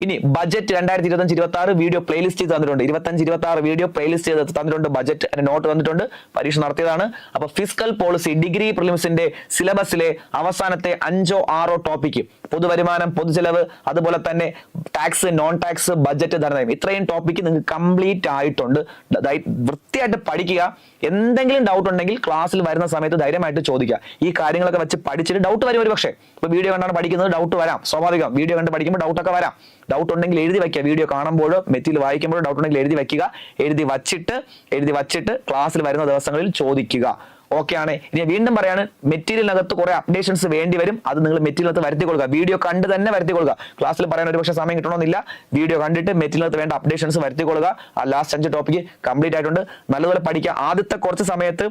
ഇനി ബജറ്റ് 2025-26 വീഡിയോ പ്ലേലിസ്റ്റ് ചെയ്ത് തന്നിട്ടുണ്ട്. 25-26 വീഡിയോ പ്ലേലിസ്റ്റ് ചെയ്ത് തന്നിട്ടുണ്ട്. ബജറ്റ് നോട്ട് തന്നിട്ടുണ്ട്. പരീക്ഷ നടത്തിയതാണ്. അപ്പൊ ഫിസ്ക്കൽ പോളിസി ഡിഗ്രി പ്രിലിംസിന്റെ സിലബസിലെ അവസാനത്തെ 5 or 6 ടോപ്പിക്ക്, പൊതുവരുമാനം, പൊതുചെലവ്, അതുപോലെ തന്നെ ടാക്സ്, നോൺ ടാക്സ്, ബജറ്റ്, ധനനയം, ഇത്രയും ടോപ്പിക്ക് നിങ്ങൾക്ക് കംപ്ലീറ്റ് ആയിട്ടുണ്ട്. വൃത്തിയായിട്ട് പഠിക്കുക. എന്തെങ്കിലും ഡൗട്ട് ഉണ്ടെങ്കിൽ ക്ലാസ്സിൽ വരുന്ന സമയത്ത് ധൈര്യമായിട്ട് ചോദിക്കുക. ഈ കാര്യങ്ങളൊക്കെ വെച്ച് പഠിച്ചിട്ട് ഡൗട്ട് വരും. ഒരു പക്ഷേ ഇപ്പൊ വീഡിയോ കണ്ടാണ് പഠിക്കുന്നത്, ഡൗട്ട് വരാം, സ്വാഭാവികം. വീഡിയോ കണ്ട് പഠിക്കുമ്പോൾ ഡൗട്ടൊക്കെ വരാം. ഡൗട്ട് ഉണ്ടെങ്കിൽ എഴുതി വയ്ക്കുക. വീഡിയോ കാണുമ്പോഴോ മെറ്റീരിയൽ വായിക്കുമ്പോഴോ ഡൗട്ട് ഉണ്ടെങ്കിൽ എഴുതി വയ്ക്കുക. എഴുതി വച്ചിട്ട് ക്ലാസ്സിൽ വരുന്ന ദിവസങ്ങളിൽ ചോദിക്കുക. ഓക്കെ ആണ്. ഇനി വീണ്ടും പറയാണ്, മെറ്റീരിയലിനകത്ത് കുറെ അപ്ഡേഷൻസ് വേണ്ടി വരും. അത് നിങ്ങൾ മെറ്റീരിയലിനകത്ത് വരുത്തി കൊടുക്കുക. വീഡിയോ കണ്ട് തന്നെ വരുത്തി കൊടുക്കുക. ക്ലാസ്സിൽ പറയാൻ ഒരു പക്ഷേ സമയം കിട്ടണമെന്നില്ല. വീഡിയോ കണ്ടിട്ട് മെറ്റീരിയലിനകത്ത് വേണ്ട അപ്ഡേഷൻസ് വരുത്തി കൊടുക്കുക. ആ ലാസ്റ്റ് 5 ടോപ്പിക്ക് കംപ്ലീറ്റ് ആയിട്ടുണ്ട്. നല്ലപോലെ പഠിക്കുക. ആദ്യത്തെ കുറച്ച് സമയത്ത്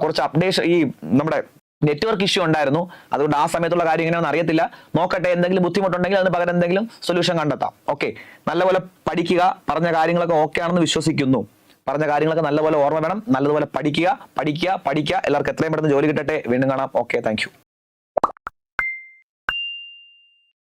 കുറച്ച് അപ്ഡേഷൻ, ഈ നമ്മുടെ നെറ്റ്വർക്ക് ഇഷ്യൂ ഉണ്ടായിരുന്നു. അതുകൊണ്ട് ആ സമയത്തുള്ള കാര്യം എങ്ങനെയാണെന്ന് അറിയത്തില്ല. നോക്കട്ടെ, എന്തെങ്കിലും ബുദ്ധിമുട്ടുണ്ടെങ്കിൽ അതിന് പകരം എന്തെങ്കിലും സൊല്യൂഷൻ കണ്ടെത്താം. ഓക്കെ, നല്ലപോലെ പഠിക്കുക. പറഞ്ഞ കാര്യങ്ങളൊക്കെ ഓക്കെ ആണെന്ന് വിശ്വസിക്കുന്നു. പറഞ്ഞ കാര്യങ്ങളൊക്കെ നല്ലപോലെ ഓർമ്മ വേണം. നല്ലതുപോലെ പഠിക്കുക. എല്ലാവർക്കും എത്രയും പെട്ടെന്ന് ജോലി കിട്ടട്ടെ. വീണ്ടും കാണാം. Okay, thank you.